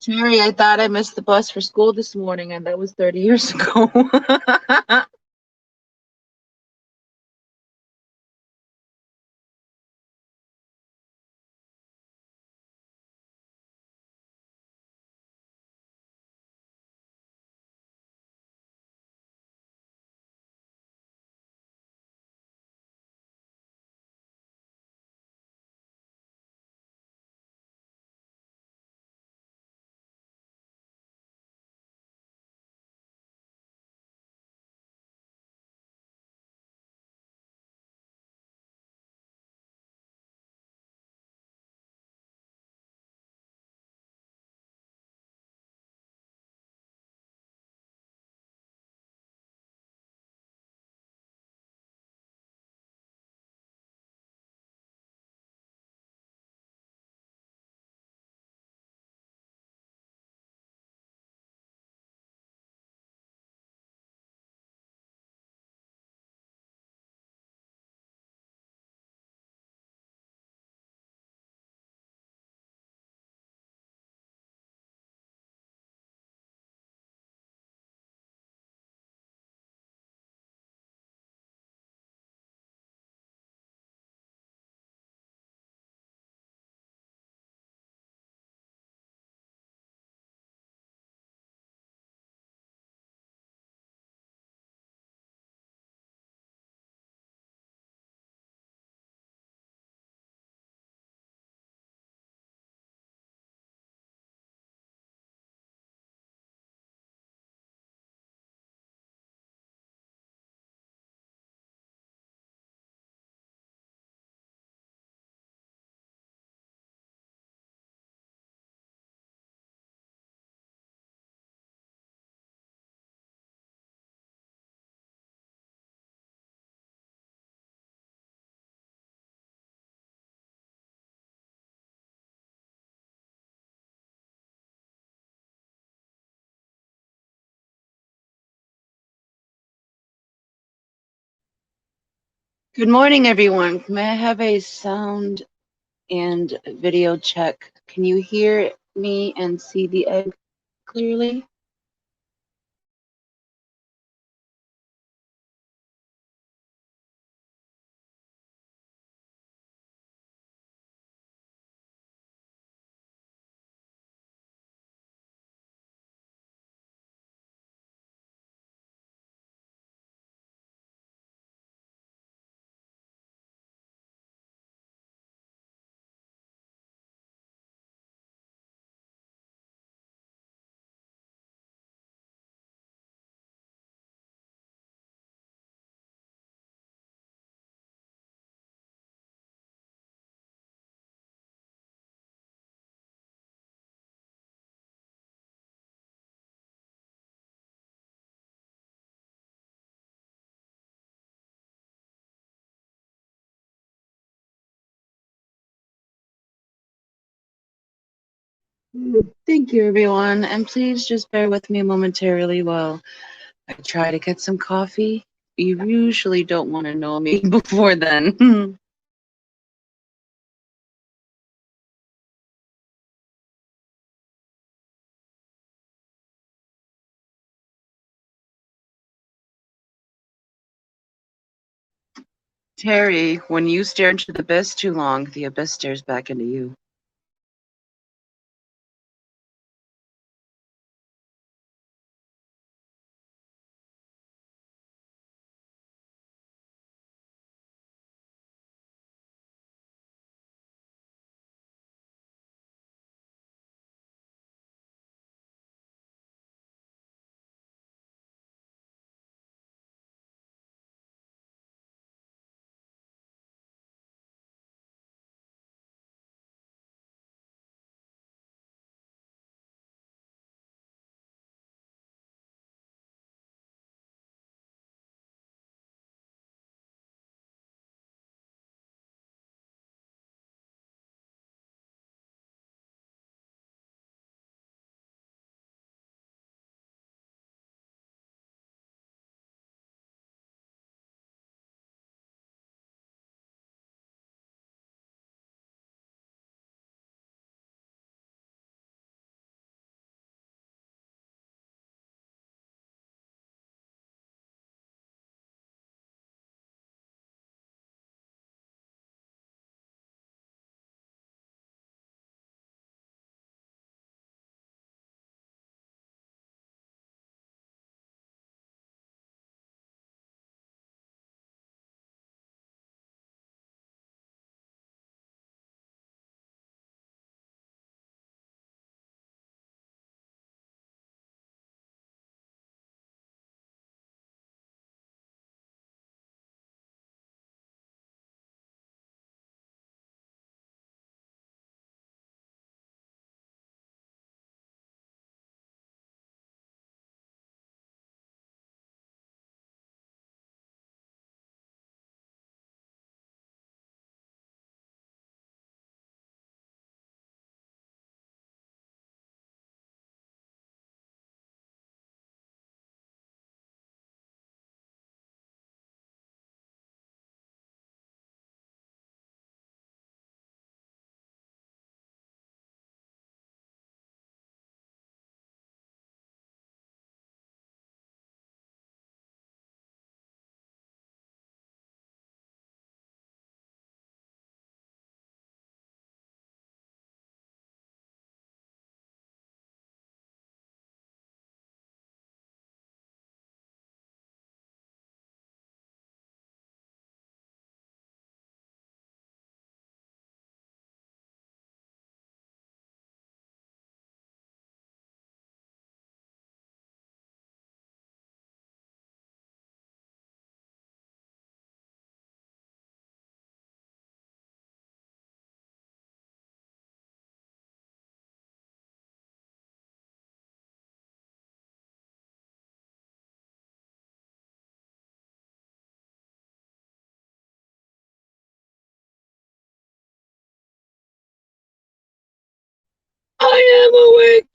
Terry, I thought I missed the bus for school this morning, and that was 30 years ago. Good morning, everyone. May I have a sound and video check? Can you hear me and see the egg clearly? Thank you, everyone. And please just bear with me momentarily while I try to get some coffee. You usually don't want to know me before then. Terry, when you stare into the abyss too long, the abyss stares back into you.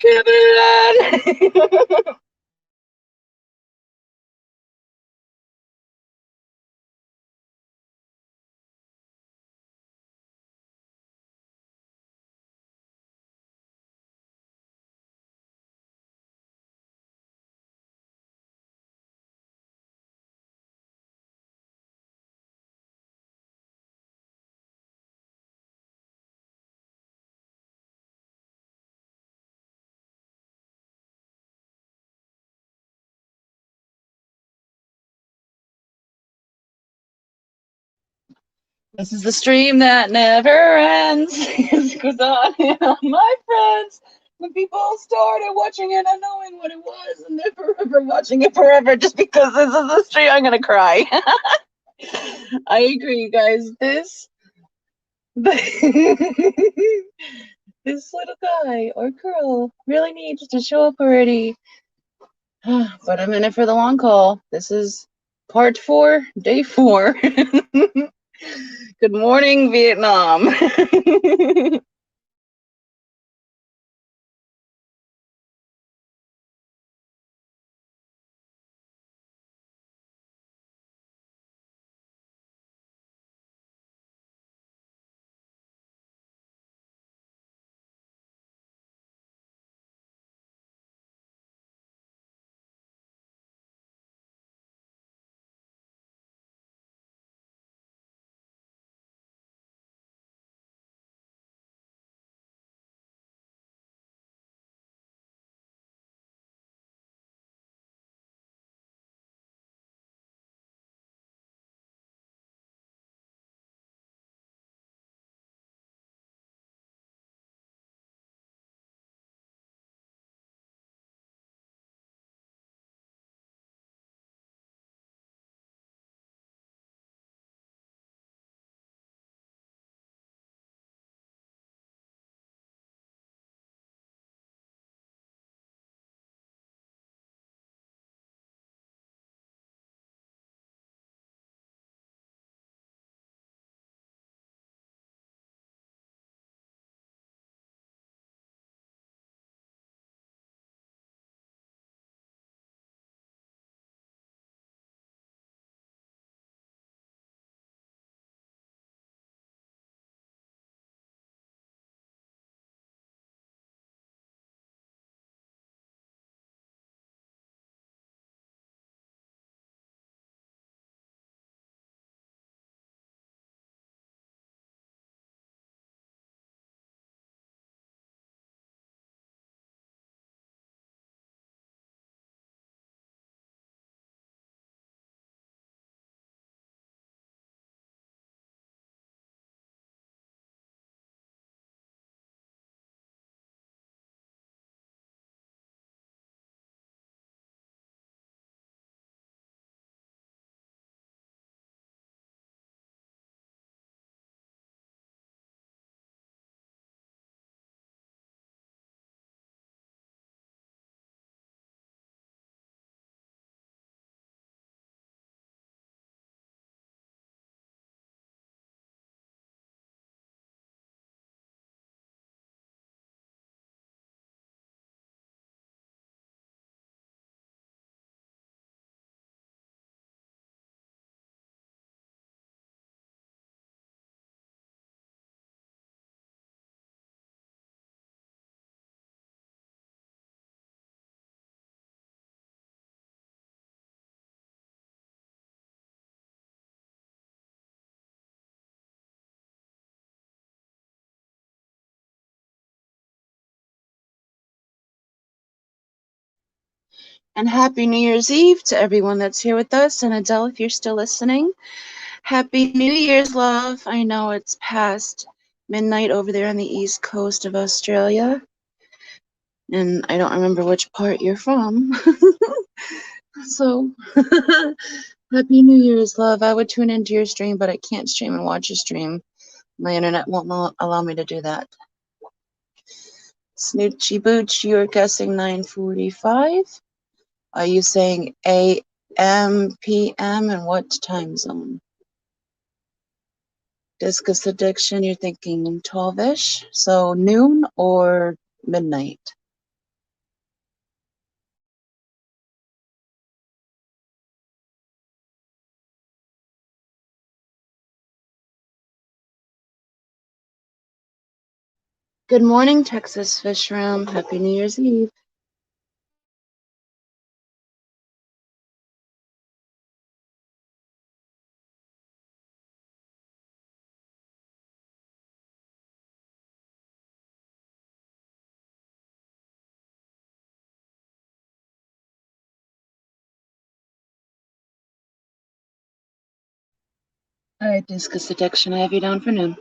Kevin! This is the stream that never ends. It goes on and on. My friends, when people started watching it and knowing what it was, and they're forever watching it forever just because this is the stream, I'm gonna cry. I agree, guys. This this little guy or girl really needs to show up already. But I'm in it for the long haul. This is part 4, day 4. Good morning, Vietnam. And happy New Year's Eve to everyone that's here with us. And Adele, if you're still listening, happy New Year's, love. I know it's past midnight over there on the east coast of Australia. And I don't remember which part you're from. So, happy New Year's, love. I would tune into your stream, but I can't stream and watch your stream. My internet won't allow me to do that. Snoochie Booch, you're guessing 9:45. Are you saying AM, PM, and what time zone? Discus addiction, you're thinking 12-ish, so noon or midnight? Good morning, Texas Fish Room. Happy New Year's Eve. All right, Discus Addiction, I have you down for noon.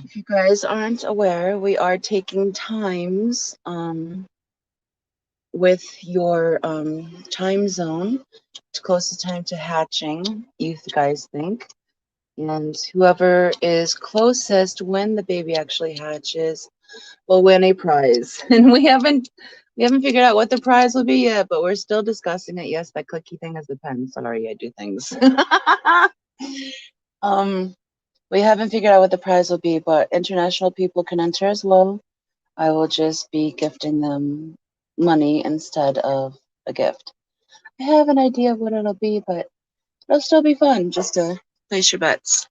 If you guys aren't aware, we are taking times with your time zone to closest time to hatching, you guys think. And whoever is closest when the baby actually hatches will win a prize. And we haven't figured out what the prize will be yet, but we're still discussing it. Yes, that clicky thing is a pen. Sorry, I do things. We haven't figured out what the prize will be, but international people can enter as well. I will just be gifting them money instead of a gift. I have an idea of what it'll be, but it'll still be fun just to place your bets.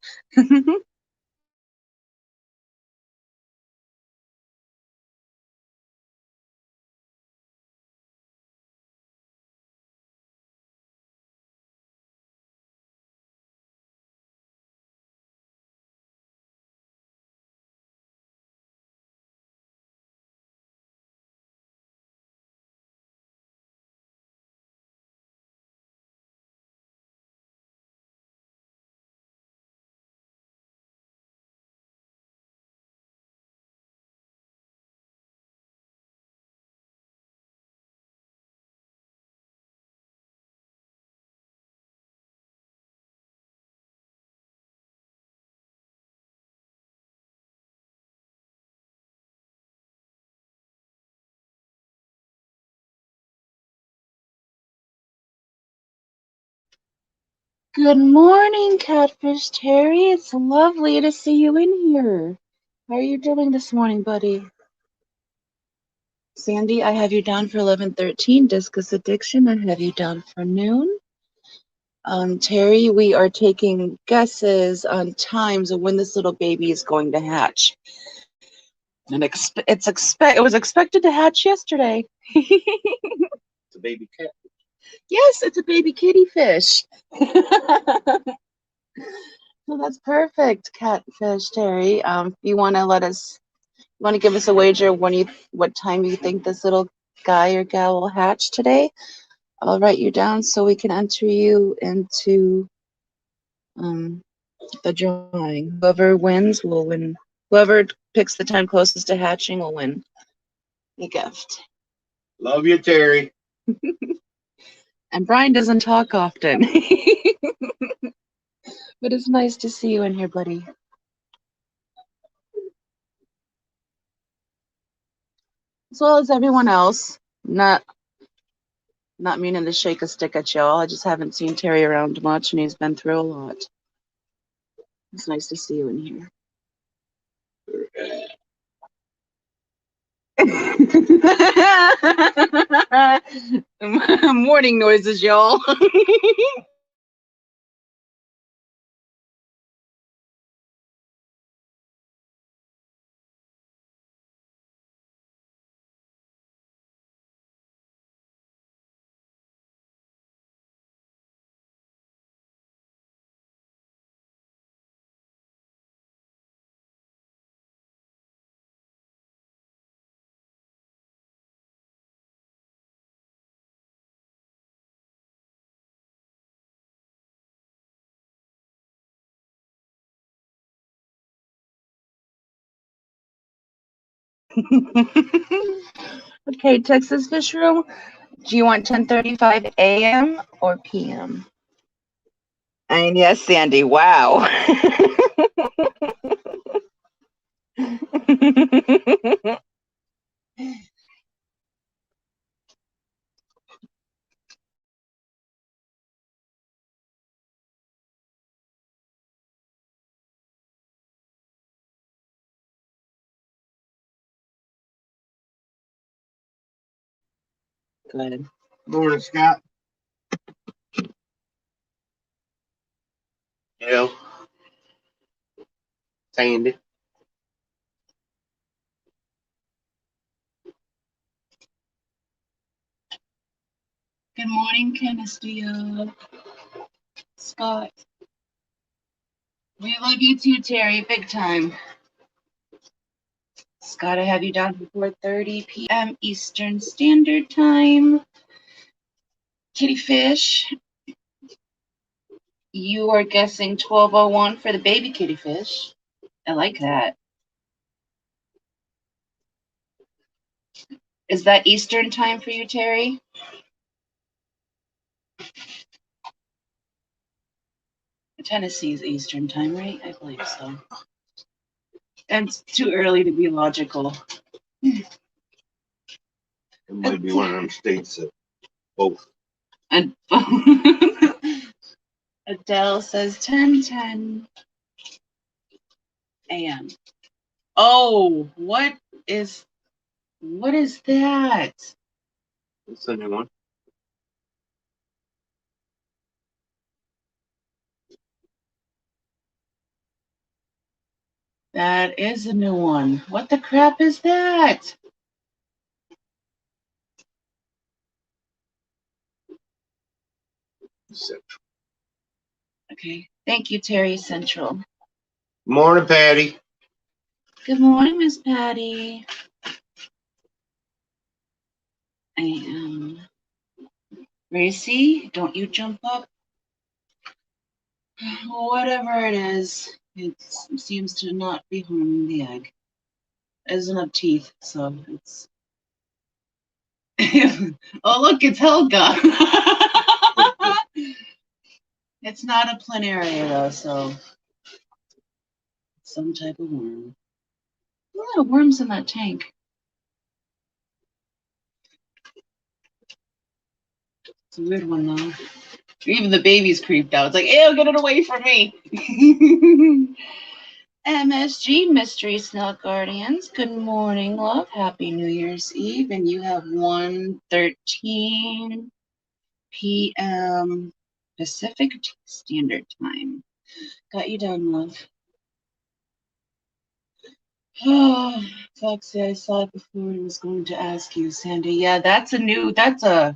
Good morning, Catfish Terry. It's lovely to see you in here. How are you doing this morning, buddy? Sandy, I have you down for 11:13. Discus Addiction, I have you down for noon. Terry, we are taking guesses on times of when this little baby is going to hatch. And it was expected to hatch yesterday. It's a baby cat. Yes, it's a baby kitty fish. So that's perfect, Catfish Terry. If you want to give us a wager what time you think this little guy or gal will hatch today, I'll write you down so we can enter you into the drawing. Whoever wins will win. Whoever picks the time closest to hatching will win the gift. Love you, Terry. And Brian doesn't talk often. But it's nice to see you in here, buddy. As well as everyone else. Not meaning to shake a stick at y'all. I just haven't seen Terry around much, and he's been through a lot. It's nice to see you in here. Morning noises, y'all. Okay, Texas Fish Room. Do you want 10:35 a.m. or p.m.? And yes, Sandy. Wow. Good. Morning, Scott. Yeah. Sandy. Good morning, Canisteo. Scott. We love you too, Terry. Big time. Scott, I have you down for 4:30 p.m. Eastern Standard Time. Kitty Fish, you are guessing 12:01 for the baby kitty fish. I like that. Is that Eastern Time for you, Terry? Tennessee's Eastern Time, right? I believe so. And it's too early to be logical. It might be one of them states that both. And Adele says 10:10 a.m. Oh, what is that? It's a new one. That is a new one. What the crap is that? Central. Okay. Thank you, Terry Central. Morning, Patty. Good morning, Miss Patty. I am. Racy, don't you jump up. Whatever it is, it seems to not be harming the egg. It doesn't have teeth, so it's. Oh, look, it's Helga. It's not a planaria, though, so. Some type of worm. A lot of worms in that tank. It's a weird one, though. Even the baby's creeped out. It's like, ew, get it away from me. MSG Mystery Snout Guardians. Good morning, love. Happy New Year's Eve. And you have 1:13 p.m. Pacific Standard Time. Got you done, love. Oh, Foxy, I saw it before and was going to ask you, Sandy. Yeah, that's not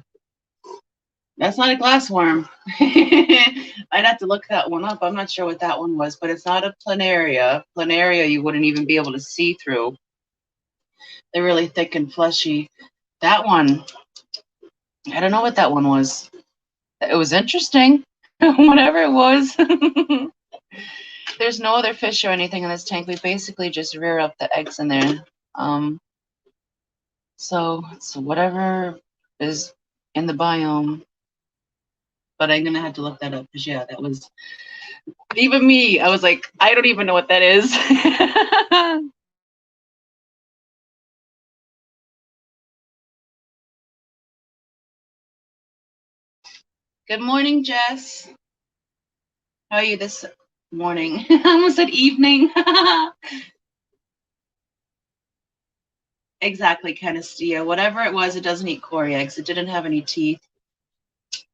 a glass worm. I'd have to look that one up. I'm not sure what that one was, but it's not a planaria. Planaria you wouldn't even be able to see through. They're really thick and fleshy. That one, I don't know what that one was. It was interesting, whatever it was. There's no other fish or anything in this tank. We basically just rear up the eggs in there. So whatever is in the biome. But I'm gonna have to look that up because yeah, that was even me. I was like, I don't even know what that is. Good morning, Jess. How are you this morning? I almost said evening. Exactly, Canistia. Whatever it was, it doesn't eat Cory eggs. It didn't have any teeth.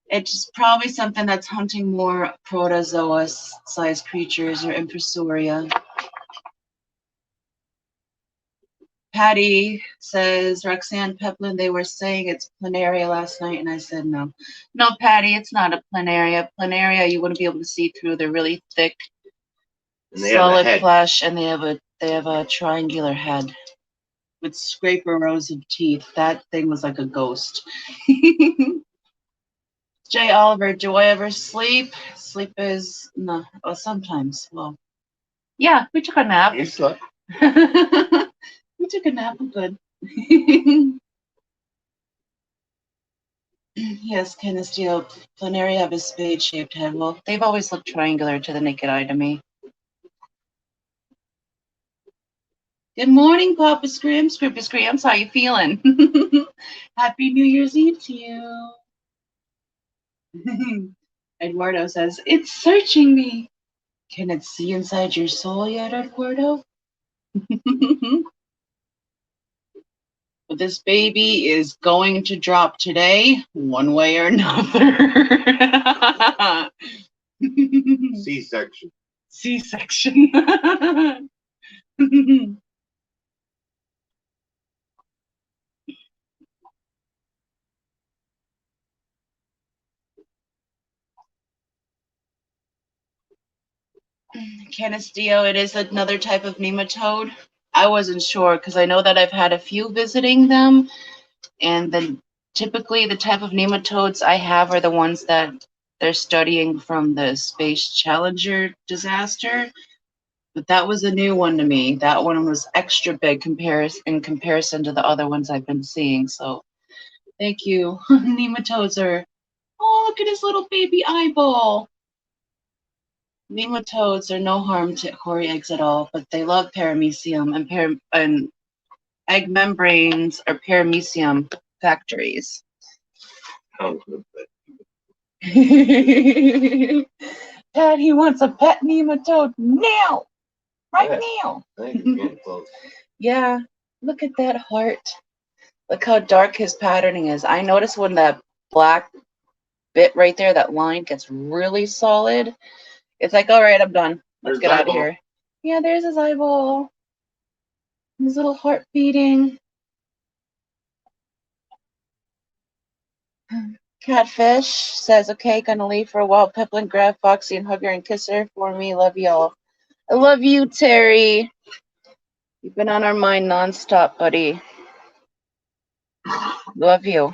It's probably something that's hunting more protozoa-sized creatures or Infrasauria. Patty says, Roxanne Peplin, they were saying it's planaria last night, and I said no. No, Patty, it's not a planaria. Planaria, you wouldn't be able to see through. They're really thick, solid flesh, and they have a triangular head with scraper rows of teeth. That thing was like a ghost. Jay Oliver, do I ever sleep? Sleep is no. Well, sometimes. Well, yeah, we took a nap. You slept. We took a nap. I'm good. Yes, Canisteo, planaria have a spade-shaped head. Well, they've always looked triangular to the naked eye to me. Good morning, Papa Scrimps, Scrippy Scrimps. How you feeling? Happy New Year's Eve to you. Eduardo says, it's searching me. Can it see inside your soul yet, Eduardo? But this baby is going to drop today, one way or another. C-section. C-section. Canisteo, it is another type of nematode. I wasn't sure because I know that I've had a few visiting them, and then typically the type of nematodes I have are the ones that they're studying from the Space Challenger disaster. But that was a new one to me. That one was extra big in comparison to the other ones I've been seeing. So thank you. Nematodes are, oh, look at his little baby eyeball. Nematodes are no harm to Cory eggs at all, but they love paramecium, and egg membranes are paramecium factories. Oh, Dad, he wants a pet nematode now, right now. Yeah, look at that heart. Look how dark his patterning is. I notice when that black bit right there, that line gets really solid. It's like, all right, I'm done. Let's get out of here. Yeah, there's his eyeball. His little heart beating. Catfish says, okay, gonna leave for a while. Peplin, grab Foxy and hug her and kiss her for me. Love y'all. I love you, Terry. You've been on our mind nonstop, buddy. Love you.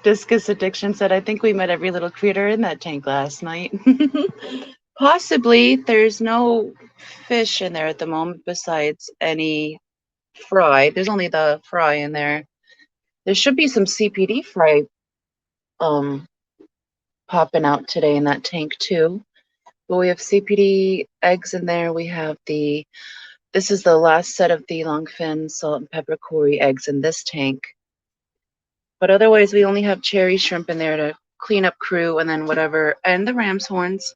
Discus Addiction said, I think we met every little critter in that tank last night. Possibly. There's no fish in there at the moment besides any fry. There's only the fry in there. There should be some CPD fry popping out today in that tank too. But we have CPD eggs in there. We have this is the last set of the longfin salt and pepper Cory eggs in this tank. But otherwise, we only have cherry shrimp in there to clean up crew, and then whatever, and the ram's horns,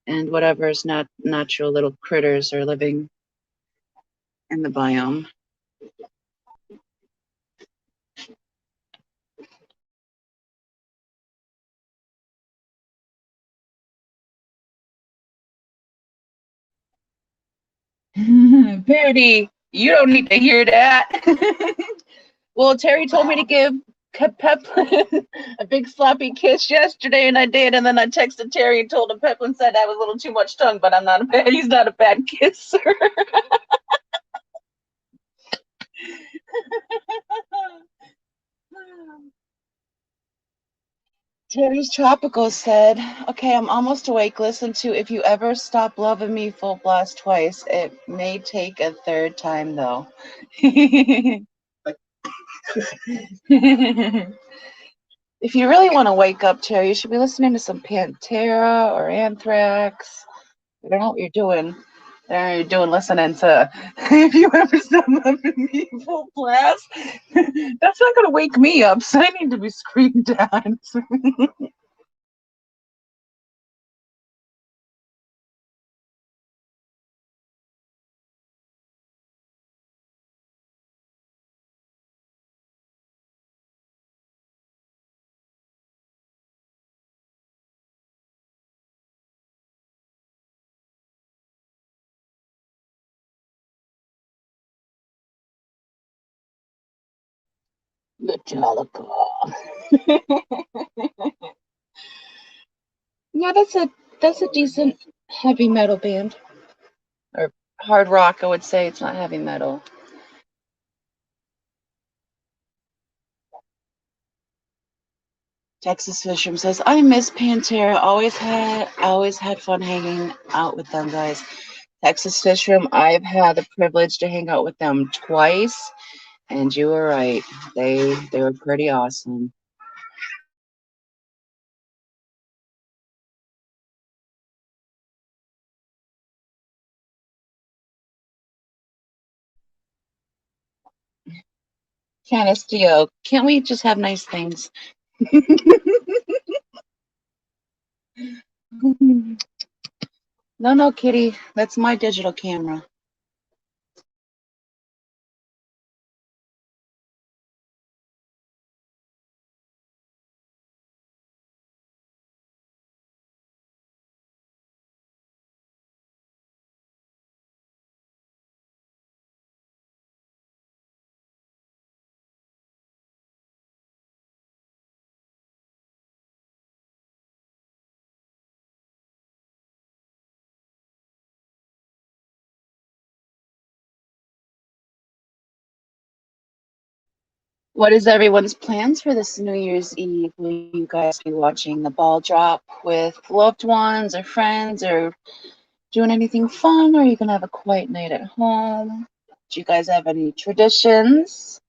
and whatever's not natural little critters are living in the biome. Parody, you don't need to hear that. Well, Terry told me to give Peplin a big sloppy kiss yesterday, and I did. And then I texted Terry and told him Peplin said that was a little too much tongue, but he's not a bad kisser. Terry's Tropical said, okay, I'm almost awake. Listen to If You Ever Stop Loving Me full blast twice. It may take a third time, though. If you really want to wake up, Terry, you should be listening to some Pantera or Anthrax. I don't know what you're doing. You're doing listening to If You Ever Stop Loving Me full blast. That's not going to wake me up, so I need to be screamed at. Metallica. Yeah, that's a decent heavy metal band. Or hard rock, I would say. It's not heavy metal. Texas Fishroom says, I miss Pantera. Always had fun hanging out with them guys. Texas Fishroom, I've had the privilege to hang out with them twice, and you were right. They were pretty awesome. Candice Dio, can't we just have nice things? No, Kitty. That's my digital camera. What is everyone's plans for this New Year's Eve? Will you guys be watching the ball drop with loved ones or friends or doing anything fun? Or are you going to have a quiet night at home? Do you guys have any traditions,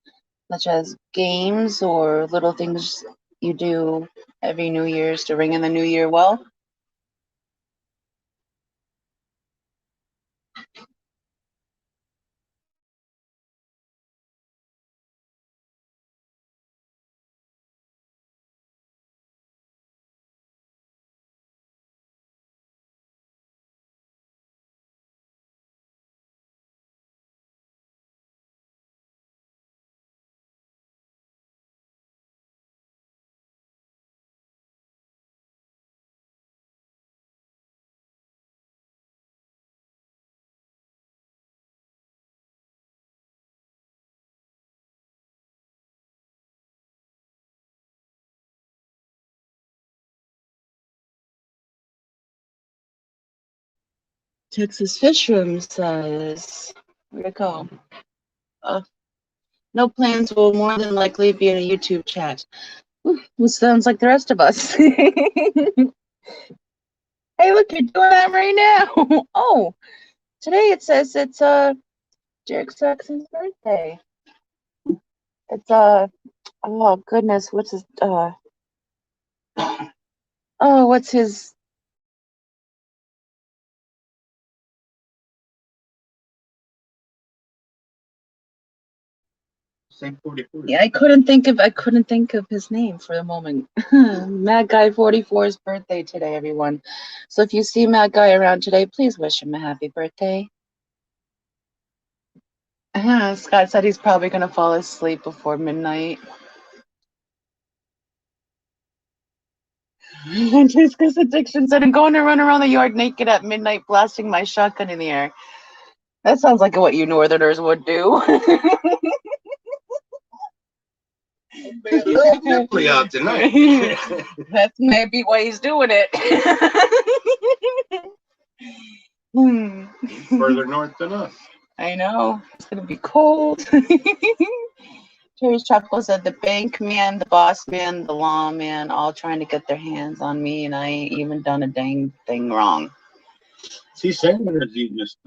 such as games or little things you do every New Year's to ring in the new year well? Texas Fishroom says, where'd it go? No plans, will more than likely be in a YouTube chat. Who sounds like the rest of us. Hey, look, you're doing that right now. Oh, today it says it's Derek Saxon's birthday. It's oh goodness, what's his oh what's his Same 44. yeah, I couldn't think of his name for the moment. Mad Guy 44's birthday today, everyone. So if you see Mad Guy around today, please wish him a happy birthday. Scott said he's probably gonna fall asleep before midnight. Jessica's addiction said, I'm going to run around the yard naked at midnight, blasting my shotgun in the air. That sounds like what you Northerners would do. Definitely out tonight. That's maybe why he's doing it. Further north than us. I know. It's going to be cold. Terry's Chuckle said, the bank man, the boss man, the law man, all trying to get their hands on me, and I ain't even done a dang thing wrong. Is he saying or is he just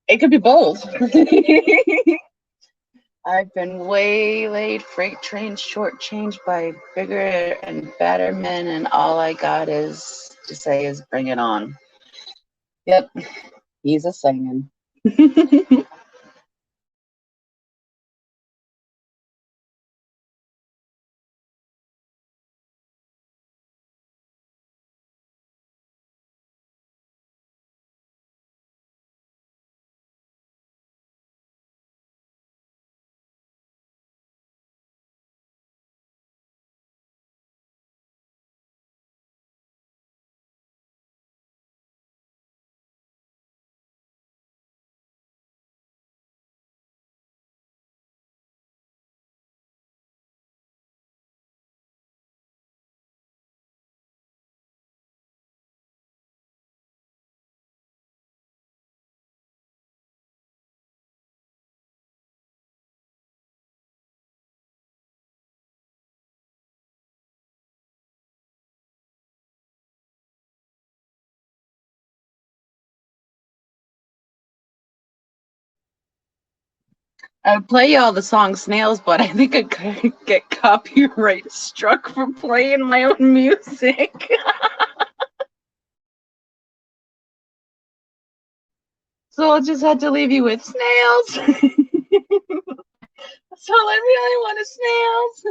It could be both. I've been waylaid, freight train shortchanged by bigger and badder men, and all I got is to say is bring it on. Yep, he's a singing. I would play you all the song Snails, but I think I could get copyright struck for playing my own music. So I'll just have to leave you with Snails. So I really want is Snails.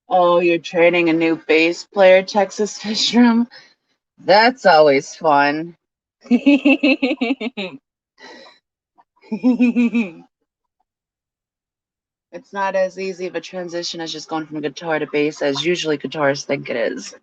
Oh, you're training a new bass player, Texas Fishroom? That's always fun. It's not as easy of a transition as just going from guitar to bass as usually guitarists think it is.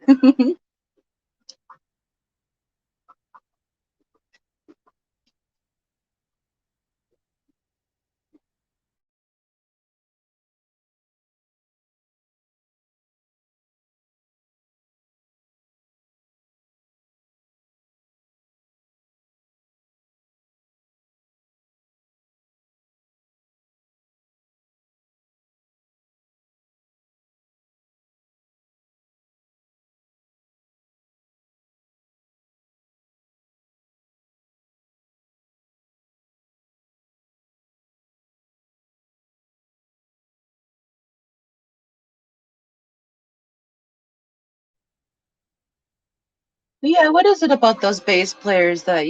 Yeah, what is it about those bass players that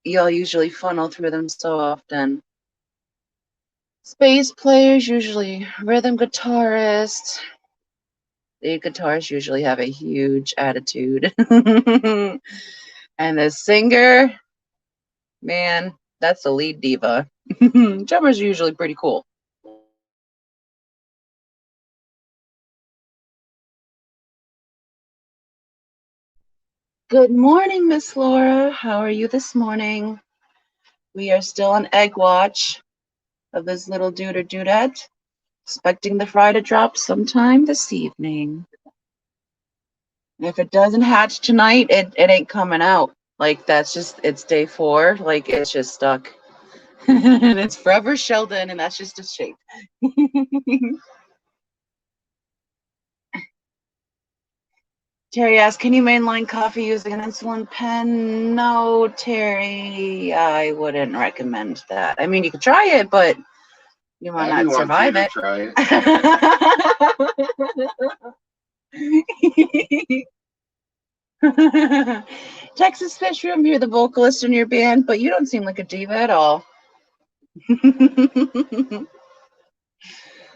y'all usually funnel through them so often? Bass players, usually rhythm guitarists. The guitarists usually have a huge attitude. And the singer, man, that's the lead diva. Drummers are usually pretty cool. Good morning, Miss Laura. How are you this morning? We are still on egg watch of this little dude or dudette. Expecting the fry to drop sometime this evening. And if it doesn't hatch tonight, it ain't coming out. Like, that's just, it's day 4. Like, it's just stuck. And it's forever shelled in, and that's just its shape. Terry asked, can you mainline coffee using an insulin pen? No, Terry, I wouldn't recommend that. I mean, you could try it, but you might not survive it. Try it. Texas Fishroom, you're the vocalist in your band, but you don't seem like a diva at all.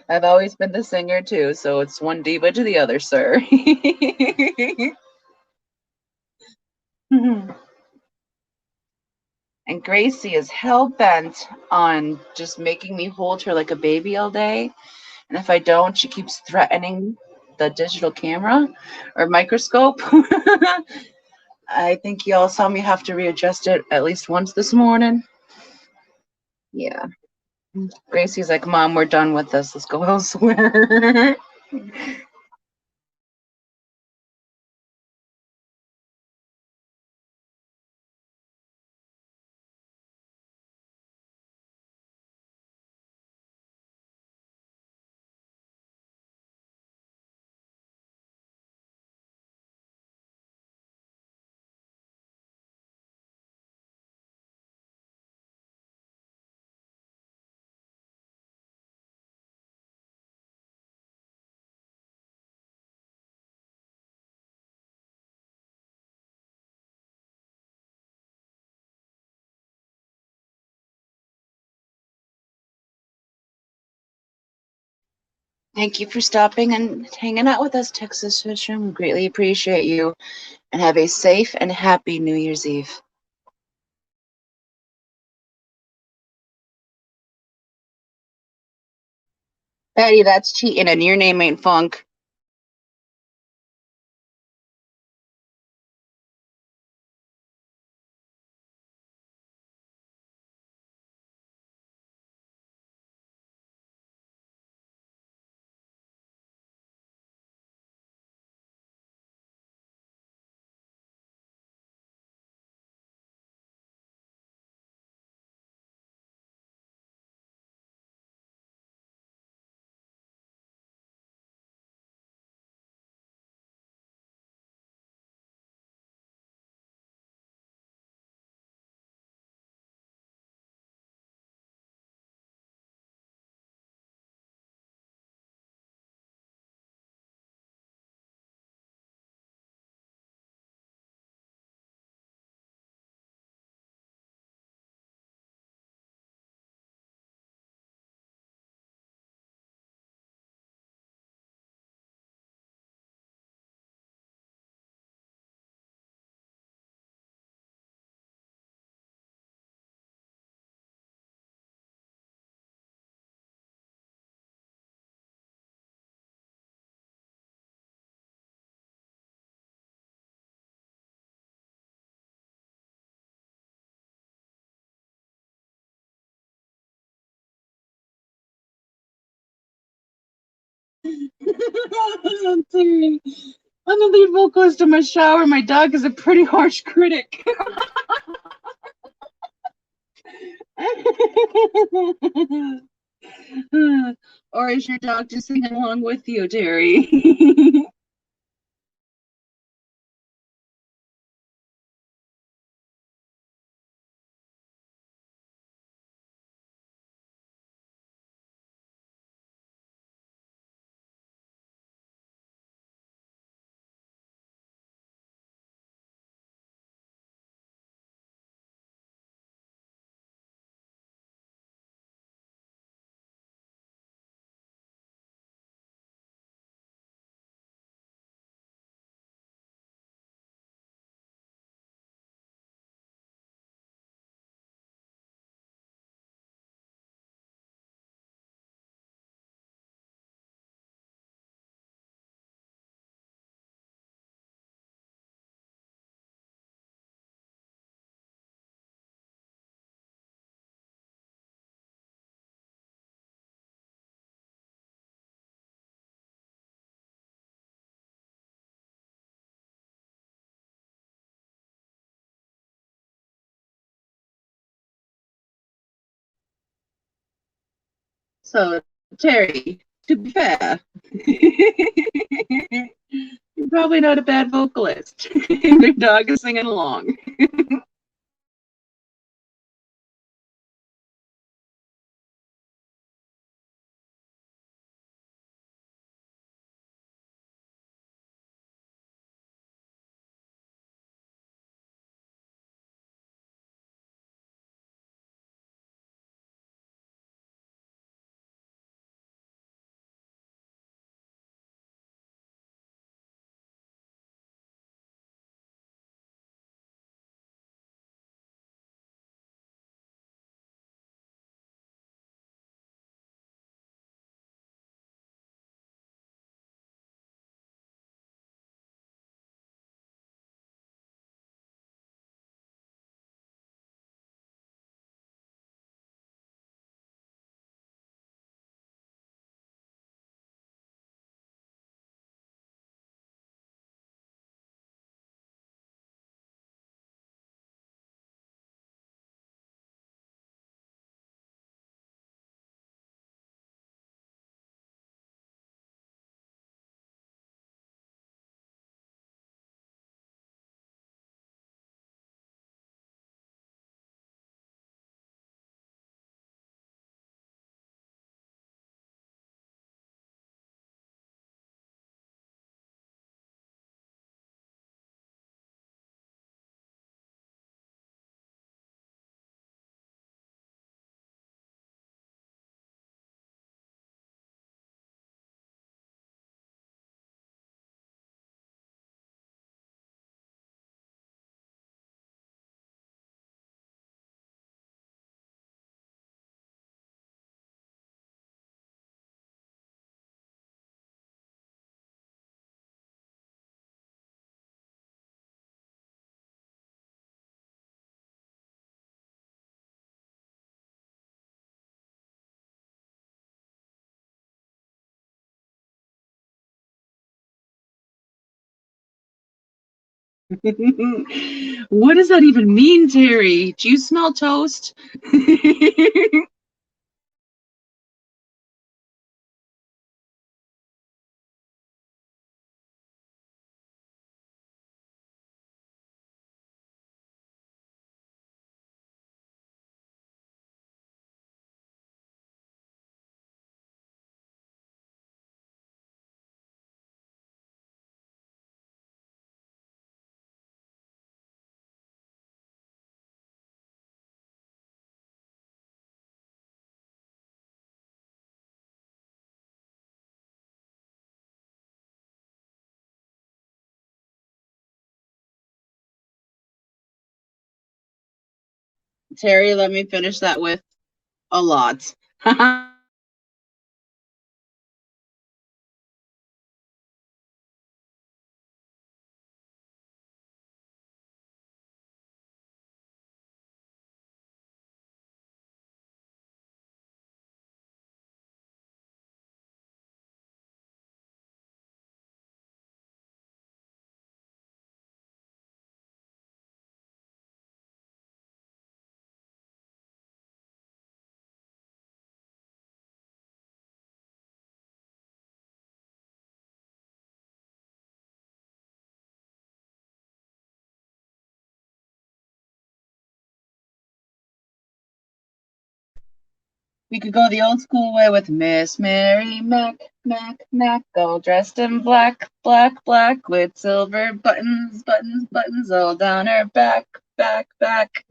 I've always been the singer too, so it's one diva to the other, sir. And Gracie is hell-bent on just making me hold her like a baby all day. And if I don't, she keeps threatening the digital camera or microscope. I think y'all saw me have to readjust it at least once this morning. Yeah. Gracie's like, Mom, we're done with this. Let's go elsewhere. Thank you for stopping and hanging out with us, Texas Fisher. We greatly appreciate you. And have a safe and happy New Year's Eve. Patty, that's cheating, and your name ain't Funk. Terry, I'm the lead vocalist in my shower. My dog is a pretty harsh critic. Or is your dog just singing along with you, Terry? So, Terry, to be fair, you're probably not a bad vocalist. Your dog is singing along. What does that even mean, Terry? Do you smell toast? Terry, let me finish that with a lot. We could go the old school way with Miss Mary Mac, Mac, Mac, all dressed in black, black, black, with silver buttons, buttons, buttons all down her back, back, back.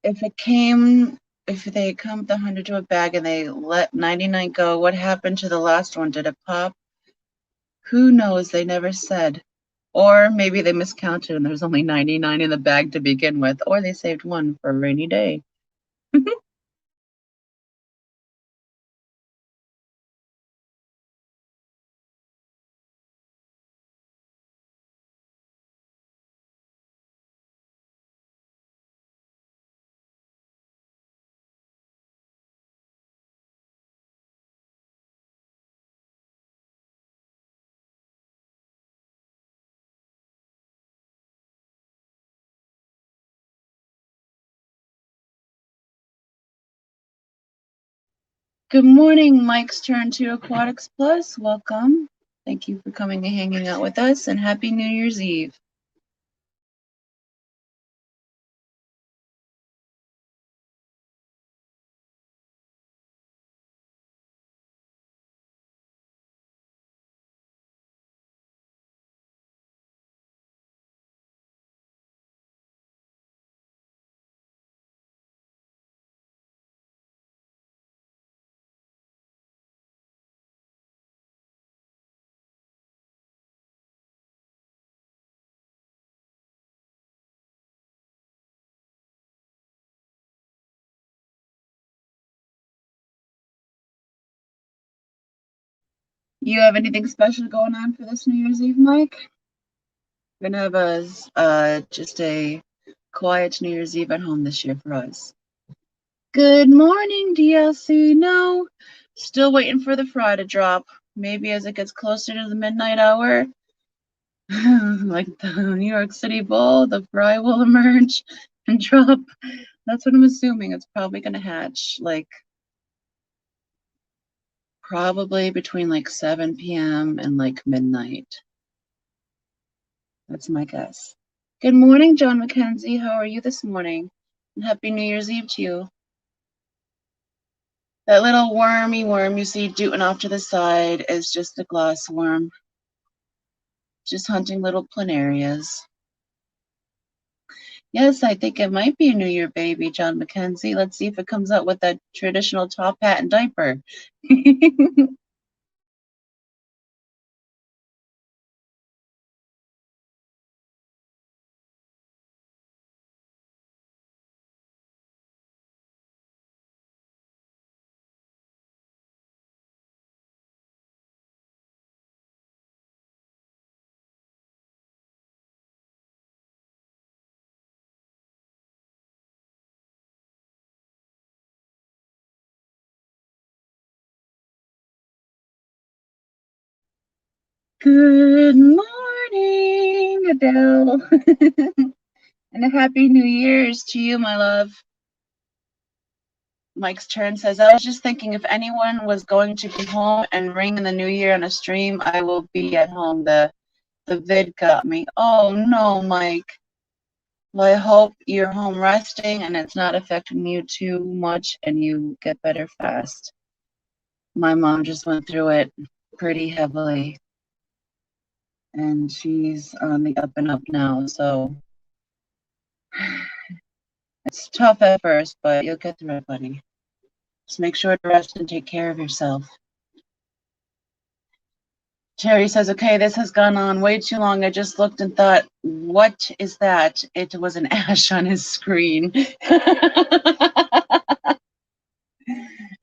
If it came, if they come with 100 to a bag and they let 99 go, what happened to the last one? Did it pop? Who knows? They never said. Or maybe they miscounted and there's only 99 in the bag to begin with, or they saved one for a rainy day. Good morning, Mike's Turn to Aquatics Plus. Welcome. Thank you for coming and hanging out with us, and happy New Year's Eve. You have anything special going on for this New Year's Eve, Mike? We're gonna have just a quiet New Year's Eve at home this year for us. Good morning, DLC. No, still waiting for the fry to drop. Maybe as it gets closer to the midnight hour, like the New York City Bowl, the fry will emerge and drop. That's what I'm assuming. It's probably gonna hatch like probably between like 7 p.m. and like midnight. That's my guess. Good morning, John McKenzie. How are you this morning? And happy New Year's Eve to you. That little wormy worm you see dooting off to the side is just a glass worm. Just hunting little planarias. Yes, I think it might be a New Year baby, John McKenzie. Let's see if it comes out with that traditional top hat and diaper. Good morning, Adele. And a happy New Year's to you, my love. Mike's turn says, I was just thinking if anyone was going to be home and ring in the new year on a stream, I will be at home. The vid got me. Oh no, Mike. Well, I hope you're home resting and it's not affecting you too much and you get better fast. My mom just went through it pretty heavily and she's on the up and up now, so it's tough at first, but you'll get through it, buddy. Just make sure to rest and take care of yourself. Terry says, okay, this has gone on way too long. I just looked and thought, what is that? It was an ash on his screen.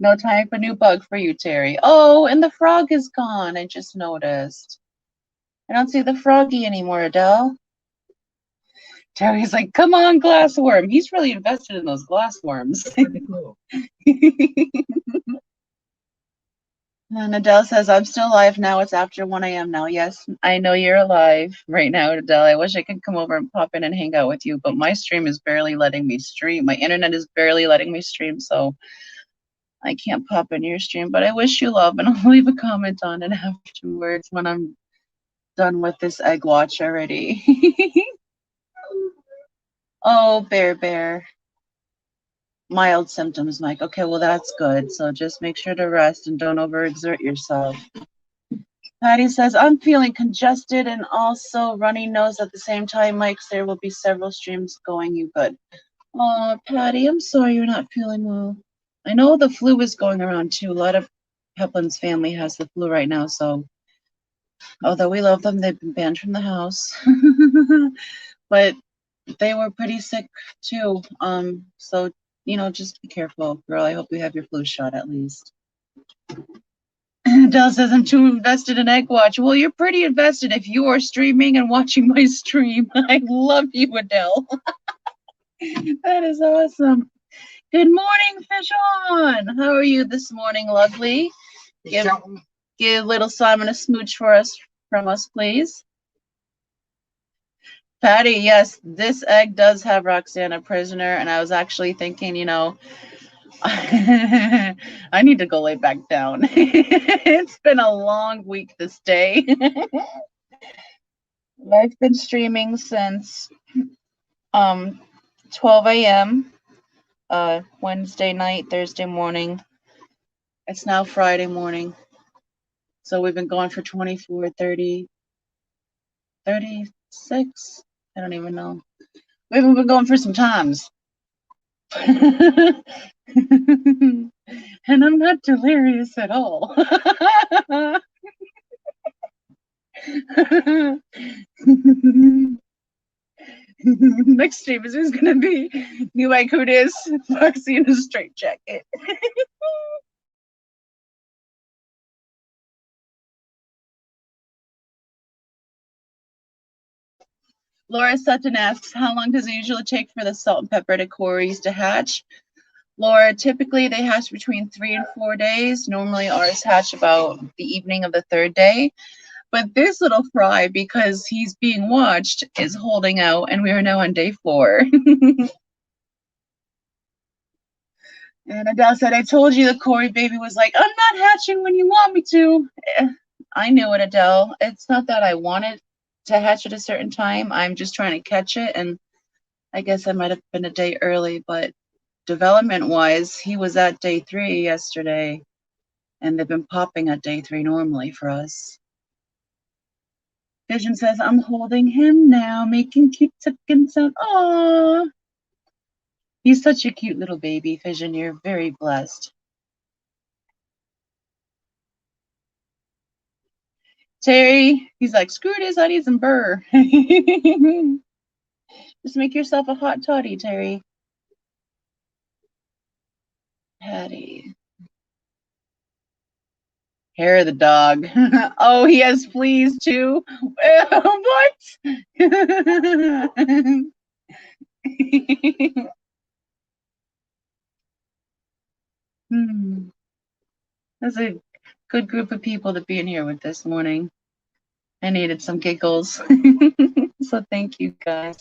No time for new bug for you, Terry. Oh, and the frog is gone. I just noticed. I don't see the froggy anymore, Adele. Terry's like, come on, glassworm. He's really invested in those glassworms. Cool. And Adele says, I'm still alive now. It's after 1 a.m. now. Yes, I know you're alive right now, Adele. I wish I could come over and pop in and hang out with you, but my stream is barely letting me stream. My internet is barely letting me stream, so I can't pop in your stream. But I wish you love, and I'll leave a comment on it afterwards when I'm done with this egg watch already. Oh, bear. Mild symptoms, Mike. Okay, well, that's good. So just make sure to rest and don't overexert yourself. Patty says, I'm feeling congested and also runny nose at the same time, Mike. There will be several streams going. You good? Oh, Patty, I'm sorry you're not feeling well. I know the flu is going around too. A lot of Peplin's family has the flu right now, so although we love them, they've been banned from the house. But they were pretty sick too. So just be careful, girl. I hope you have your flu shot at least. Adele says I'm too invested in Egg Watch. Well, you're pretty invested if you are streaming and watching my stream. I love you, Adele. That is awesome. Good morning, Fish On. How are you this morning, lovely? Give little Simon a smooch from us, please. Patty, yes, this egg does have Roxanne a prisoner, and I was actually thinking, I need to go lay back down. It's been a long week this day. I've been streaming since 12 a.m. Wednesday night, Thursday morning. It's now Friday morning. So we've been going for 24, 30, 36. I don't even know. We haven't been going for some times. And I'm not delirious at all. Next stream is going to be New Like Who Dis, Foxy in a straight jacket. Laura Sutton asks, how long does it usually take for the salt and pepper cories to hatch? Laura, typically they hatch between 3 and 4 days. Normally ours hatch about the evening of the 3rd day. But this little fry, because he's being watched, is holding out, and we are now on day 4. And Adele said, I told you the Cory baby was like, I'm not hatching when you want me to. I knew it, Adele. It's not that I wanted to hatch at a certain time. I'm just trying to catch it. And I guess I might have been a day early, but development-wise, he was at day 3 yesterday. And they've been popping at day 3 normally for us. Vision says, I'm holding him now, making cute sucking sound. Aww. He's such a cute little baby, Vision. You're very blessed. Terry, he's like, screw this, I need some burr. Just make yourself a hot toddy, Terry. Patty. Hair of the dog. Oh, he has fleas too. What? That's a good group of people to be in here with this morning. I needed some giggles. So thank you, guys.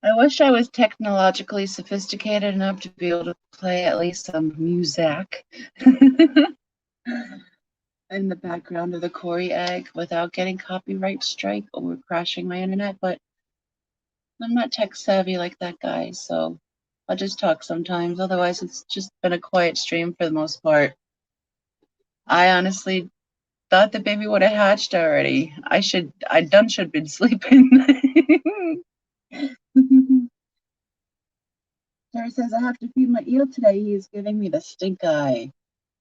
I wish I was technologically sophisticated enough to be able to play at least some music in the background of the Cory egg without getting copyright strike or crashing my internet, but I'm not tech savvy like that guy, so I'll just talk sometimes. Otherwise, it's just been a quiet stream for the most part. I honestly thought the baby would have hatched already. I done should been sleeping. Terry says, I have to feed my eel today. He is giving me the stink eye.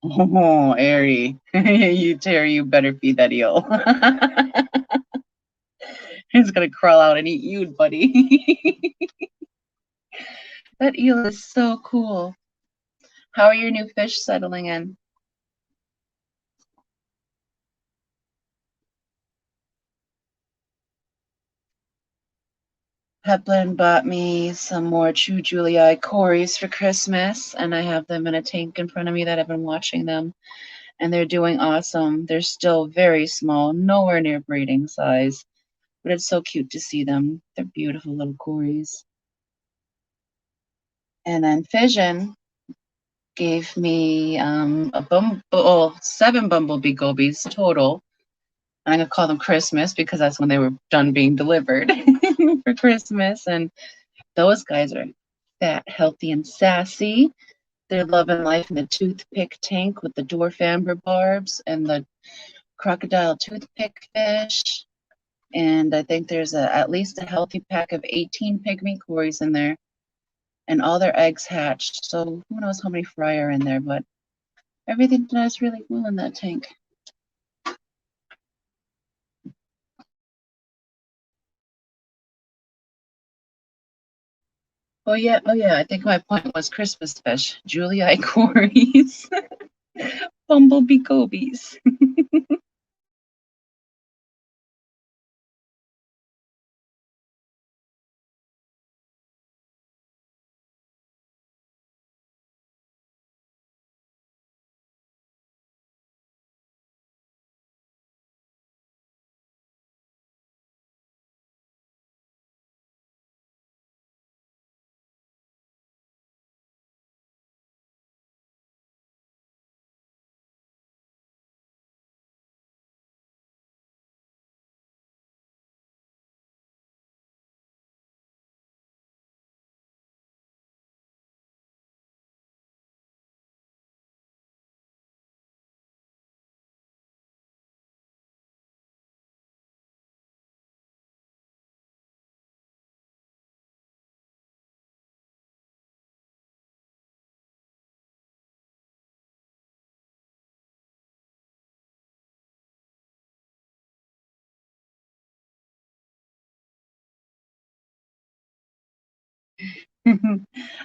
Oh, Airy. Terry, you better feed that eel. He's going to crawl out and eat you, buddy. That eel is so cool. How are your new fish settling in? Peplin bought me some more True Julii Corys for Christmas, and I have them in a tank in front of me that I've been watching them, and they're doing awesome. They're still very small, nowhere near breeding size, but it's so cute to see them. They're beautiful little Corys. And then Fission gave me 7 bumblebee gobies total. I'm going to call them Christmas because that's when they were done being delivered for Christmas. And those guys are fat, healthy, and sassy. They're loving life in the toothpick tank with the dwarf amber barbs and the crocodile toothpick fish. And I think there's at least a healthy pack of 18 pygmy Corys in there. And all their eggs hatched. So who knows how many fry are in there, but everything does really well in that tank. Oh yeah, I think my point was Christmas fish. Julii Corys. Bumblebee gobies.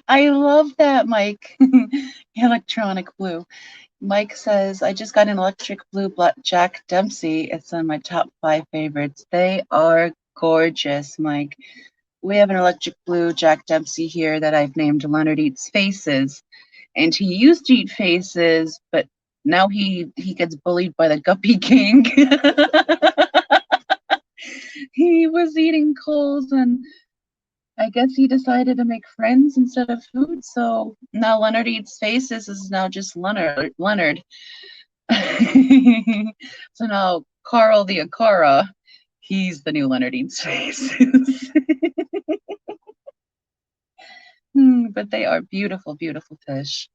I love that, Mike. Electronic blue. Mike says, I just got an electric blue Jack Dempsey. It's on my top 5 favorites. They are gorgeous, Mike. We have an electric blue Jack Dempsey here that I've named Leonard Eats Faces. And he used to eat faces, but now he gets bullied by the Guppy King. He was eating coals, and I guess he decided to make friends instead of food. So now Leonard Eats Faces is now just Leonard. So now Carl the Akara, he's the new Leonard Eats Faces. But they are beautiful, beautiful fish.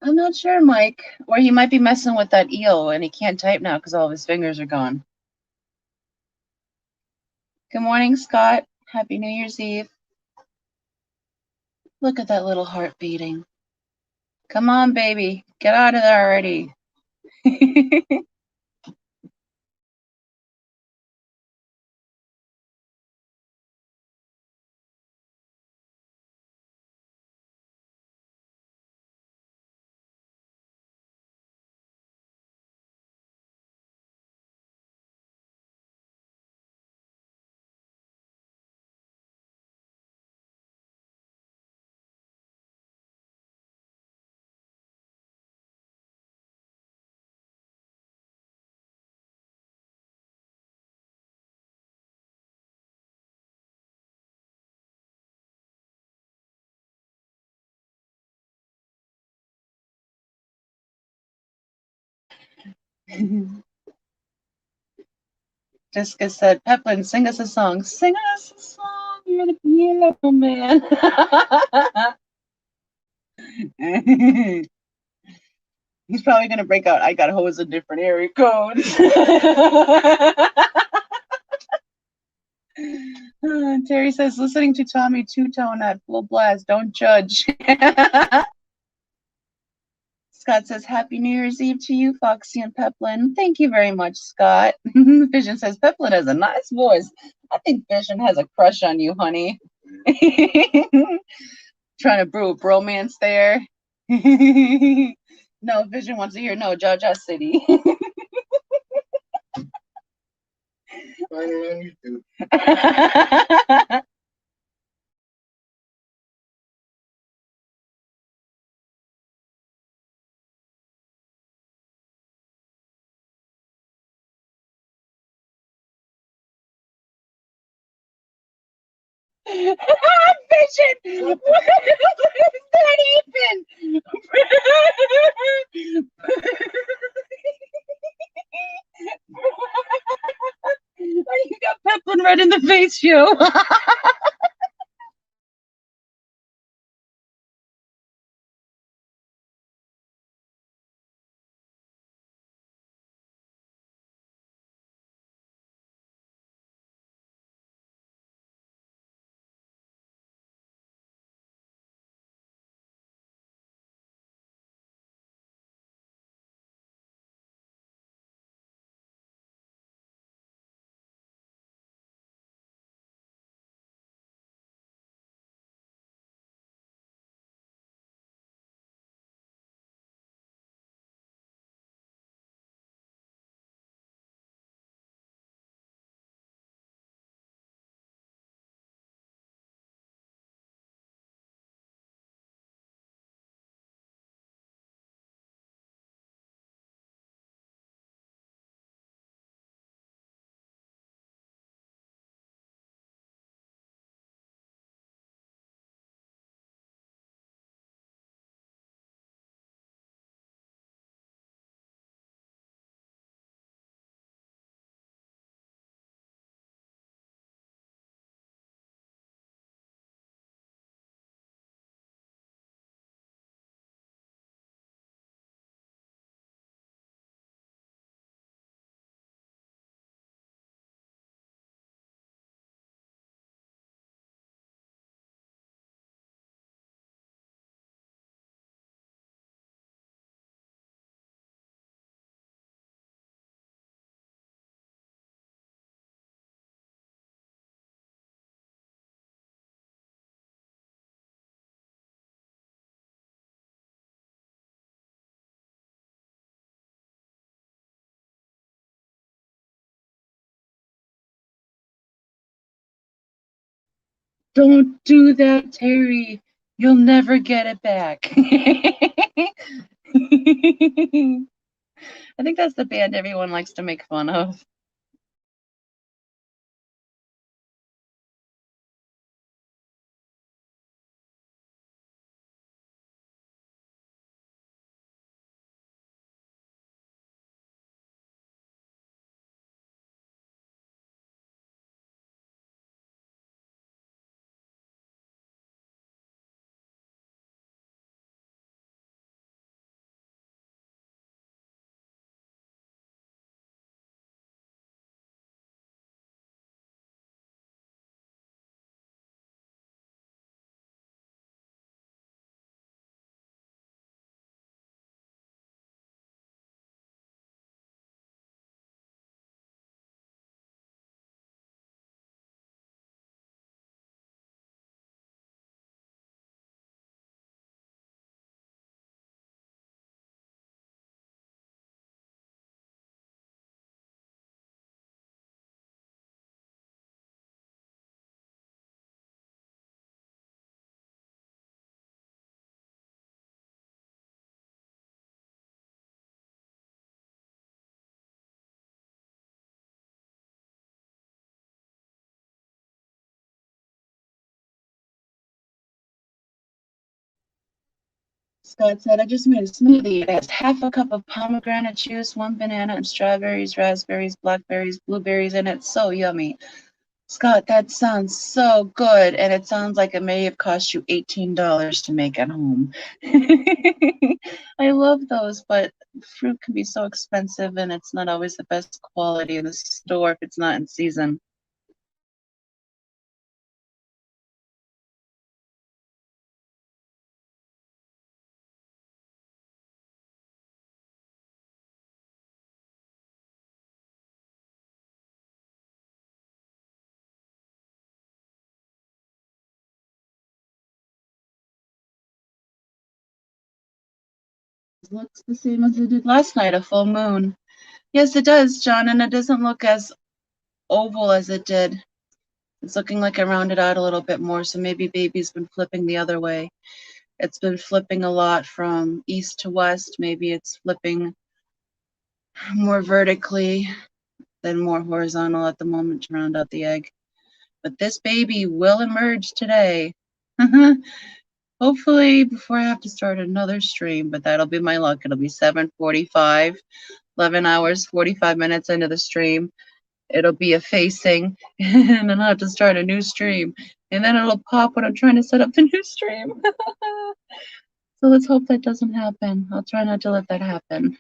I'm not sure, Mike. Or he might be messing with that eel and he can't type now because all of his fingers are gone. Good morning, Scott. Happy New Year's Eve. Look at that little heart beating. Come on, baby. Get out of there already. Jessica said, Peplin, sing us a song. Sing us a song. You're the piano man. He's probably going to break out, I got hose in different area codes. Terry says, listening to Tommy Two-Tone at full blast. Don't judge. Scott says, Happy New Year's Eve to you, Foxy and Peplin. Thank you very much, Scott. Vision says, Peplin has a nice voice. I think Vision has a crush on you, honey. Trying to brew a bromance there. No, Vision wants to hear no, Jaja City. Find it on YouTube. Vision! What is even. You got Peplin right in the face, Joe. Don't do that, Terry. You'll never get it back. I think that's the band everyone likes to make fun of. Scott said, I just made a smoothie. It has half a cup of pomegranate juice, 1 banana, and strawberries, raspberries, blackberries, blueberries in it. So yummy. Scott, that sounds so good. And it sounds like it may have cost you $18 to make at home. I love those, but fruit can be so expensive and it's not always the best quality in the store if it's not in season. It looks the same as it did last night, a full moon. Yes, it does, John, and it doesn't look as oval as it did. It's looking like I rounded out a little bit more, so maybe baby's been flipping the other way. It's been flipping a lot from east to west. Maybe it's flipping more vertically than more horizontal at the moment to round out the egg. But this baby will emerge today. Hopefully before I have to start another stream, but that'll be my luck. It'll be 7:45, 11 hours, 45 minutes into the stream. It'll be a facing, and then I'll have to start a new stream. And then it'll pop when I'm trying to set up the new stream. So let's hope that doesn't happen. I'll try not to let that happen.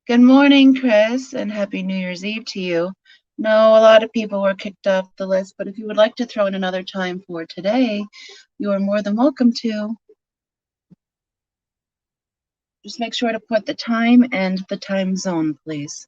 Good morning, Chris, and Happy New Year's Eve to you. No, a lot of people were kicked off the list, but if you would like to throw in another time for today, you are more than welcome to. Just make sure to put the time and the time zone, please.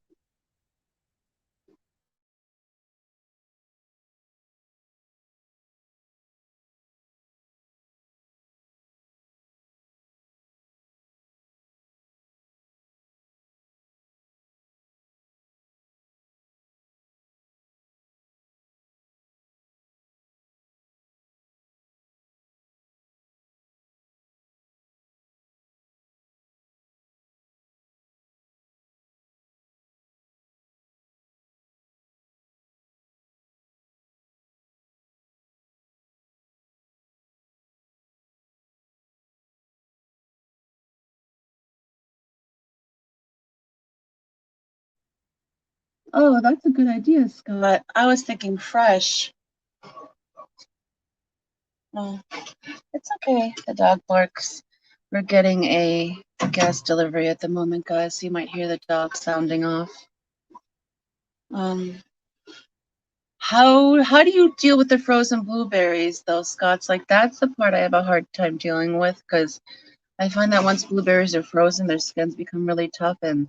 Oh, that's a good idea, Scott. I was thinking fresh. Oh, it's okay. The dog barks. We're getting a gas delivery at the moment, guys. So you might hear the dog sounding off. How do you deal with the frozen blueberries, though, Scott's? Like, that's the part I have a hard time dealing with, because I find that once blueberries are frozen, their skins become really tough, and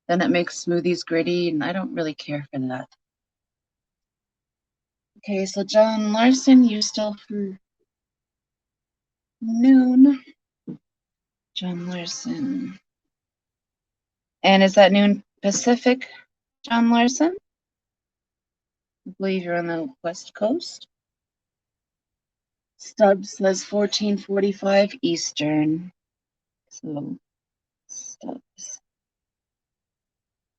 then it makes smoothies gritty, and I don't really care for that. Okay, so John Larson, you still for noon. John Larson. And is that noon Pacific, John Larson? I believe you're on the West Coast. Stubbs says 14:45 Eastern. So Stubbs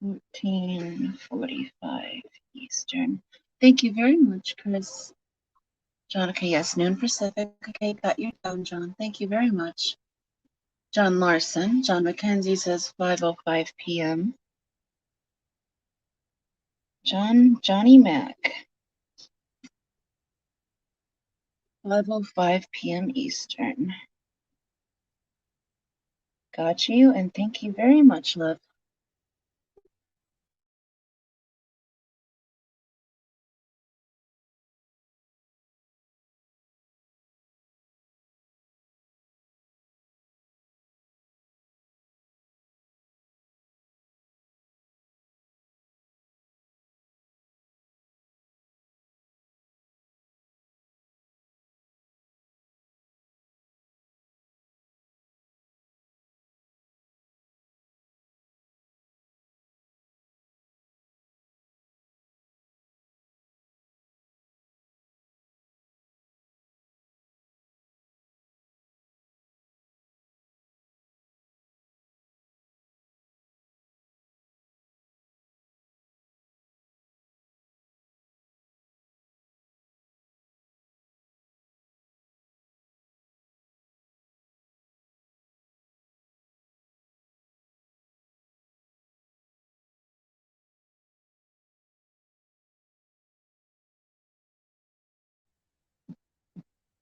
14:45 Eastern. Thank you very much, Chris. John, okay, yes, noon Pacific. Okay, got you down, John. Thank you very much. John Larson. John McKenzie says 5:05 p.m. Johnny Mac. 5:05 p.m. Eastern. Got you, and thank you very much, love.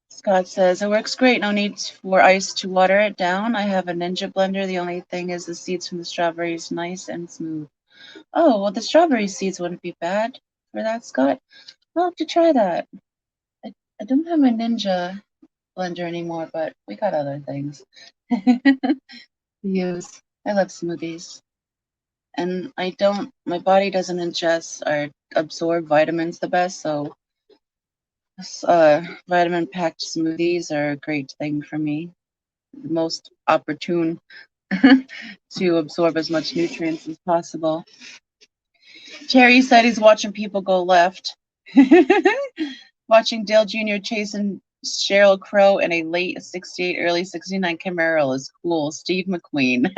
Scott says, it works great. No need for ice to water it down. I have a Ninja blender. The only thing is the seeds from the strawberries nice and smooth. Oh, well, the strawberry seeds wouldn't be bad for that, Scott. I'll have to try that. I don't have my Ninja blender anymore, but we got other things to use. I love smoothies. And my body doesn't ingest or absorb vitamins the best, so vitamin packed smoothies are a great thing for me. The most opportune to absorb as much nutrients as possible. Terry said he's watching people go left. Watching Dale Jr. chasing Sheryl Crow in a late 68, early 69 Camaro is cool. Steve McQueen.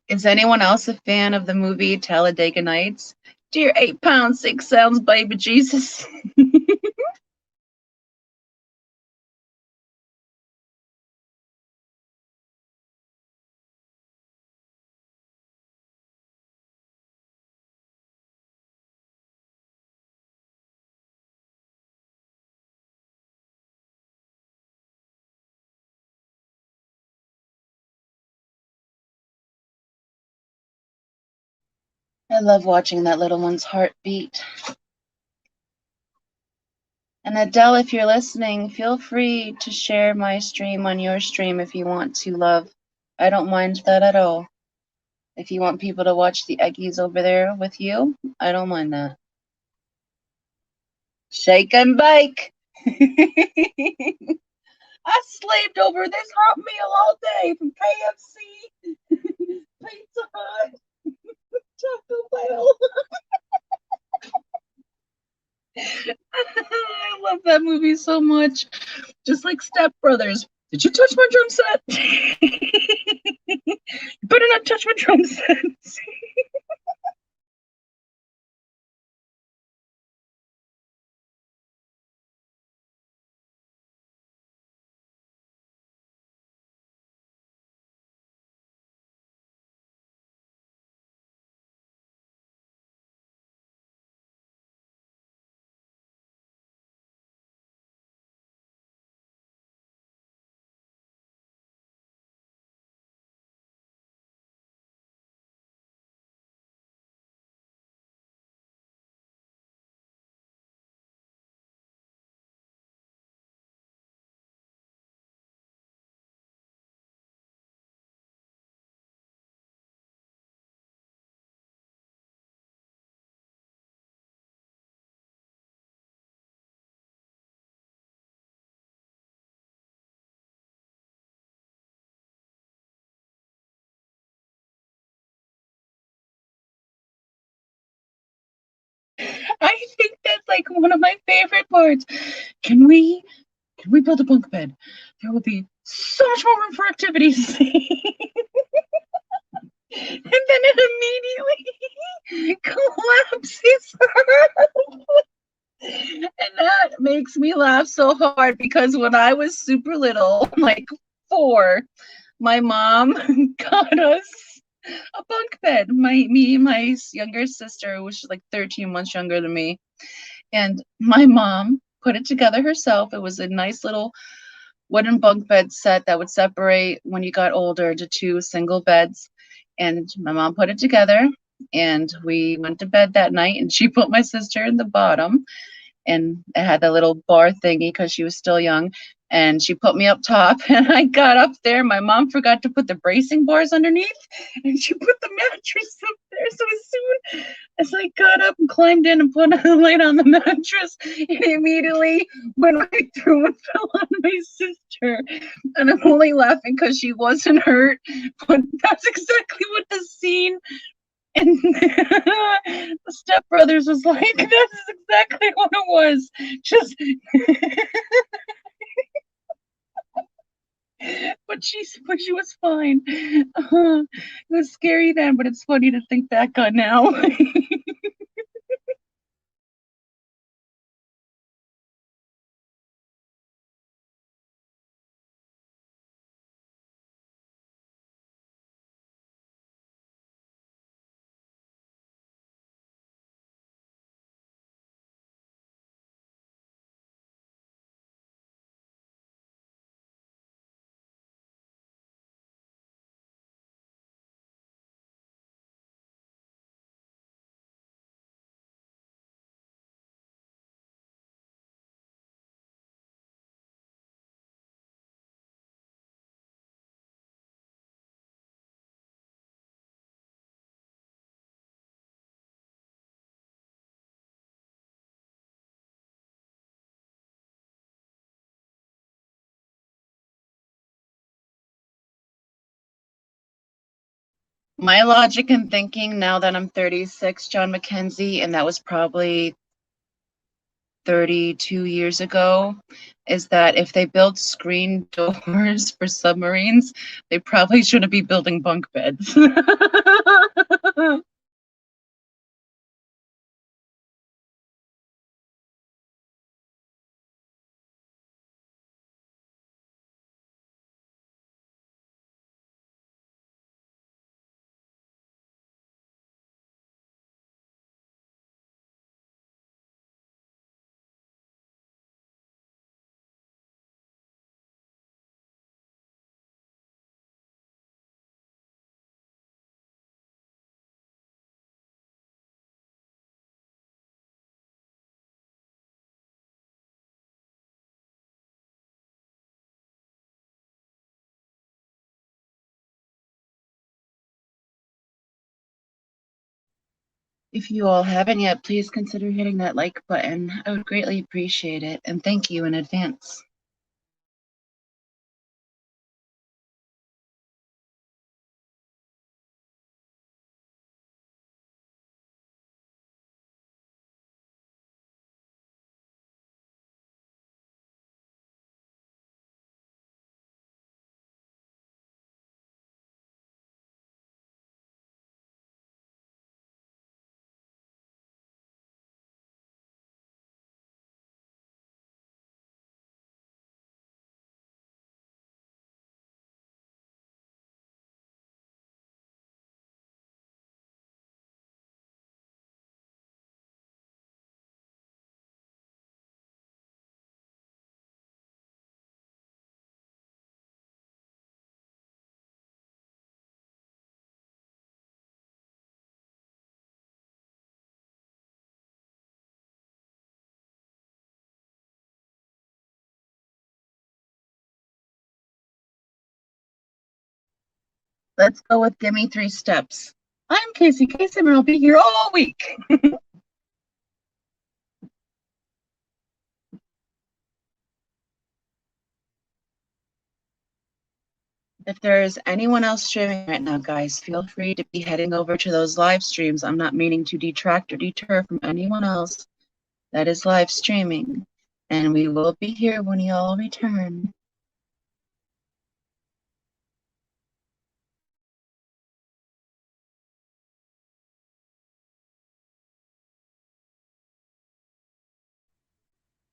Is anyone else a fan of the movie Talladega Nights? Dear 8 pounds, 6 ounce baby Jesus. I love watching that little one's heartbeat. And Adele, if you're listening, feel free to share my stream on your stream if you want to, love. I don't mind that at all. If you want people to watch the Eggies over there with you, I don't mind that. Shake and bake. I slaved over this hot meal all day from KFC, Pizza Hut, Taco Bell. I love that movie so much. Just like Step Brothers. Did you touch my drum set? You better not touch my drum set. I think that's like one of my favorite parts. Can we build a bunk bed? There will be so much more room for activities. And then it immediately collapses. And that makes me laugh so hard because when I was super little, like 4, my mom got us a bunk bed. Me and my younger sister, which is like 13 months younger than me, and my mom put it together herself. It was a nice little wooden bunk bed set that would separate when you got older to 2 single beds. And my mom put it together, and we went to bed that night. And she put my sister in the bottom, and it had that little bar thingy because she was still young. And she put me up top, and I got up there. My mom forgot to put the bracing bars underneath, and she put the mattress up there. So as soon as I got up and climbed in and put a light on the mattress, it immediately went right through and fell on my sister. And I'm only laughing because she wasn't hurt, but that's exactly what the scene and the Step Brothers was like. That's exactly what it was. Just, but she was fine. It was scary then, but it's funny to think back on now. My logic and thinking now that I'm 36, John Mackenzie, and that was probably 32 years ago, is that if they build screen doors for submarines, they probably shouldn't be building bunk beds. If you all haven't yet, please consider hitting that like button. I would greatly appreciate it, and thank you in advance. Let's go with Gimme 3 Steps. I'm Casey Kasem, and I'll be here all week. If there's anyone else streaming right now, guys, feel free to be heading over to those live streams. I'm not meaning to detract or deter from anyone else that is live streaming. And we will be here when you all return.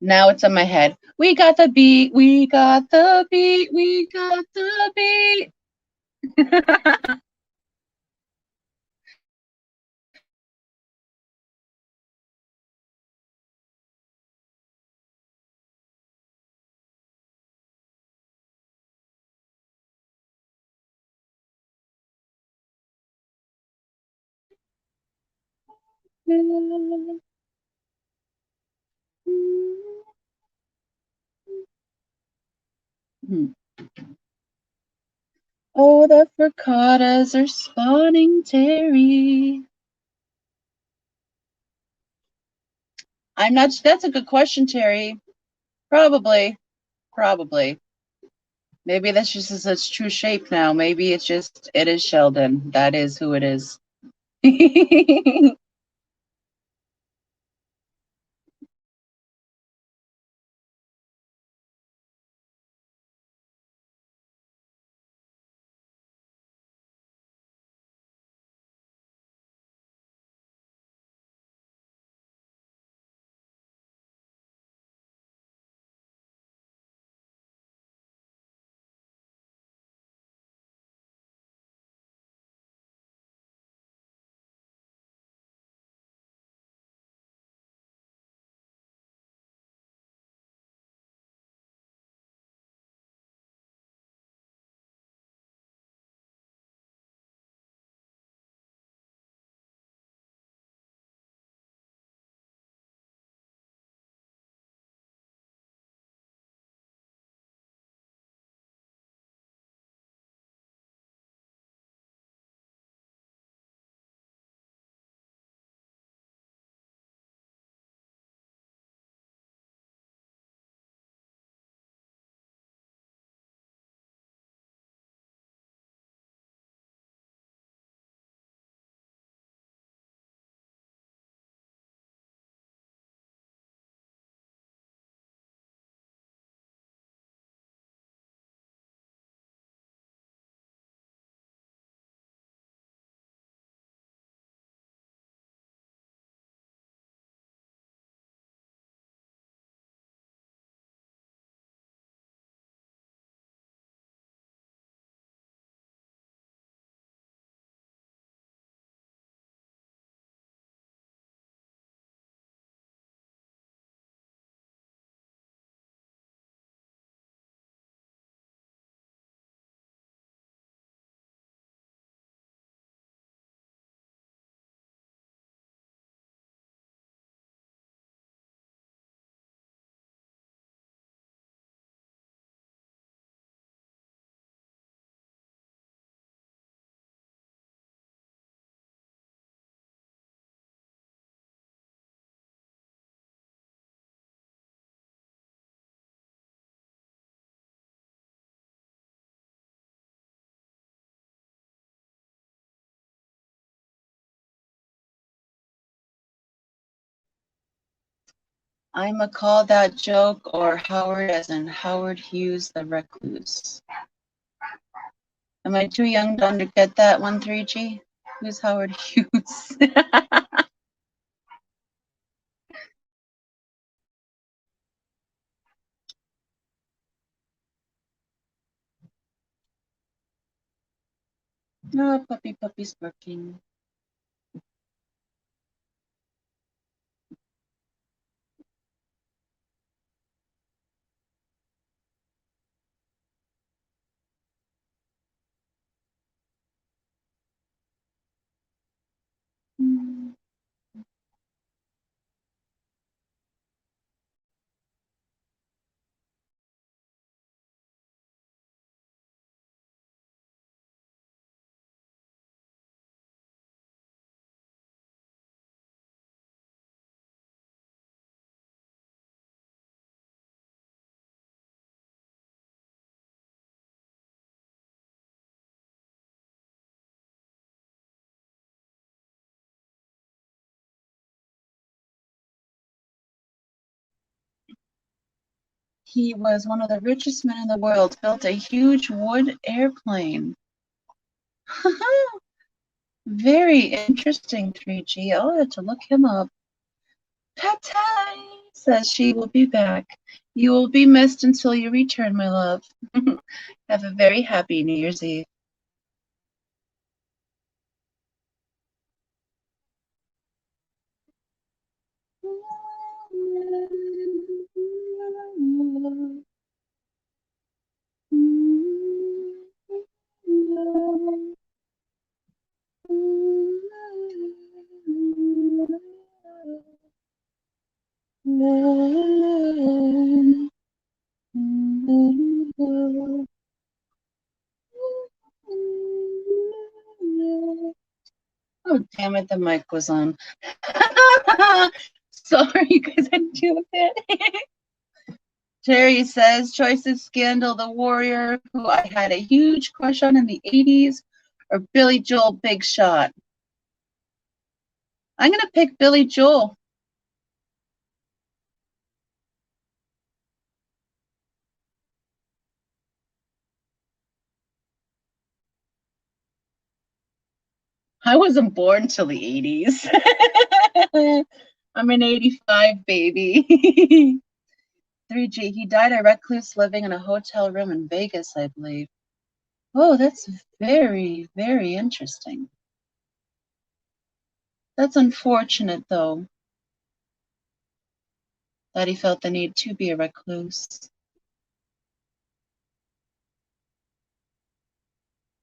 Now it's in my head. We got the beat, we got the beat, we got the beat. Oh, the fricattas are spawning, Terry. I'm not. That's a good question, Terry. Probably. Maybe that's just its true shape now. Maybe it is Sheldon. That is who it is. I'ma call that joke or Howard as in Howard Hughes the Recluse. Am I too young to get that one, 3G? Who's Howard Hughes? No, puppy's barking. He was one of the richest men in the world, built a huge wood airplane. Very interesting, 3G. I'll have to look him up. Patai says she will be back. You will be missed until you return, my love. Have a very happy New Year's Eve. Oh, damn it, the mic was on. Sorry, you guys had to deal with it. Terry says, choices Scandal the Warrior, who I had a huge crush on in the 80s, or Billy Joel Big Shot. I'm going to pick Billy Joel. I wasn't born till the 80s. I'm an 85 baby. 3G, he died a recluse living in a hotel room in Vegas, I believe. Oh, that's very, very interesting. That's unfortunate, though, that he felt the need to be a recluse.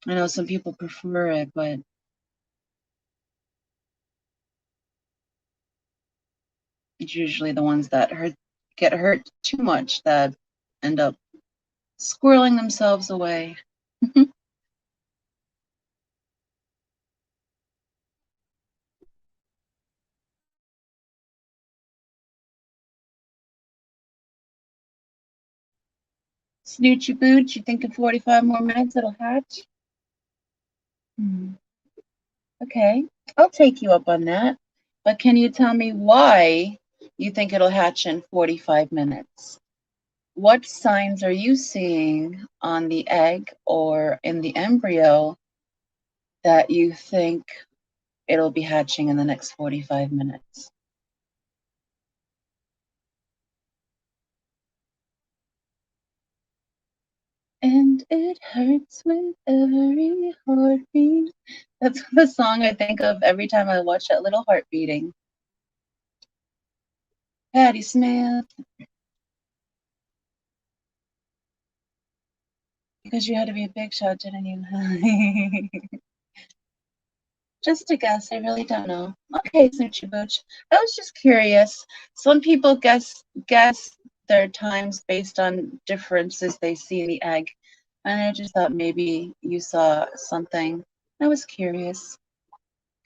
I know some people prefer it, but it's usually the ones that get hurt too much that end up squirreling themselves away. Snoochie Booch, you think in 45 more minutes it'll hatch? Okay, I'll take you up on that. But can you tell me why you think it'll hatch in 45 minutes? What signs are you seeing on the egg or in the embryo that you think it'll be hatching in the next 45 minutes? And it hurts with every heartbeat. That's the song I think of every time I watch that little heart beating. Patty Smith. Because you had to be a big shot, didn't you? Just a guess. I really don't know. Okay, Snoochie Booch. I was just curious. Some people guess their times based on differences they see in the egg. And I just thought maybe you saw something. I was curious.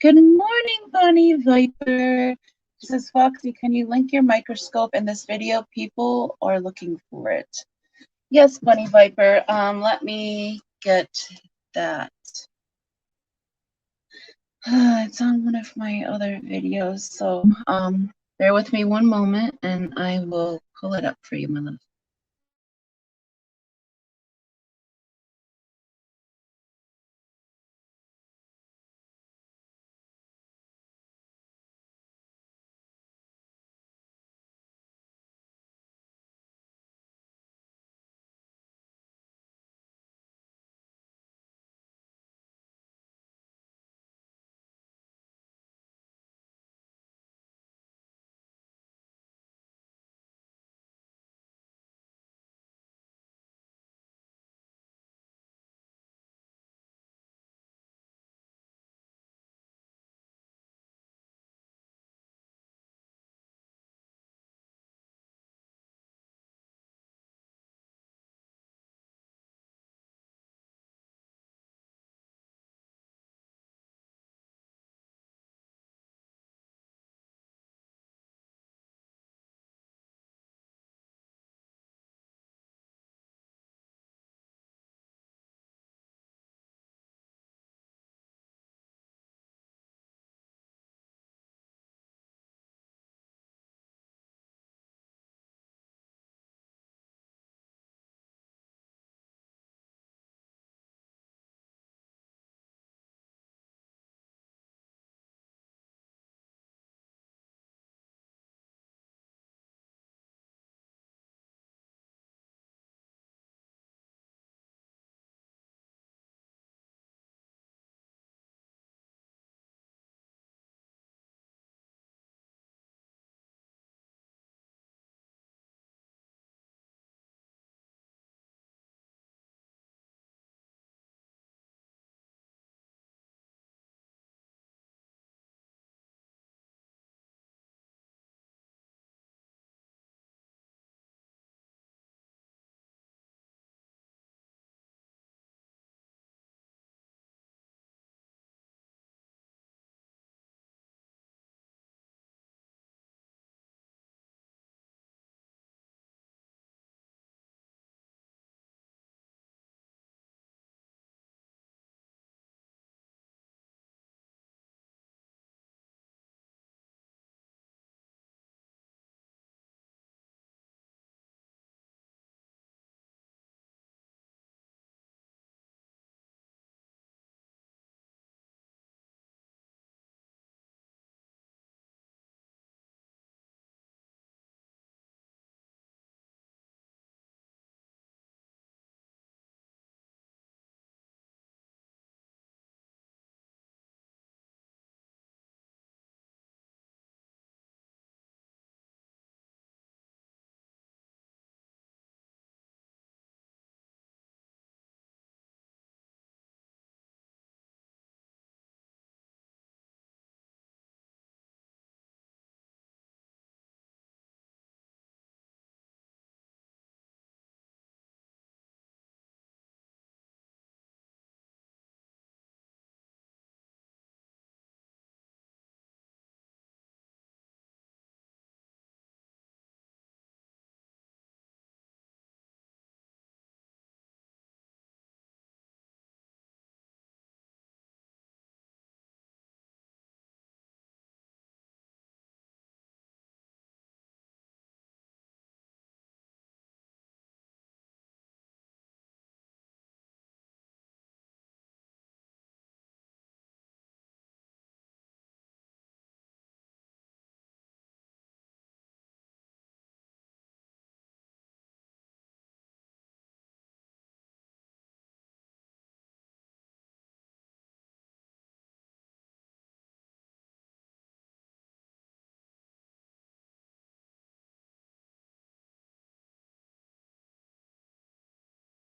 Good morning, Bunny Viper. She says, Foxy, can you link your microscope in this video? People are looking for it. Yes, Bunny Viper. Let me get that. It's on one of my other videos, so Bear with me one moment and I will pull it up for you, my love.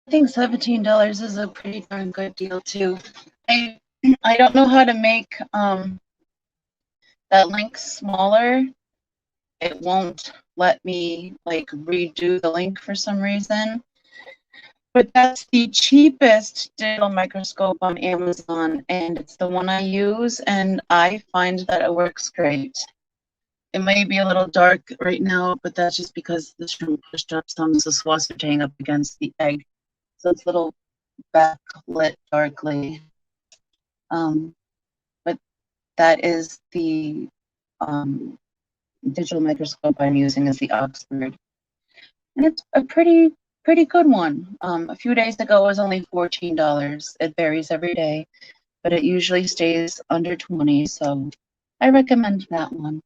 I think $17 is a pretty darn good deal too. I don't know how to make that link smaller. It won't let me like redo the link for some reason. But that's the cheapest digital microscope on Amazon, and it's the one I use, and I find that it works great. It may be a little dark right now, but that's just because the shrimp pushed up some of the swastika up against the egg. So it's a little backlit darkly. But that is the digital microscope I'm using is the Oxford. And it's a pretty good one. A few days ago it was only $14. It varies every day, but it usually stays under 20, so I recommend that one.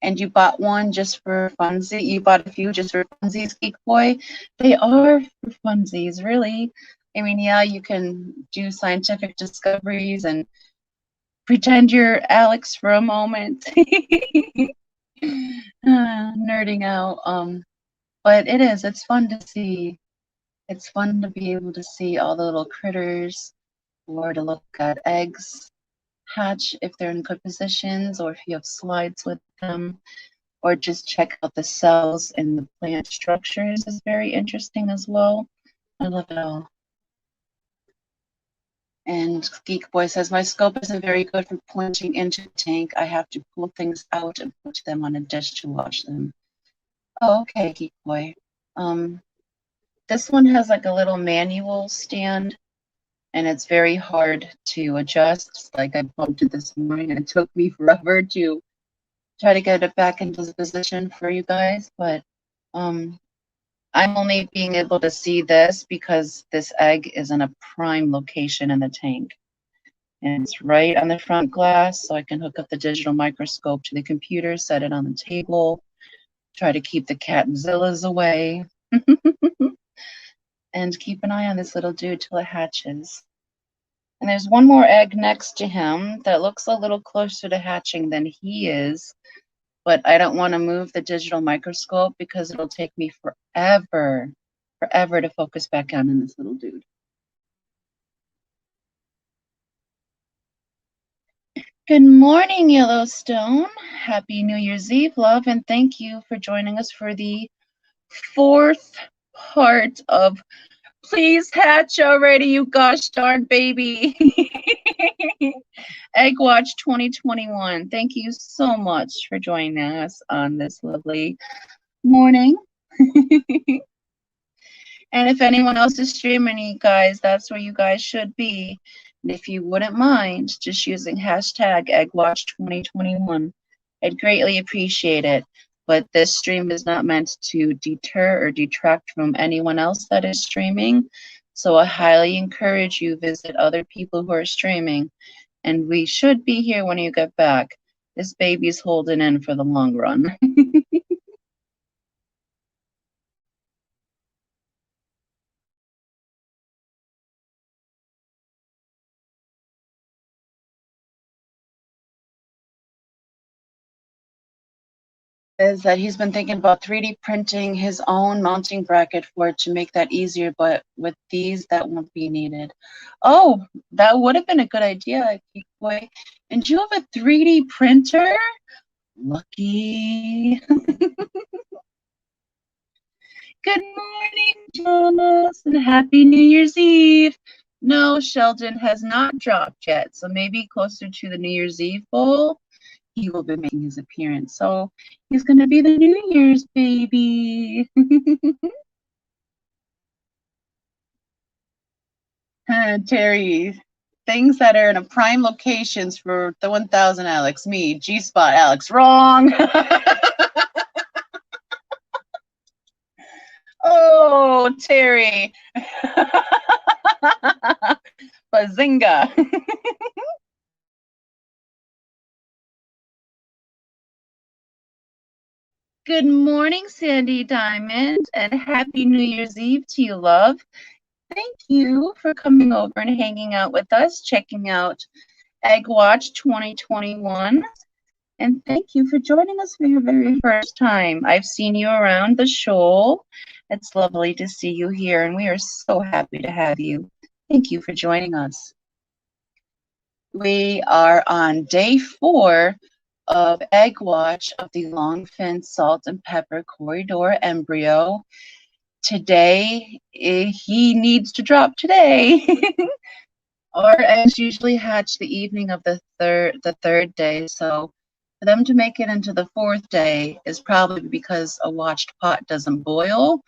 And you bought one just for funsies? You bought a few just for funsies, Geek Boy? They are for funsies, really. I mean, yeah, you can do scientific discoveries and pretend you're Alex for a moment. Nerding out. But it's fun to see. It's fun to be able to see all the little critters, or to look at eggs hatch if they're in good positions, or if you have slides with them, or just check out the cells in the plant structures is very interesting as well. I love it all. And Geek Boy says, my scope isn't very good for pointing into the tank. I have to pull things out and put them on a dish to wash them. Oh, okay, Geek Boy. This one has like a little manual stand, and it's very hard to adjust. Like I bumped it this morning, and it took me forever to try to get it back into the position for you guys, but I'm only being able to see this because this egg is in a prime location in the tank. And it's right on the front glass, so I can hook up the digital microscope to the computer, set it on the table, try to keep the catzillas away, and keep an eye on this little dude till it hatches. And there's one more egg next to him that looks a little closer to hatching than he is, but I don't want to move the digital microscope because it'll take me forever to focus back on this little dude. Good morning, Yellowstone. Happy New Year's Eve, love, and thank you for joining us for the 4th part of Please Hatch Already, You Gosh Darn Baby. Egg Watch 2021. Thank you so much for joining us on this lovely morning. And if anyone else is streaming, you guys, that's where you guys should be. And if you wouldn't mind just using hashtag EggWatch2021, I'd greatly appreciate it. But this stream is not meant to deter or detract from anyone else that is streaming. So I highly encourage you visit other people who are streaming. And we should be here when you get back. This baby's holding in for the long run. Is that he's been thinking about 3D printing his own mounting bracket for it to make that easier, but with these, that won't be needed. Oh, that would have been a good idea, Geek Boy. And do you have a 3D printer? Lucky. Good morning, Jonas, and Happy New Year's Eve. No, Sheldon has not dropped yet, so maybe closer to the New Year's Eve bowl, he will be making his appearance. So he's going to be the New Year's baby. Terry, things that are in a prime locations for the 1000 Alex. Me, G-spot Alex. Wrong. Oh, Terry. Bazinga. Good morning, Sandy Diamond, and Happy New Year's Eve to you, love. Thank you for coming over and hanging out with us, checking out Egg Watch 2021. And thank you for joining us for your very first time. I've seen you around the show. It's lovely to see you here, and we are so happy to have you. Thank you for joining us. We are on day 4 of Egg Watch of the Longfin Salt and Pepper Corridor embryo. Today, he needs to drop today. Our eggs usually hatch the evening of the third day, so for them to make it into the 4th day is probably because a watched pot doesn't boil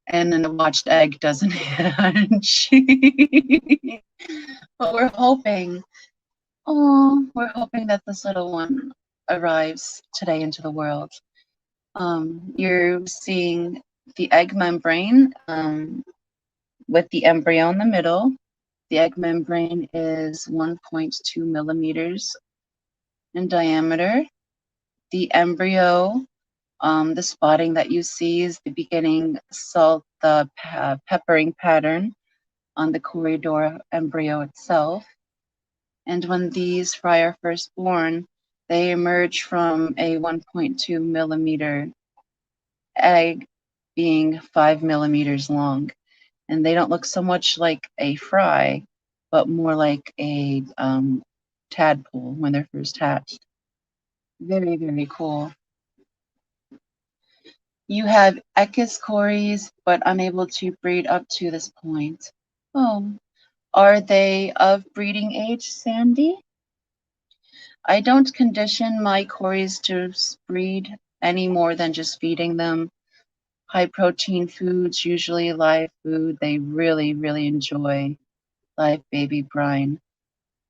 and then a watched egg doesn't hatch. But we're hoping that this little one arrives today into the world. You're seeing the egg membrane with the embryo in the middle. The egg membrane is 1.2 millimeters in diameter. The embryo, the spotting that you see is the beginning the peppering pattern on the corridor embryo itself. And when these fry are first born, they emerge from a 1.2 millimeter egg being 5 millimeters long. And they don't look so much like a fry, but more like a tadpole when they're first hatched. Very, very cool. You have echis but unable to breed up to this point. Oh, are they of breeding age, Sandy? I don't condition my cories to breed any more than just feeding them high protein foods, usually live food. They really, really enjoy live baby brine.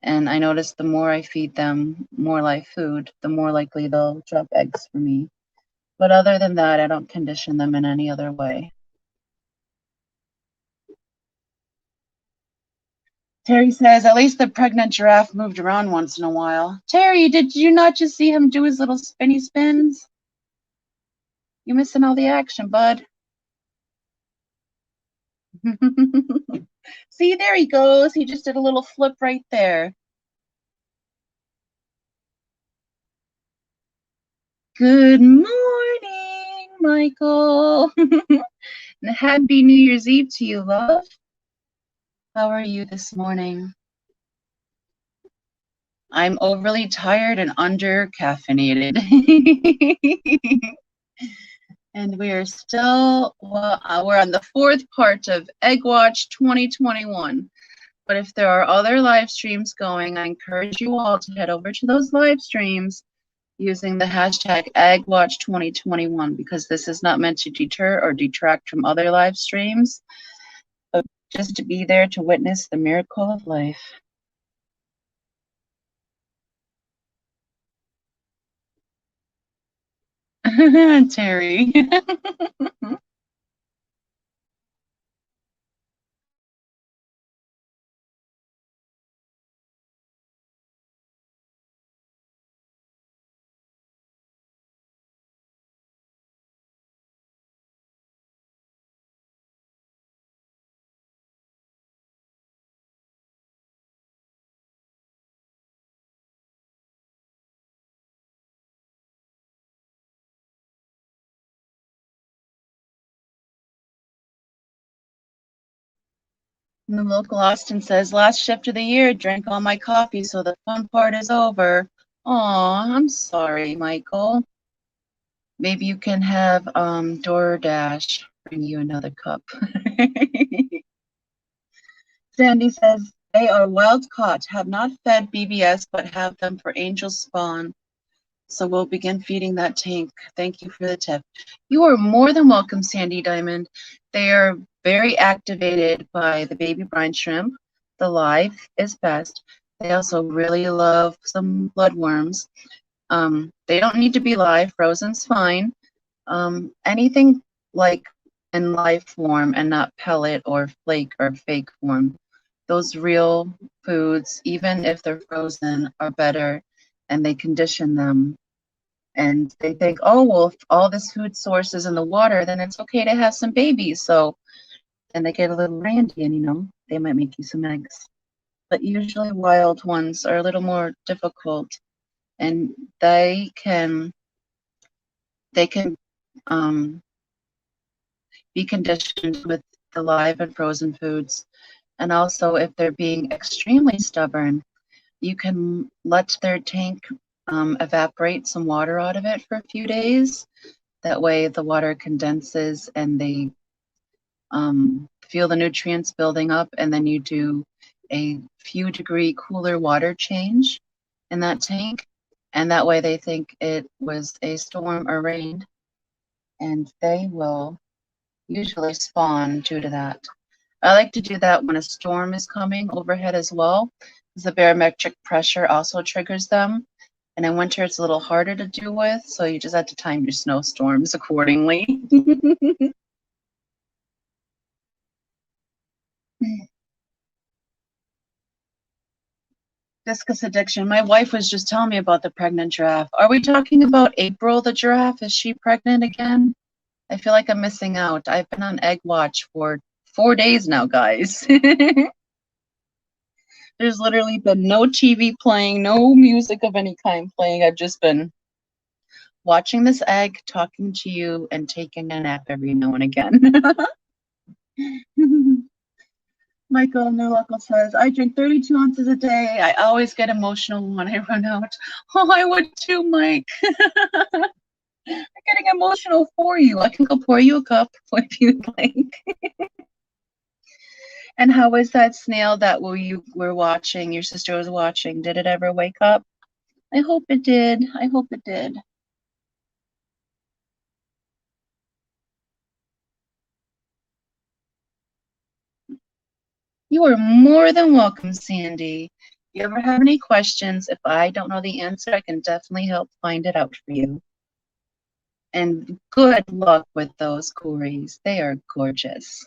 And I notice the more I feed them more live food, the more likely they'll drop eggs for me. But other than that, I don't condition them in any other way. Terry says, at least the pregnant giraffe moved around once in a while. Terry, did you not just see him do his little spinny spins? You're missing all the action, bud. See, there he goes. He just did a little flip right there. Good morning, Michael. And happy New Year's Eve to you, love. How are you this morning? I'm overly tired and under caffeinated. And we are still, we're on the fourth part of Egg Watch 2021. But if there are other live streams going, I encourage you all to head over to those live streams using the hashtag EggWatch2021, because this is not meant to deter or detract from other live streams, but just to be there to witness the miracle of life. Terry. And the local Austin says, last shift of the year, drank all my coffee, so the fun part is over. Aw, I'm sorry, Michael. Maybe you can have DoorDash bring you another cup. Sandy says, they are wild caught, have not fed BBS, but have them for angel spawn. So we'll begin feeding that tank. Thank you for the tip. You are more than welcome, Sandy Diamond. They are very activated by the baby brine shrimp. The live is best. They also really love some bloodworms. They don't need to be live. Frozen's fine. Anything like in live form and not pellet or flake or fake form. Those real foods, even if they're frozen, are better, and they condition them. And they think, oh, well, if all this food source is in the water, then it's okay to have some babies. So then they get a little randy, and, you know, they might make you some eggs. But usually wild ones are a little more difficult, and they can be conditioned with the live and frozen foods. And also, if they're being extremely stubborn, you can let their tank evaporate some water out of it for a few days. That way the water condenses and they feel the nutrients building up, and then you do a few degree cooler water change in that tank. And that way they think it was a storm or rain, and they will usually spawn due to that. I like to do that when a storm is coming overhead as well, because the barometric pressure also triggers them. And in winter, it's a little harder to do with, so you just have to time your snowstorms accordingly. Discus addiction. My wife was just telling me about the pregnant giraffe. Are we talking about April, the giraffe? Is she pregnant again? I feel like I'm missing out. I've been on egg watch for 4 days now, guys. There's literally been no TV playing, no music of any kind playing. I've just been watching this egg, talking to you, and taking a nap every now and again. Michael Nurluckle says, I drink 32 ounces a day. I always get emotional when I run out. Oh, I would too, Mike. I'm getting emotional for you. I can go pour you a cup if you'd like. And how was that snail that you were watching, your sister was watching? Did it ever wake up? I hope it did. I hope it did. You are more than welcome, Sandy. If you ever have any questions, if I don't know the answer, I can definitely help find it out for you. And good luck with those Corys. They are gorgeous.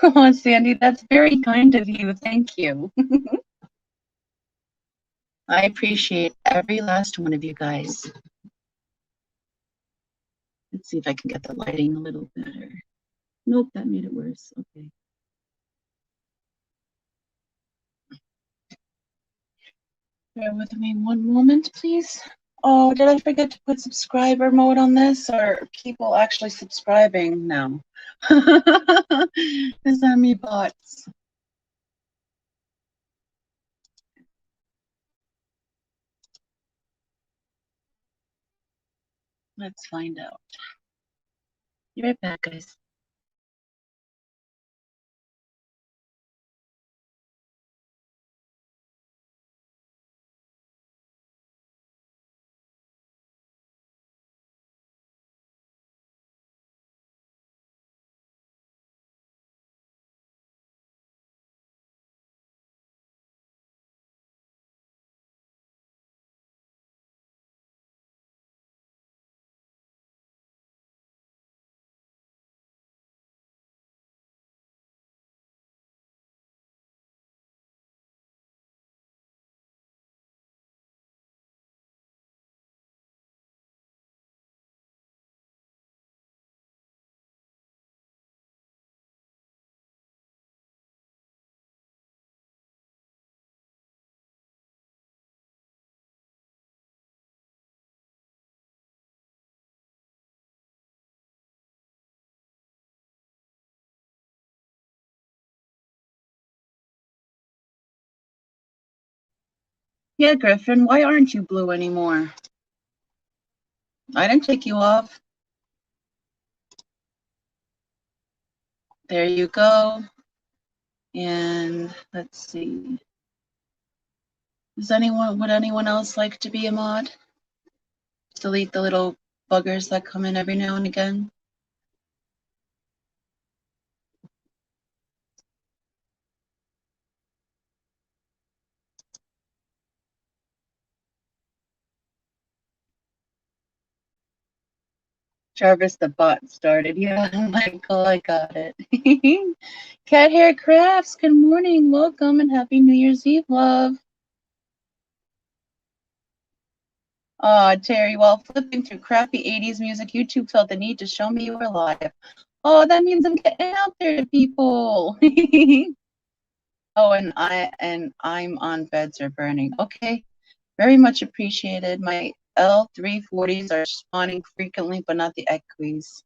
Oh, Sandy, that's very kind of you. Thank you. I appreciate every last one of you guys. Let's see if I can get the lighting a little better. Nope, that made it worse. Okay. Bear with me one moment, please. Oh, did I forget to put subscriber mode on this? Or are people actually subscribing now? Is that me bots? Let's find out. Be right back, guys. Yeah, Griffin, why aren't you blue anymore? I didn't take you off. There you go. And let's see. Would anyone else like to be a mod? Delete the little buggers that come in every now and again. Jarvis the bot started. Yeah, Michael, I got it. Cat Hair Crafts, good morning, welcome, and happy New Year's Eve, love. Terry, while flipping through crappy 80s music, YouTube felt the need to show me you were live. Oh, that means I'm getting out there to people. Oh, and I'm on Beds Are Burning. Okay, very much appreciated. My L340s are spawning frequently, but not the equies.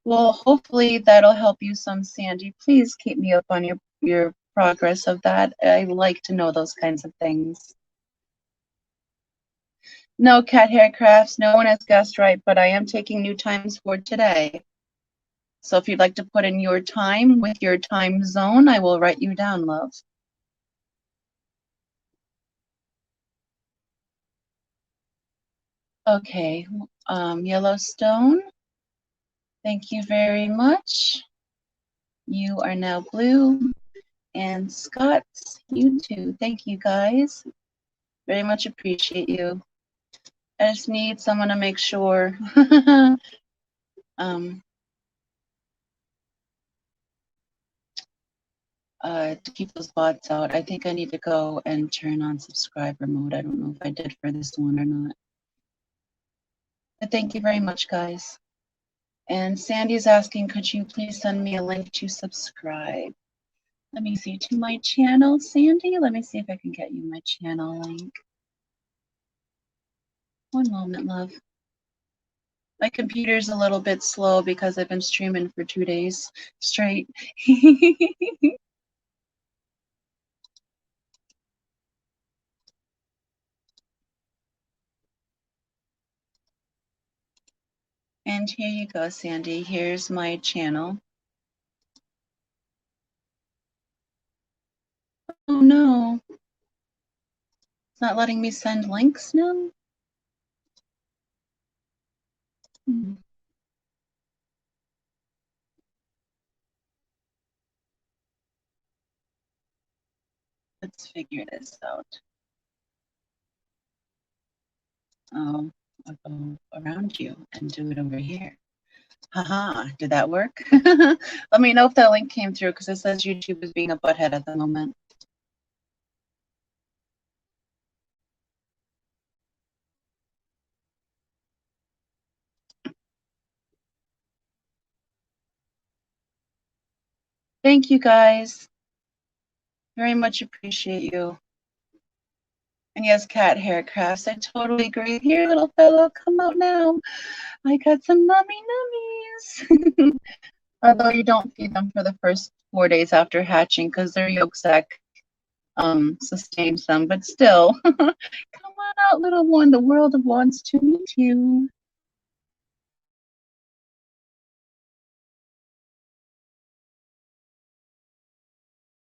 Well, hopefully that'll help you some, Sandy. Please keep me up on your progress of that. I like to know those kinds of things. No, Cat Hair Crafts, no one has guessed right, but I am taking new times for today. So if you'd like to put in your time with your time zone, I will write you down, love. Okay, Yellowstone, thank you very much. You are now blue. And Scott, you too. Thank you guys. Very much appreciate you. I just need someone to make sure to keep those bots out. I think I need to go and turn on subscriber mode. I don't know if I did for this one or not. But thank you very much, guys. And Sandy's asking, could you please send me a link to subscribe? Let me see, to my channel, Sandy. Let me see if I can get you my channel link. One moment, love. My computer's a little bit slow because I've been streaming for 2 days straight. And here you go, Sandy. Here's my channel. Oh no. It's not letting me send links now? Let's figure this out. Oh, I'll go around you and do it over here. Haha, did that work? Let me know if that link came through because it says YouTube is being a butthead at the moment. Thank you guys. Very much appreciate you. And yes, cat hair crafts. I totally agree. Here, little fellow, come out now. I got some nummy nummies. Although you don't feed them for the first 4 days after hatching because their yolk sac sustains them. But still, come on out, little one. The world wants to meet you.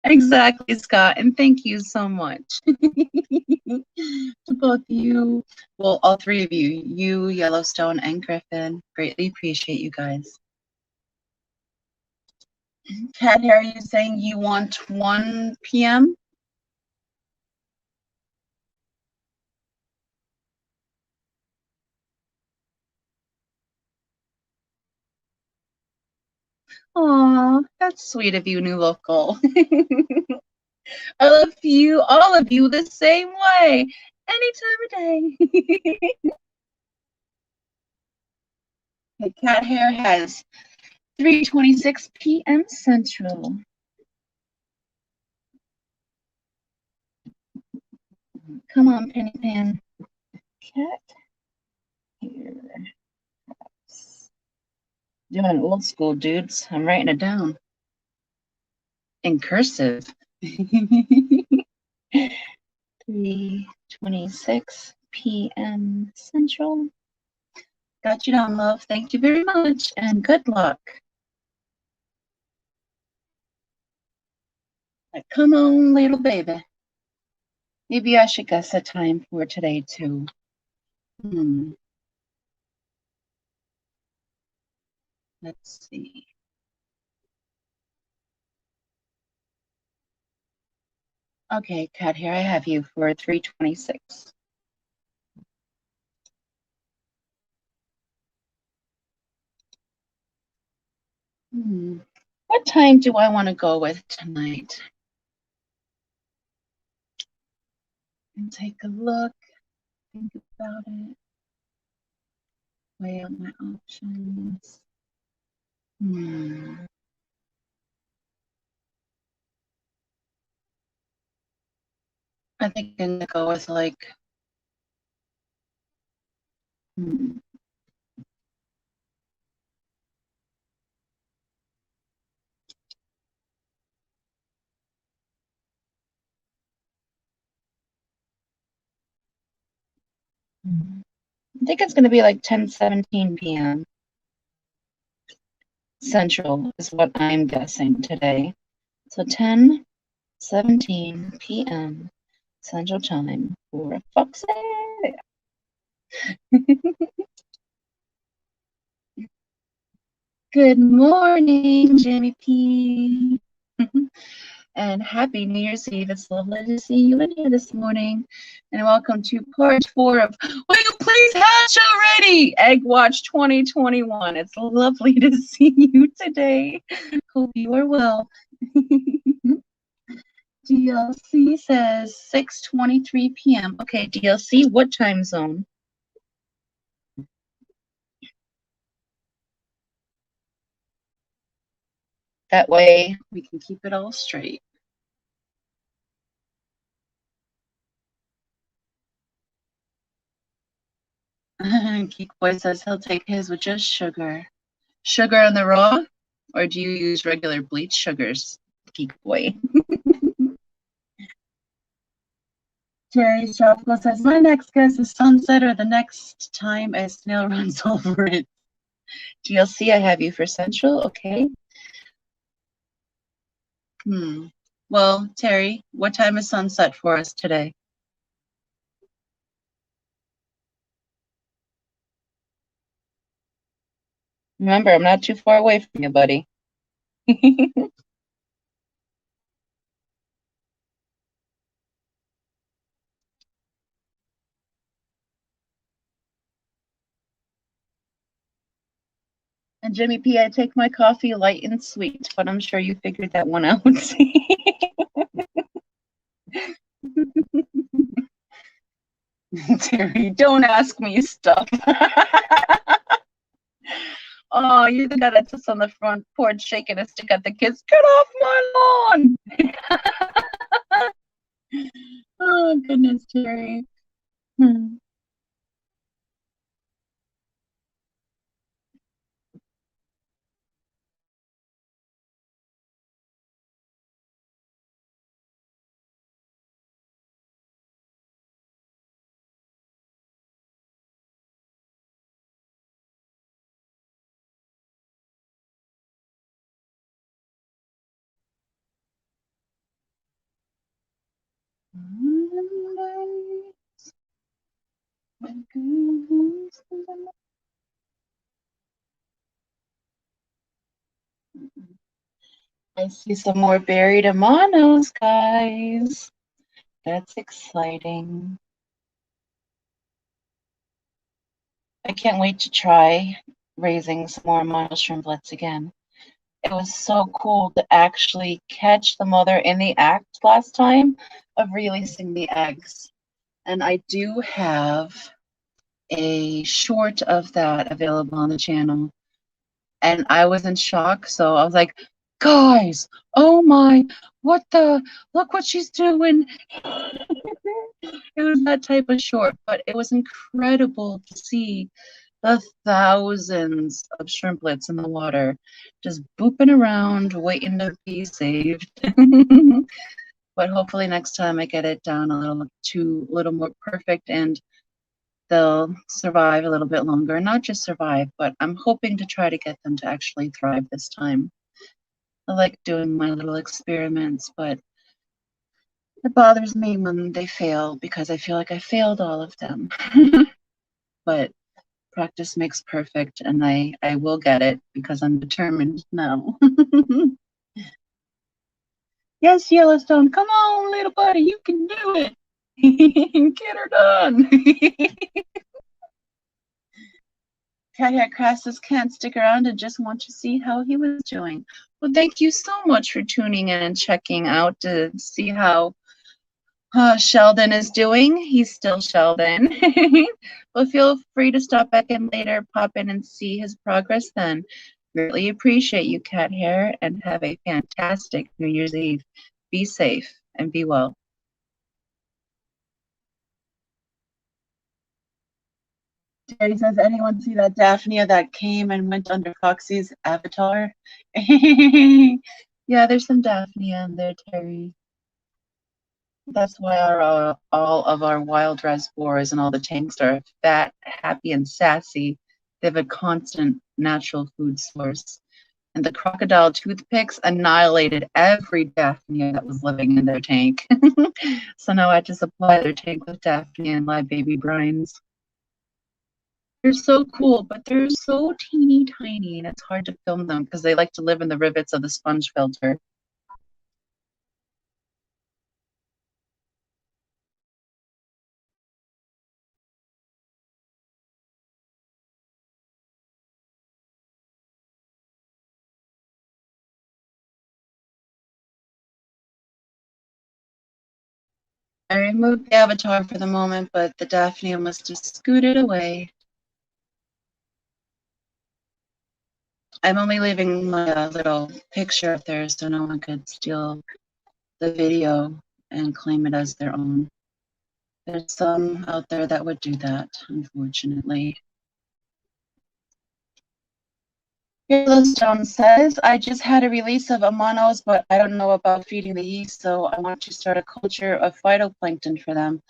Exactly, Scott, and thank you so much to both you, well, all three of you, you, Yellowstone, and Griffin. Greatly appreciate you guys. Cat hair, are you saying you want 1 p.m.? Aw, that's sweet of you, new local. I love you, all of you, the same way, any time of day. Okay, cat hair has 3:26 p.m. Central. Come on, Penny Pan. Cat hair. Doing it old school, dudes. I'm writing it down in cursive. 3:26 p.m. Central. Got you down, love. Thank you very much, and good luck. Come on, little baby. Maybe I should guess a time for today, too. Let's see. Okay, Kat, here I have you for 3:26. What time do I want to go with tonight? And take a look, think about it, weigh out my options. I think I'm gonna go with like I think it's gonna be like 10:17 p.m. Central is what I'm guessing today. So 10:17 p.m. Central Time for fuck's sake. Good morning, Jimmy P. And happy New Year's Eve. It's lovely to see you in here this morning. And welcome to part 4 of Will You Please Hatch Already? Egg Watch 2021. It's lovely to see you today. Hope you are well. DLC says 6:23 p.m. Okay, DLC, what time zone? That way we can keep it all straight. Geek Boy says he'll take his with just sugar. Sugar on the raw? Or do you use regular bleach sugars, Geek Boy? Jerry Shopko says, my next guess is sunset or the next time a snail runs over it. DLC, I have you for Central. Okay. Well, Terry, what time is sunset for us today? Remember, I'm not too far away from you, buddy. And Jimmy P, I take my coffee light and sweet, but I'm sure you figured that one out. Terry, don't ask me stuff. Oh, you're the guy that sits on the front porch shaking a stick at the kids. Get off my lawn! Oh, goodness, Terry. I see some more buried Amanos, guys. That's exciting. I can't wait to try raising some more Amano shrimplets again. It was so cool to actually catch the mother in the act last time of releasing the eggs. And I do have a short of that available on the channel. And I was in shock, so I was like, guys, oh my, look what she's doing. It was that type of short, but it was incredible to see the thousands of shrimplets in the water just booping around waiting to be saved. But hopefully next time I get it down a little more perfect and they'll survive a little bit longer. Not just survive, but I'm hoping to try to get them to actually thrive this time. I like doing my little experiments, but it bothers me when they fail because I feel like I failed all of them. But practice makes perfect, and I will get it because I'm determined now. Yes, Yellowstone, come on, little buddy, you can do it. Get her done. Cat Crassus can't stick around and just want to see how he was doing. Well, thank you so much for tuning in and checking out to see how Sheldon is doing. He's still Sheldon. Well, feel free to stop back in later, pop in and see his progress then. Really appreciate you, Cat Hair, and have a fantastic New Year's Eve. Be safe and be well. Terry says, anyone see that Daphnia that came and went under Foxy's avatar? Yeah, there's some Daphnia in there, Terry. That's why all of our wild reservoirs and all the tanks are fat, happy, and sassy. They have a constant natural food source. And the crocodile toothpicks annihilated every Daphnia that was living in their tank. So now I have to supply their tank with Daphnia and live baby brines. They're so cool, but they're so teeny tiny and it's hard to film them because they like to live in the rivets of the sponge filter. I removed the avatar for the moment, but the Daphnia must have scooted away. I'm only leaving my little picture up there so no one could steal the video and claim it as their own. There's some out there that would do that, unfortunately. Yellowstone says, I just had a release of Amanos, but I don't know about feeding the yeast, so I want to start a culture of phytoplankton for them.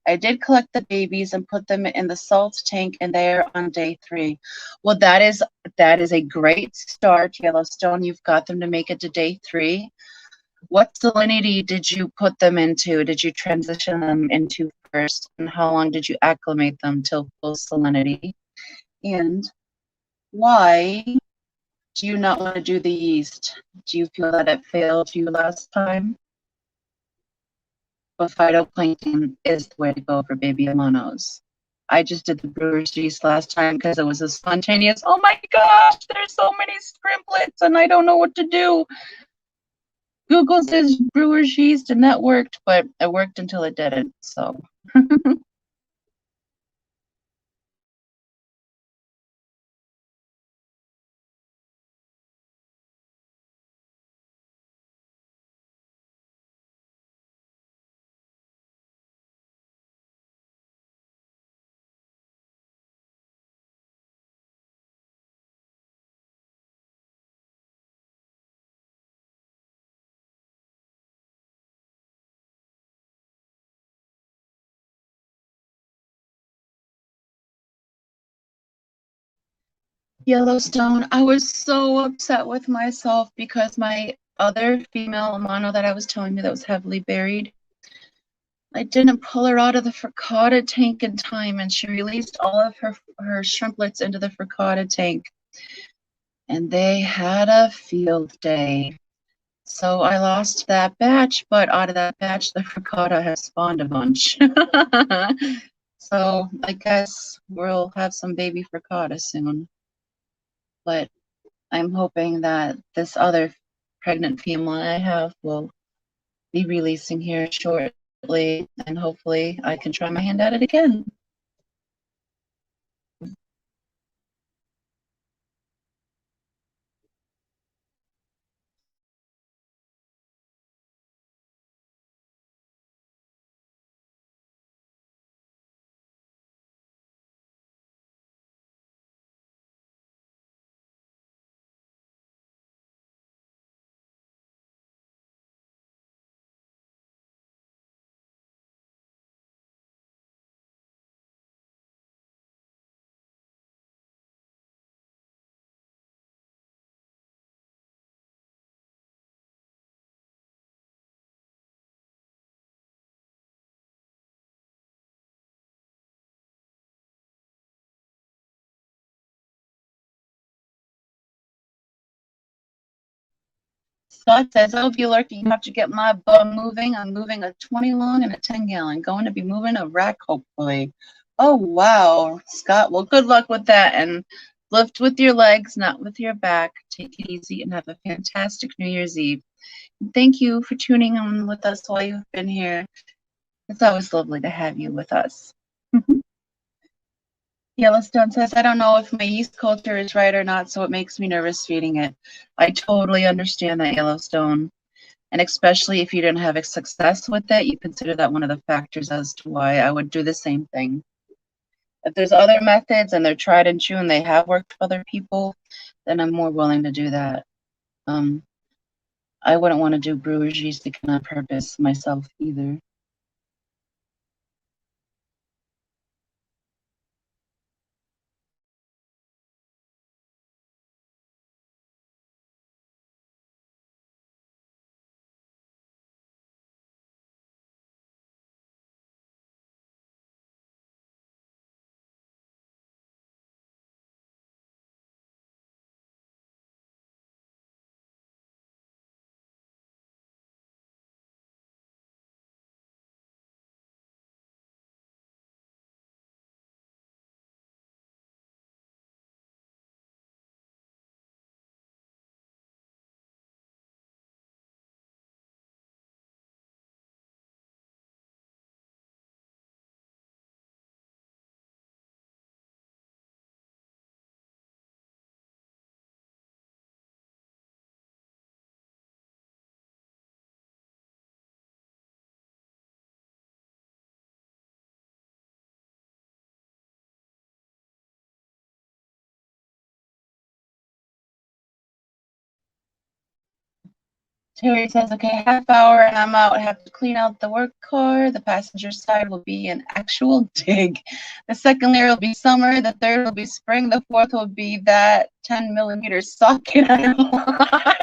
I did collect the babies and put them in the salt tank, and they are on day 3. Well, that is a great start, Yellowstone. You've got them to make it to day 3. What salinity did you put them into? Did you transition them into first? And how long did you acclimate them till full salinity? And why do you not want to do the yeast? Do you feel that it failed you last time? But phytoplankton is the way to go for baby Amanos. I just did the brewer's yeast last time because it was a spontaneous, oh my gosh, there's so many scrimplets and I don't know what to do. Google says brewer's yeast and that worked, but it worked until it didn't, so. Yellowstone, I was so upset with myself because my other female Amano that I was telling you that was heavily buried, I didn't pull her out of the frittata tank in time, and she released all of her shrimplets into the frittata tank. And they had a field day. So I lost that batch, but out of that batch, the frittata has spawned a bunch. So I guess we'll have some baby frittata soon. But I'm hoping that this other pregnant female I have will be releasing here shortly, and hopefully I can try my hand at it again. Scott says, oh, Bueller, you have to get my bum moving. I'm moving a 20 long and a 10 gallon. Going to be moving a rack, hopefully. Oh, wow, Scott. Well, good luck with that. And lift with your legs, not with your back. Take it easy and have a fantastic New Year's Eve. Thank you for tuning in with us while you've been here. It's always lovely to have you with us. Yellowstone says, I don't know if my yeast culture is right or not, so it makes me nervous feeding it. I totally understand that, Yellowstone. And especially if you didn't have a success with it, you consider that one of the factors as to why I would do the same thing. If there's other methods and they're tried and true and they have worked for other people, then I'm more willing to do that. I wouldn't want to do brewer's yeast again on purpose myself either. Terry says, okay, half hour and I'm out. I have to clean out the work car. The passenger side will be an actual dig. The second layer will be summer. The third will be spring. The fourth will be that 10mm socket I lost.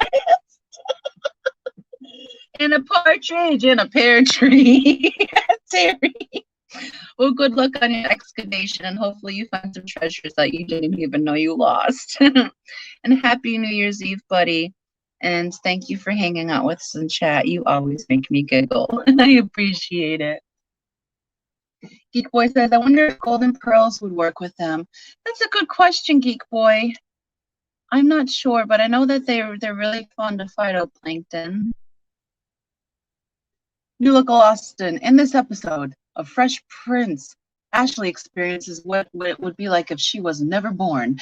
And a partridge in a pear tree. Terry. Well, good luck on your excavation, and hopefully you find some treasures that you didn't even know you lost. And happy New Year's Eve, buddy. And thank you for hanging out with us in chat. You always make me giggle. I appreciate it. Geek Boy says, I wonder if golden pearls would work with them. That's a good question, Geek Boy. I'm not sure, but I know that they're really fond of phytoplankton. New Look Austin, in this episode of Fresh Prince, Ashley experiences what it would be like if she was never born.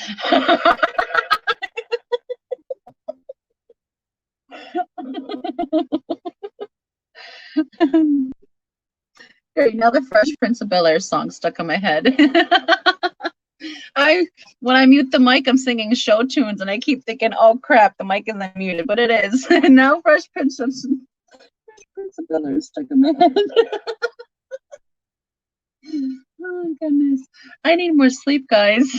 Great, now the Fresh Prince of Bel-Air song stuck in my head. When I mute the mic, I'm singing show tunes, and I keep thinking, oh crap, the mic isn't muted, but it is. And now Fresh Prince of Bel-Air stuck in my head. Oh goodness, I need more sleep, guys.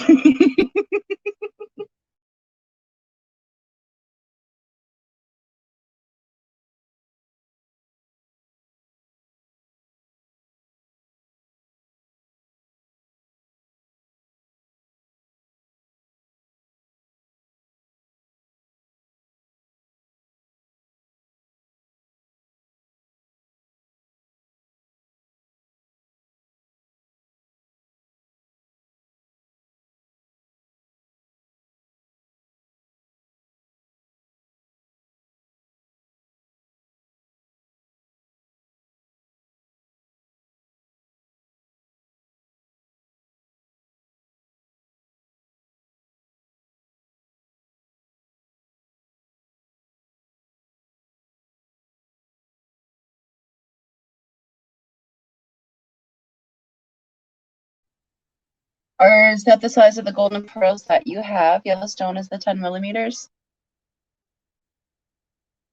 Or is that the size of the golden pearls that you have? Yellowstone is the 10mm.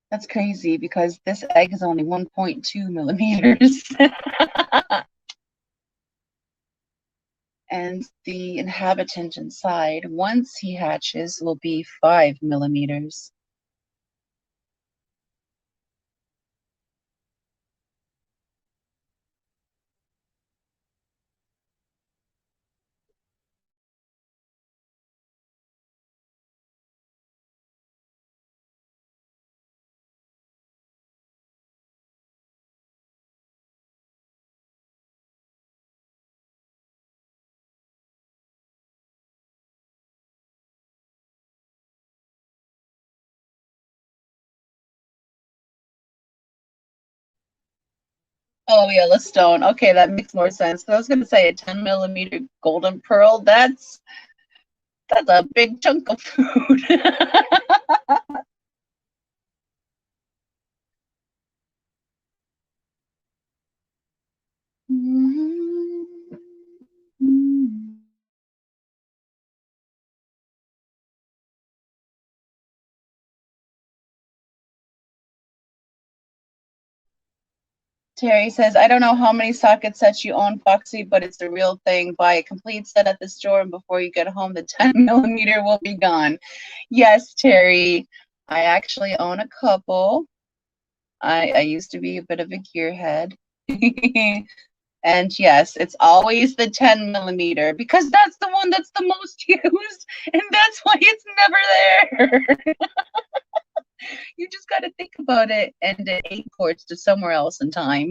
That's crazy because this egg is only 1.2mm. And the inhabitant inside, once he hatches, will be 5mm. Oh, Yellowstone. Okay, that makes more sense. I was going to say a 10mm golden pearl. That's a big chunk of food. Terry says, I don't know how many socket sets you own, Foxy, but it's the real thing. Buy a complete set at the store, and before you get home, the 10mm will be gone. Yes, Terry, I actually own a couple. I used to be a bit of a gearhead. And yes, it's always the 10mm because that's the one that's the most used, and that's why it's never there. You just got to think about it, and it 8 ports to somewhere else in time.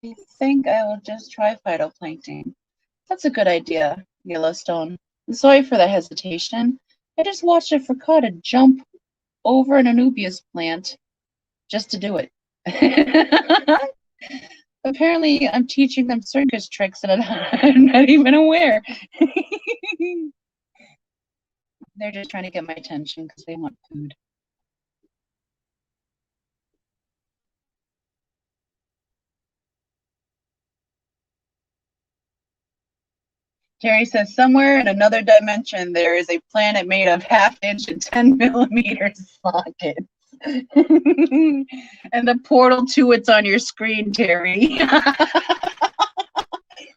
I think I will just try phytoplankton. That's a good idea, Yellowstone. I'm sorry for the hesitation. I just watched a fricata jump over an anubias plant just to do it. Apparently, I'm teaching them circus tricks and I'm not even aware. They're just trying to get my attention because they want food. Terry says, somewhere in another dimension, there is a planet made of half-inch and 10mm sockets. And the portal to it's on your screen, Terry.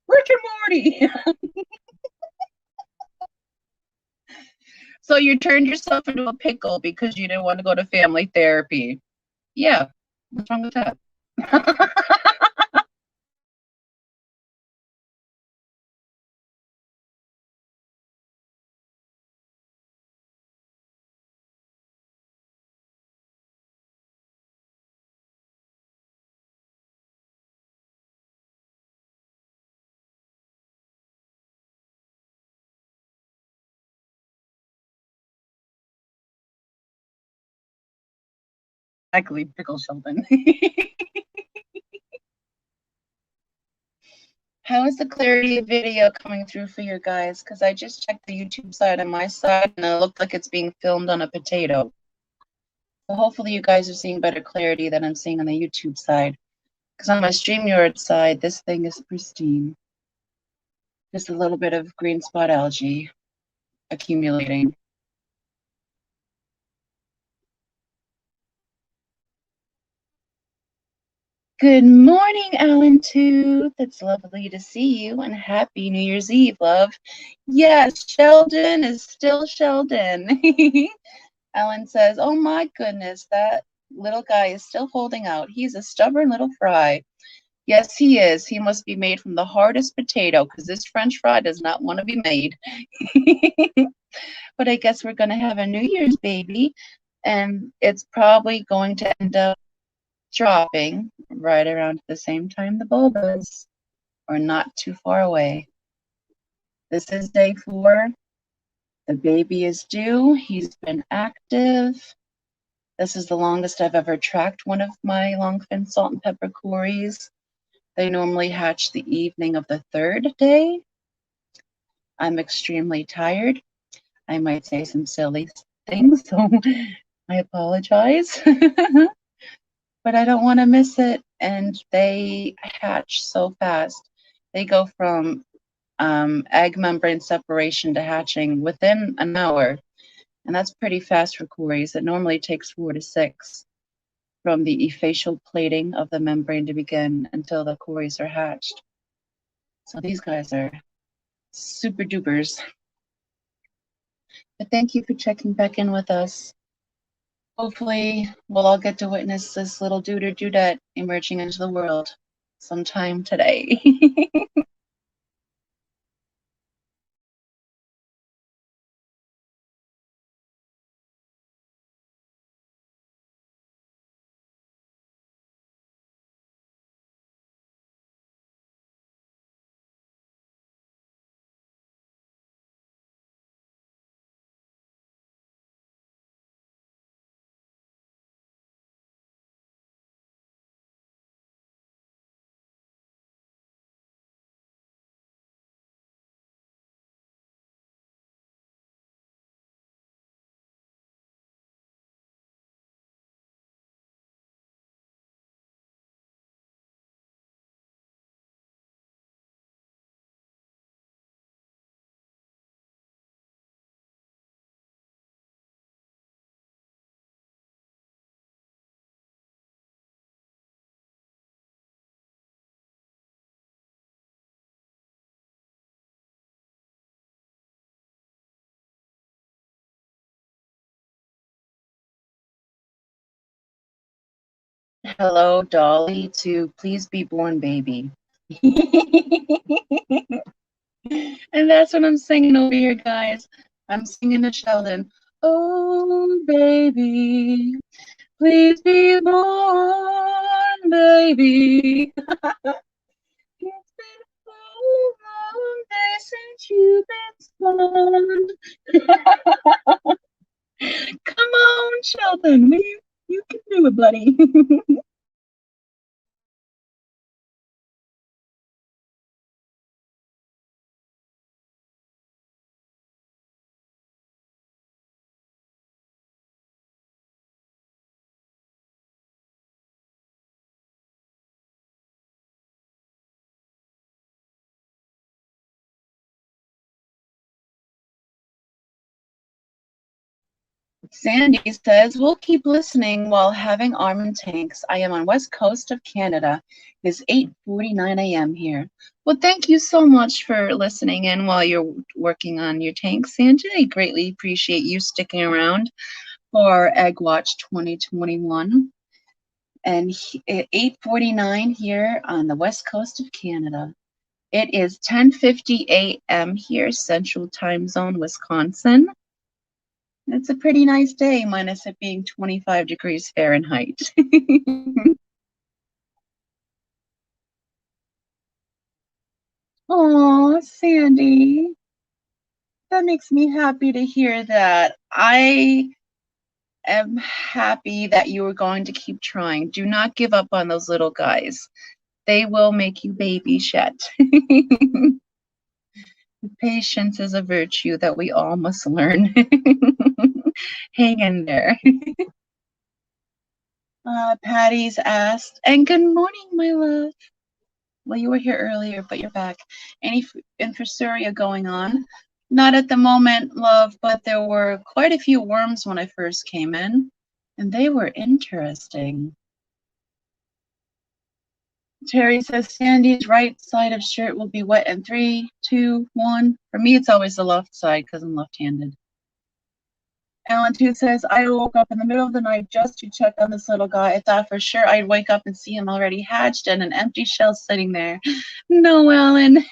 Rick and Morty. So you turned yourself into a pickle because you didn't want to go to family therapy. Yeah, what's wrong with that? Exactly, pickle Sheldon. How is the clarity of video coming through for you guys? Because I just checked the YouTube side on my side and it looked like it's being filmed on a potato. So hopefully you guys are seeing better clarity than I'm seeing on the YouTube side. Because on my StreamYard side, this thing is pristine. Just a little bit of green spot algae accumulating. Good morning, Alan Tooth. It's lovely to see you and happy New Year's Eve, love. Yes, Sheldon is still Sheldon. Alan says, oh my goodness, that little guy is still holding out. He's a stubborn little fry. Yes, he is. He must be made from the hardest potato because this French fry does not want to be made. But I guess we're going to have a New Year's baby, and it's probably going to end up dropping right around the same time the bull does, or not too far away. This is day 4. The baby is due. He's been active. This is the longest I've ever tracked one of my longfin salt and pepper cories. They normally hatch the evening of the 3rd day. I'm extremely tired. I might say some silly things, so I apologize. But I don't want to miss it. And they hatch so fast. They go from egg membrane separation to hatching within an hour. And that's pretty fast for cories. It normally takes 4 to 6 from the facial plating of the membrane to begin until the cories are hatched. So these guys are super dupers. But thank you for checking back in with us. Hopefully, we'll all get to witness this little dude or dudette emerging into the world sometime today. Hello, Dolly, to Please Be Born Baby. And that's what I'm singing over here, guys. I'm singing to Sheldon. Oh, baby, please be born, baby. since you've been spawned. Come on, Sheldon. You can do it, buddy. Sandy says, we'll keep listening while having almond tanks. I am on west coast of Canada. It is 8:49 a.m. here. Well, thank you so much for listening in while you're working on your tanks, Sandy. I greatly appreciate you sticking around for Egg Watch 2021. And 8:49 here on the west coast of Canada. It is 10:50 a.m. here, Central Time Zone, Wisconsin. It's a pretty nice day, minus it being 25 degrees Fahrenheit. Oh, Sandy, that makes me happy to hear that. I am happy that you are going to keep trying. Do not give up on those little guys. They will make you babies yet. Patience is a virtue that we all must learn. Hang in there. Patty's asked, and good morning, my love. Well, you were here earlier, but you're back. Any infusoria going on? Not at the moment, love, but there were quite a few worms when I first came in, and they were interesting. Terry says Sandy's right side of shirt will be wet in 3, 2, 1. For me, it's always the left side because I'm left-handed. Alan too says, I woke up in the middle of the night just to check on this little guy. I thought for sure I'd wake up and see him already hatched and an empty shell sitting there. No, Alan.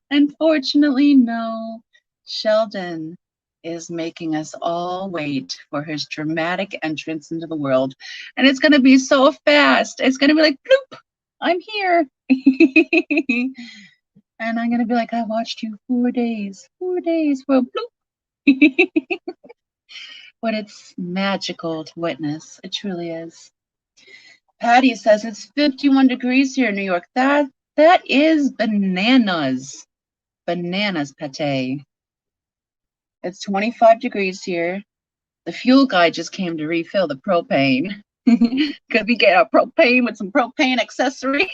Unfortunately, no. Sheldon is making us all wait for his dramatic entrance into the world. And it's going to be so fast. It's going to be like, bloop, I'm here. And I'm going to be like, I watched you 4 days. 4 days for a bloop. But it's magical to witness. It truly is. Patty says it's 51 degrees here in New York. That is bananas. Bananas, Pate. It's 25 degrees here. The fuel guy just came to refill the propane. Could we get our propane with some propane accessories?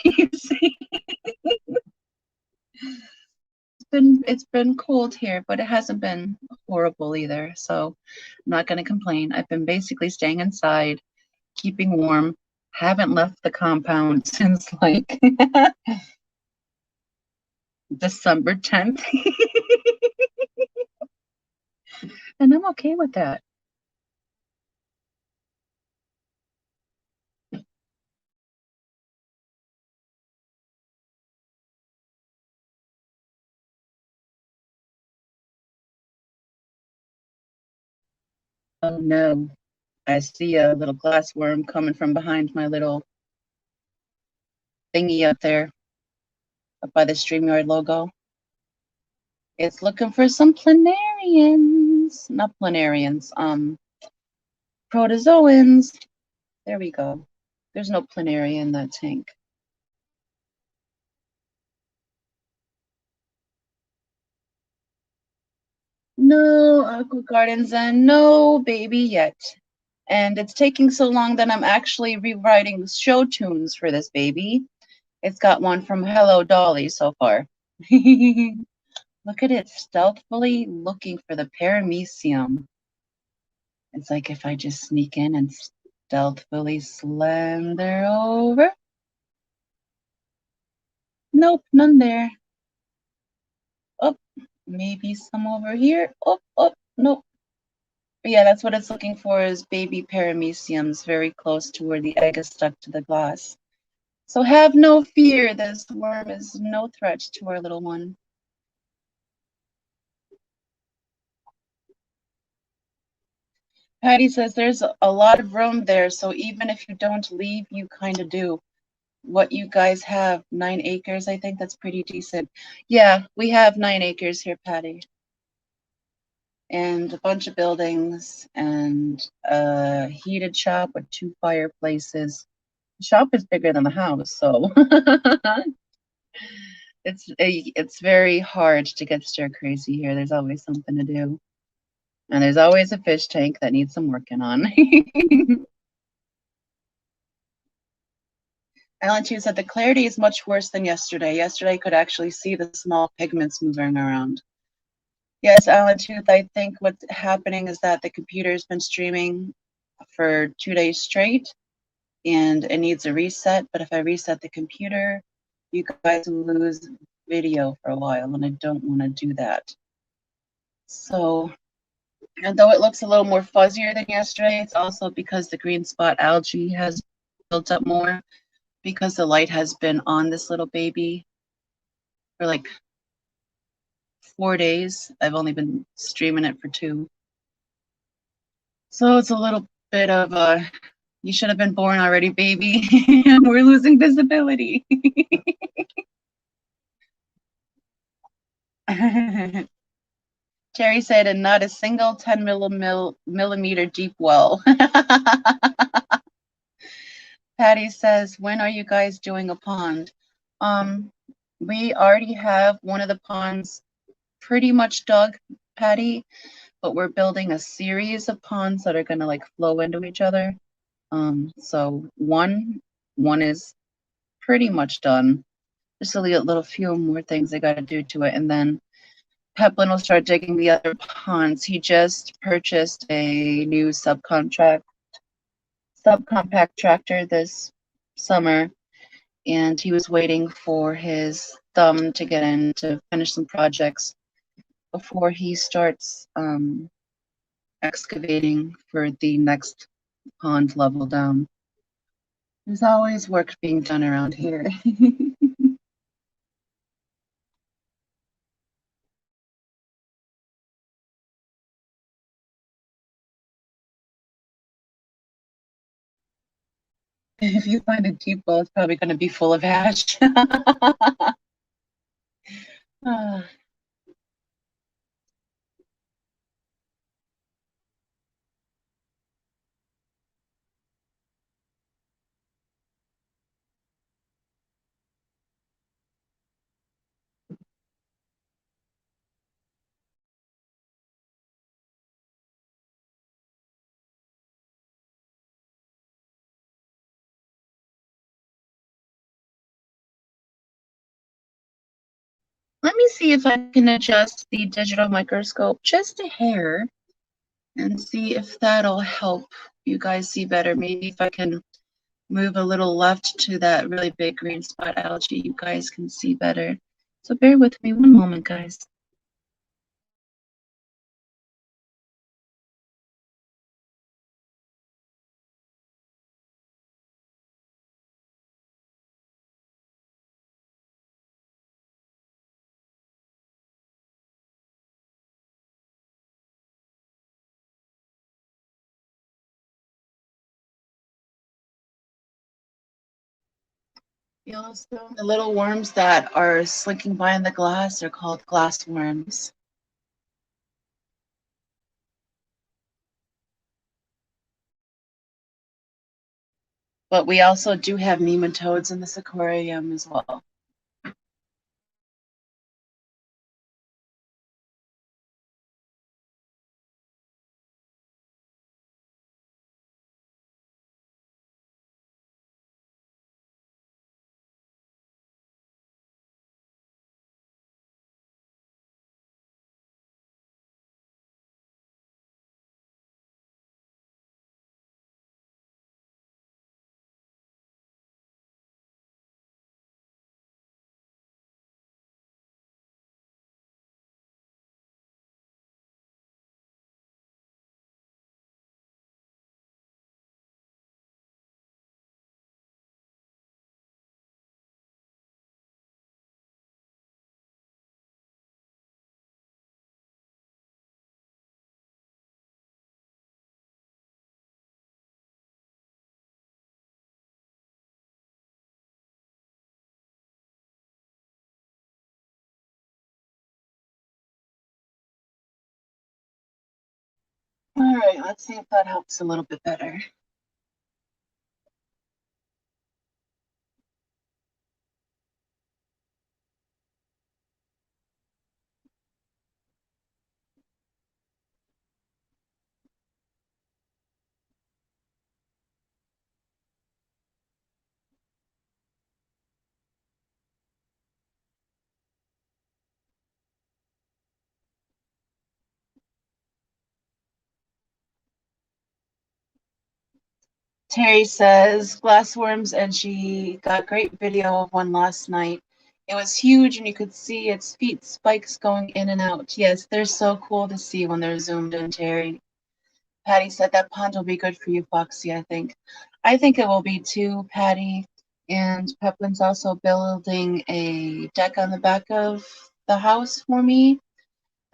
It's been cold here, but it hasn't been horrible either. So I'm not going to complain. I've been basically staying inside, keeping warm. Haven't left the compound since like December 10th. And I'm okay with that. Oh no, I see a little glass worm coming from behind my little thingy up there, up by the StreamYard logo. It's looking for some planarians, not planarians, protozoans. There we go. There's no planaria in that tank. No Aqua Gardens and no baby yet. And it's taking so long that I'm actually rewriting show tunes for this baby. It's got one from Hello Dolly so far. Look at it stealthily looking for the paramecium. It's like if I just sneak in and stealthily slender over. Nope, none there. Oh, maybe some over here. Oh, nope. But yeah, that's what it's looking for is baby parameciums very close to where the egg is stuck to the glass. So have no fear, this worm is no threat to our little one. Patty says there's a lot of room there, so even if you don't leave, you kind of do. what you guys have, 9 acres, I think that's pretty decent. Yeah, we have 9 acres here, Patty. And a bunch of buildings and a heated shop with 2 fireplaces. The shop is bigger than the house, so it's very hard to get stir crazy here. There's always something to do. And there's always a fish tank that needs some working on. Alan Chu said the clarity is much worse than yesterday. Yesterday I could actually see the small pigments moving around. Yes, Alan Tooth, I think what's happening is that the computer's been streaming for 2 days straight and it needs a reset. But if I reset the computer, you guys will lose video for a while, and I don't want to do that. So, and though it looks a little more fuzzier than yesterday, it's also because the green spot algae has built up more because the light has been on this little baby for like 4 days. I've only been streaming it for 2. So it's a little bit of a, you should have been born already, baby. We're losing visibility. Terry said, and not a single 10 millimeter deep well. Patty says, when are you guys doing a pond? We already have one of the ponds pretty much dug, Patty, but we're building a series of ponds that are going to like flow into each other. So one is pretty much done. Just a little few more things I got to do to it, and then Peplin will start digging the other ponds. He just purchased a new subcompact tractor this summer, and he was waiting for his thumb to get in to finish some projects before he starts excavating for the next pond level down. There's always work being done around here. If you find a deep well, it's probably going to be full of ash. Let me see if I can adjust the digital microscope just a hair and see if that'll help you guys see better. Maybe if I can move a little left to that really big green spot algae, you guys can see better. So bear with me one moment, guys. Yellowstone. The little worms that are slinking by in the glass are called glass worms. But we also do have nematodes in this aquarium as well. All right, let's see if that helps a little bit better. Terry says glassworms, and she got a great video of one last night. It was huge, and you could see its feet spikes going in and out. Yes, they're so cool to see when they're zoomed in, Terry. Patty said that pond will be good for you, Foxy, I think. I think it will be too, Patty. And Peplin's also building a deck on the back of the house for me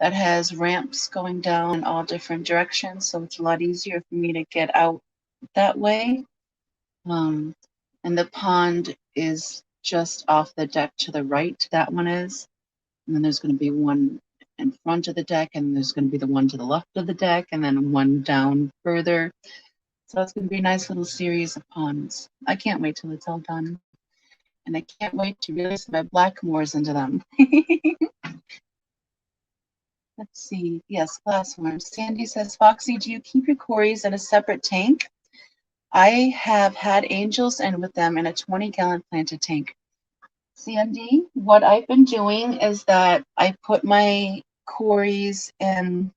that has ramps going down in all different directions, so it's a lot easier for me to get out that way. And the pond is just off the deck to the right, that one is. And then there's going to be one in front of the deck, and there's going to be the one to the left of the deck, and then one down further. So it's going to be a nice little series of ponds. I can't wait till it's all done. And I can't wait to release my blackmores into them. Let's see. Yes, glassworms. Sandy says, Foxy, do you keep your cories in a separate tank? I have had angels and with them in a 20-gallon planted tank. Sandy, what I've been doing is that I put my cories in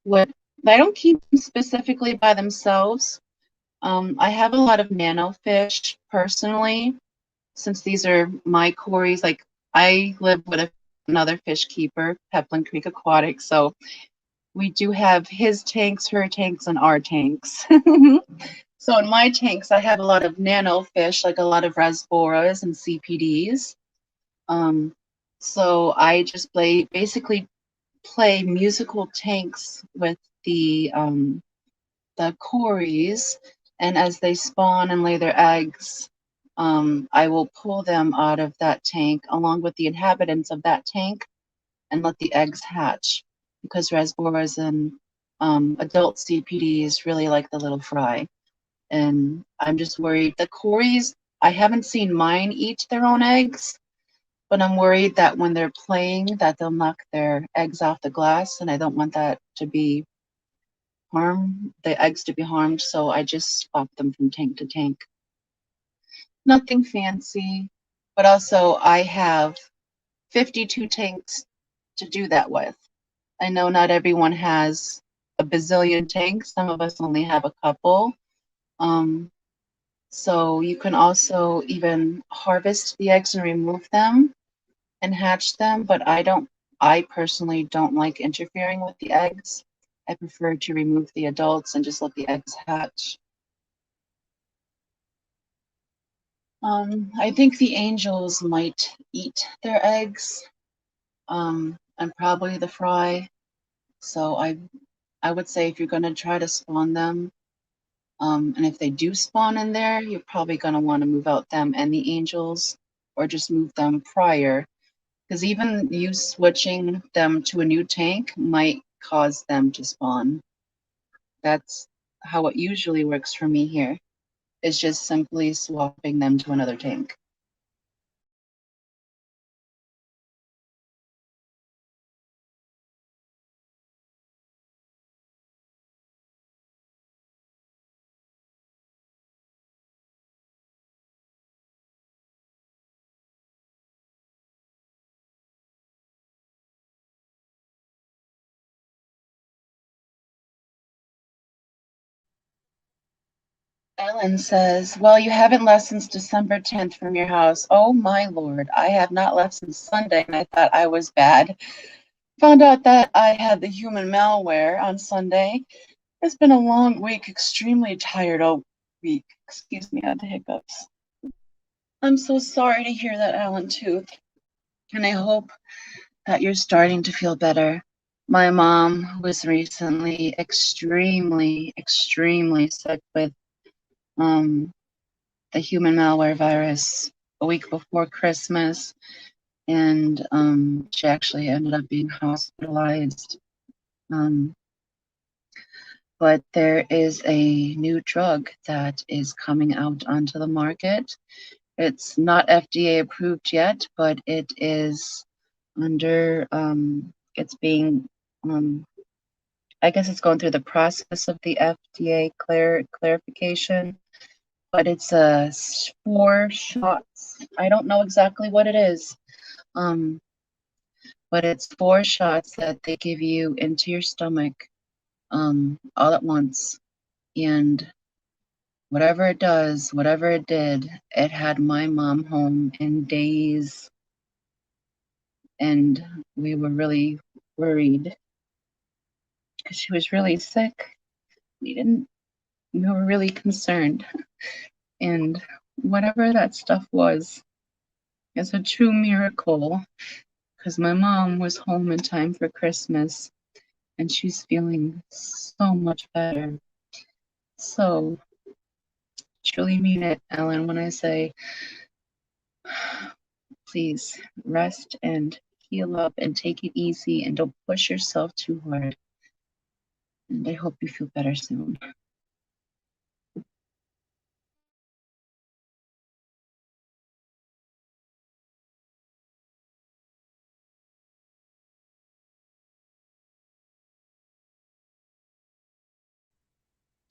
what I don't keep them specifically by themselves. I have a lot of nano fish personally, since these are my cories. Like I live with another fish keeper, Peplin Creek Aquatic, so we do have his tanks, her tanks, and our tanks. So in my tanks, I have a lot of nano fish, like a lot of rasboras and CPDs. So I just basically play musical tanks with the cories, and as they spawn and lay their eggs, I will pull them out of that tank along with the inhabitants of that tank and let the eggs hatch, because rasboras and adult CPDs really like the little fry. And I'm just worried. The cories, I haven't seen mine eat their own eggs, but I'm worried that when they're playing that they'll knock their eggs off the glass, and I don't want that to be the eggs to be harmed, so I just swap them from tank to tank. Nothing fancy, but also I have 52 tanks to do that with. I know not everyone has a bazillion tanks. Some of us only have a couple. So you can also even harvest the eggs and remove them and hatch them, but I personally don't like interfering with the eggs. I prefer to remove the adults and just let the eggs hatch. I think the angels might eat their eggs, and probably the fry. So I would say if you're going to try to spawn them, and if they do spawn in there, you're probably going to want to move out them and the angels, or just move them prior, because even you switching them to a new tank might cause them to spawn. That's how it usually works for me here. It's just simply swapping them to another tank. Ellen says, well, you haven't left since December 10th from your house. Oh my Lord, I have not left since Sunday, and I thought I was bad. Found out that I had the human malware on Sunday. It's been a long week, extremely tired all week. Excuse me, I had the hiccups. I'm so sorry to hear that, Alan Tooth. And I hope that you're starting to feel better. My mom was recently extremely, extremely sick with the human malware virus a week before Christmas, and she actually ended up being hospitalized. But there is a new drug that is coming out onto the market. It's not FDA approved yet, but it is under, it's being, I guess it's going through the process of the FDA clarification, but it's 4 shots. I don't know exactly what it is, but it's 4 shots that they give you into your stomach all at once. And whatever it does, whatever it did, it had my mom home in days. And we were really worried because she was really sick. We were really concerned. And whatever that stuff was, it's a true miracle because my mom was home in time for Christmas and she's feeling so much better. So, truly mean it, Ellen, when I say, please rest and heal up and take it easy and don't push yourself too hard. And I hope you feel better soon.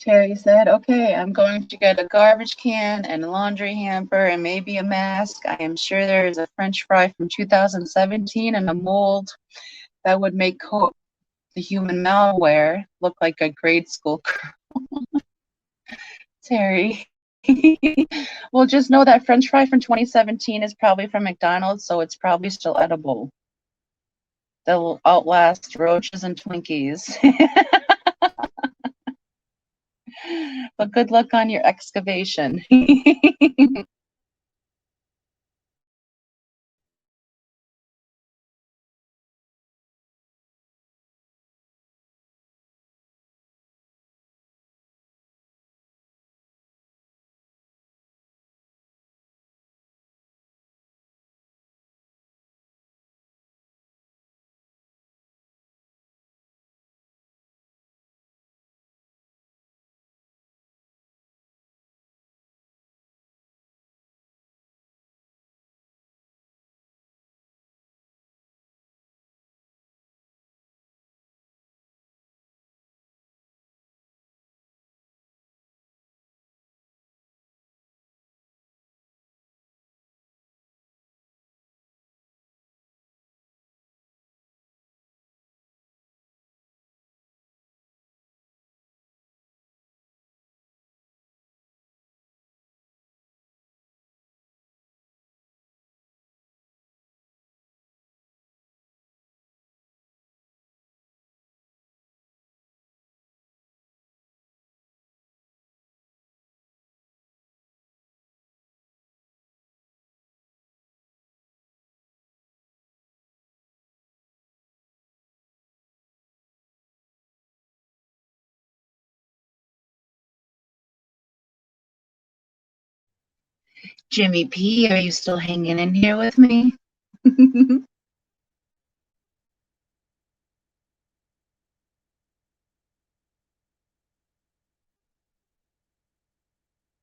Terry said, okay, I'm going to get a garbage can and a laundry hamper and maybe a mask. I am sure there is a French fry from 2017 and a mold that would make the human malware look like a grade school girl. Terry. Well, just know that French fry from 2017 is probably from McDonald's, so it's probably still edible. They'll outlast roaches and Twinkies. But good luck on your excavation. Jimmy P, are you still hanging in here with me?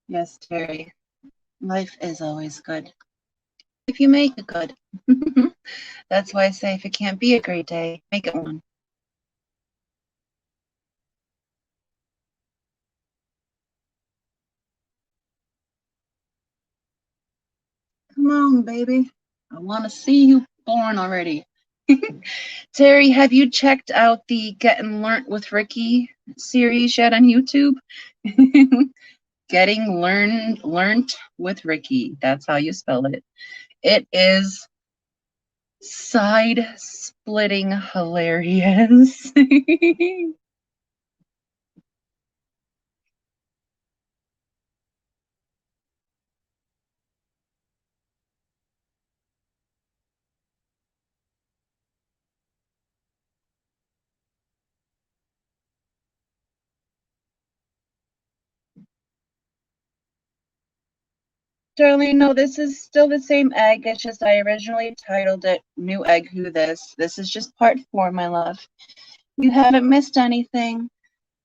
Yes, Terry. Life is always good. If you make it good. That's why I say if it can't be a great day, make it one. Come on, baby. I want to see you born already. Terry, have you checked out the Getting Learnt with Ricky series yet on YouTube? Getting Learnt with Ricky. That's how you spell it. It is side-splitting hilarious. Darlene, no, this is still the same egg. It's just I originally titled it New Egg Who This. This is just part 4, my love. You haven't missed anything.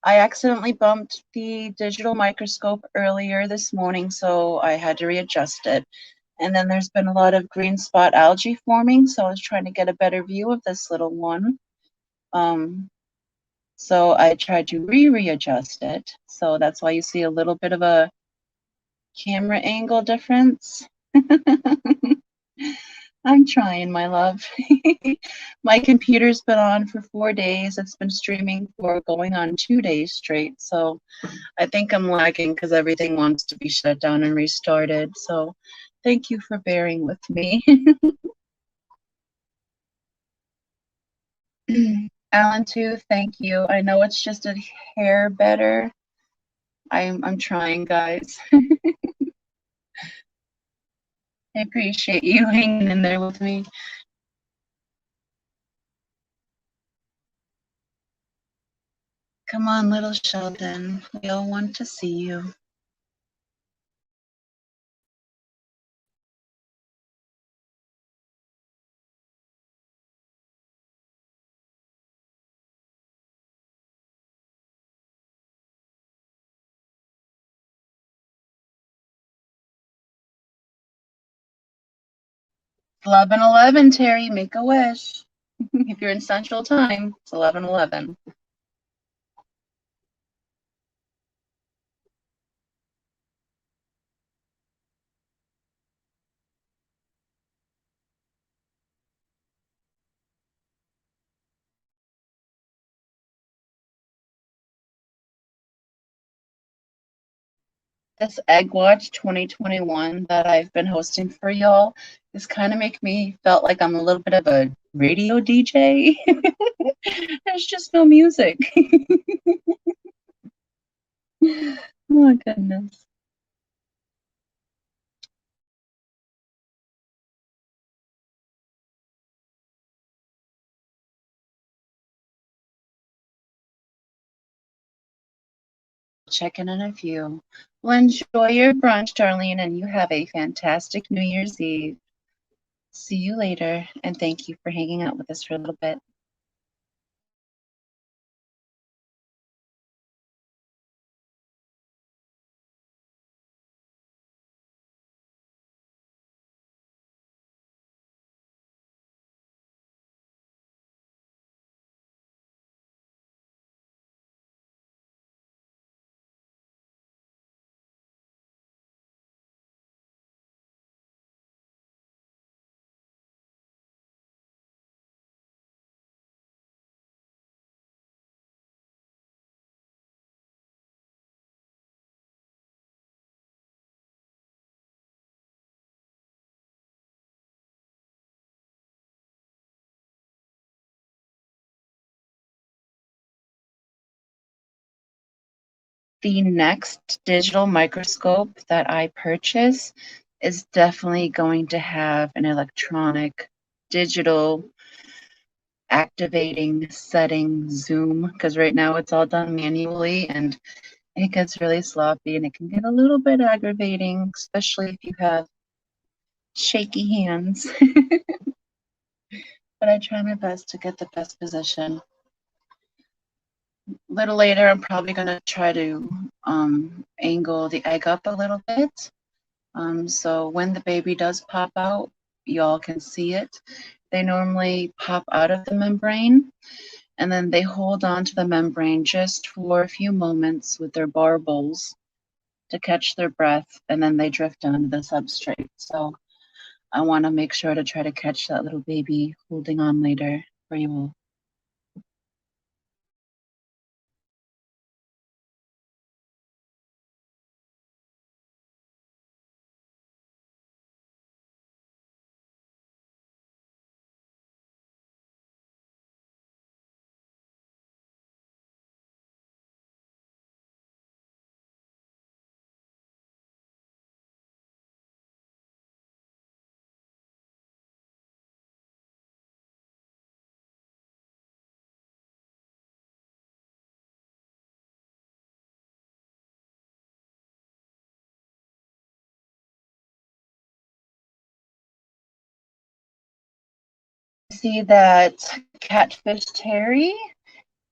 I accidentally bumped the digital microscope earlier this morning, so I had to readjust it. And then there's been a lot of green spot algae forming, so I was trying to get a better view of this little one. So I tried to readjust it. So that's why you see a little bit of a camera angle difference. I'm trying, my love. My computer's been on for 4 days. It's been streaming for going on 2 days straight. So I think I'm lagging because everything wants to be shut down and restarted. So thank you for bearing with me. Alan, too, thank you. I know it's just a hair better. I'm trying, guys. I appreciate you hanging in there with me. Come on, little Sheldon. We all want to see you. It's 11:11, Terry. Make a wish. If you're in Central Time, it's 11:11. This Egg Watch 2021 that I've been hosting for y'all is kind of make me felt like I'm a little bit of a radio DJ. There's just no music. Oh, goodness. Check in a few. Well, enjoy your brunch, Darlene, and you have a fantastic New Year's Eve. See you later, and thank you for hanging out with us for a little bit. The next digital microscope that I purchase is definitely going to have an electronic digital activating setting zoom, because right now it's all done manually and it gets really sloppy and it can get a little bit aggravating, especially if you have shaky hands. But I try my best to get the best position. A little later, I'm probably going to try to angle the egg up a little bit. So when the baby does pop out, y'all can see it. They normally pop out of the membrane and then they hold on to the membrane just for a few moments with their barbels to catch their breath, and then they drift onto the substrate. So I want to make sure to try to catch that little baby holding on later for you all. See that Catfish Terry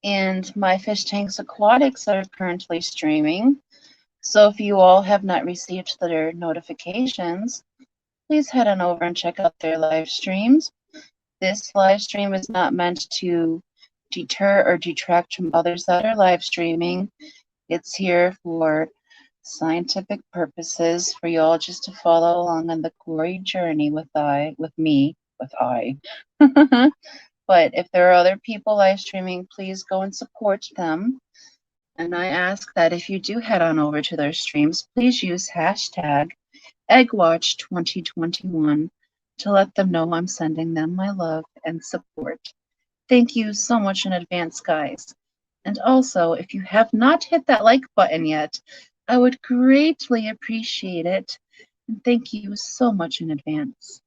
And my Fish Tanks Aquatics are currently streaming. So if you all have not received their notifications, please head on over and check out their live streams. This live stream is not meant to deter or detract from others that are live streaming. It's here for scientific purposes for you all just to follow along on the Corey journey with me. But if there are other people live streaming, please go and support them. And I ask that if you do head on over to their streams, please use hashtag EggWatch2021 to let them know I'm sending them my love and support. Thank you so much in advance, guys. And also, if you have not hit that like button yet, I would greatly appreciate it. And thank you so much in advance.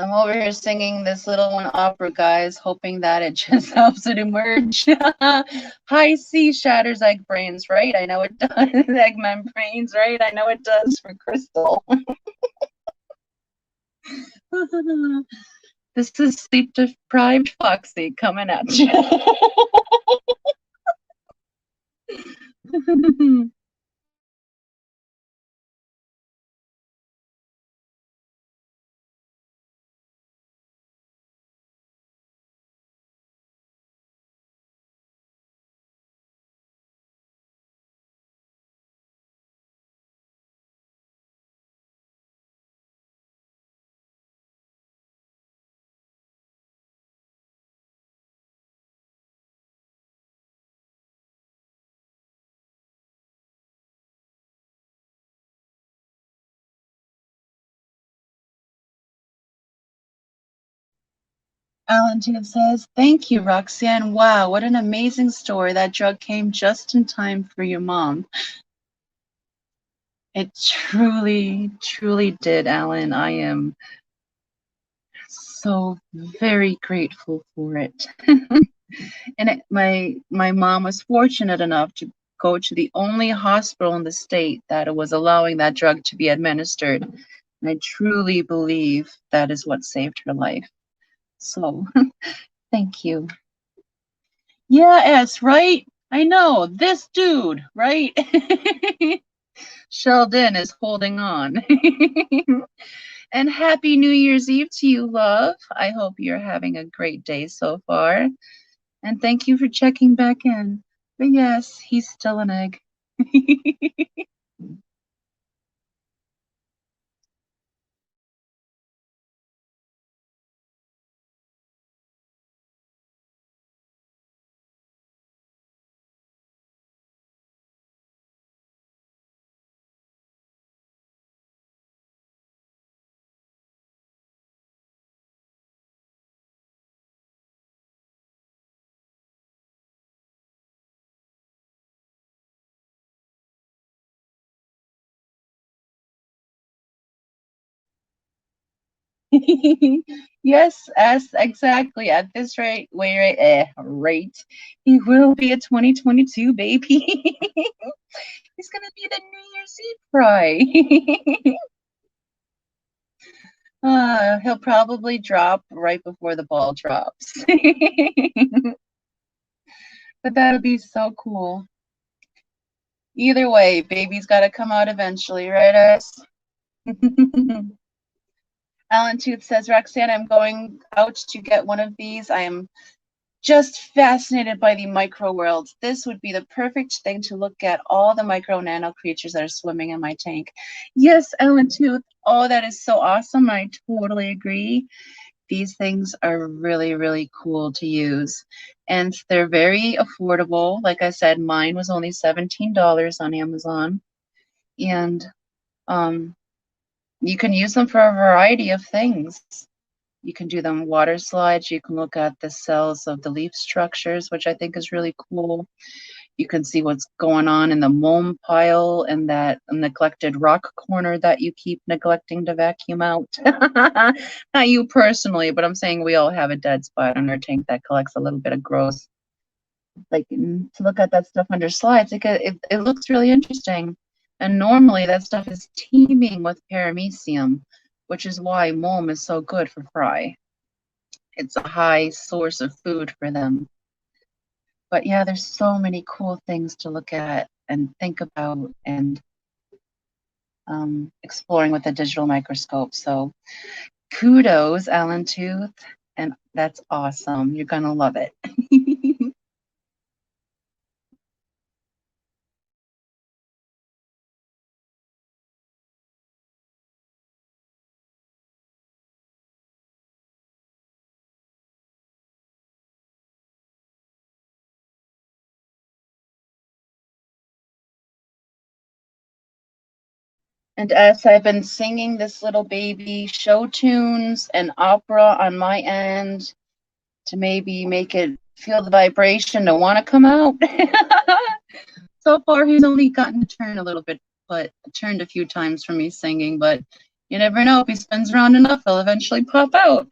I'm over here singing this little one opera, guys, hoping that it just helps it emerge. High C shatters egg brains, right? I know it does. Egg membranes, right? I know it does for Crystal. This is sleep deprived Foxy coming at you. Alan Jim says, thank you, Roxanne. Wow, what an amazing story. That drug came just in time for your mom. It truly, truly did, Alan. I am so very grateful for it. And my mom was fortunate enough to go to the only hospital in the state that was allowing that drug to be administered. And I truly believe that is what saved her life. So thank you. Yes, right? I know, this dude, right? Sheldon is holding on. And happy New Year's Eve to you, love. I hope you're having a great day so far. And thank you for checking back in. But yes, he's still an egg. Yes, as exactly at this rate, he will be a 2022 baby. He's gonna be the New Year's Eve fry. He'll probably drop right before the ball drops. But that'll be so cool. Either way, baby's gotta come out eventually, right, us? Alan Tooth says, Roxanne, I'm going out to get one of these. I am just fascinated by the micro world. This would be the perfect thing to look at all the micro nano creatures that are swimming in my tank. Yes, Ellen Tooth. Oh, that is so awesome. I totally agree. These things are really, really cool to use. And they're very affordable. Like I said, mine was only $17 on Amazon. And you can use them for a variety of things. You can do them water slides. You can look at the cells of the leaf structures, which I think is really cool. You can see what's going on in the mold pile and that neglected rock corner that you keep neglecting to vacuum out. Not you personally, but I'm saying we all have a dead spot on our tank that collects a little bit of gross. Like to look at that stuff under slides, it looks really interesting. And normally that stuff is teeming with paramecium, which is why mulm is so good for fry. It's a high source of food for them. But yeah, there's so many cool things to look at and think about and exploring with a digital microscope. So kudos, Alan Tooth, and that's awesome. You're gonna love it. And as I've been singing this little baby show tunes and opera on my end to maybe make it feel the vibration to want to come out. So far, he's only gotten to turn a little bit, but turned a few times from me singing. But you never know, if he spins around enough, he'll eventually pop out.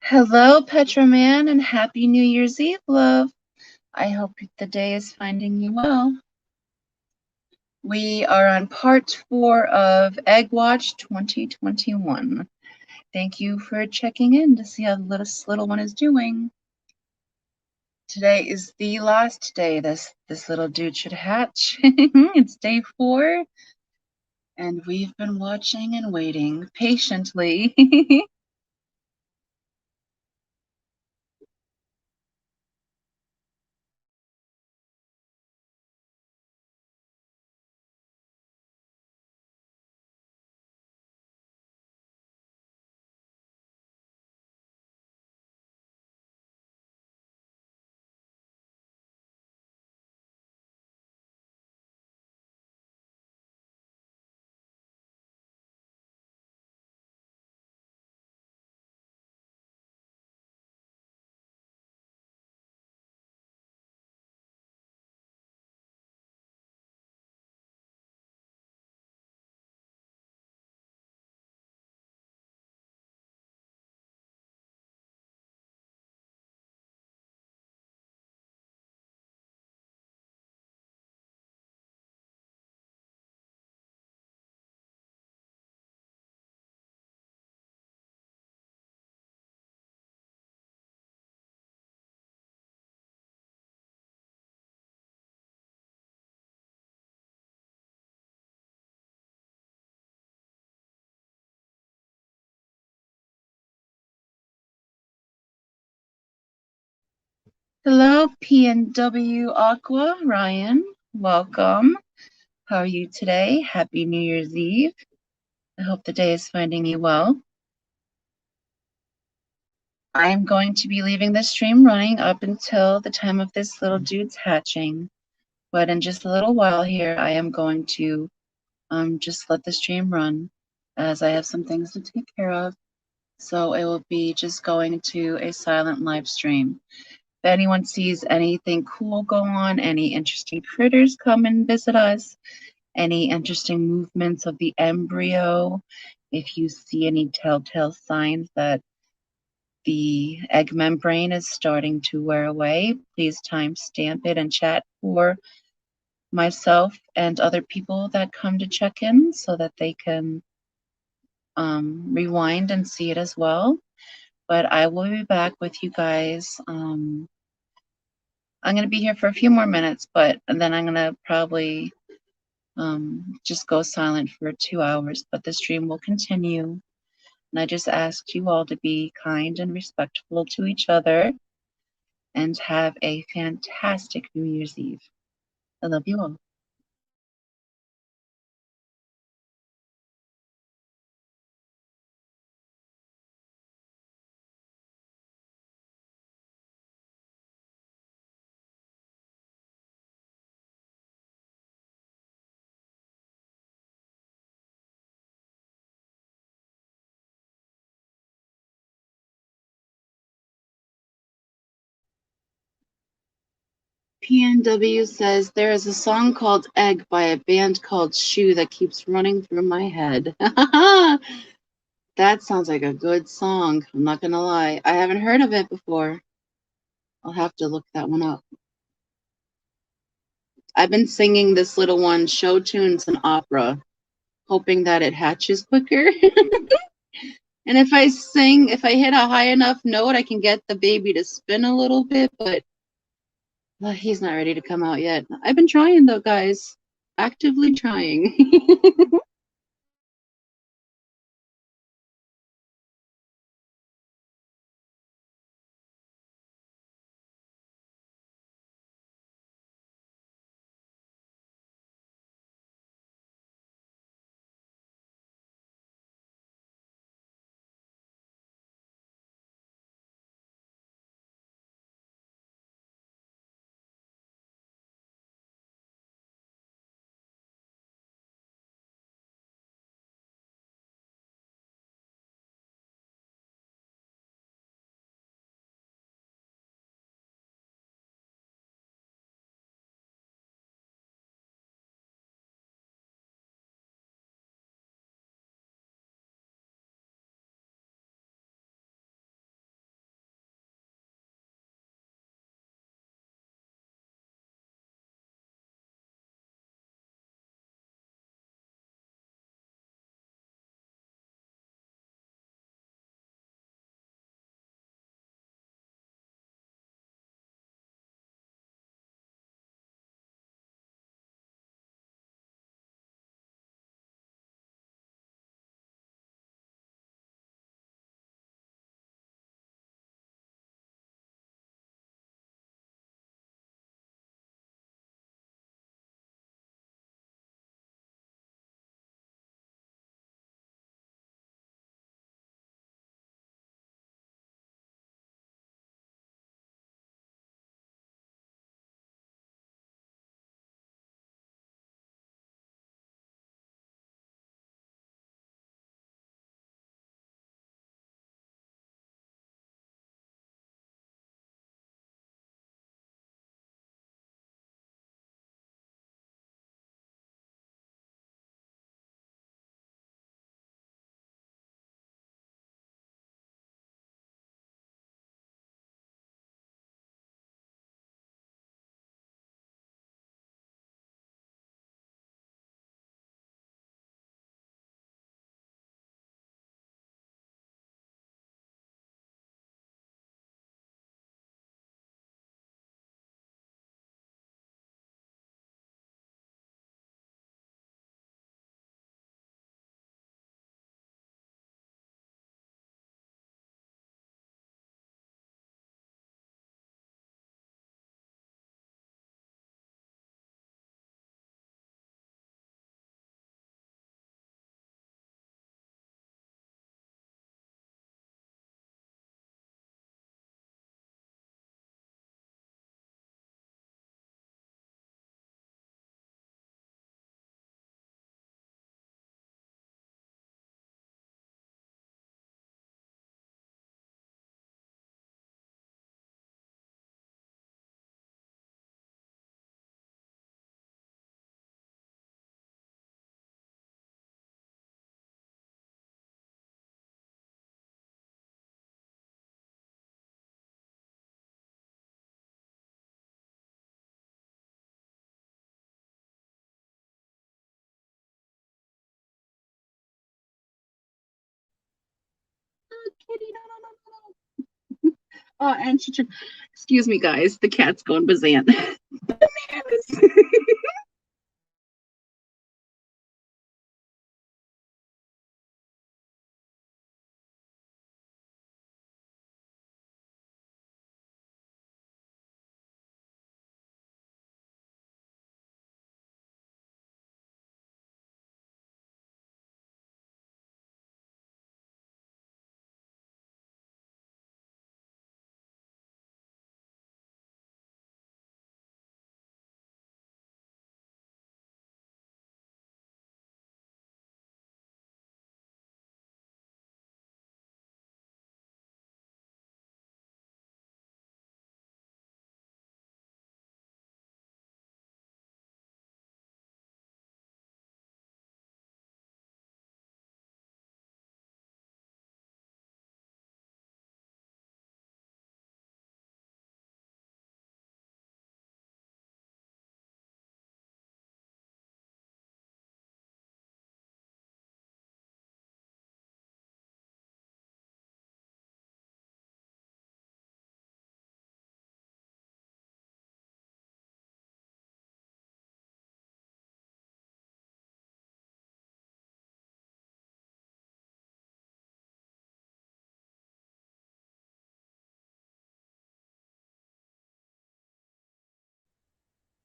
Hello, Petroman, and Happy New Year's Eve, love. I hope the day is finding you well. We are on part 4 of Egg Watch 2021. Thank you for checking in to see how the little one is doing. Today is the last day this little dude should hatch. It's day 4, and we've been watching and waiting patiently. Hello, PNW Aqua, Ryan. Welcome. How are you today? Happy New Year's Eve. I hope the day is finding you well. I am going to be leaving the stream running up until the time of this little dude's hatching. But in just a little while here, I am going to just let the stream run as I have some things to take care of. So it will be just going to a silent live stream. If anyone sees anything cool go on, any interesting critters come and visit us, any interesting movements of the embryo, if you see any telltale signs that the egg membrane is starting to wear away, please timestamp it and chat for myself and other people that come to check in so that they can rewind and see it as well. But I will be back with you guys. I'm going to be here for a few more minutes, but then I'm going to probably just go silent for 2 hours, but the stream will continue. And I just asked you all to be kind and respectful to each other and have a fantastic New Year's Eve. I love you all. PNW says there is a song called Egg by a band called Shoe that keeps running through my head. That sounds like a good song. I'm not gonna lie. I haven't heard of it before. I'll have to look that one up. I've been singing this little one show tunes and opera, hoping that it hatches quicker. And if I hit a high enough note, I can get the baby to spin a little bit, but he's not ready to come out yet. I've been trying though, guys. Actively trying. kitty. No, no, no, no, no. Oh, and excuse me, guys. The cat's going bazant. Bananas.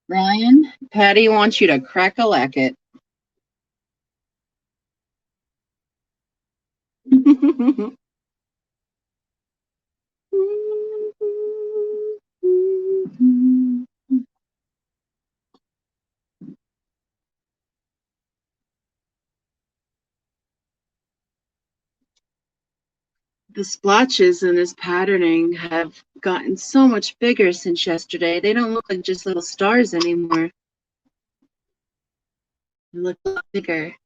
Ryan, Patty wants you to crack a lacket. The splotches in this patterning have gotten so much bigger since yesterday. They don't look like just little stars anymore. They look a lot bigger.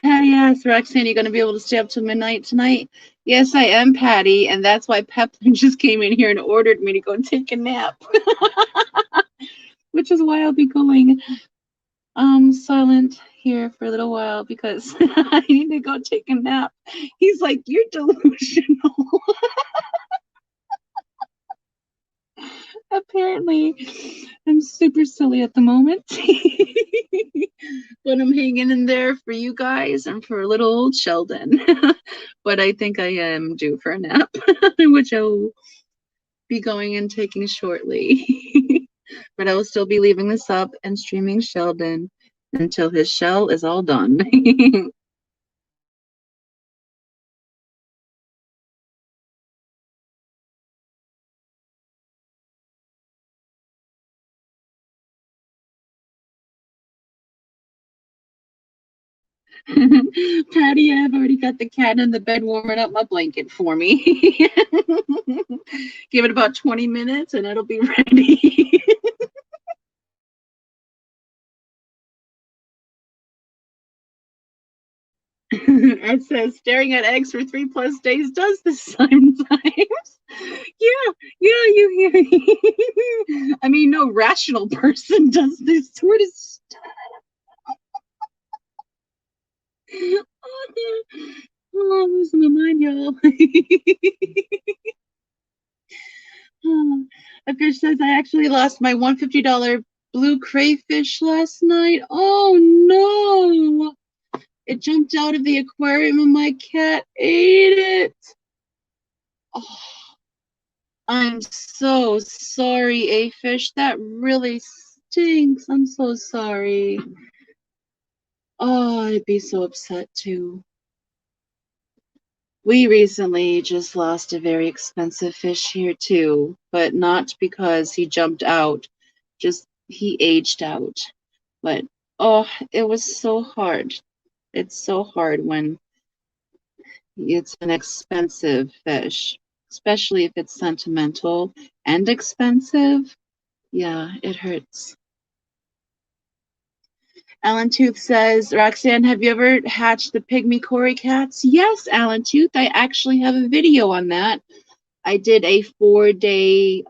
Patty asked, Roxanne, you going to be able to stay up till midnight tonight? Yes, I am, Patty, and that's why Peplin just came in here and ordered me to go take a nap. Which is why I'll be going silent here for a little while because I need to go take a nap. He's like, you're delusional. Apparently, I'm super silly at the moment. But I'm hanging in there for you guys and for little old Sheldon. But I think I am due for a nap, which I'll be going and taking shortly. But I will still be leaving this up and streaming Sheldon until his shell is all done. Patty, I've already got the cat in the bed warming up my blanket for me. Give it about 20 minutes and it'll be ready. It says staring at eggs for 3+ days does this sometimes. Yeah, you. I mean, no rational person does this sort of stuff. Oh, I'm losing my mind, y'all. A fish says I actually lost my $150 blue crayfish last night. Oh no! It jumped out of the aquarium and my cat ate it. Oh, I'm so sorry, A Fish. That really stinks. I'm so sorry. Oh, I'd be so upset too. We recently just lost a very expensive fish here too, but not because he jumped out. Just he aged out. But oh, it was so hard. It's so hard when it's an expensive fish, especially if it's sentimental and expensive. Yeah, it hurts. Alan Tooth says, Roxanne, have you ever hatched the pygmy Cory cats? Yes, Alan Tooth. I actually have a video on that. I did a 4-day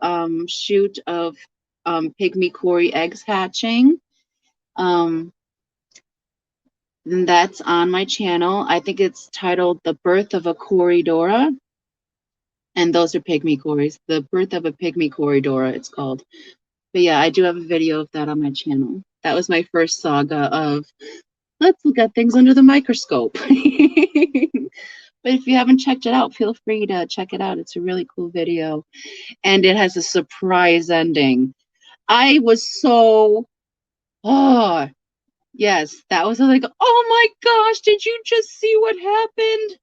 shoot of pygmy Cory eggs hatching. And that's on my channel. I think it's titled The Birth of a Corydoras. And those are pygmy Corys. The Birth of a Pygmy Corydoras, it's called. But yeah, I do have a video of that on my channel. That was my first saga of let's look at things under the microscope. But if you haven't checked it out, feel free to check it out. It's a really cool video. And it has a surprise ending. I was so, oh, yes, that was like, oh my gosh, did you just see what happened?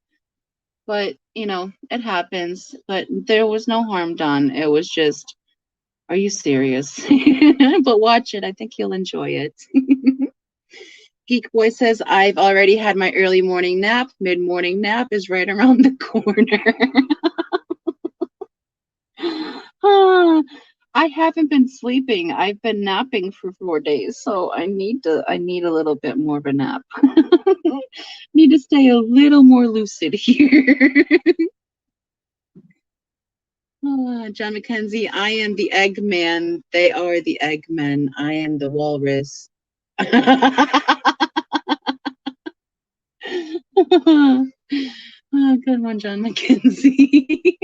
But, you know, it happens. But there was no harm done. It was just, are you serious? But watch it. I think you'll enjoy it. Geek Boy says, I've already had my early morning nap. Mid-morning nap is right around the corner. Ah, I haven't been sleeping. I've been napping for 4 days, so I need a little bit more of a nap. Need to stay a little more lucid here. John McKenzie, I am the Eggman. They are the Eggmen. I am the walrus. Oh, good one, John McKenzie.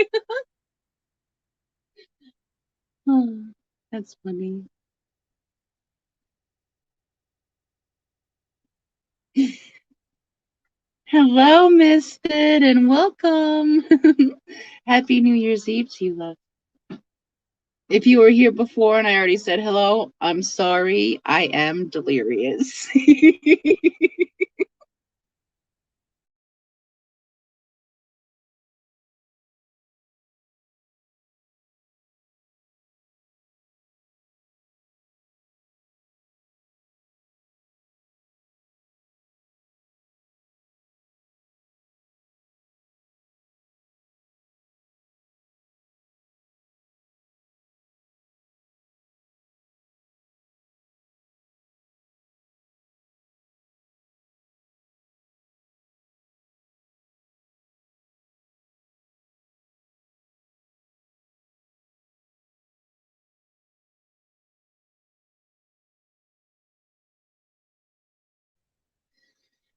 Oh, that's funny. Hello, Misfit, and welcome. Happy New Year's Eve to you, love. If you were here before and I already said hello, I'm sorry. I am delirious.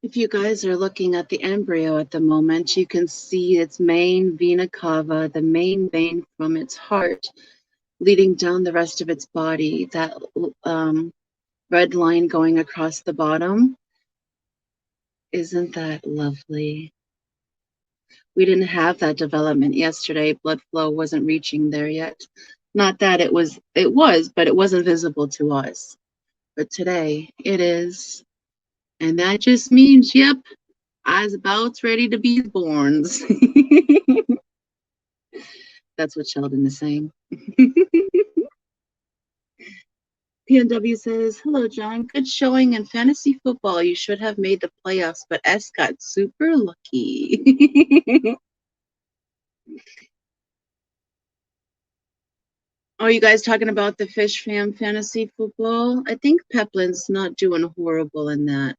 If you guys are looking at the embryo at the moment, you can see its main vena cava, the main vein from its heart, leading down the rest of its body. That red line going across the bottom. Isn't that lovely? We didn't have that development yesterday. Blood flow wasn't reaching there yet. Not that it was, but it wasn't visible to us. But today it is. And that just means, yep, I was about ready to be born. That's what Sheldon is saying. PNW says, hello, John. Good showing in fantasy football. You should have made the playoffs, but S got super lucky. Oh, you guys talking about the Fish Fam fantasy football? I think Peplin's not doing horrible in that.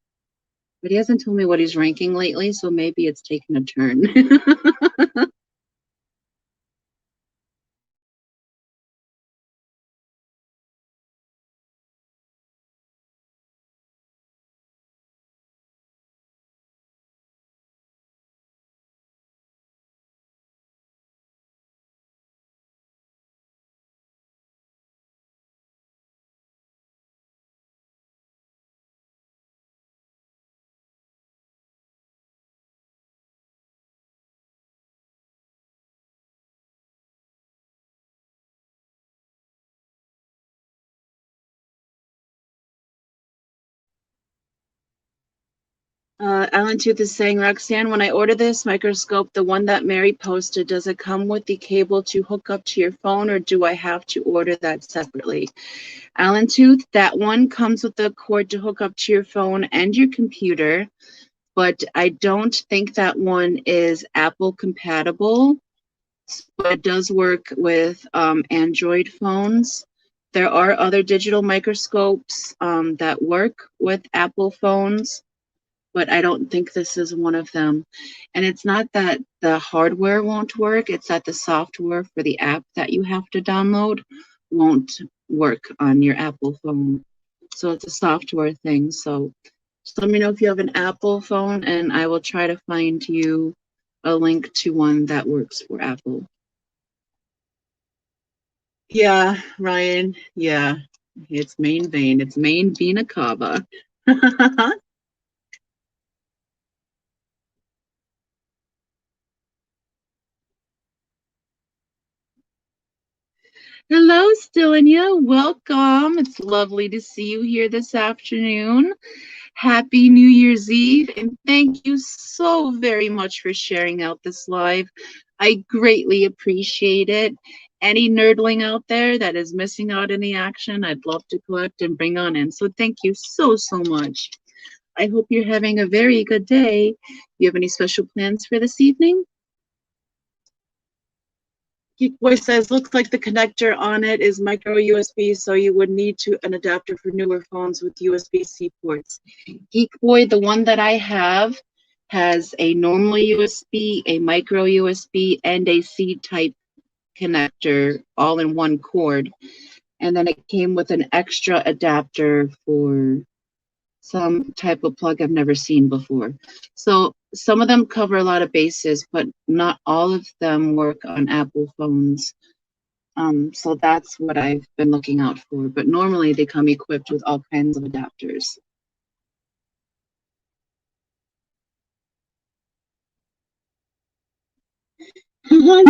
But he hasn't told me what he's ranking lately, so maybe it's taken a turn. Alan Tooth is saying, Roxanne, when I order this microscope, the one that Mary posted, does it come with the cable to hook up to your phone, or do I have to order that separately? Alan Tooth, that one comes with the cord to hook up to your phone and your computer, but I don't think that one is Apple compatible. But it does work with Android phones. There are other digital microscopes that work with Apple phones, but I don't think this is one of them. And it's not that the hardware won't work, it's that the software for the app that you have to download won't work on your Apple phone. So it's a software thing. So just let me know if you have an Apple phone, and I will try to find you a link to one that works for Apple. Yeah, Ryan. Yeah, it's main vein. It's main vena cava. Hello, Stylinia. Welcome. It's lovely to see you here this afternoon. Happy New Year's Eve, and thank you so very much for sharing out this live. I greatly appreciate it. Any nerdling out there that is missing out in the action, I'd love to collect and bring on in. So thank you so, so much. I hope you're having a very good day. You have any special plans for this evening? Geek Boy says, looks like the connector on it is micro USB, so you would need an adapter for newer phones with USB-C ports. Geek Boy, the one that I have has a normal USB, a micro USB, and a C-type connector all in one cord. And then it came with an extra adapter for some type of plug I've never seen before. So some of them cover a lot of bases, but not all of them work on Apple phones. So that's what I've been looking out for. But normally they come equipped with all kinds of adapters.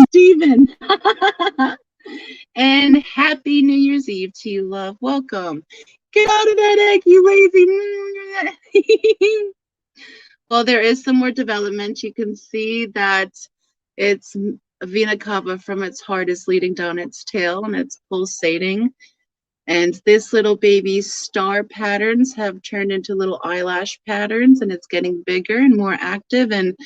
Stephen. And happy New Year's Eve to you, love. Welcome. Get out of that egg, you lazy. Well, there is some more development. You can see that its vena cava from its heart is leading down its tail, and it's pulsating. And this little baby's star patterns have turned into little eyelash patterns, and it's getting bigger and more active. And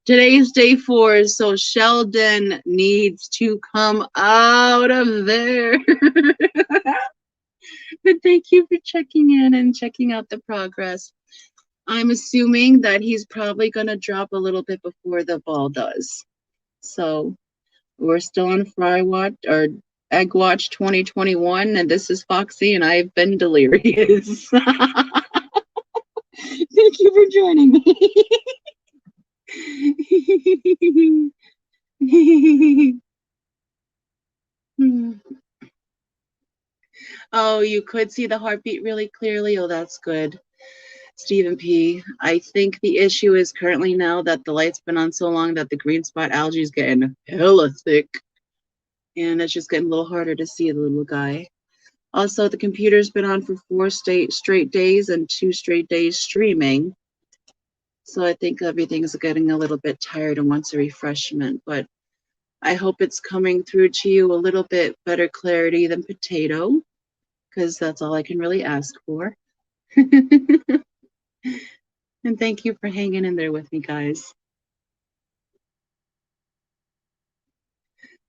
today's day 4, so Sheldon needs to come out of there. But thank you for checking in and checking out the progress. I'm assuming that he's probably going to drop a little bit before the ball does. So we're still on Fry Watch or Egg Watch 2021, and this is Foxy, and I've been delirious. Thank you for joining me. Oh, you could see the heartbeat really clearly. Oh, that's good. Stephen P. I think the issue is currently now that the light's been on so long that the green spot algae is getting hella thick. And it's just getting a little harder to see the little guy. Also, the computer's been on for 4 straight days and 2 straight days streaming. So I think everything's getting a little bit tired and wants a refreshment. But I hope it's coming through to you a little bit better clarity than potato, because that's all I can really ask for. And thank you for hanging in there with me, guys.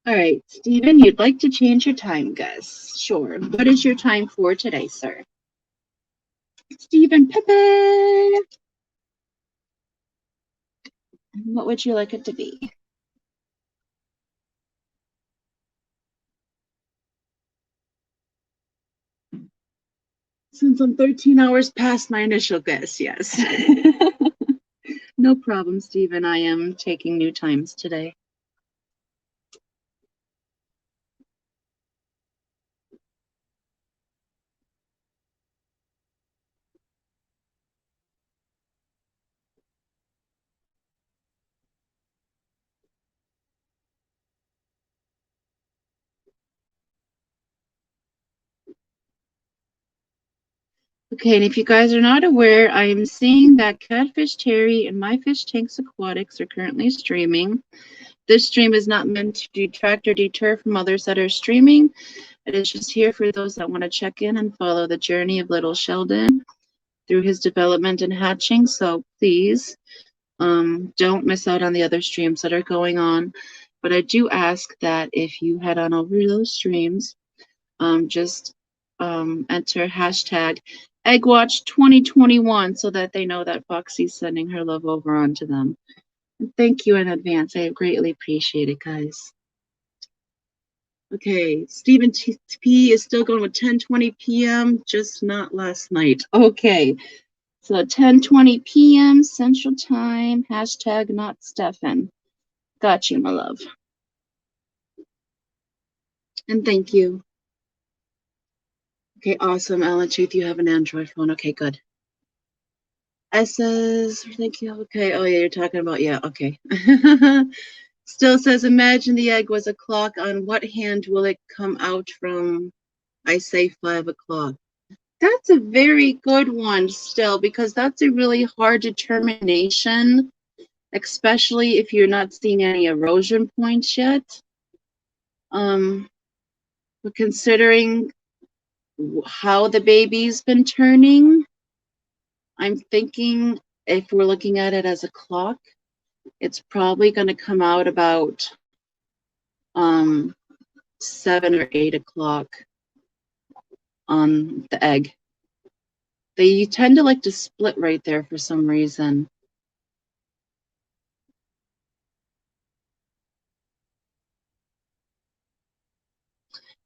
All right, Stephen, you'd like to change your time, guys. Sure. What is your time for today, sir? Stephen Pepe. What would you like it to be? Since I'm 13 hours past my initial guess, yes. No problem, Stephen. I am taking new times today. Okay, and if you guys are not aware, I am seeing that Catfish Terry and My Fish Tanks Aquatics are currently streaming. This stream is not meant to detract or deter from others that are streaming. It is just here for those that want to check in and follow the journey of little Sheldon through his development and hatching. So please don't miss out on the other streams that are going on. But I do ask that if you head on over to those streams, just enter hashtag EggWatch 2021 so that they know that Foxy's sending her love over onto them. And thank you in advance. I greatly appreciate it, guys. Okay, Stephen P is still going with 10:20 p.m., just not last night. Okay, so 10:20 p.m. Central Time, hashtag not Stefan. Got you, my love. And thank you. Okay, awesome. Alan Truth, you have an Android phone. Okay, good. Says, thank you. Okay, oh yeah, you're talking about, yeah, okay. Still says, imagine the egg was a clock. On what hand will it come out from? I say 5 o'clock. That's a very good one still, because that's a really hard determination, especially if you're not seeing any erosion points yet. But considering how the baby's been turning, I'm thinking if we're looking at it as a clock, it's probably going to come out about 7 or 8 o'clock on the egg. They tend to like to split right there for some reason.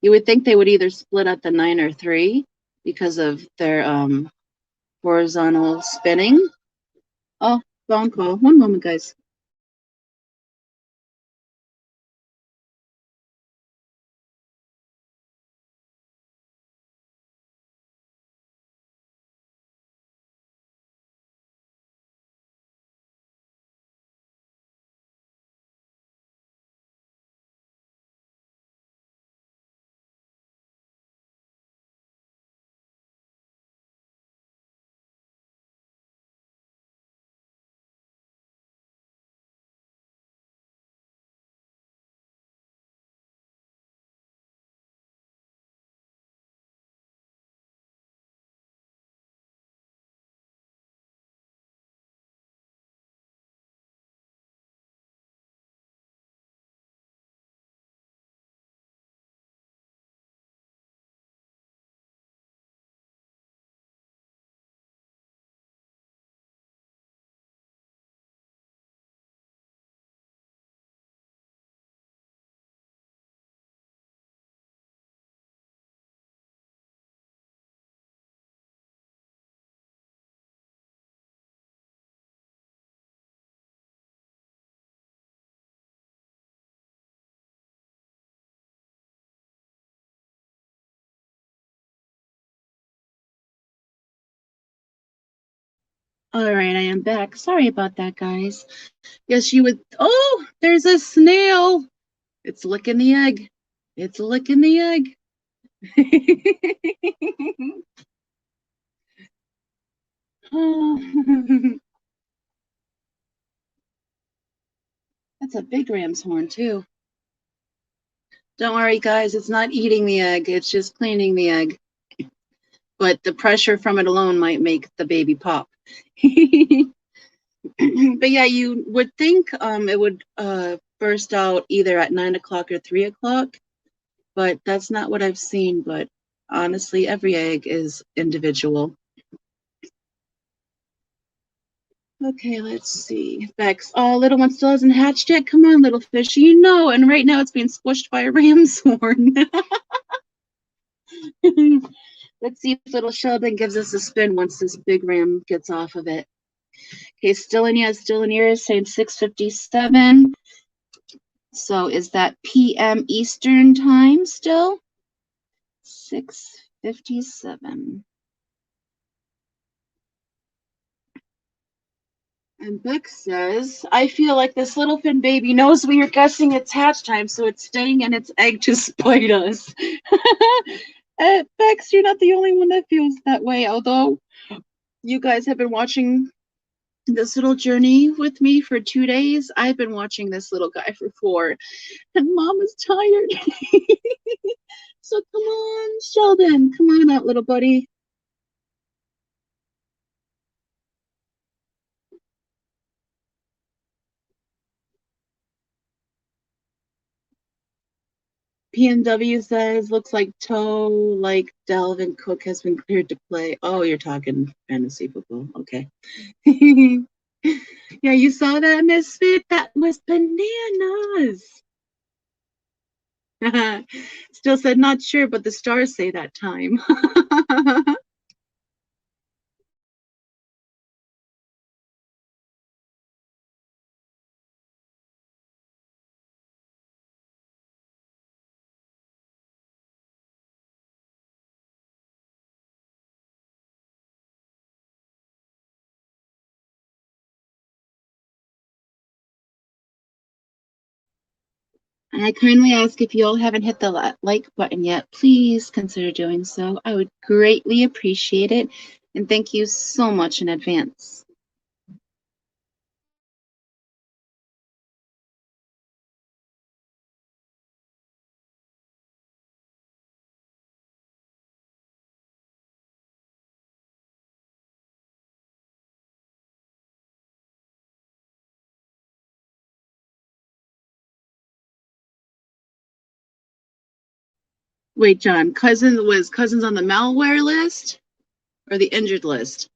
You would think they would either split at the 9 or 3 because of their horizontal spinning. Oh, phone call. One moment, guys. All right, I am back. Sorry about that, guys. Yes, you would. Oh, there's a snail. It's licking the egg. It's licking the egg. Oh. That's a big ram's horn, too. Don't worry, guys. It's not eating the egg. It's just cleaning the egg. But the pressure from it alone might make the baby pop. But yeah, you would think it would burst out either at 9 o'clock or 3 o'clock, but that's not what I've seen. But honestly, every egg is individual. Okay, let's see. Bex, oh, little one still hasn't hatched yet. Come on, little fish, you know. And right now it's being squished by a ram's horn. Let's see if little Sheldon gives us a spin once this big ram gets off of it. Okay, still in here, saying 6:57. So is that PM Eastern time still? 6:57. And Bex says, I feel like this little fin baby knows we are guessing its hatch time, so it's staying in its egg to spite us. Bex, you're not the only one that feels that way, although you guys have been watching this little journey with me for 2 days. I've been watching this little guy for 4, and Mom is tired. So come on, Sheldon, come on out, little buddy. PNW says, looks like Toe, like Delve and Cook has been cleared to play. Oh, you're talking fantasy football. Okay. Yeah, you saw that, Misfit? That was bananas. Still said, not sure, but the stars say that time. I kindly ask if you all haven't hit the like button yet, please consider doing so. I would greatly appreciate it. And thank you so much in advance. Wait, John, cousins on the malware list or the injured list?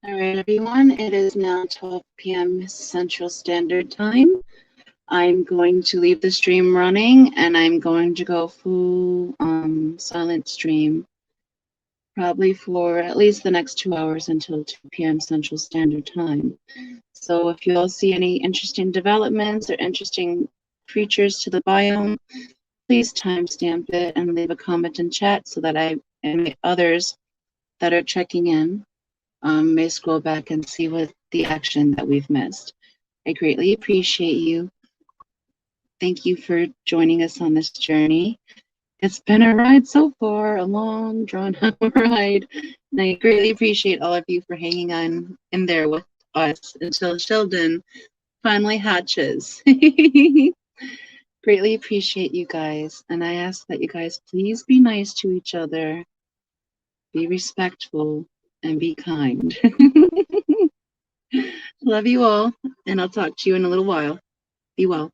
All right, everyone, it is now 12 p.m. Central Standard Time. I'm going to leave the stream running and I'm going to go full silent stream, probably for at least the next 2 hours until 2 p.m. Central Standard Time. So if you all see any interesting developments or interesting creatures to the biome, please timestamp it and leave a comment in chat so that I and others that are checking in may scroll back and see what the action that we've missed. I greatly appreciate you. Thank you for joining us on this journey. It's been a ride so far, a long, drawn-out ride, and I greatly appreciate all of you for hanging on in there with us until Sheldon finally hatches. Greatly appreciate you guys, and I ask that you guys please be nice to each other, be respectful, and be kind. Love you all, and I'll talk to you in a little while. Be well.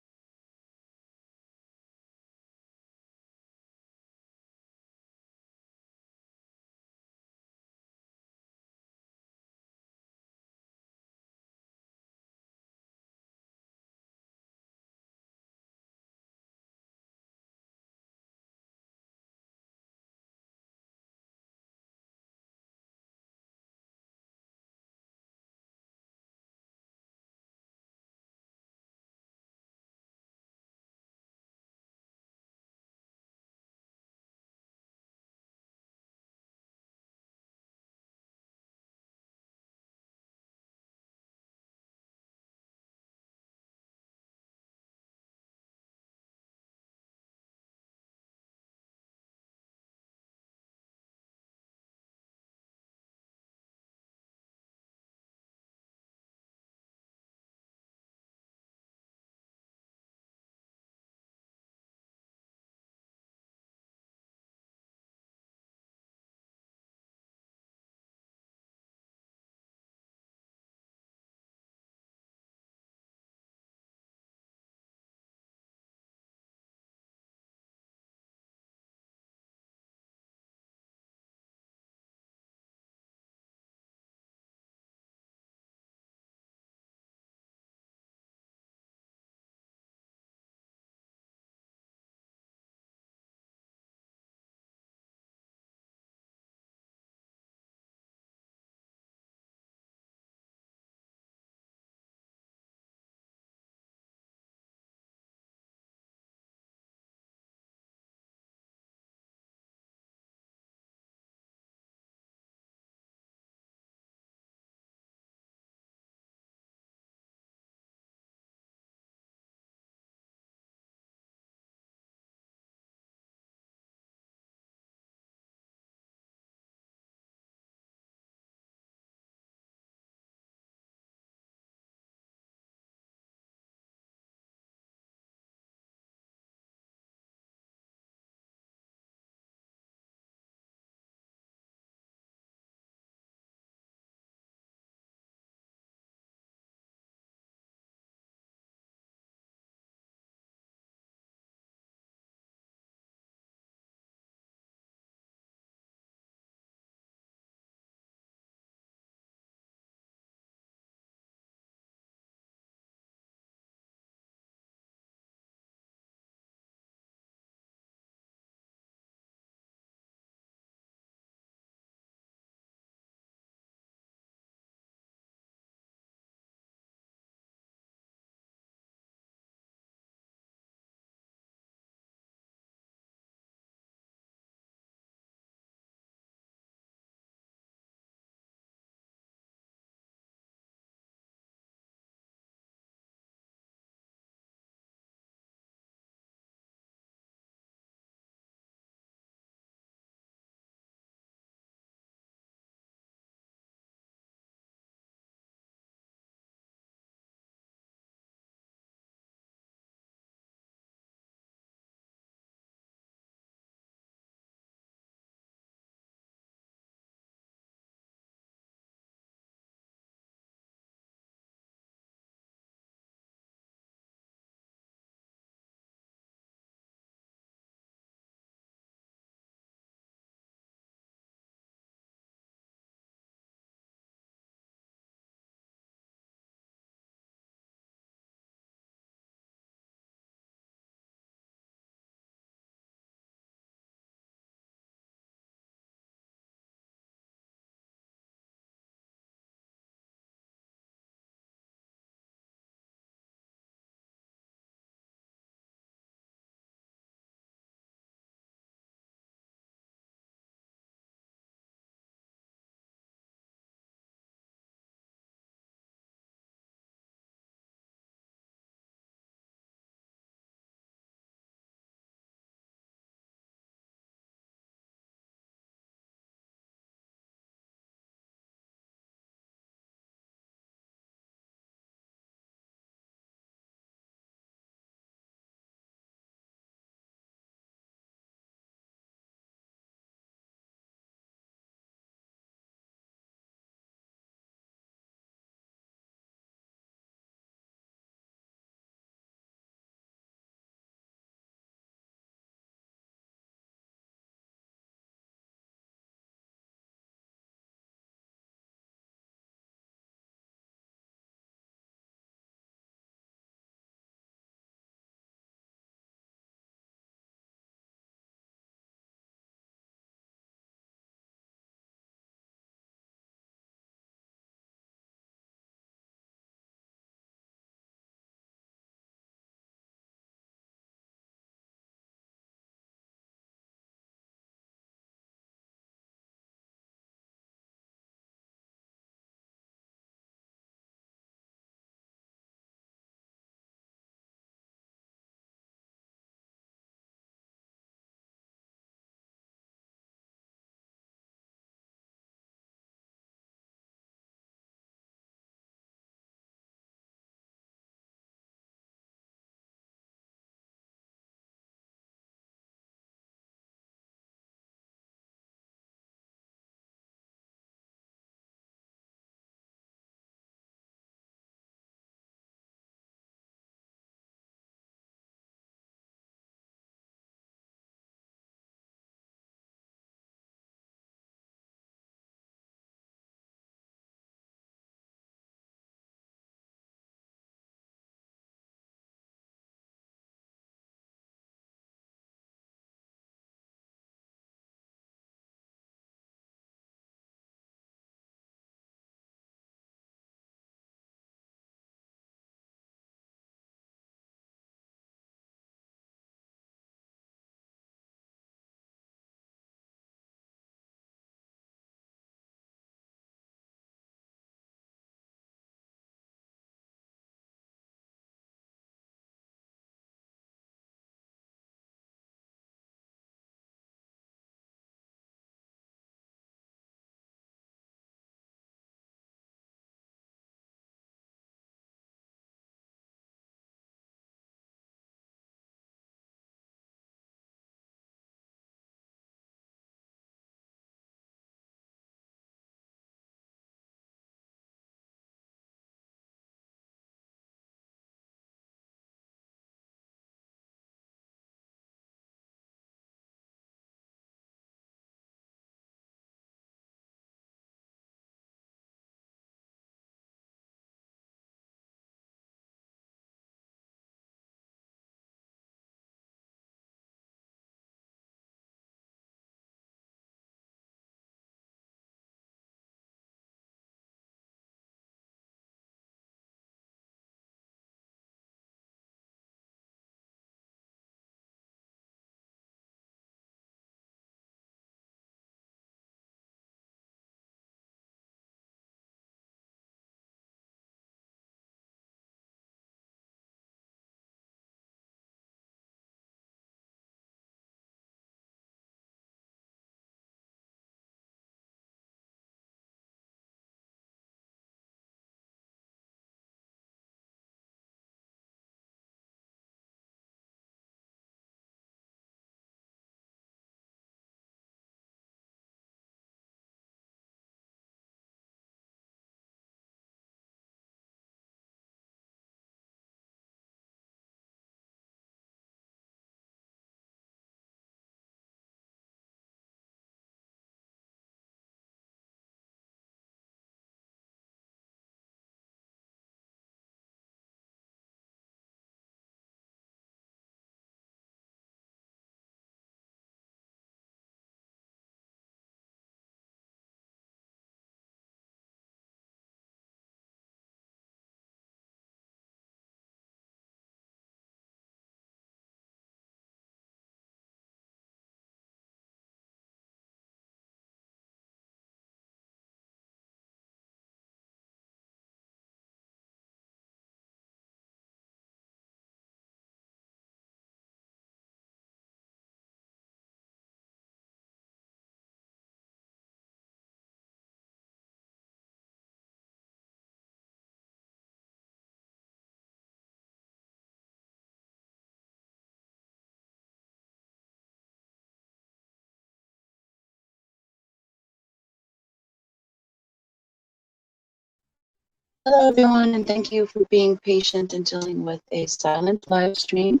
Hello, everyone, and thank you for being patient and dealing with a silent live stream.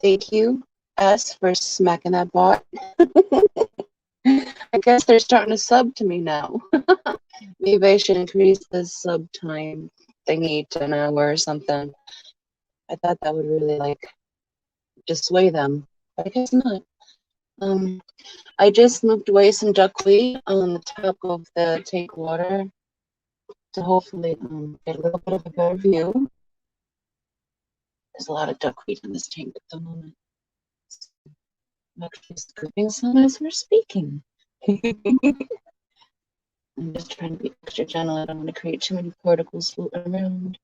Thank you, S, for smacking that bot. I guess they're starting to sub to me now. Maybe I should increase the sub time thingy to an hour or something. I thought that would really, like, dissuade them, but I guess not. I just moved away some duckweed on the top of the tank water to hopefully get a little bit of a better view. There's a lot of duckweed in this tank at the moment. I'm actually scooping some as we're speaking. I'm just trying to be extra gentle. I don't want to create too many particles floating around.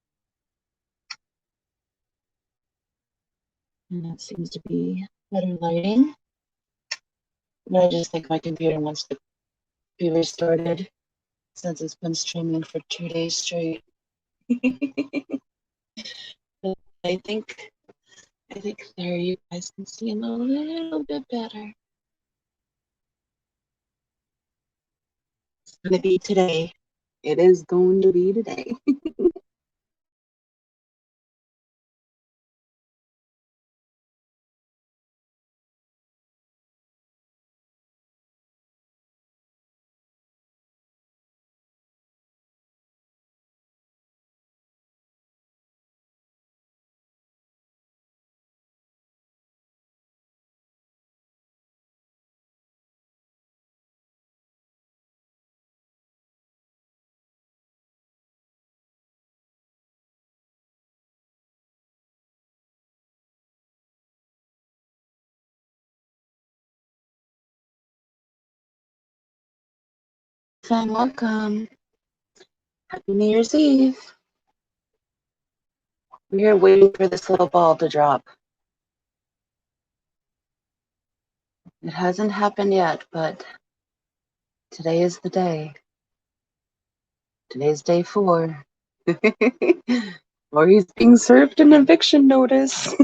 And that seems to be better lighting. But I just think my computer wants to be restarted since it's been streaming for 2 days straight. I think there you guys can see him a little bit better. It's gonna be today. It is going to be today. And welcome. Happy New Year's Eve. We're waiting for this little ball to drop. It hasn't happened yet, but today is the day. Today's day 4. Or he's being served an eviction notice.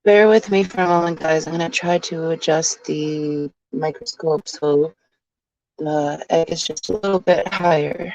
Bear with me for a moment, guys. I'm going to try to adjust the microscope so the egg is just a little bit higher.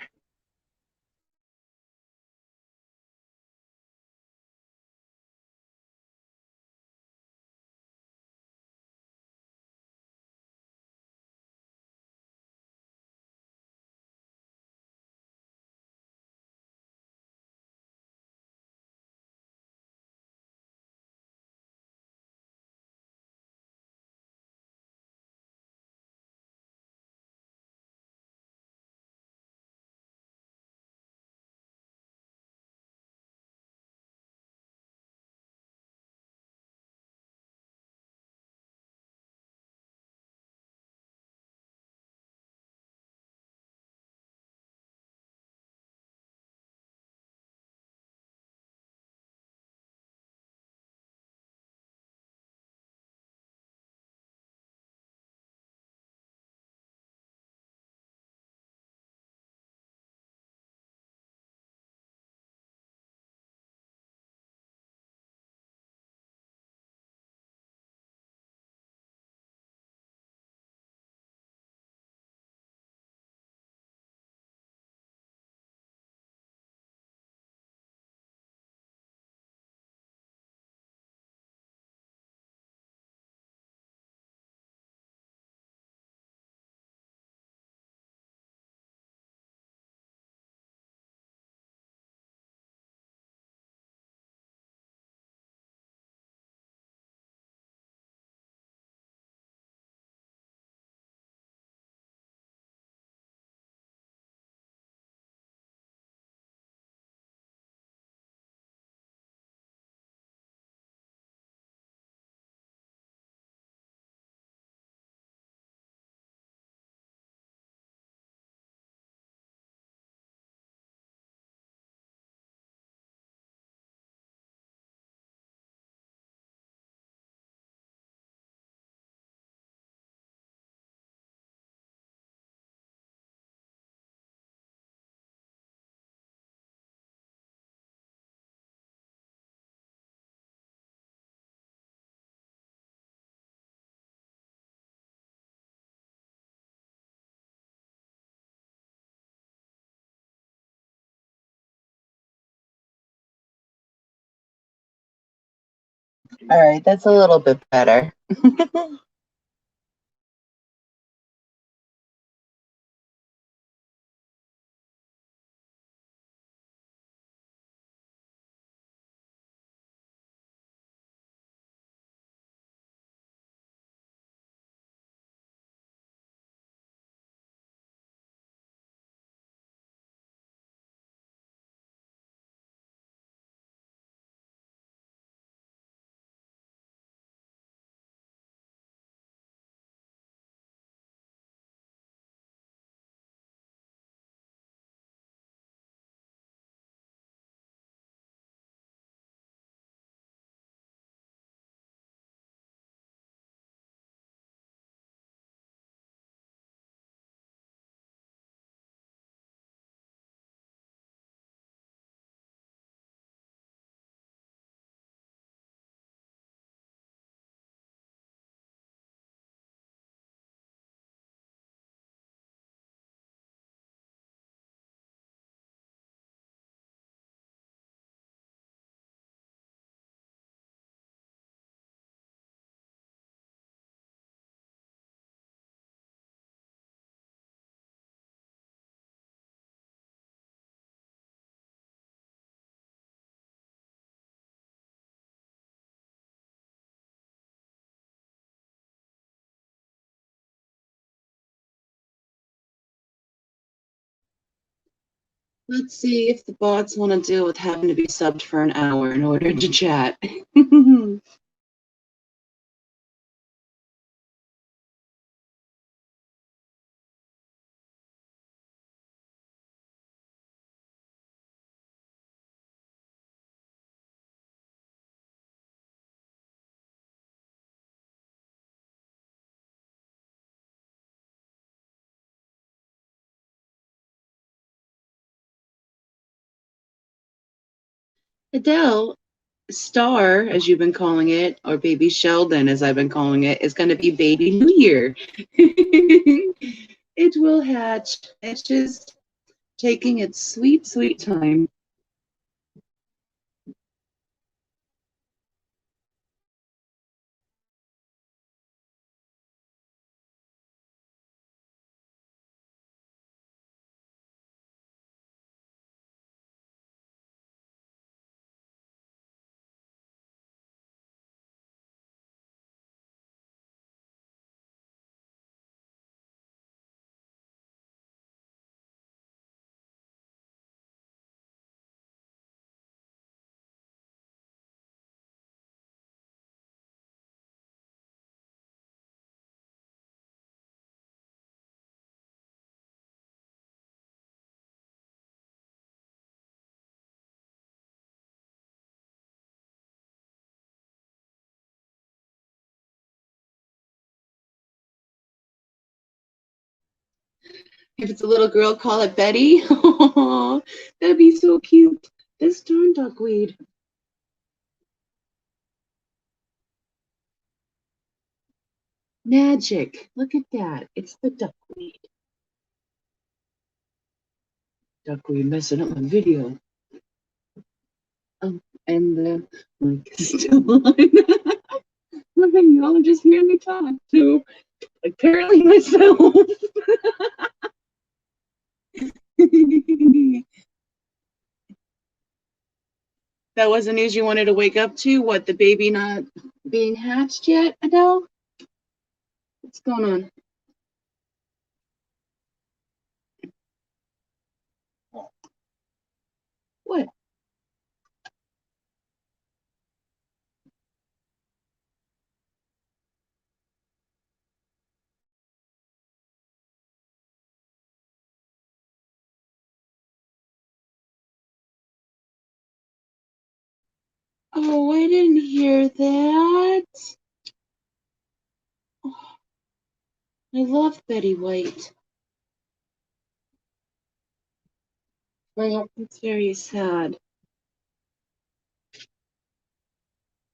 All right, that's a little bit better. Let's see if the bots want to deal with having to be subbed for an hour in order to chat. Adele, Star, as you've been calling it, or Baby Sheldon, as I've been calling it, is going to be Baby New Year. It will hatch. It's just taking its sweet, sweet time. If it's a little girl, call it Betty. Oh, that'd be so cute. This darn duckweed. Magic. Look at that. It's the duckweed. Duckweed messing up my video. And the mic is still on. Okay, y'all are just hearing me talk to apparently myself. That was the news you wanted to wake up to? What, the baby not being hatched yet, Adele? What's going on? What? Oh, I didn't hear that. Oh, I love Betty White. Well, it's very sad.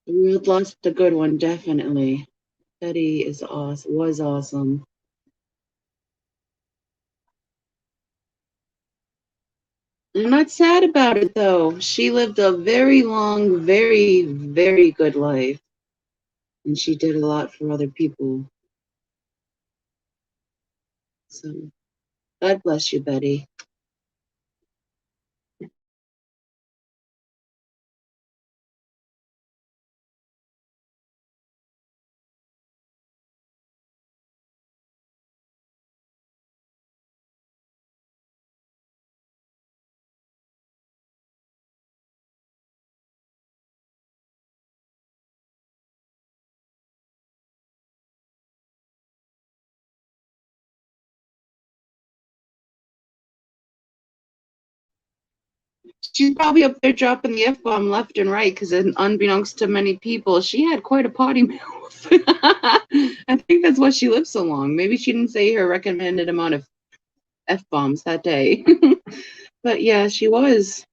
The world lost a good one, definitely. Betty is awesome. Was awesome. I'm not sad about it though. She lived a very long, very, very good life. and she did a lot for other people. So God bless you, Betty. She's probably up there dropping the F-bomb left and right because, unbeknownst to many people, she had quite a potty mouth. I think that's why she lived so long. Maybe she didn't say her recommended amount of F-bombs that day. But yeah, she was.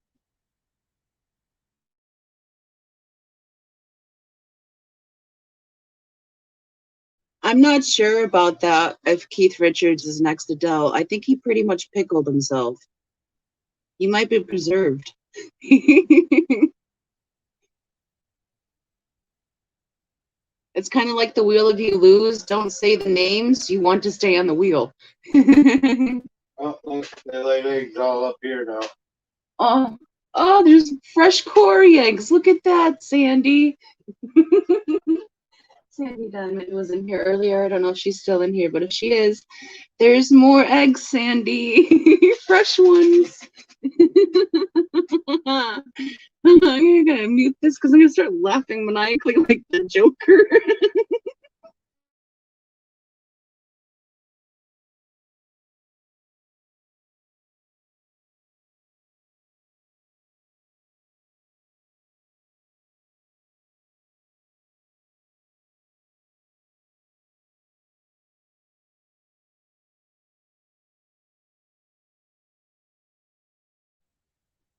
I'm not sure about that, if Keith Richards is next Adele. I think he pretty much pickled himself. He might be preserved. It's kind of like the wheel. If you lose, don't say the names. You want to stay on the wheel. Oh, look, they lay eggs all up here now. Oh, oh, there's fresh Cory eggs. Look at that, Sandy. Sandy Diamond was in here earlier. I don't know if she's still in here, but if she is, there's more eggs, Sandy. Fresh ones. I'm gonna mute this because I'm gonna start laughing maniacally like the Joker.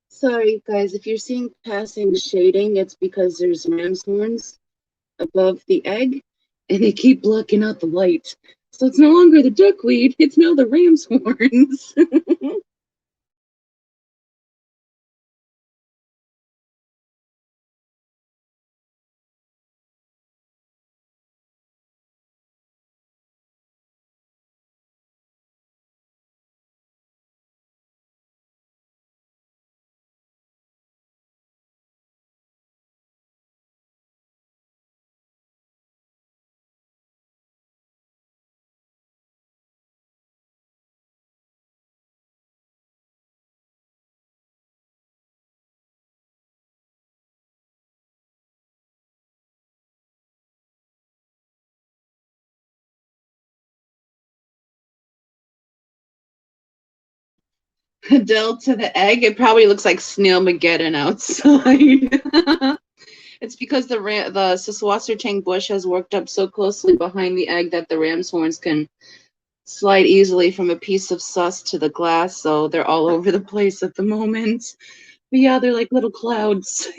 Sorry, guys, if you're seeing passing shading, it's because there's ram's horns above the egg, and they keep blocking out the light. So it's no longer the duckweed, it's now the ram's horns. Adele to the egg, it probably looks like Snailmageddon outside. It's because the Siswasertang bush has worked up so closely behind the egg that the ram's horns can slide easily from a piece of sus to the glass, so they're all over the place at the moment. But yeah, they're like little clouds.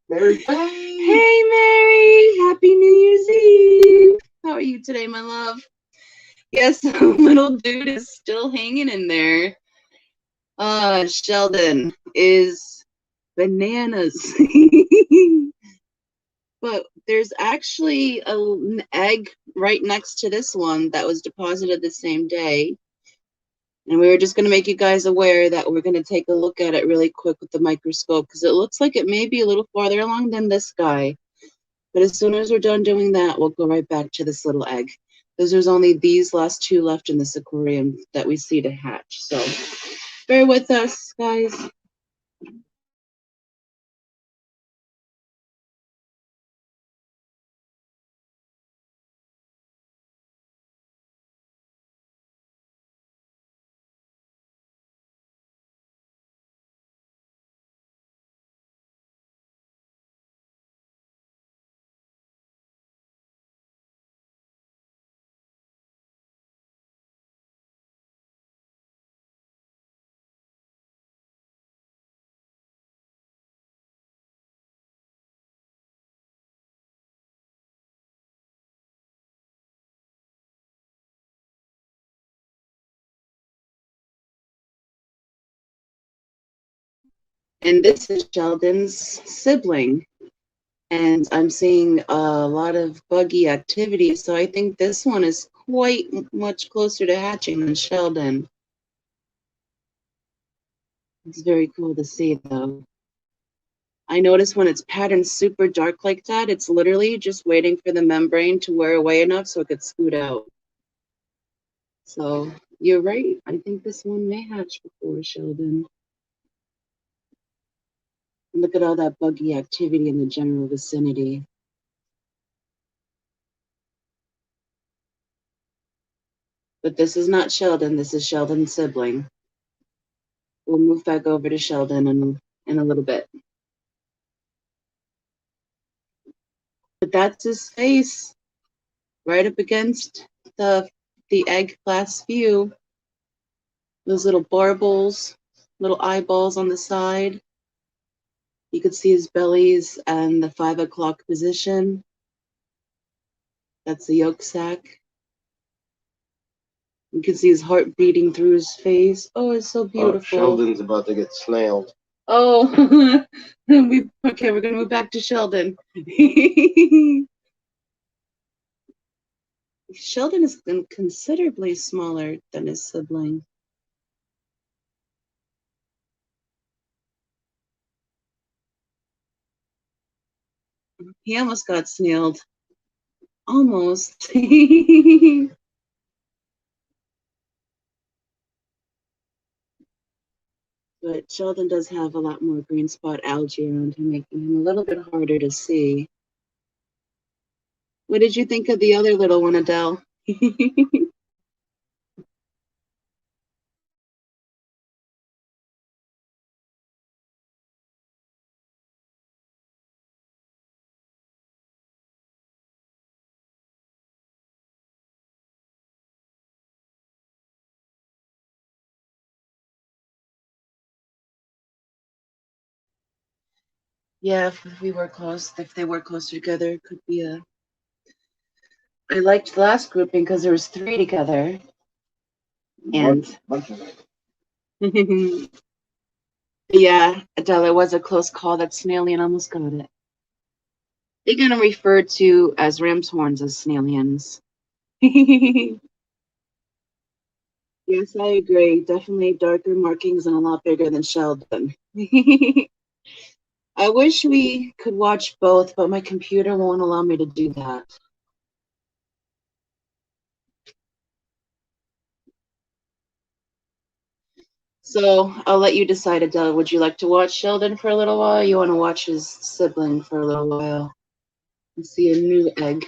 Mary. Hey, Mary! Happy New Year's Eve! How are you today, my love? Yes, the little dude is still hanging in there. Sheldon is bananas. But there's actually an egg right next to this one that was deposited the same day. And we were just going to make you guys aware that we're going to take a look at it really quick with the microscope because it looks like it may be a little farther along than this guy. But as soon as we're done doing that, we'll go right back to this little egg. Because there's only these last two left in this aquarium that we see to hatch. So bear with us, guys. And this is Sheldon's sibling. And I'm seeing a lot of buggy activity. So I think this one is quite much closer to hatching than Sheldon. It's very cool to see, though. I notice when it's patterned super dark like that, it's literally just waiting for the membrane to wear away enough so it could scoot out. So you're right. I think this one may hatch before Sheldon. Look at all that buggy activity in the general vicinity. But this is not Sheldon. This is Sheldon's sibling. We'll move back over to Sheldon in a little bit. But that's his face right up against the egg glass view. Those little barbels, little eyeballs on the side. You could see his bellies and the 5 o'clock position. That's the yolk sac. You can see his heart beating through his face. Oh, it's so beautiful. Sheldon's about to get snailed. Oh, okay, we're gonna move back to Sheldon. Sheldon is considerably smaller than his sibling. He almost got snailed. Almost. But Sheldon does have a lot more green spot algae around him, making him a little bit harder to see. What did you think of the other little one, Adele? Yeah, if we were close, if they were closer together, it could be a. I liked the last grouping because there was 3 together, and yeah, Adele, it was a close call. That snailian almost got it. They're gonna refer to as ram's horns as snailians. Yes, I agree. Definitely darker markings and a lot bigger than Sheldon. I wish we could watch both, but my computer won't allow me to do that. So I'll let you decide, Adele. Would you like to watch Sheldon for a little while? Or you want to watch his sibling for a little while and see a new egg?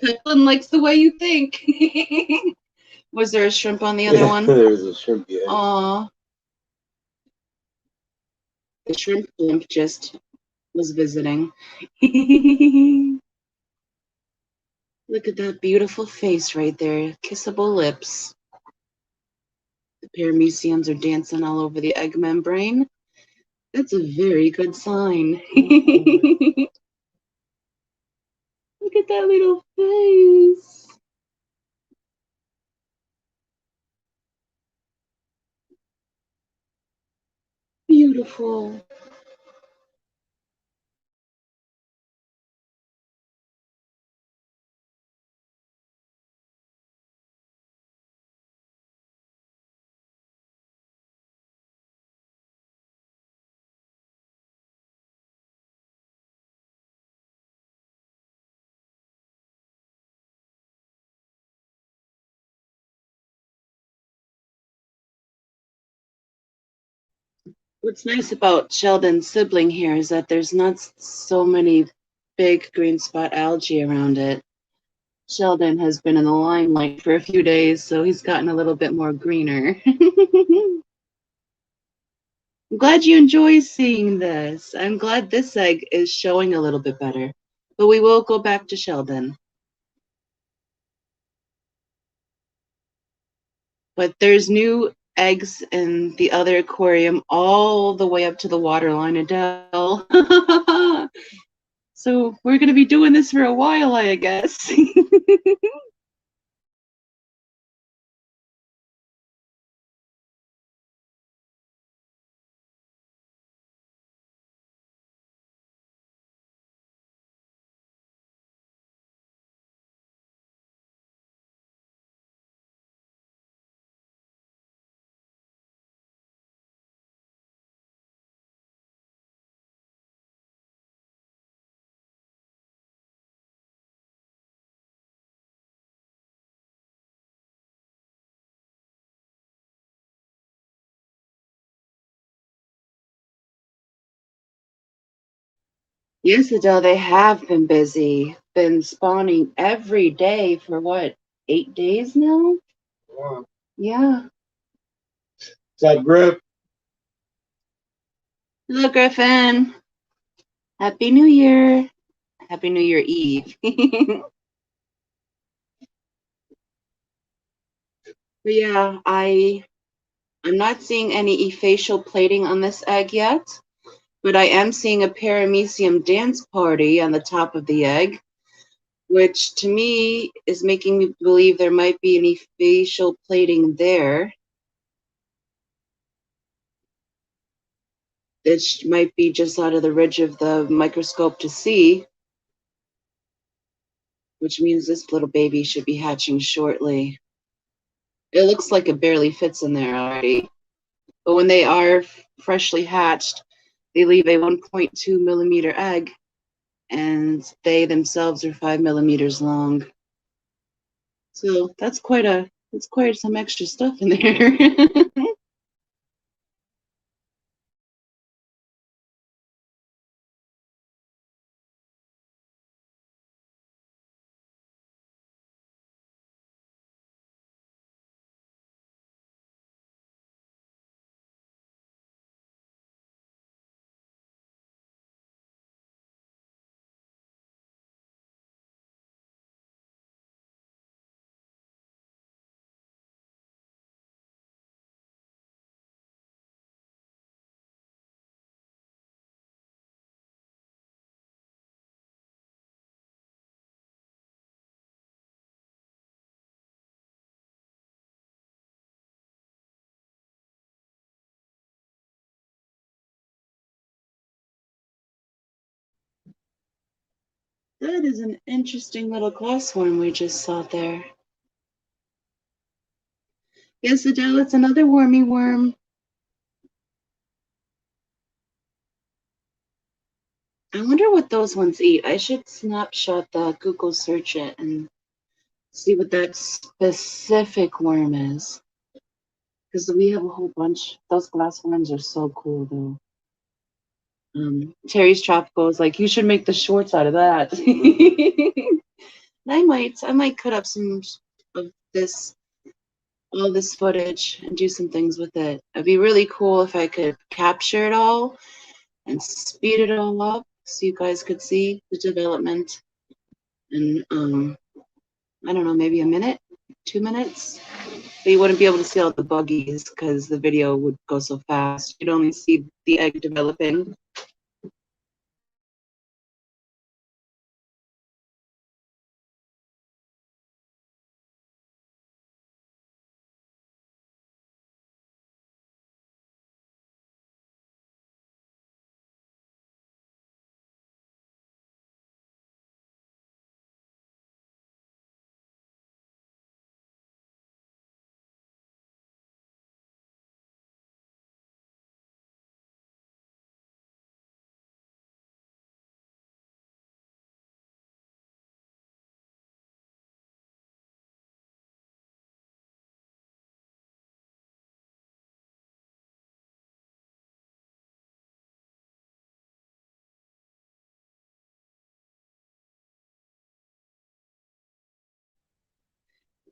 Peplin likes the way you think. Was there a shrimp on the other one? There was a shrimp, yeah. Aw. The shrimp blimp just was visiting. Look at that beautiful face right there. Kissable lips. The parameciums are dancing all over the egg membrane. That's a very good sign. Look at that little face. Beautiful. What's nice about Sheldon's sibling here is that there's not so many big green spot algae around it. Sheldon has been in the limelight for a few days, so he's gotten a little bit more greener. I'm glad you enjoy seeing this. I'm glad this egg is showing a little bit better. But we will go back to Sheldon. But there's new eggs in the other aquarium all the way up to the water line, Adele. So we're going to be doing this for a while, I guess. Yes, Adele, they have been busy. Been spawning every day for what, 8 days now? Wow. Yeah. Is that Griff? Hello, Griffin. Happy New Year. Happy New Year Eve. But yeah, I'm not seeing any facial plating on this egg yet, but I am seeing a paramecium dance party on the top of the egg, which to me is making me believe there might be any facial plating there. It might be just out of the ridge of the microscope to see, which means this little baby should be hatching shortly. It looks like it barely fits in there already. But when they are freshly hatched, they leave a 1.2 millimeter egg, and they themselves are 5 millimeters long. So that's quite some extra stuff in there. That is an interesting little glassworm we just saw there. Yes, Adele, it's another wormy worm. I wonder what those ones eat. I should snapshot that, Google search it, and see what that specific worm is. Because we have a whole bunch. Those glass worms are so cool, though. Terry's Tropical is like, you should make the shorts out of that. I might cut up some of this, all this footage and do some things with it. It'd be really cool if I could capture it all and speed it all up so you guys could see the development in, I don't know, maybe a minute, 2 minutes. But you wouldn't be able to see all the buggies because the video would go so fast. You'd only see the egg developing.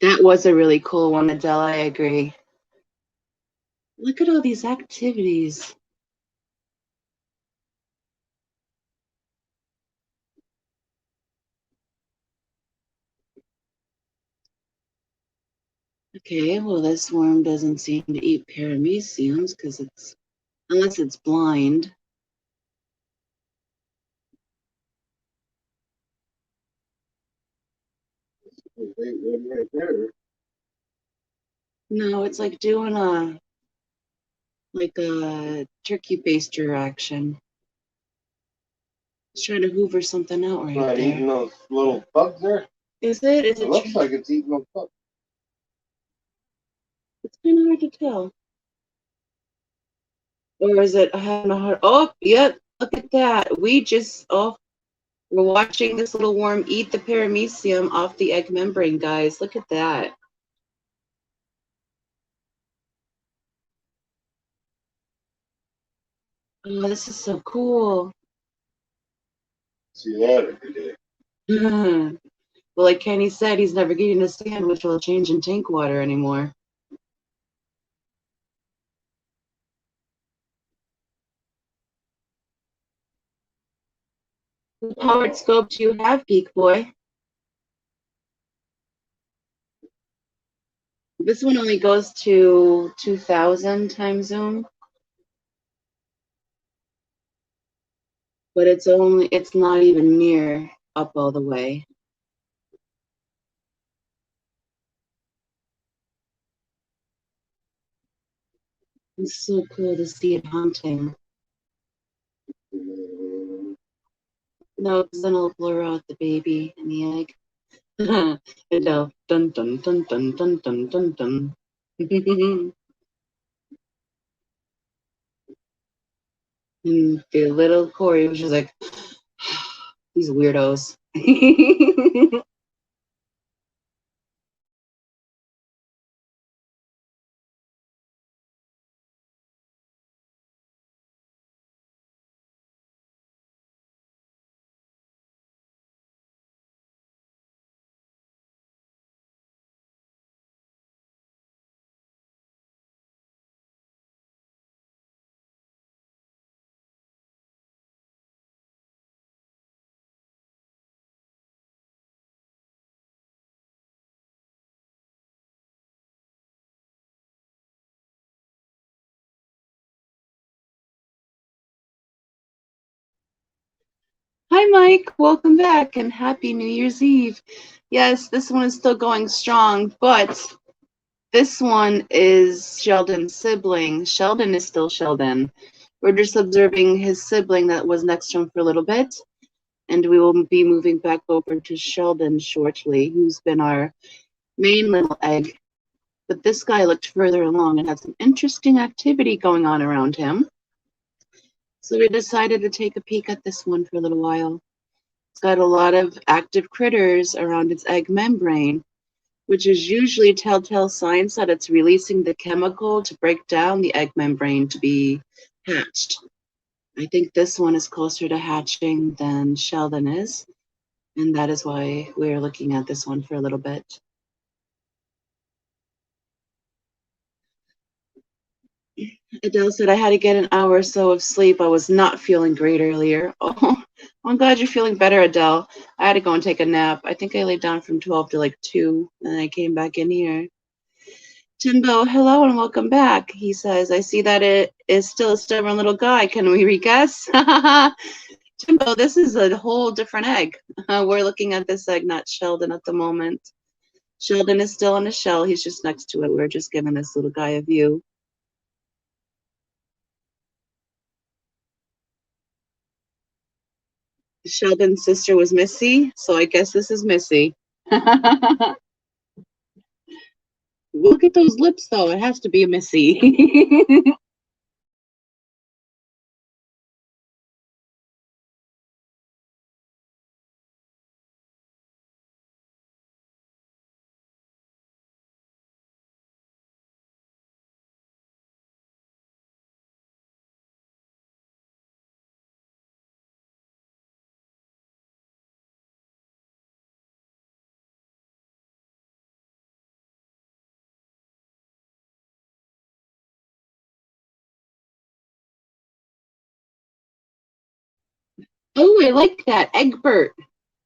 That was a really cool one, Adele. I agree. Look at all these activities. Okay, well, this worm doesn't seem to eat parameciums because it's, unless it's blind. Right there. No, it's like doing a turkey baster action. It's trying to hoover something out right Not there. eating those little bugs there. Is it? Is It looks like it's eating those bugs. It's kind of hard to tell. Or is it having a hard? Oh, yep. Look at that. We're watching this little worm eat the paramecium off the egg membrane, guys. Look at that. Oh, this is so cool. See that every day. Well, like Kenny said, he's never getting a sandwich while changing tank water anymore. What powered scope do you have, Geek Boy? This one only goes to 2000 times zoom. But it's not even near up all the way. It's so cool to see it hunting. No, because then it'll blur out the baby and the egg. It'll dun dun dun dun dun dun dun dun. And the little Corey was just like, these weirdos. Hi, Mike. Welcome back and happy New Year's Eve. Yes, this one is still going strong, but this one is Sheldon's sibling. Sheldon is still Sheldon. We're just observing his sibling that was next to him for a little bit, and we will be moving back over to Sheldon shortly, who's been our main little egg. But this guy looked further along and had some interesting activity going on around him. So we decided to take a peek at this one for a little while. It's got a lot of active critters around its egg membrane, which is usually telltale signs that it's releasing the chemical to break down the egg membrane to be hatched. I think this one is closer to hatching than Sheldon is. And that is why we're looking at this one for a little bit. Adele said I had to get an hour or so of sleep. I was not feeling great earlier. Oh, I'm glad you're feeling better, Adele. I had to go and take a nap. I think I laid down from 12 to like 2, and then I came back in here. Timbo, hello and welcome back. He says, I see that it is still a stubborn little guy. Can we re-guess? Timbo, this is a whole different egg. We're looking at this egg, not Sheldon at the moment. Sheldon is still in the shell. He's just next to it. We're just giving this little guy a view. Sheldon's sister was Missy, so I guess this is Missy. Look at those lips, though. It has to be a Missy. Oh, I like that. Egbert.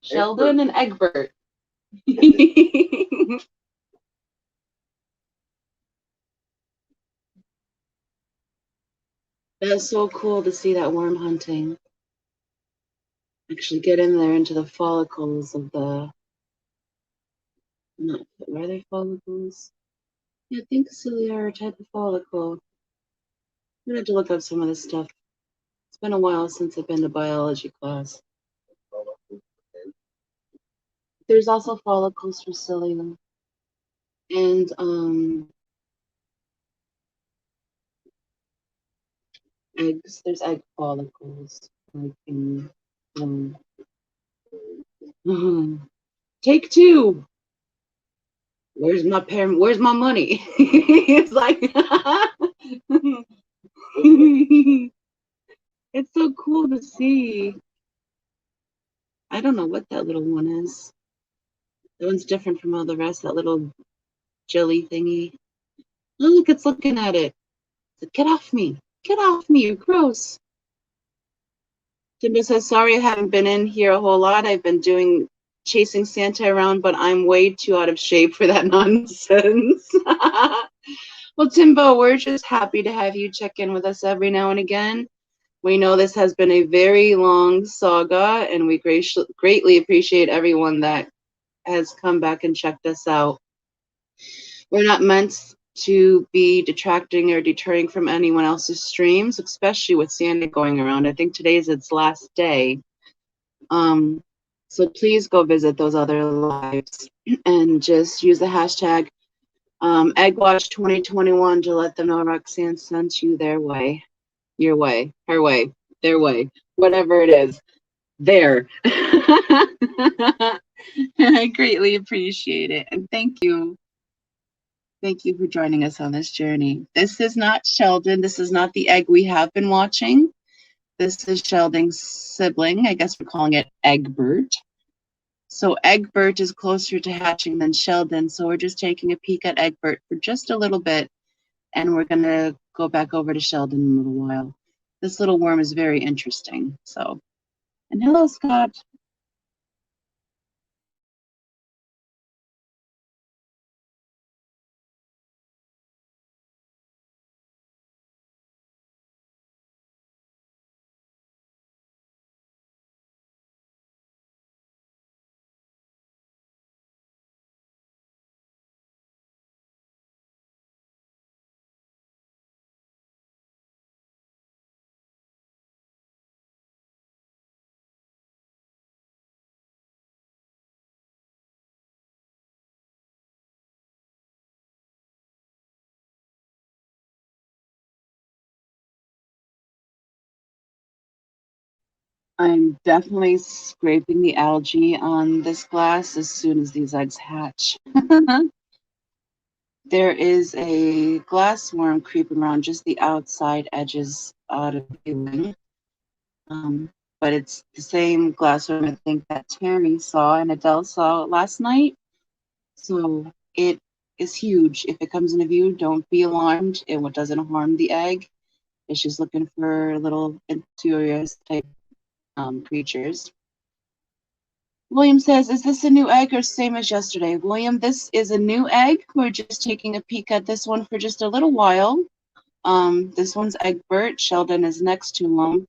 Sheldon and Egbert. That's so cool to see that worm hunting. Actually get in there into the follicles of the, not, are they follicles? Yeah, I think ciliary type of follicle. I'm gonna have to look up some of this stuff. It's been a while since I've been to biology class. There's also follicles for cilia. And eggs. There's egg follicles. Like in, take 2. Where's my parent? Where's my money? It's like it's so cool to see. I don't know what that little one is. That one's different from all the rest. That little jelly thingy. Oh, look, it's looking at it. It's like, get off me. Get off me. You're gross. Timbo says, sorry I haven't been in here a whole lot. I've been chasing Santa around, but I'm way too out of shape for that nonsense. Well, Timbo, we're just happy to have you check in with us every now and again. We know this has been a very long saga, and we greatly appreciate everyone that has come back and checked us out. We're not meant to be detracting or deterring from anyone else's streams, especially with Santa going around. I think today's its last day. So please go visit those other lives and just use the hashtag EggWatch2021 to let them know Roxanne sent you their way, your way, her way, their way, whatever it is. There. I greatly appreciate it. And thank you. Thank you for joining us on this journey. This is not Sheldon. This is not the egg we have been watching. This is Sheldon's sibling. I guess we're calling it Egbert. So Egbert is closer to hatching than Sheldon. So we're just taking a peek at Egbert for just a little bit. And we're going to go back over to Sheldon in a little while. This little worm is very interesting. So, and hello, Scott. I'm definitely scraping the algae on this glass as soon as these eggs hatch. There is a glass worm creeping around just the outside edges out of the viewing. but it's the same glass worm I think that Terry saw and Adele saw last night. So it is huge. If it comes into view, don't be alarmed. It doesn't harm the egg. It's just looking for little interiors type creatures. William says, is this a new egg or same as yesterday? William, this is a new egg. We're just taking a peek at this one for just a little while. This one's Egbert. Sheldon is next to him.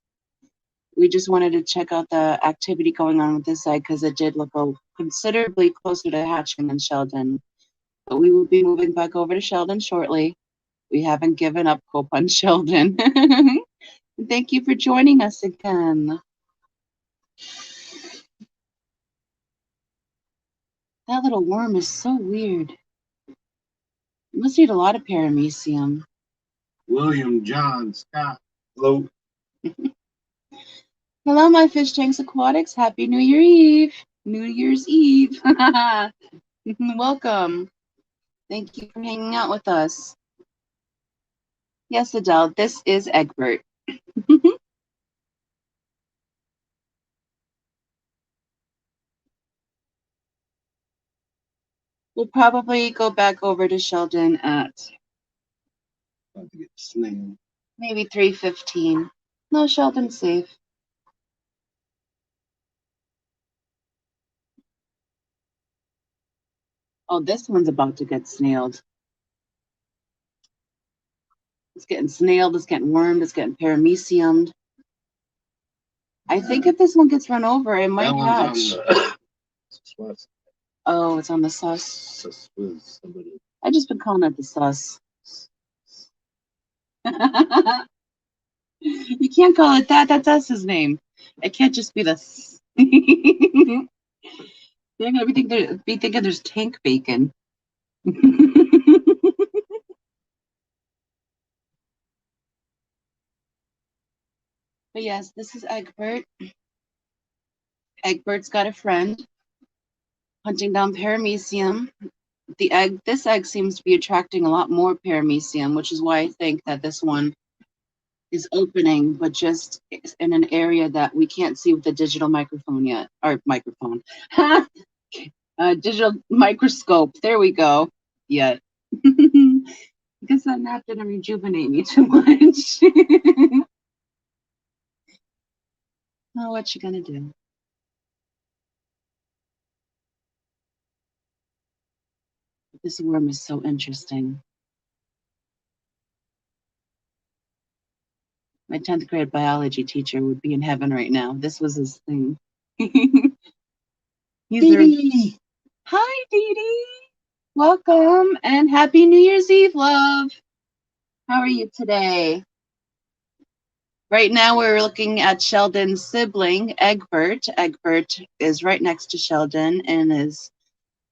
We just wanted to check out the activity going on with this egg because it did look considerably closer to hatching than Sheldon. But we will be moving back over to Sheldon shortly. We haven't given up hope on Sheldon. Thank you for joining us again. That little worm is so weird. You must eat a lot of paramecium. William John Scott. Hello. Hello, my fish tanks aquatics. Happy New Year Eve. New Year's Eve. Welcome. Thank you for hanging out with us. Yes, Adele, this is Egbert. We'll probably go back over to Sheldon at About to get snailed. maybe 3:15. No, Sheldon's safe. Oh, this one's about to get snailed. It's getting snailed, it's getting wormed, it's getting parameciumed. I think if this one gets run over, it might hatch. Oh, it's on the sus. Sus was somebody. I just been calling it the sus. You can't call it that. That's Us's name. It can't just be the. They're gonna be thinking there's tank bacon. But yes, this is Egbert. Egbert's got a friend hunting down paramecium. This egg seems to be attracting a lot more paramecium, which is why I think that this one is opening, but just in an area that we can't see with the digital microphone yet, or microphone, digital microscope. There we go. Yet. I guess that nap didn't rejuvenate me too much. Oh, what you gonna do? This worm is so interesting. My 10th grade biology teacher would be in heaven right now. This was his thing. Dee. Hi, Dee Dee. Welcome and happy New Year's Eve, love. How are you today? Right now we're looking at Sheldon's sibling, Egbert. Egbert is right next to Sheldon and is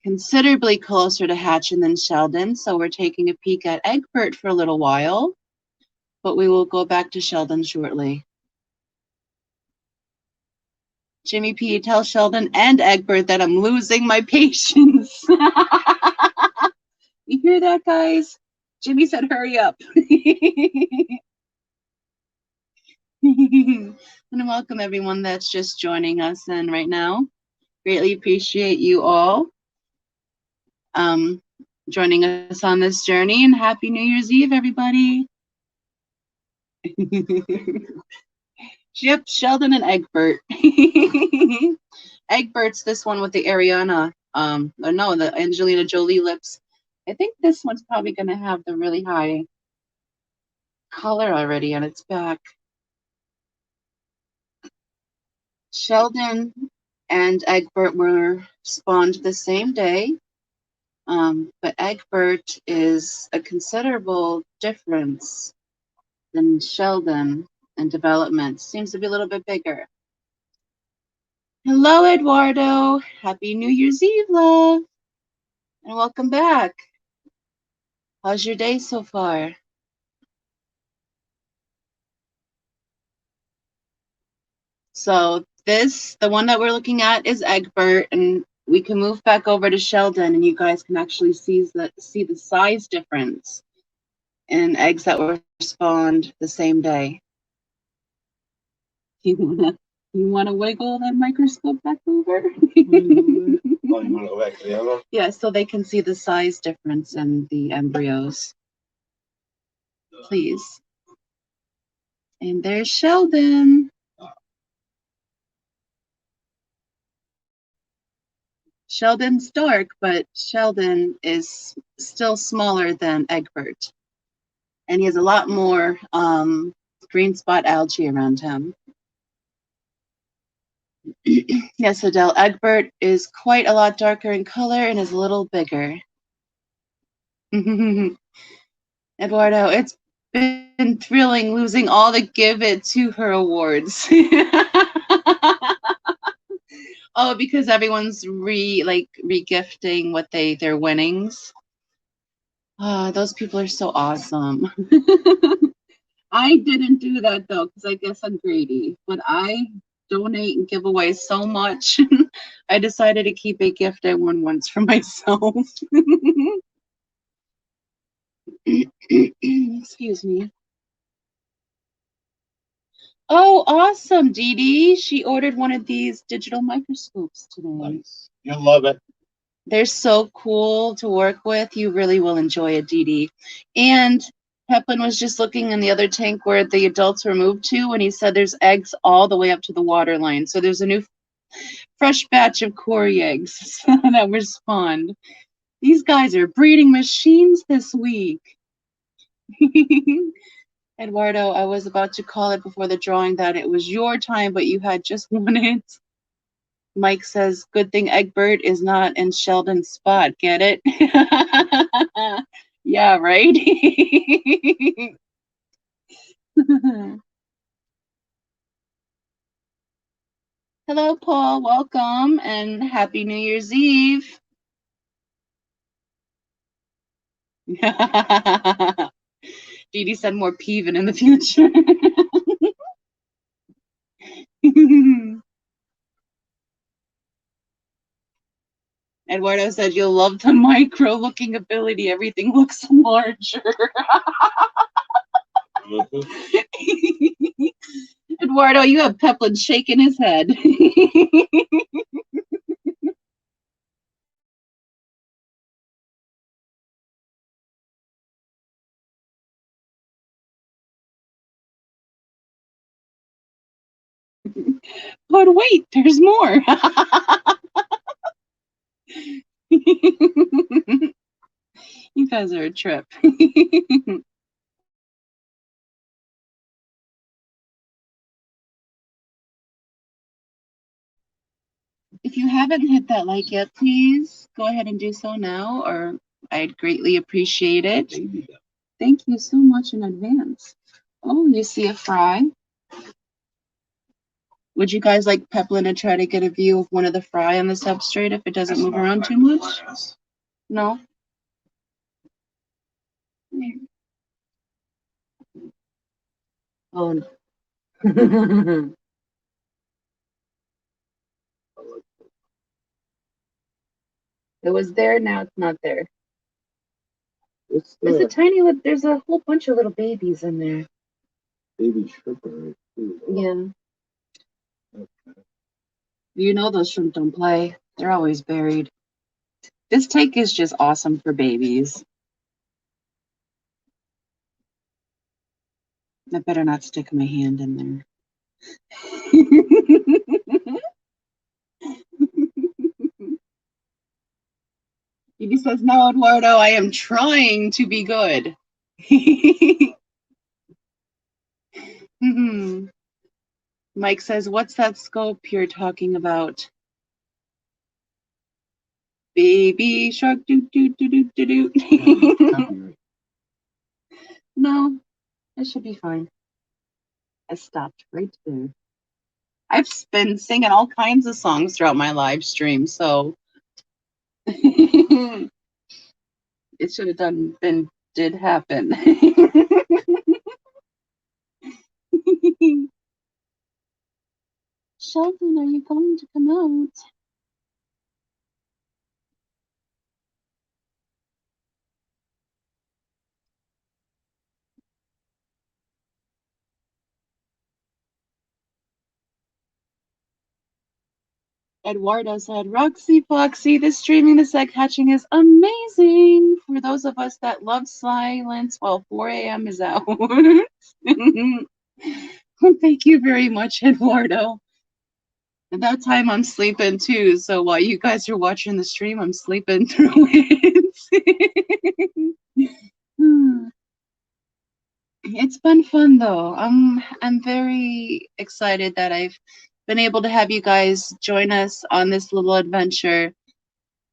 considerably closer to hatching than Sheldon. So we're taking a peek at Egbert for a little while, but we will go back to Sheldon shortly. Jimmy P, tell Sheldon and Egbert that I'm losing my patience. You hear that, guys? Jimmy said, hurry up. And welcome everyone that's just joining us in right now. Greatly appreciate you all joining us on this journey, and happy New Year's Eve, everybody. Yep, Sheldon and Egbert. Egbert's this one with the Ariana, no, the Angelina Jolie lips. I think this one's probably gonna have the really high color already on its back. Sheldon and Egbert were spawned the same day, but Egbert is a considerable difference than Sheldon in development. Seems to be a little bit bigger. Hello, Eduardo. Happy New Year's Eve, love. And welcome back. How's your day so far? So the one that we're looking at is Egbert, and we can move back over to Sheldon, and you guys can actually see the size difference in eggs that were spawned the same day. You want to wiggle that microscope back over? Oh, you want to go back to the other one? Yeah, so they can see the size difference in the embryos. Please. And there's Sheldon. Sheldon's dark, but Sheldon is still smaller than Egbert. And he has a lot more green spot algae around him. Yes, Adele, Egbert is quite a lot darker in color and is a little bigger. Eduardo, it's been thrilling losing all the Give It to Her awards. Oh, because everyone's regifting what their winnings. Those people are so awesome. I didn't do that though, because I guess I'm greedy. But I donate and give away so much. I decided to keep a gift I won once for myself. Excuse me. Oh, awesome, Dee Dee. She ordered one of these digital microscopes today. Nice. You'll love it. They're so cool to work with. You really will enjoy it, Dee Dee. And Peplin was just looking in the other tank where the adults were moved to, and he said there's eggs all the way up to the water line. So there's a new fresh batch of Cory eggs that were spawned. These guys are breeding machines this week. Eduardo, I was about to call it before the drawing that it was your time, but you had just won it. Mike says, good thing Egbert is not in Sheldon's spot. Get it? Yeah, right? Hello, Paul. Welcome and Happy New Year's Eve. Dee Dee said more peeving in the future. Eduardo said you'll love the micro looking ability. Everything looks larger. Eduardo, you have Peplin shaking his head. But wait, there's more. You guys are a trip. If you haven't hit that like yet, please go ahead and do so now, or I'd greatly appreciate it. Thank you so much in advance. Oh, you see a fry? Would you guys like Peplin to try to get a view of one of the fry on the substrate if it doesn't move around too much? No? Oh, no. It was there, now it's not there. There's a tiny little, there's a whole bunch of little babies in there. Baby shrimp. Yeah. You know those shrimp don't play. They're always buried. This tank is just awesome for babies. I better not stick my hand in there. He says, no, Eduardo, I am trying to be good. Mike says, what's that scope you're talking about? Baby shark, doo doo doo doo doo doo. No, it should be fine. I stopped right there. I've been singing all kinds of songs throughout my live stream, so it should have did happen. Sheldon, are you going to come out? Eduardo said, Roxy Foxy, the streaming the egg hatching is amazing for those of us that love silence while 4 a.m. is out. Thank you very much, Eduardo. At that time, I'm sleeping too, so while you guys are watching the stream, I'm sleeping through it. It's been fun though. I'm very excited that I've been able to have you guys join us on this little adventure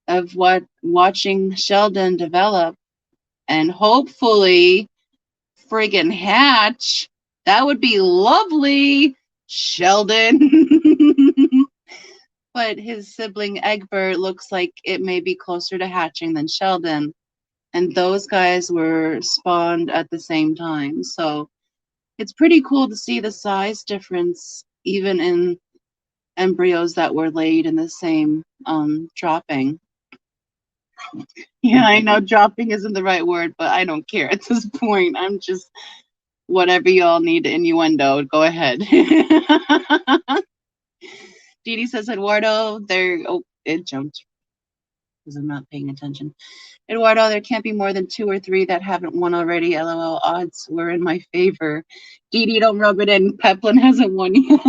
of watching Sheldon develop and hopefully friggin' hatch. That would be lovely, Sheldon. But his sibling Egbert looks like it may be closer to hatching than Sheldon. And those guys were spawned at the same time. So it's pretty cool to see the size difference even in embryos that were laid in the same dropping. Yeah, I know dropping isn't the right word, but I don't care at this point. I'm just whatever y'all need innuendo. Go ahead. Dee says, Eduardo, it jumped because I'm not paying attention. Eduardo, there can't be more than 2 or 3 that haven't won already. LOL, odds were in my favor. Dee, don't rub it in. Peplin hasn't won yet.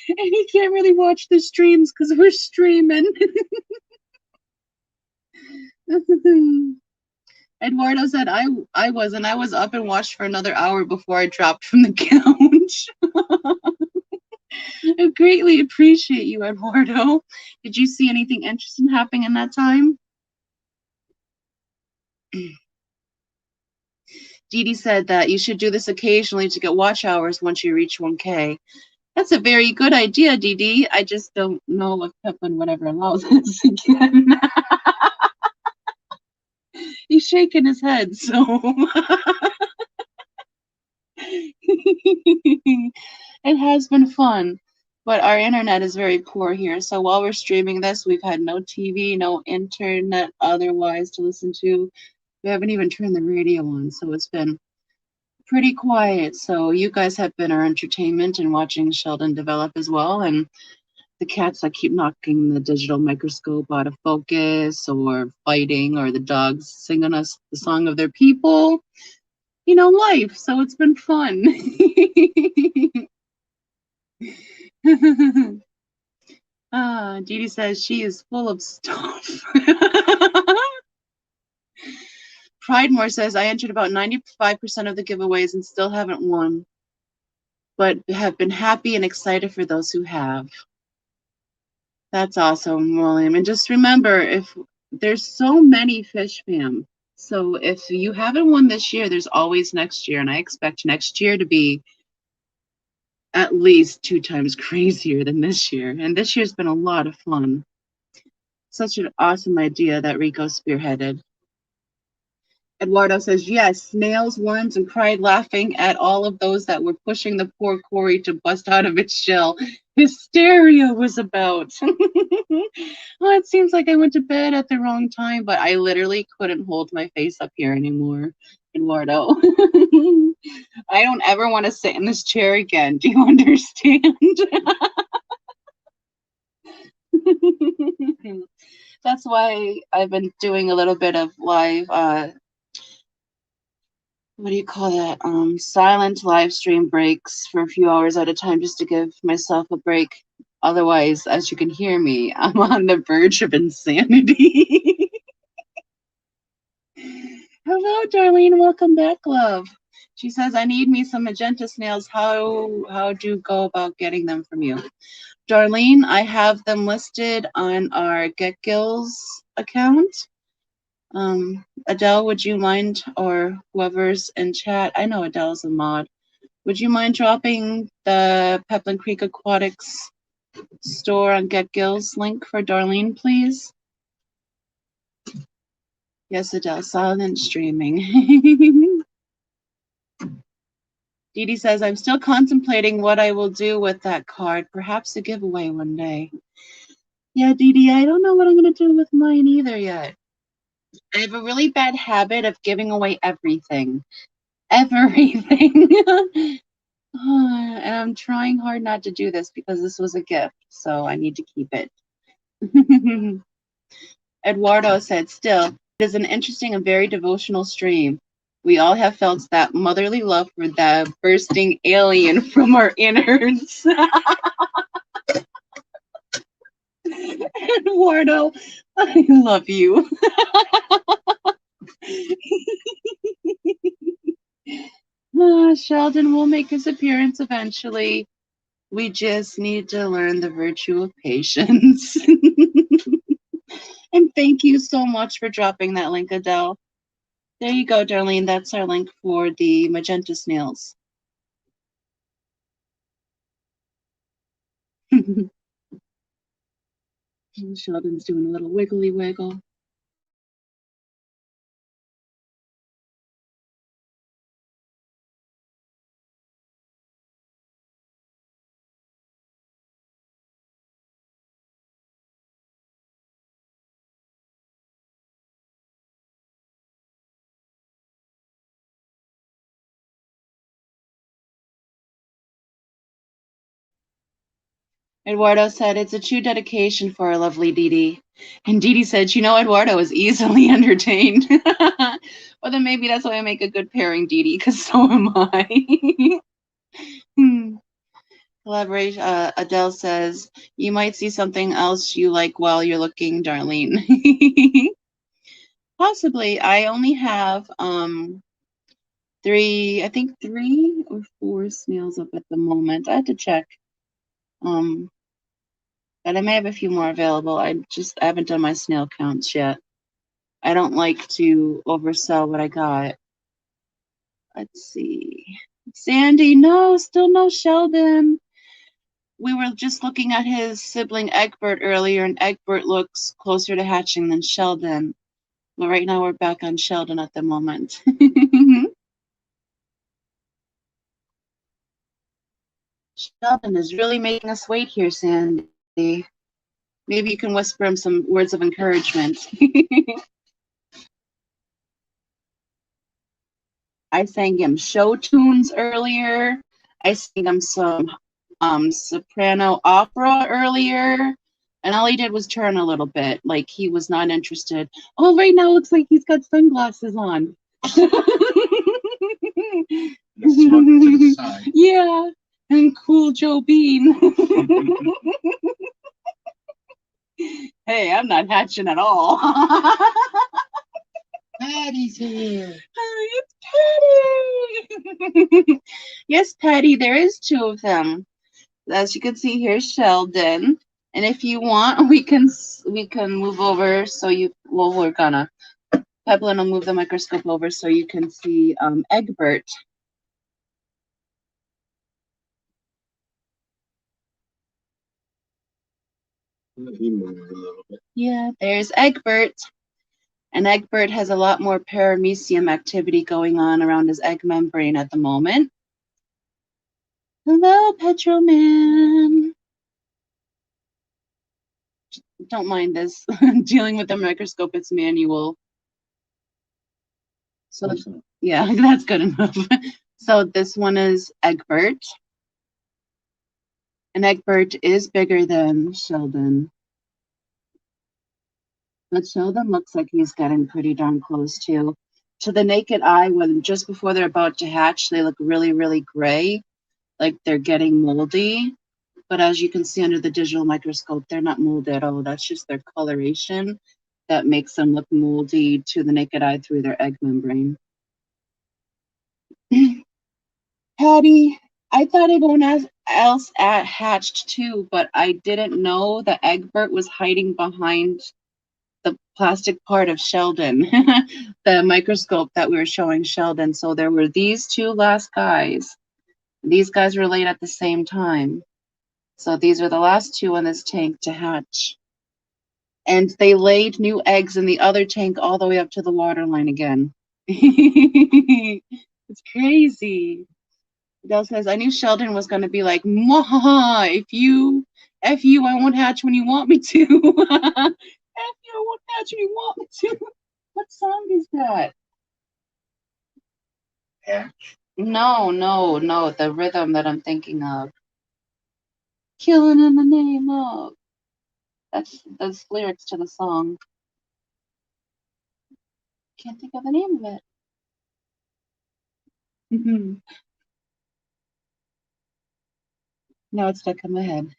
And he can't really watch the streams because we're streaming. Eduardo said, I was up and watched for another hour before I dropped from the couch. I greatly appreciate you, Eduardo. Did you see anything interesting happening in that time? Dee said that you should do this occasionally to get watch hours once you reach 1K. That's a very good idea, Dee. I just don't know if Peplin would ever allow this again. He's shaking his head, so. It has been fun, but our internet is very poor here. So while we're streaming this, we've had no TV, no internet otherwise to listen to. We haven't even turned the radio on, so it's been pretty quiet. So you guys have been our entertainment and watching Sheldon develop as well. And the cats that keep knocking the digital microscope out of focus or fighting, or the dogs singing us the song of their people. You know, life. So it's been fun. Dee says she is full of stuff. Pridemore says, I entered about 95% of the giveaways and still haven't won, but have been happy and excited for those who have. That's awesome, William. And just remember, if there's so many fish fam, so if you haven't won this year, there's always next year. And I expect next year to be at least 2 times crazier than this year. And this year's been a lot of fun. Such an awesome idea that Rico spearheaded. Eduardo says, yes, snails, worms, and cried laughing at all of those that were pushing the poor Corey to bust out of its shell. Hysteria was about. Well, it seems like I went to bed at the wrong time, but I literally couldn't hold my face up here anymore, Eduardo. I don't ever want to sit in this chair again. Do you understand? That's why I've been doing a little bit of live what do you call that? Silent live stream breaks for a few hours at a time just to give myself a break. Otherwise, as you can hear me, I'm on the verge of insanity. Hello, Darlene. Welcome back, love. She says, I need me some magenta snails. How do you go about getting them from you? Darlene, I have them listed on our Get Gills account. Adele, would you mind, or whoever's in chat, I know Adele's a mod, would you mind dropping the Peplin Creek Aquatics store on Get Gills link for Darlene, please? Yes, Adele, silent streaming. Dee says, I'm still contemplating what I will do with that card, perhaps a giveaway one day. Yeah, Dee, I don't know what I'm going to do with mine either yet. I have a really bad habit of giving away everything. Everything. And I'm trying hard not to do this because this was a gift, so I need to keep it. Eduardo said, still, it is an interesting and very devotional stream. We all have felt that motherly love for the bursting alien from our innards. Eduardo, I love you. Sheldon will make his appearance eventually. We just need to learn the virtue of patience. And thank you so much for dropping that link, Adele. There you go, Darlene. That's our link for the magenta snails. Sheldon's doing a little wiggly wiggle. Eduardo said, it's a true dedication for our lovely Dee Dee. And Dee Dee said, you know, Eduardo is easily entertained. Well, then maybe that's why I make a good pairing, Dee Dee, because so am I. Collaboration. Adele says, you might see something else you like while you're looking, Darlene. Possibly. I only have three or four snails up at the moment. I had to check. But I may have a few more available. I haven't done my snail counts yet. I don't like to oversell what I got. Let's see. Sandy, no, still no Sheldon. We were just looking at his sibling Egbert earlier, and Egbert looks closer to hatching than Sheldon. But right now we're back on Sheldon at the moment. Sheldon is really making us wait here, Sandy. Maybe you can whisper him some words of encouragement. I sang him show tunes earlier. I sang him some soprano opera earlier. And all he did was turn a little bit, like he was not interested. Oh, right now it looks like he's got sunglasses on. Yeah, and cool Joe Bean. Hey, I'm not hatching at all. Patty's here. It's Patty. Yes, Patty, there is two of them. As you can see, here's Sheldon. And if you want, we can move over so you, well, we're gonna. Peplin will move the microscope over so you can see Egbert. He moved a little bit. Yeah, there's Egbert. And Egbert has a lot more paramecium activity going on around his egg membrane at the moment. Hello, Petroman. Don't mind this. Dealing with the microscope, it's manual. So yeah, that's good enough. So this one is Egbert. And Egbert is bigger than Sheldon. But Sheldon looks like he's getting pretty darn close too. To the naked eye, when just before they're about to hatch, they look really, really gray, like they're getting moldy. But as you can see under the digital microscope, they're not moldy at all. That's just their coloration that makes them look moldy to the naked eye through their egg membrane. Patty, I thought everyone else hatched too, but I didn't know that Egbert was hiding behind the plastic part of Sheldon, the microscope that we were showing Sheldon. So there were these two last guys. These guys were laid at the same time. So these are the last two in this tank to hatch. And they laid new eggs in the other tank all the way up to the water line again. It's crazy. Dell says, I knew Sheldon was going to be like, Mwahaha, if you, I won't hatch when you want me to. F you, I won't hatch when you want me to. What song is that? Hatch. No, no, no. The rhythm that I'm thinking of. Killing in the name of. That's lyrics to the song. Can't think of the name of it. Now it's stuck in my head.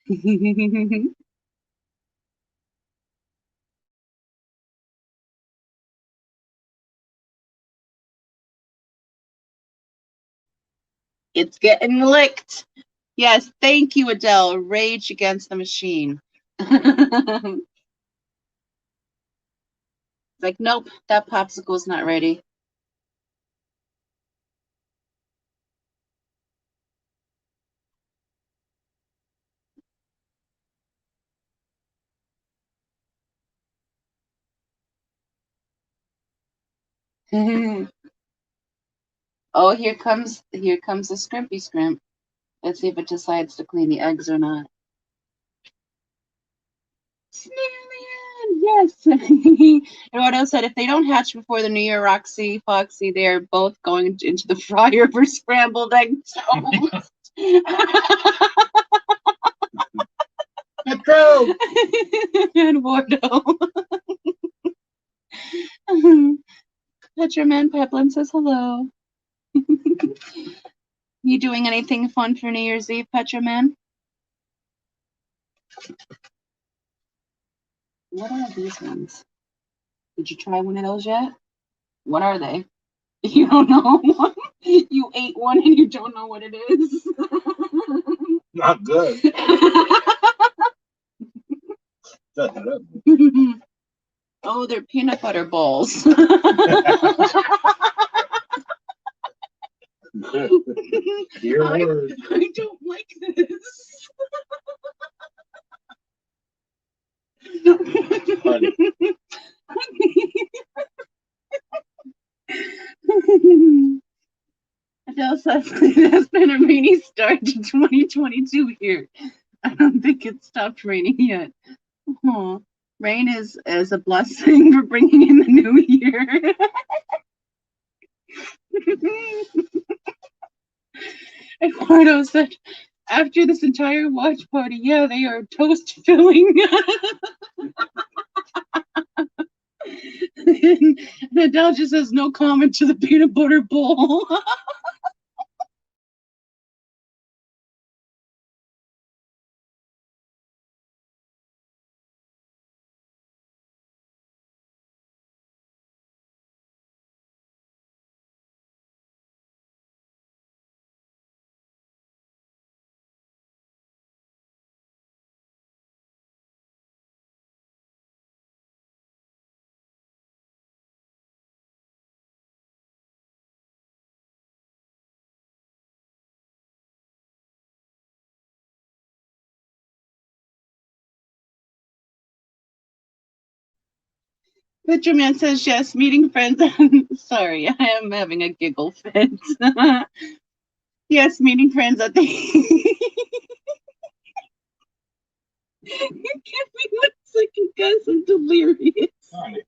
It's getting licked. Yes, thank you, Adele. Rage Against the Machine. Like, nope, that popsicle's not ready. Oh, here comes the scrimpy scrimp. Let's see if it decides to clean the eggs or not. Snillian, yes. Eduardo said if they don't hatch before the New Year, Roxy, Foxy, they're both going into the fryer for scrambled egg toast. Metro! Eduardo. Petraman Peplin says hello. You doing anything fun for New Year's Eve, Petraman? What are these ones? Did you try one of those yet? What are they? You don't know. You ate one and you don't know what it is. Not good. Oh, they're peanut butter balls. Dear Lord. I don't like this. Honey. Adele says it has been a rainy start to 2022 here. I don't think it stopped raining yet. Oh, rain is a blessing for bringing in the new year. Eduardo said, after this entire watch party, yeah, they are toast filling. And Adele just has no comment to the peanut butter bowl. Picture Man says yes, meeting friends. Sorry, I am having a giggle fit. Yes, meeting friends at the. Give me 1 second, guys. I'm delirious. Honey.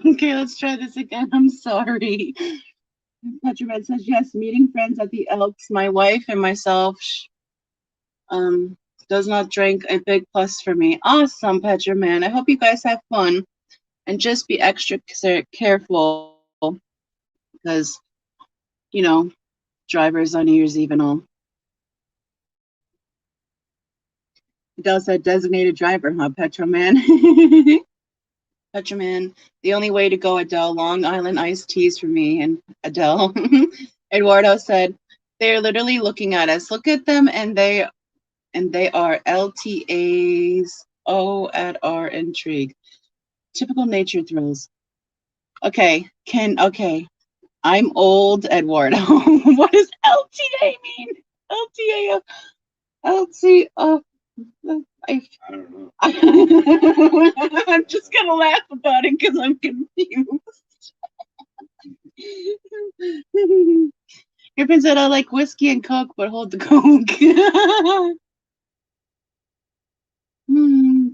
Okay, let's try this again. I'm sorry. Petromed says yes, meeting friends at the Elks. My wife and myself um does not drink, a big plus for me. Awesome, Petroman. I hope you guys have fun and just be extra careful because you know drivers on New Year's Eve and all. Adele said designated driver, huh, Petroman? Petroman, the only way to go, Adele. Long Island iced teas for me and Adele. Eduardo said they're literally looking at us. Look at them, and they are LTAs. Oh, at our intrigue. Typical nature thrills. Okay, I'm old, Eduardo. What does LTA mean? LTA, LT. I don't know. I'm just gonna laugh about it because I'm confused. Griffin said I like whiskey and Coke, but hold the Coke.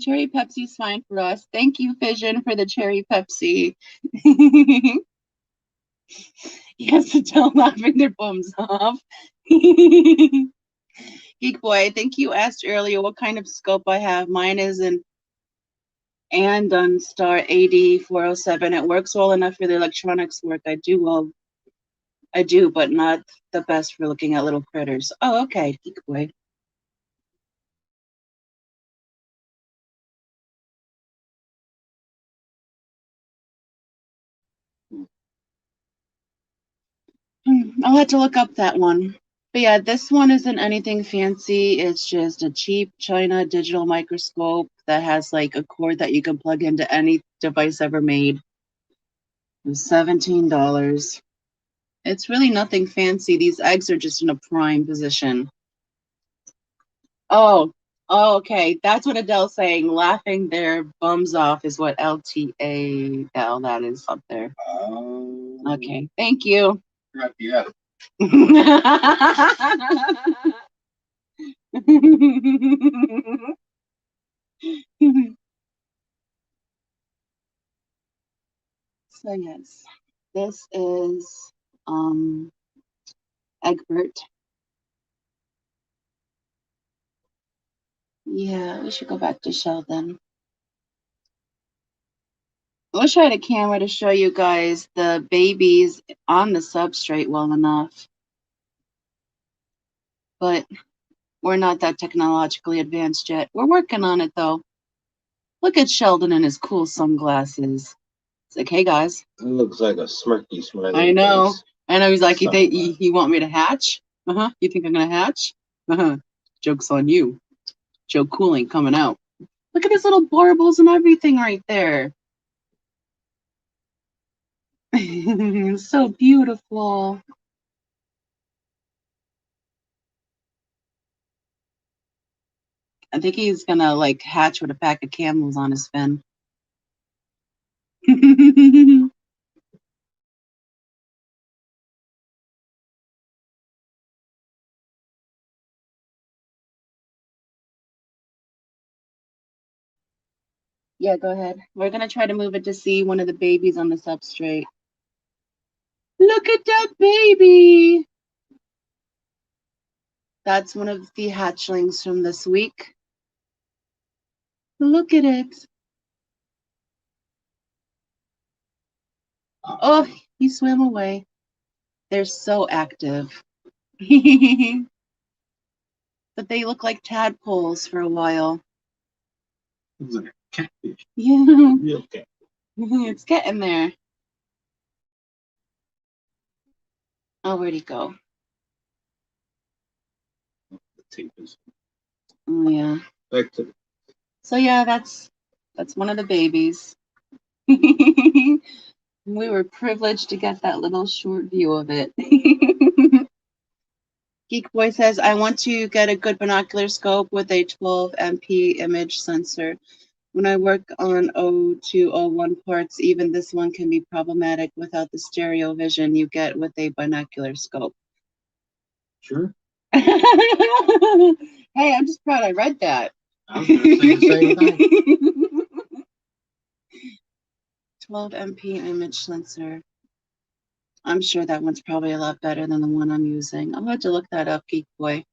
Cherry Pepsi's fine for us. Thank you, Fission, for the cherry Pepsi. Yes, to tell laughing their bums off. Geek Boy, I think you asked earlier what kind of scope I have. Mine is an Star AD407. It works well enough for the electronics work. I do, but not the best for looking at little critters. Oh, okay, Geek Boy. I'll have to look up that one. But yeah, this one isn't anything fancy. It's just a cheap China digital microscope that has like a cord that you can plug into any device ever made. It was $17. It's really nothing fancy. These eggs are just in a prime position. Oh, okay. That's what Adele's saying. Laughing their bums off is what LTAL that is up there. Okay, thank you. Yeah. So yes, this is Egbert. Yeah, we should go back to Sheldon. I wish I had a camera to show you guys the babies on the substrate well enough. But we're not that technologically advanced yet. We're working on it though. Look at Sheldon in his cool sunglasses. It's like, hey guys. It looks like a smirky smiley. I know. Face. I know. He's like, you want me to hatch? You think I'm gonna hatch? Joke's on you. Joe Cooling coming out. Look at his little baubles and everything right there. So beautiful. I think he's gonna like hatch with a pack of camels on his fin. Yeah, go ahead. We're gonna try to move it to see one of the babies on the substrate. Look at that baby. That's one of the hatchlings from this week. Look at it. Oh, he swam away. They're so active. But they look like tadpoles for a while. It's like a catfish. Yeah. Real cat. It's getting there. Oh, where'd he go? The tape is Oh, yeah. back to. So yeah, that's one of the babies. We were privileged to get that little short view of it. Geek Boy says, I want to get a good binocular scope with a 12 MP image sensor. When I work on 0201 parts, even this one can be problematic without the stereo vision you get with a binocular scope. Sure. Hey, I'm just proud I read that. I was gonna say the same thing. 12 MP image sensor. I'm sure that one's probably a lot better than the one I'm using. I'll have to look that up, Geek Boy.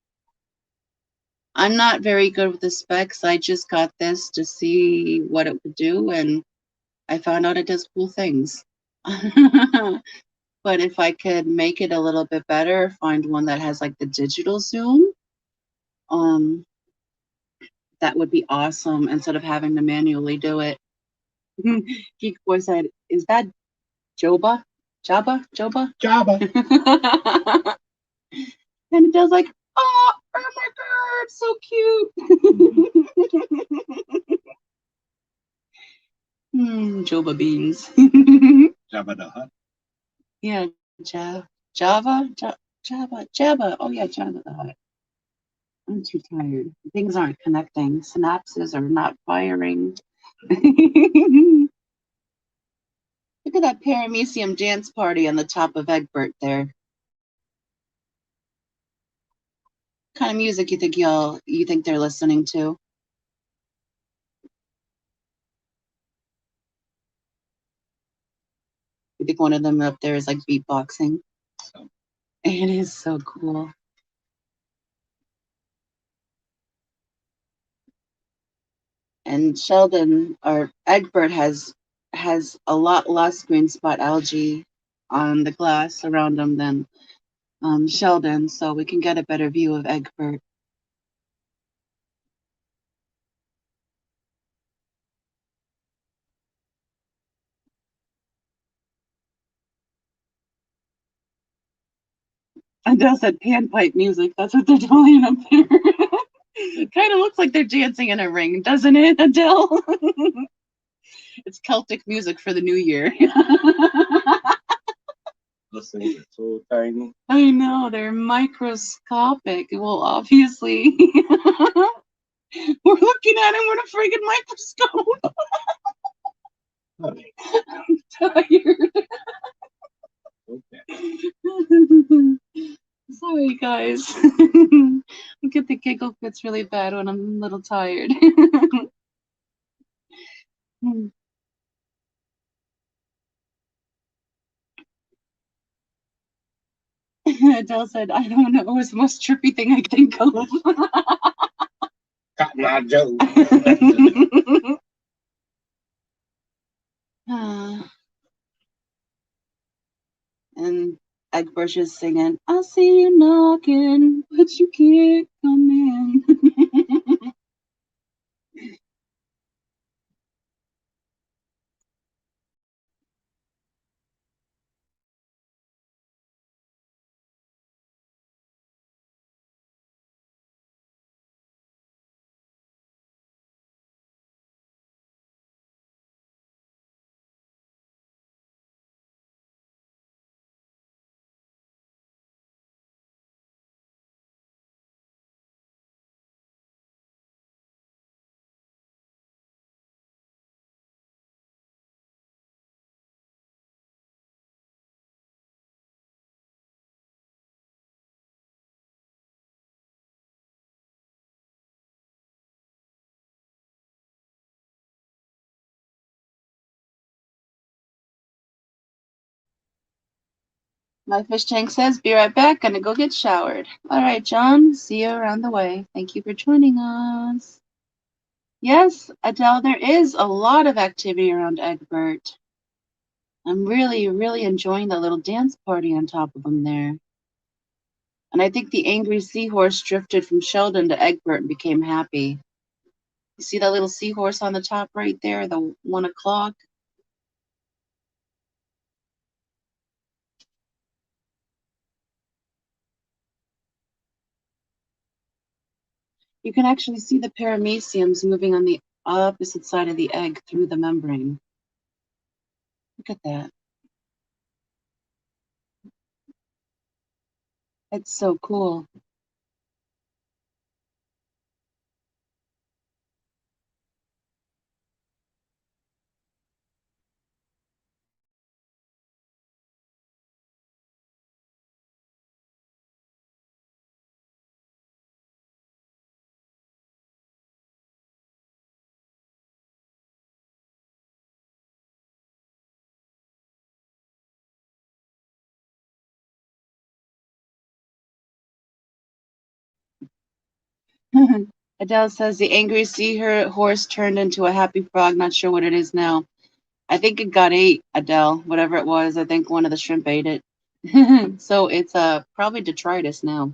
I'm not very good with the specs. I just got this to see what it would do, and I found out it does cool things. But if I could make it a little bit better, find one that has like the digital zoom, that would be awesome instead of having to manually do it. Geek Boy said, is that Joba? Jabba? Joba? Jabba. And it does like, oh my god, so cute. Joba beans. Jabba the Hutt. Yeah, Java. Oh yeah, Java the Hutt. I'm too tired. Things aren't connecting. Synapses are not firing. Look at that paramecium dance party on the top of Egbert there. What kind of music you think they're listening to? You think one of them up there is like beatboxing? It is so cool. And Sheldon or Egbert has a lot less green spot algae on the glass around him than Sheldon, so we can get a better view of Egbert. Adele said panpipe music. That's what they're playing up there. Kind of looks like they're dancing in a ring, doesn't it, Adele? It's Celtic music for the new year. Those things are so tiny. I know, they're microscopic. Well, obviously. We're looking at him with a friggin' microscope. I'm tired. Okay. Sorry, guys. I get the giggle fits really bad when I'm a little tired. Adele said, I don't know. It was the most trippy thing I can think of. Cotton Eye Joe. And Egbert is singing, I see you knocking, but you can't come in. My fish tank says, be right back, gonna go get showered. All right, John, see you around the way. Thank you for joining us. Yes, Adele, there is a lot of activity around Egbert. I'm really, really enjoying the little dance party on top of him there. And I think the angry seahorse drifted from Sheldon to Egbert and became happy. You see that little seahorse on the top right there, the 1 o'clock? You can actually see the parameciums moving on the opposite side of the egg through the membrane. Look at that. It's so cool. Adele says the angry seahorse turned into a happy frog. Not sure what it is now. I think it got ate, Adele, whatever it was. I think one of the shrimp ate it. So it's probably detritus now.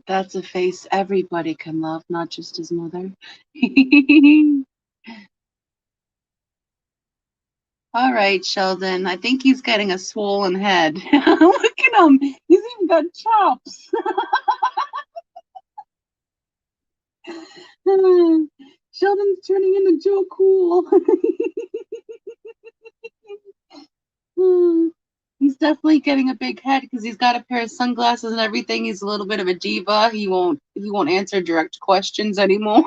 That's a face everybody can love, not just his mother. All right, Sheldon. I think he's getting a swollen head. Look at him. He's even got chops. Sheldon's turning into Joe Cool. He's definitely getting a big head because he's got a pair of sunglasses and everything. He's a little bit of a diva. He won't answer direct questions anymore.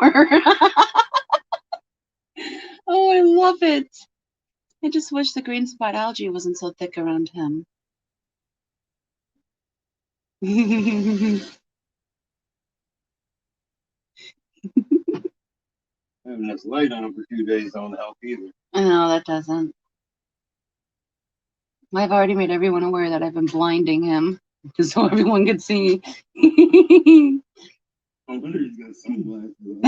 Oh, I love it. I just wish the green spot algae wasn't so thick around him. Having this light on him for 2 days don't help either. No, that doesn't. I've already made everyone aware that I've been blinding him so everyone could see. I wonder he's got sunglasses on.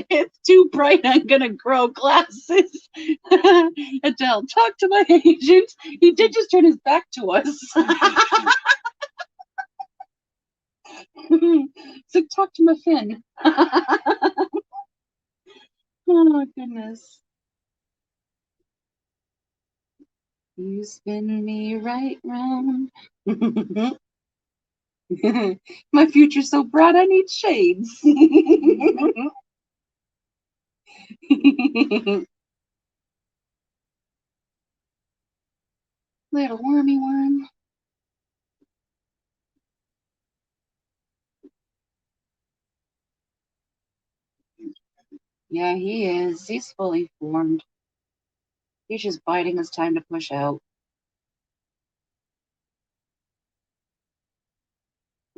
It's too bright. I'm gonna grow glasses. Adele, talk to my agent. He did just turn his back to us. So talk to my Finn. Oh goodness. You spin me right round. My future's so bright I need shades. Little wormy worm. Yeah, he is. He's fully formed. He's just biding his time to push out.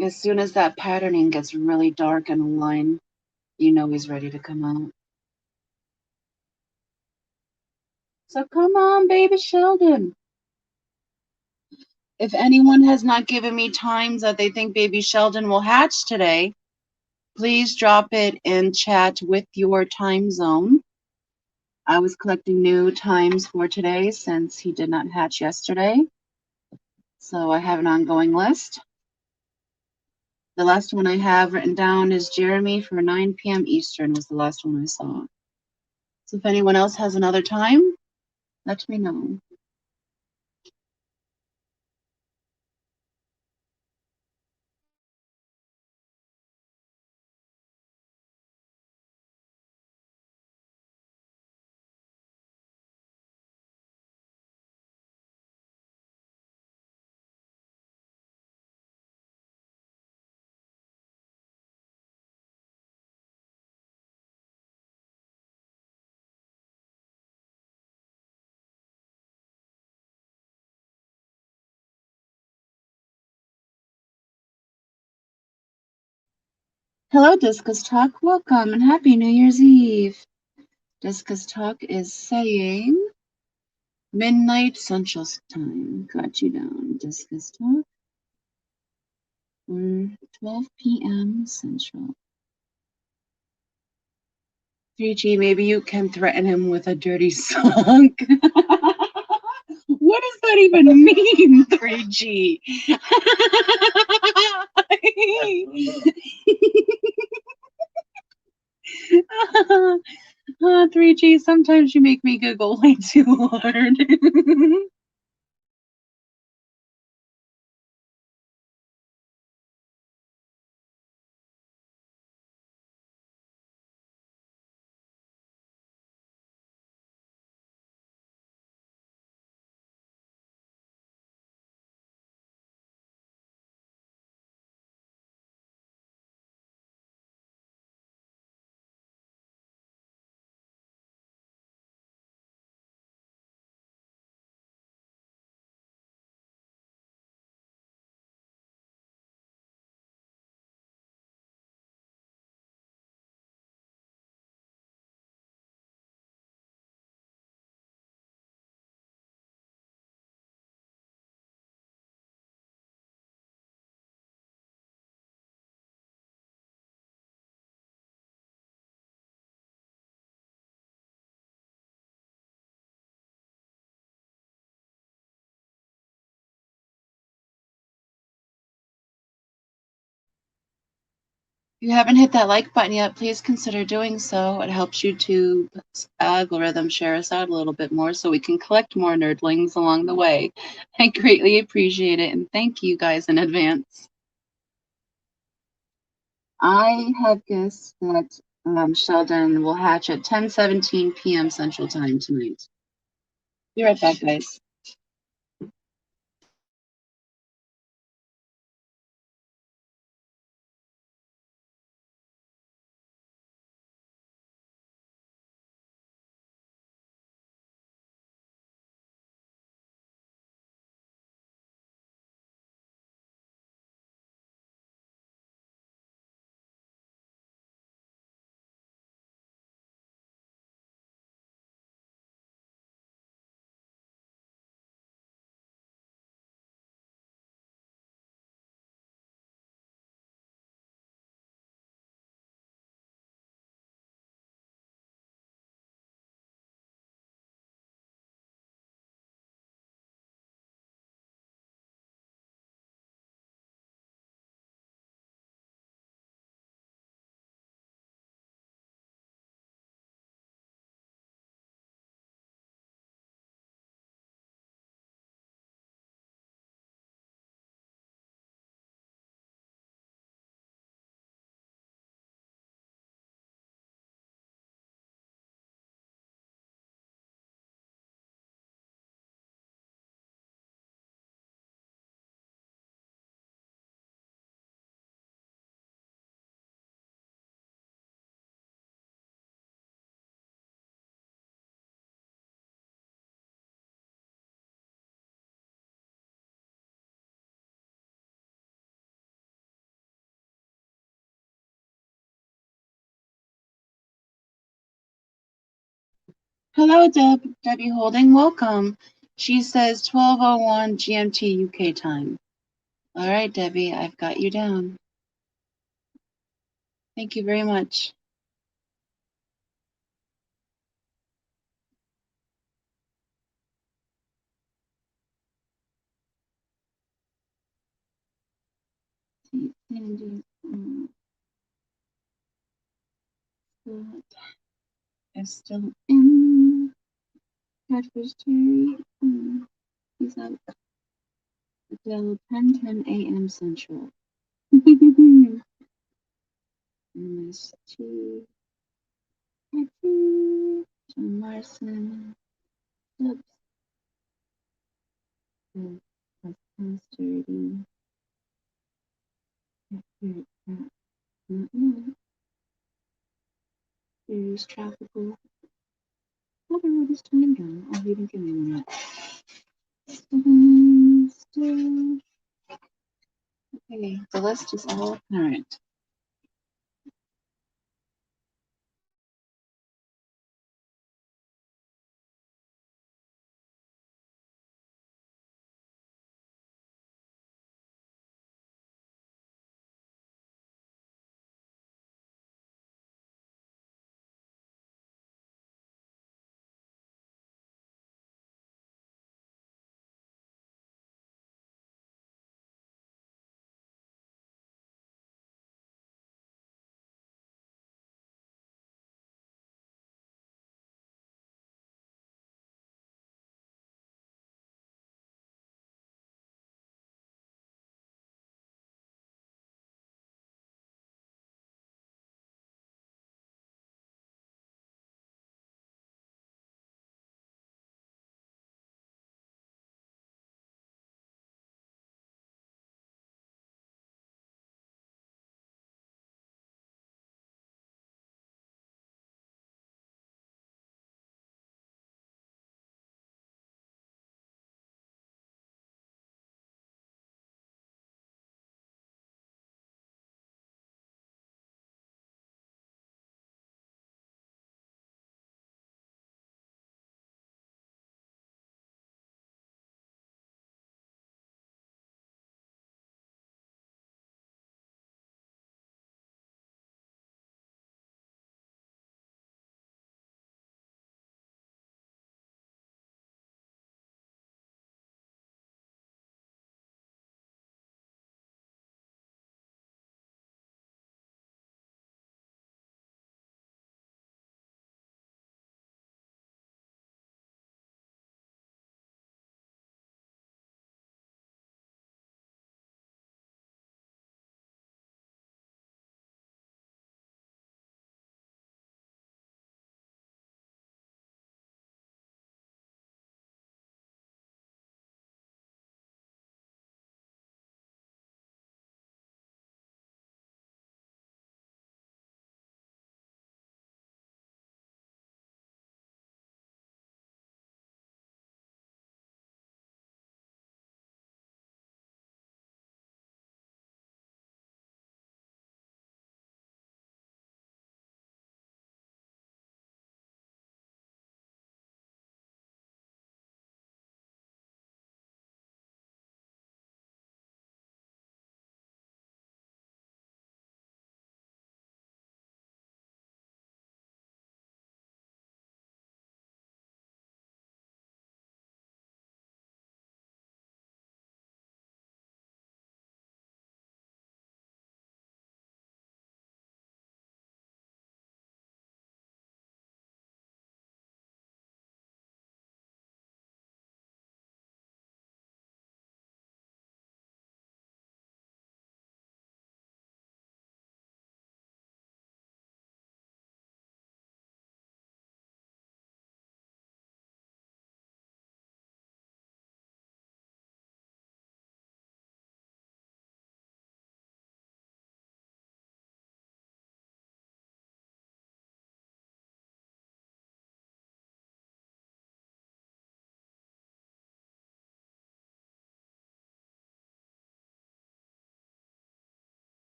As soon as that patterning gets really dark and aligned, you know he's ready to come out. So come on, baby Sheldon. If anyone has not given me times that they think baby Sheldon will hatch today, please drop it in chat with your time zone. I was collecting new times for today since he did not hatch yesterday. So I have an ongoing list. The last one I have written down is Jeremy for 9 p.m. Eastern was the last one I saw. So if anyone else has another time, let me know. Hello, Discus Talk. Welcome and happy New Year's Eve. Discus Talk is saying midnight Central Time. Got you down, Discus Talk. Or 12 p.m. Central. 3G, maybe you can threaten him with a dirty song. What does that even mean, 3G? 3G, sometimes you make me giggle way too hard. you haven't hit that like button yet, please consider doing so. It helps YouTube's algorithm share us out a little bit more so we can collect more nerdlings along the way. I greatly appreciate it, and thank you guys in advance. I have guessed that Sheldon will hatch at 10:17 p.m. Central Time tonight. Be right back, guys. Hello, Debbie Holding. Welcome. She says 12:01 GMT UK time. All right, Debbie, I've got you down. Thank you very much. Sandy, is still in. Catfish Terry. He's out until 10:10 a.m. Central. MST. John Larson. Oops. Sturdy. There's tropical. What the road is turning down? Oh, he didn't give me one yet. Still. Okay, the list is all current.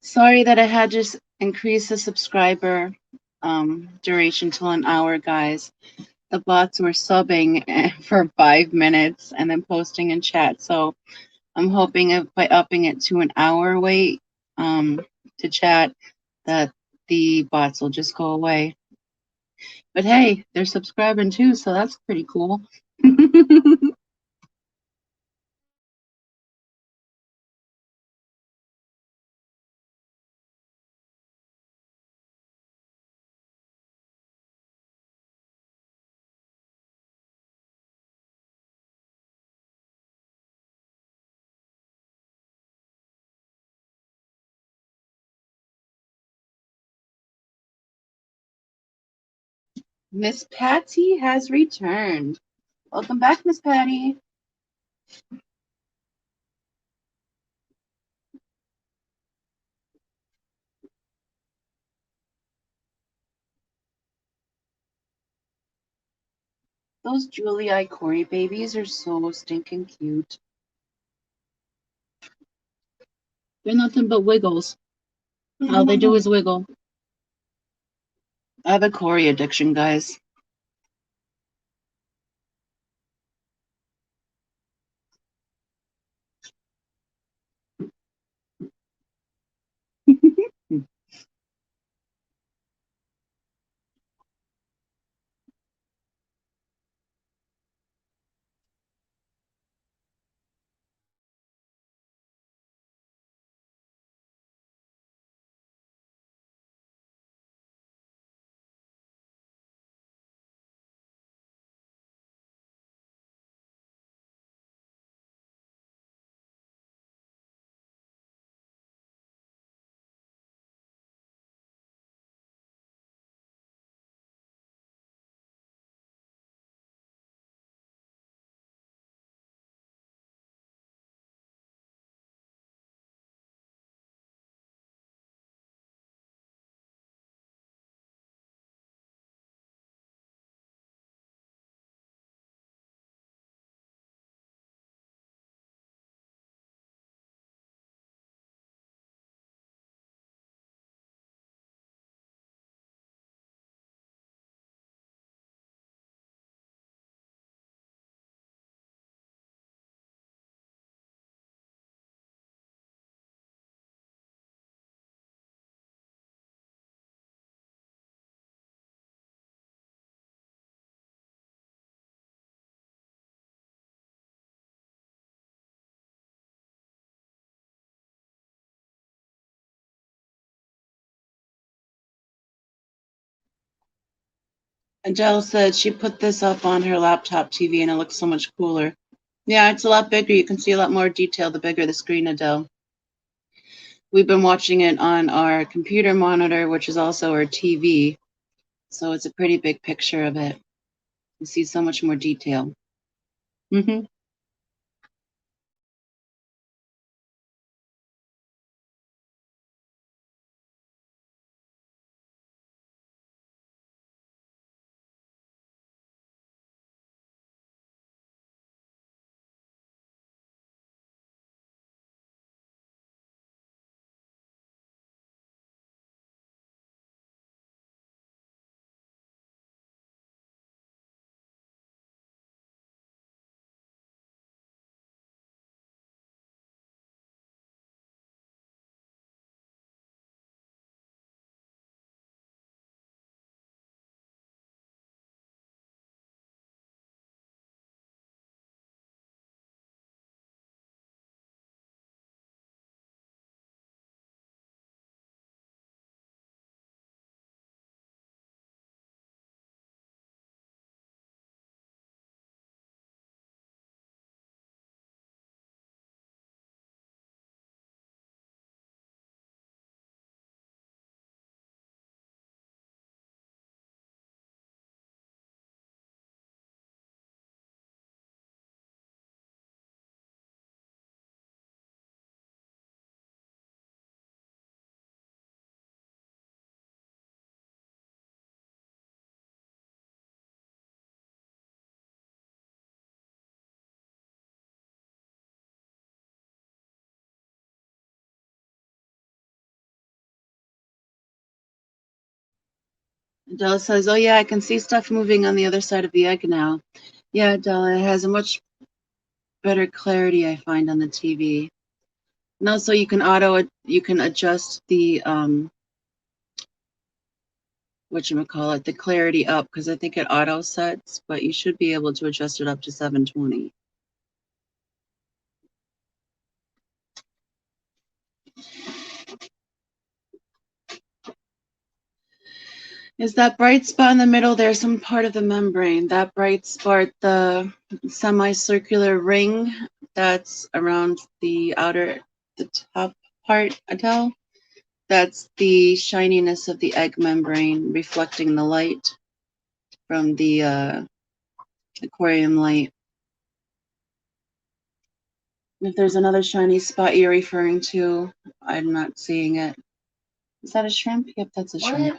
Sorry that I had to increase the subscriber duration till an hour, guys. The bots were subbing for 5 minutes and then posting in chat. So I'm hoping by upping it to an hour wait to chat that the bots will just go away. But hey, they're subscribing too, so that's pretty cool. Miss Patty has returned. Welcome back, Miss Patty. Those Julie Corey babies are so stinking cute. They're nothing but wiggles. All they do is wiggle. I have a Corey addiction, guys. Adele said she put this up on her laptop TV and it looks so much cooler. Yeah, it's a lot bigger. You can see a lot more detail the bigger the screen, Adele. We've been watching it on our computer monitor, which is also our TV. So it's a pretty big picture of it. You see so much more detail. Mm-hmm. Adele says, oh yeah, I can see stuff moving on the other side of the egg now. Yeah, Adele, it has a much better clarity, I find, on the TV. And also you can adjust the whatchamacallit, the clarity up, because I think it auto sets, but you should be able to adjust it up to 720. Is that bright spot in the middle there some part of the membrane? That bright spot, the semicircular ring that's around the top part, Adele? That's the shininess of the egg membrane reflecting the light from the aquarium light. If there's another shiny spot you're referring to, I'm not seeing it. Is that a shrimp? Yep, that's a shrimp.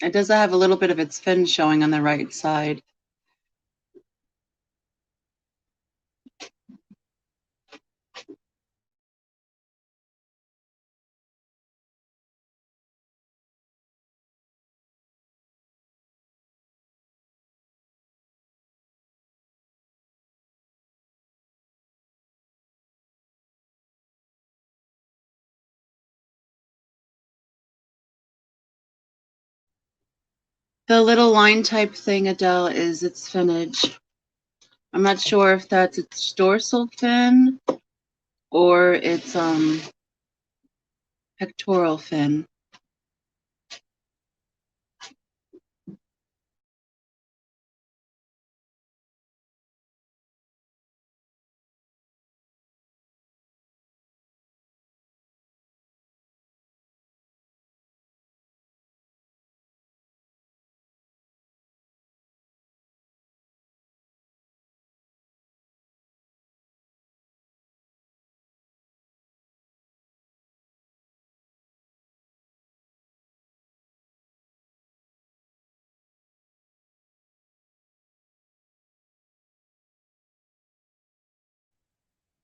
It does have a little bit of its fin showing on the right side. The little line type thing, Adele, is its finnage. I'm not sure if that's its dorsal fin or its pectoral fin.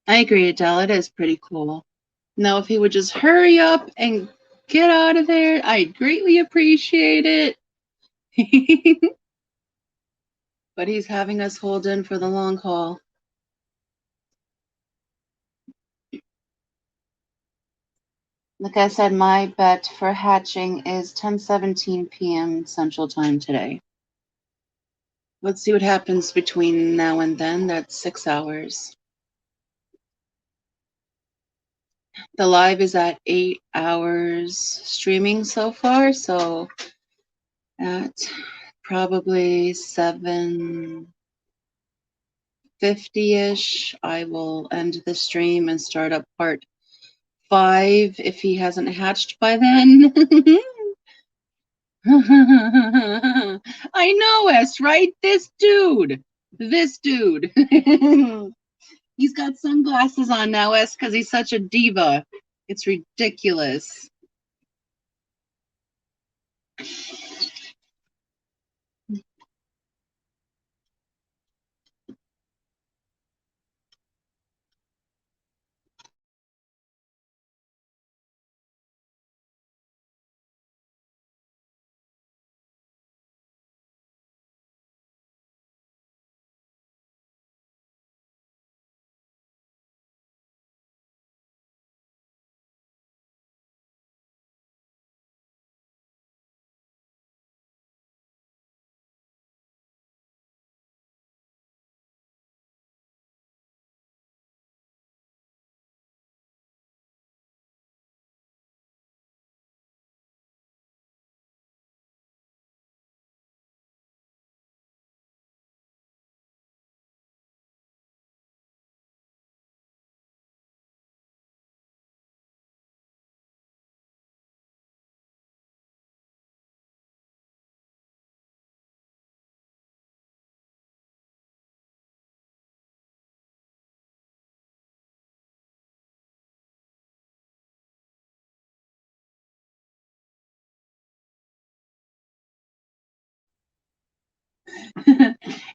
I agree, Adele. It is pretty cool. Now, if he would just hurry up and get out of there, I'd greatly appreciate it. But he's having us hold in for the long haul. Like I said, my bet for hatching is 10:17 p.m. Central Time today. Let's see what happens between now and then. That's 6 hours. The live is at 8 hours streaming so far, so at probably 7:50-ish, I will end the stream and start up part 5 if he hasn't hatched by then. I know, S, right? This dude. He's got sunglasses on now, S, because he's such a diva. It's ridiculous.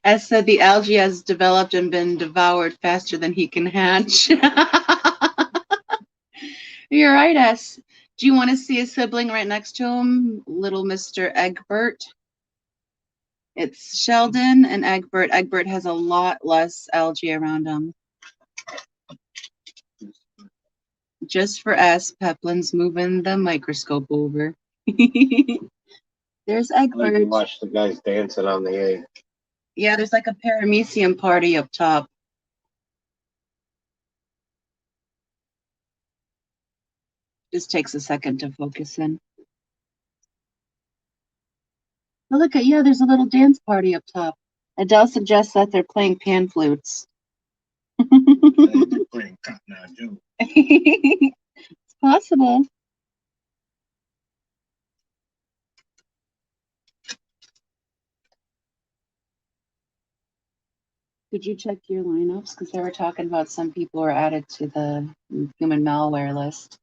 S said the algae has developed and been devoured faster than he can hatch. You're right, S. Do you want to see a sibling right next to him? Little Mr. Egbert. It's Sheldon and Egbert. Egbert has a lot less algae around him. Just for S, Peplin's moving the microscope over. There's I like to Egbert. watch the guys dancing on the egg. Yeah, there's like a paramecium party up top. Just takes a second to focus in. Oh, look at, yeah, there's a little dance party up top. Adele suggests that they're playing pan flutes. They're playing Cotton Eye Joe. It's possible. Did you check your lineups? Because they were talking about some people were added to the human malware list.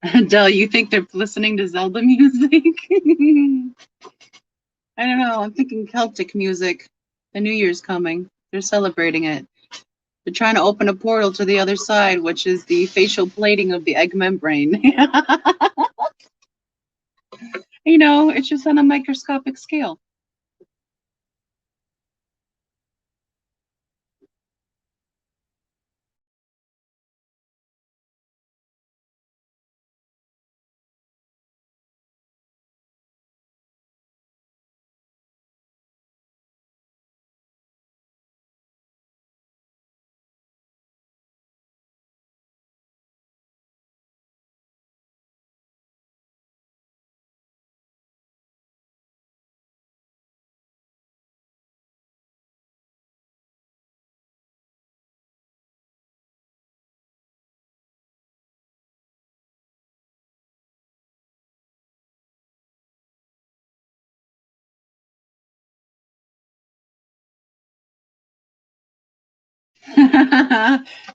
Adele, you think they're listening to Zelda music? I don't know. I'm thinking Celtic music. The New Year's coming. They're celebrating it. They're trying to open a portal to the other side, which is the facial plating of the egg membrane. You know, it's just on a microscopic scale.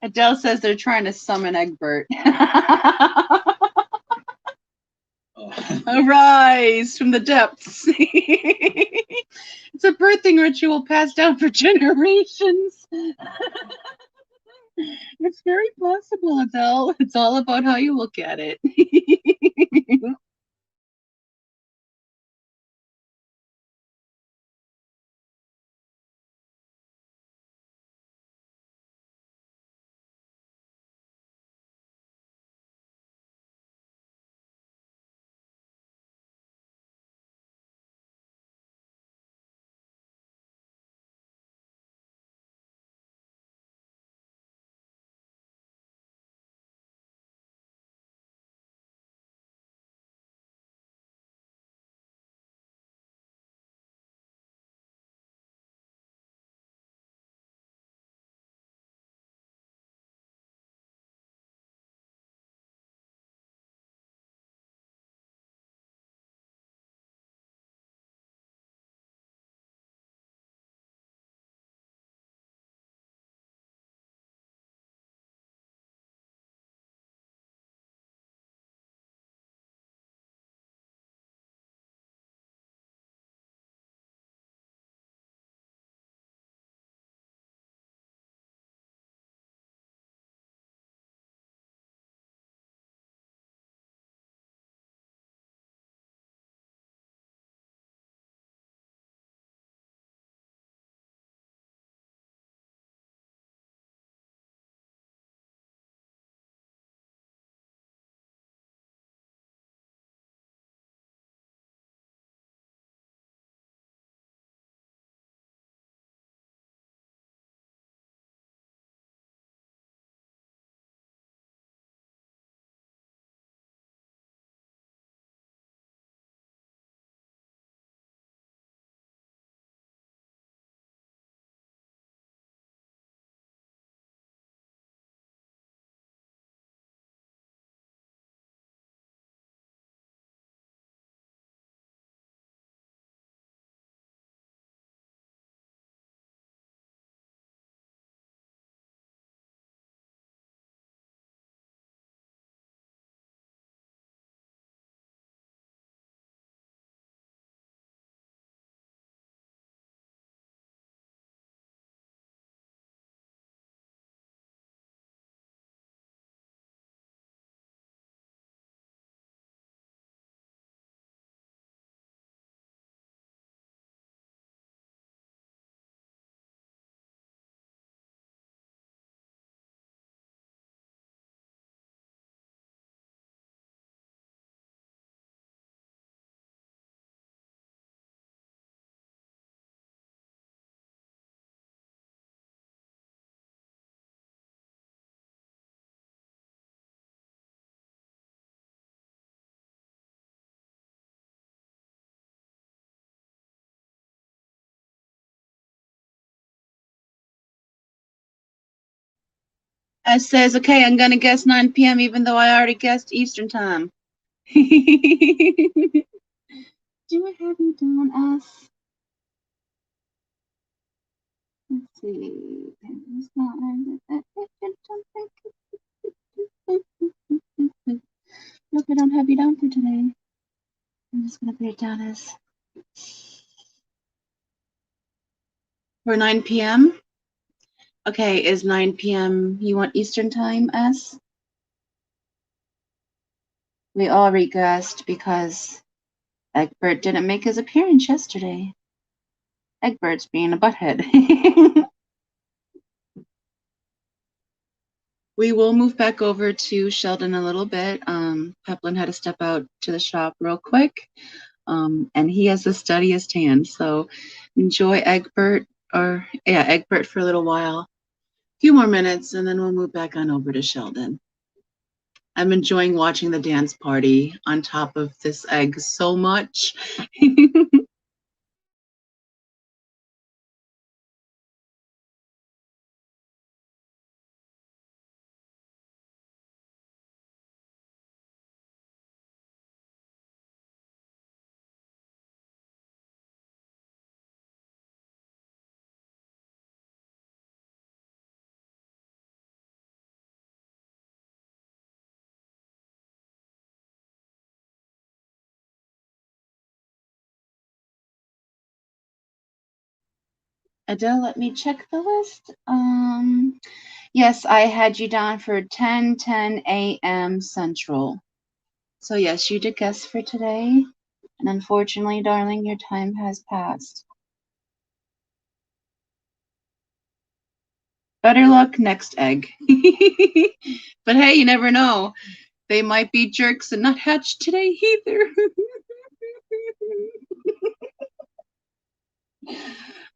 Adele says they're trying to summon Egbert. Arise from the depths. It's a birthing ritual passed down for generations. It's very possible, Adele. It's all about how you look at it. S says, okay, I'm going to guess 9 p.m. even though I already guessed Eastern time. Do I have you down, S? Let's see. Nope, I don't have you down for today. I'm just going to put it down as for 9 p.m. Okay, is 9 p.m. you want Eastern time, S? We all regressed because Egbert didn't make his appearance yesterday. Egbert's being a butthead. We will move back over to Sheldon a little bit. Peplin had to step out to the shop real quick. And he has the steadiest hand. So enjoy Egbert for a little while. A few more minutes, and then we'll move back on over to Sheldon. I'm enjoying watching the dance party on top of this egg so much. Adele, let me check the list. Yes, I had you down for 10:10 a.m. Central. So yes, you did guess for today. And unfortunately, darling, your time has passed. Better luck next egg. But hey, you never know. They might be jerks and not hatch today either.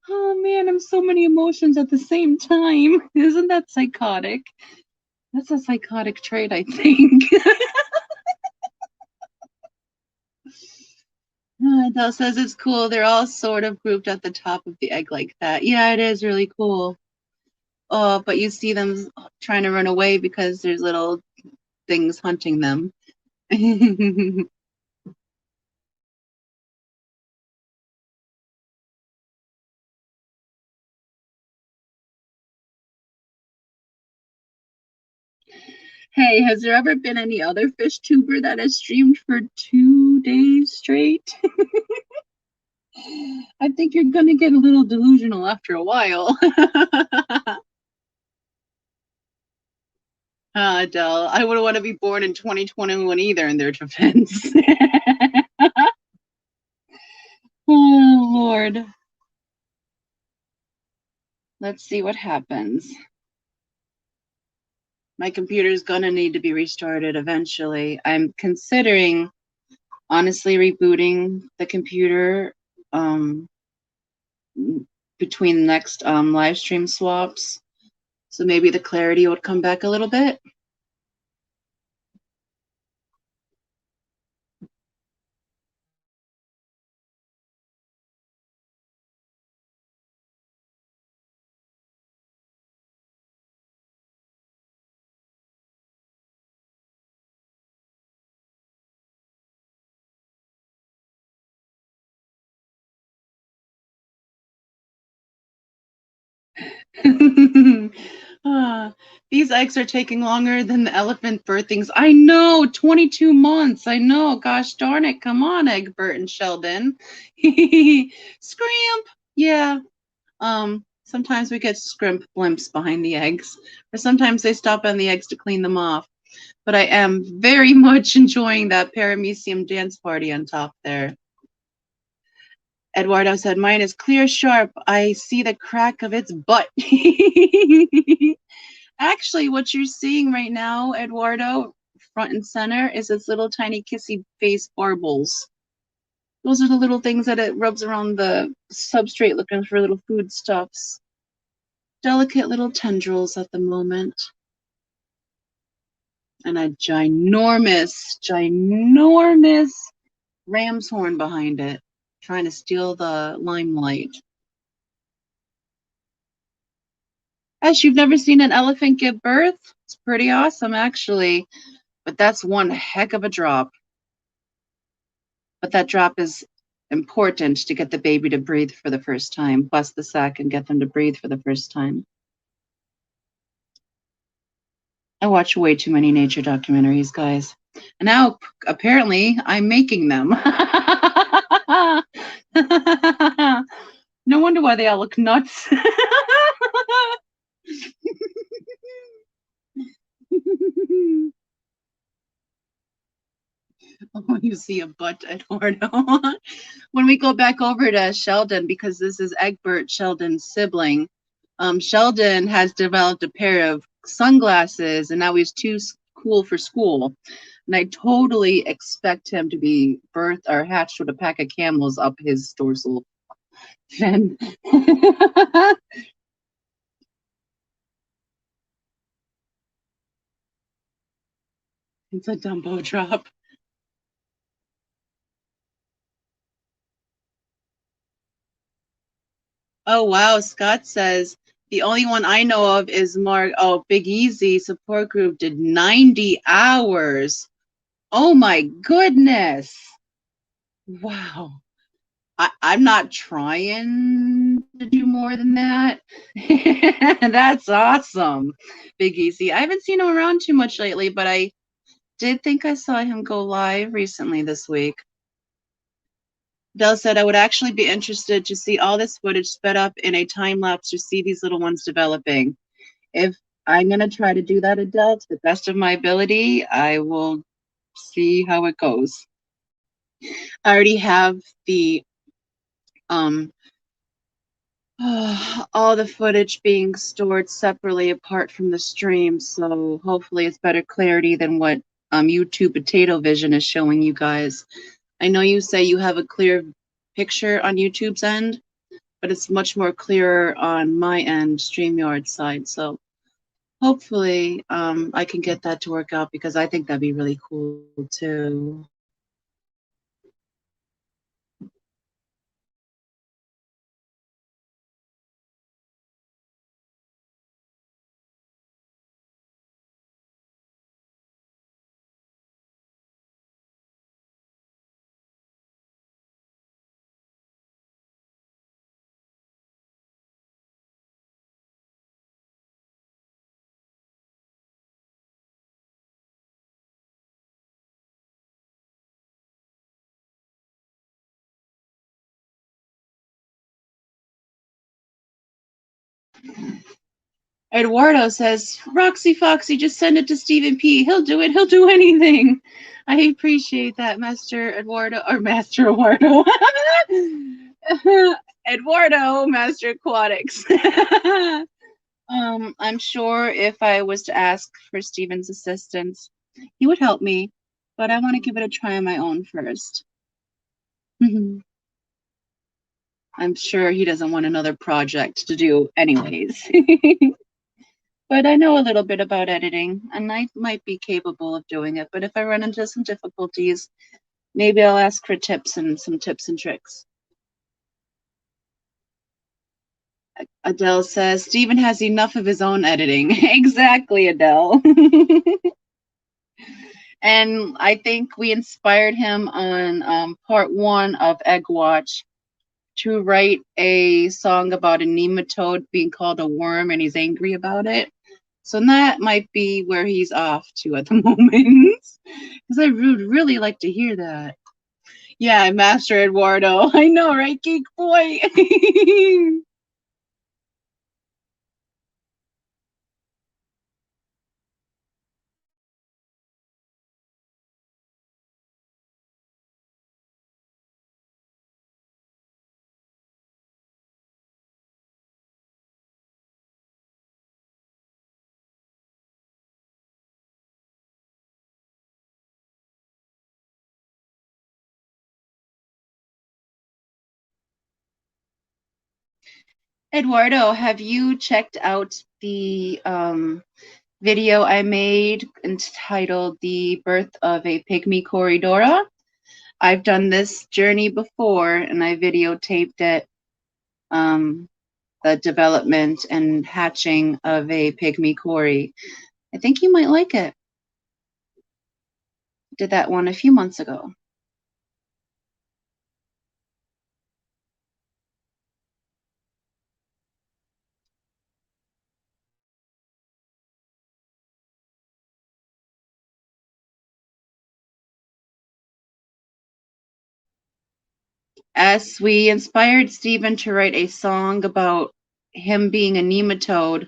Oh man, I'm so many emotions at the same time. Isn't that psychotic? That's a psychotic trait, I think. Adele says it's cool. They're all sort of grouped at the top of the egg like that. Yeah, it is really cool. Oh, but you see them trying to run away because there's little things hunting them. Hey, has there ever been any other fish tuber that has streamed for 2 days straight? I think you're gonna get a little delusional after a while. Adele, I wouldn't want to be born in 2021 either, in their defense. Oh, Lord. Let's see what happens. My computer's gonna need to be restarted eventually. I'm considering, honestly, rebooting the computer between the next live stream swaps. So maybe the clarity would come back a little bit. These eggs are taking longer than the elephant birthings. I know, 22 months. I know. Gosh darn it. Come on, Egbert and Sheldon. Scrimp. Yeah. Sometimes we get scrimp blimps behind the eggs, or sometimes they stop on the eggs to clean them off. But I am very much enjoying that paramecium dance party on top there. Eduardo said, mine is clear sharp. I see the crack of its butt. Actually, what you're seeing right now, Eduardo, front and center, is its little tiny kissy face barbels. Those are the little things that it rubs around the substrate looking for little foodstuffs. Delicate little tendrils at the moment. And a ginormous ram's horn behind it, trying to steal the limelight. Ash, you've never seen an elephant give birth? It's pretty awesome, actually. But that's one heck of a drop. But that drop is important to get the baby to breathe for the first time, bust the sac and get them to breathe for the first time. I watch way too many nature documentaries, guys. And now, apparently, I'm making them. No wonder why they all look nuts. Oh, you see a butt, Eduardo. When we go back over to Sheldon, because this is Egbert, Sheldon's sibling, Sheldon has developed a pair of sunglasses, and now he's too cool for school. And I totally expect him to be birthed or hatched with a pack of camels up his dorsal fin. It's a Dumbo drop. Oh, wow. Scott says the only one I know of is Mark. Oh, Big Easy support group did 90 hours. Oh, my goodness. Wow. I'm not trying to do more than that. That's awesome, Big Easy. I haven't seen him around too much lately, but I did think I saw him go live recently this week. Dell said I would actually be interested to see all this footage sped up in a time lapse to see these little ones developing. If I'm going to try to do that, Adele, to the best of my ability, I will see how it goes. I already have the all the footage being stored separately apart from the stream, so hopefully it's better clarity than what YouTube Potato Vision is showing you guys. I know you say you have a clear picture on YouTube's end, but it's much more clearer on my end, StreamYard side, so hopefully I can get that to work out, because I think that'd be really cool too. Eduardo says, Roxy Foxy, just send it to Stephen P. He'll do it. He'll do anything. I appreciate that, Master Eduardo, or Master Eduardo. Eduardo, Master Aquatics. I'm sure if I was to ask for Stephen's assistance, he would help me, but I want to give it a try on my own first. I'm sure he doesn't want another project to do anyways. But I know a little bit about editing, and I might be capable of doing it. But if I run into some difficulties, maybe I'll ask for tips and some tips and tricks. Adele says, Stephen has enough of his own editing. Exactly, Adele. And I think we inspired him on part 1 of Egg Watch to write a song about a nematode being called a worm, and he's angry about it. So that might be where he's off to at the moment. Because I would really like to hear that. Yeah, Master Eduardo. I know, right, Geek Boy? Eduardo, have you checked out the video I made entitled The Birth of a Pygmy Corridora? I've done this journey before, and I videotaped it, the development and hatching of a pygmy cory. I think you might like it. Did that one a few months ago. As we inspired Stephen to write a song about him being a nematode,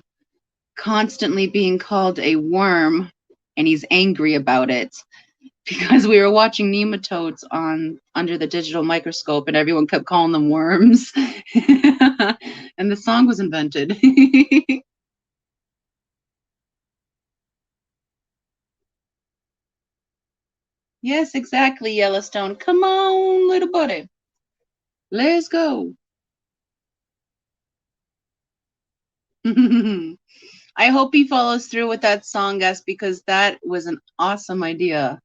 constantly being called a worm, and he's angry about it because we were watching nematodes on under the digital microscope and everyone kept calling them worms. And the song was invented. Yes, exactly, Yellowstone. Come on, little buddy. Let's go. I hope he follows through with that song, guys, because that was an awesome idea.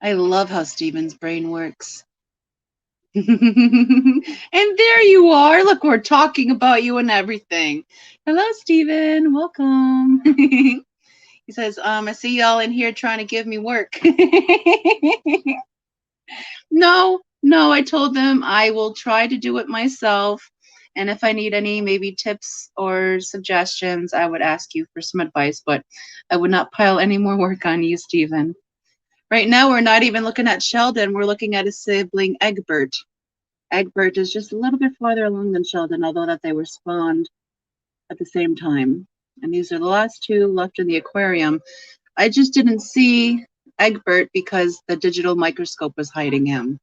I love how Steven's brain works. And there you are. Look, we're talking about you and everything. Hello, Steven. Welcome. He says, I see y'all in here trying to give me work. No, I told them I will try to do it myself. And if I need any maybe tips or suggestions, I would ask you for some advice, but I would not pile any more work on you, Steven. Right now, we're not even looking at Sheldon. We're looking at his sibling, Egbert. Egbert is just a little bit farther along than Sheldon, although that they were spawned at the same time. And these are the last two left in the aquarium. I just didn't see Egbert because the digital microscope was hiding him.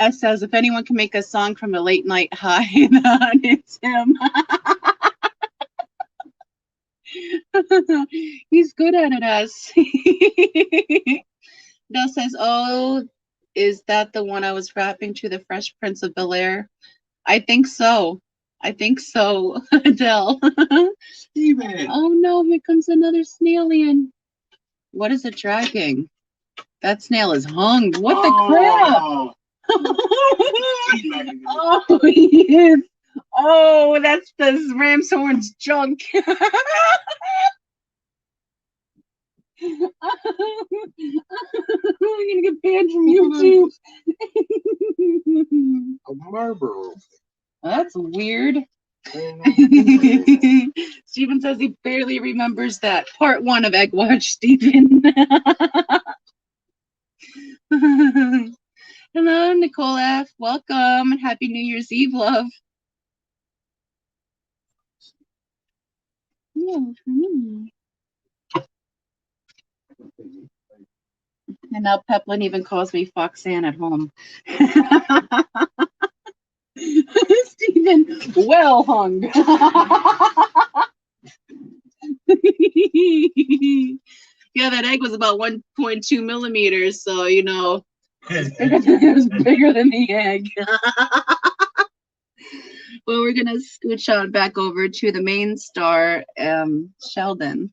S says, if anyone can make a song from a late night high, it's him. He's good at it, S. Del says, oh, is that the one I was rapping to, the Fresh Prince of Bel-Air? I think so. I think so, Adele. Steven. Oh no, here comes another snailian. What is it dragging? That snail is hung. What the crap? Oh, yes. Oh, that's the ram's horn's junk. I'm gonna get banned from YouTube. A marble. That's weird. Steven says he barely remembers that. Part 1 of Egg Watch, Steven. Hello, Nicole F. Welcome and Happy New Year's Eve, love. Yeah, for me. And now Peplin even calls me Foxanne at home. Steven, well hung. Yeah, that egg was about 1.2 millimeters, so you know, it was bigger than the egg. Well, we're gonna scooch on back over to the main star, Sheldon.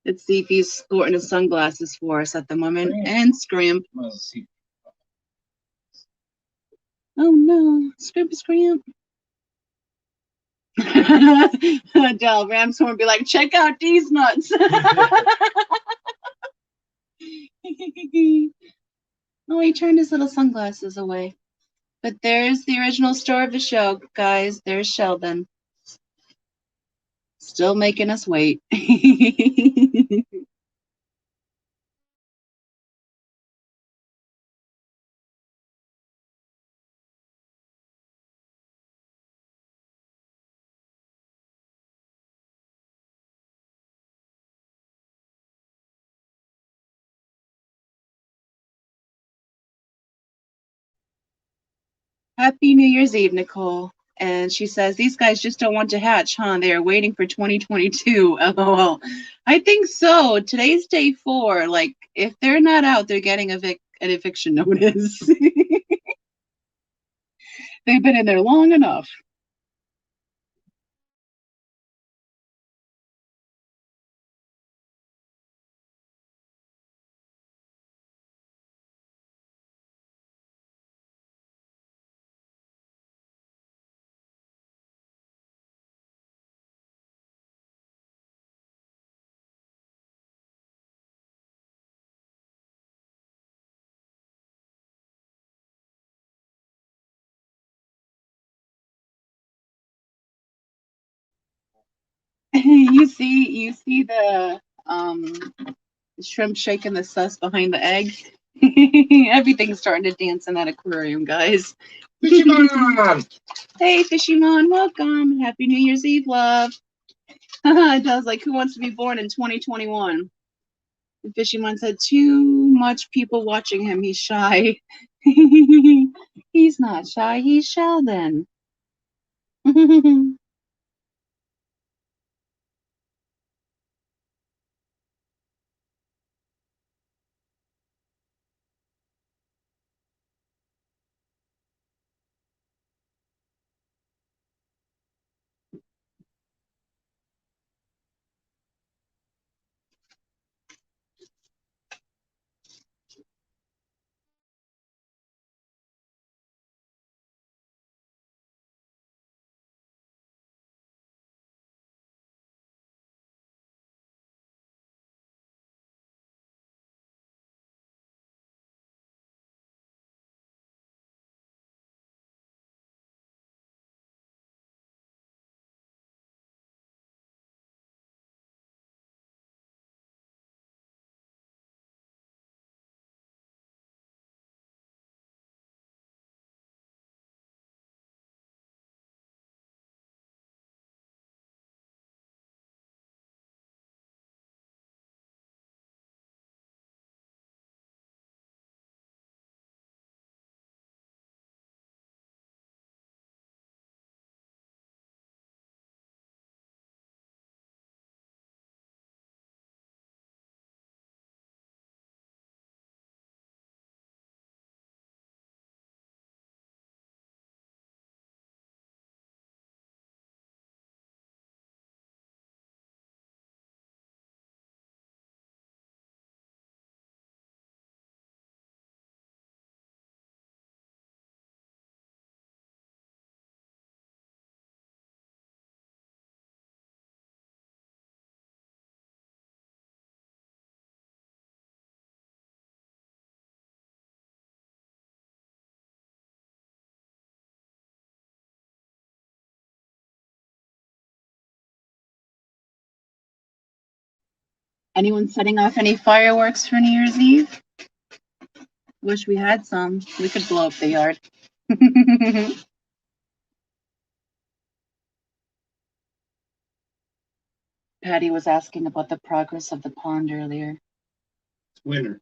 Let's see if he's sporting his sunglasses for us at the moment. And Scrimp. Oh no, Scrimp. Del Ramshorn be like, check out these nuts. Oh, he turned his little sunglasses away. But there's the original star of the show, guys. There's Sheldon. Still making us wait. Happy New Year's Eve, Nicole. And she says, these guys just don't want to hatch, huh? They are waiting for 2022. LOL. I think so. Today's day 4. Like, if they're not out, they're getting an eviction notice. They've been in there long enough. You see the shrimp shaking the sus behind the egg. Everything's starting to dance in that aquarium, guys. Fishy Hey, Fishymon, welcome. Happy New Year's Eve, love. Adele's like, who wants to be born in 2021? And Fishymon said, too much people watching him. He's shy. He's not shy. He's Sheldon. Anyone setting off any fireworks for New Year's Eve? Wish we had some. We could blow up the yard. Patty was asking about the progress of the pond earlier. Winner.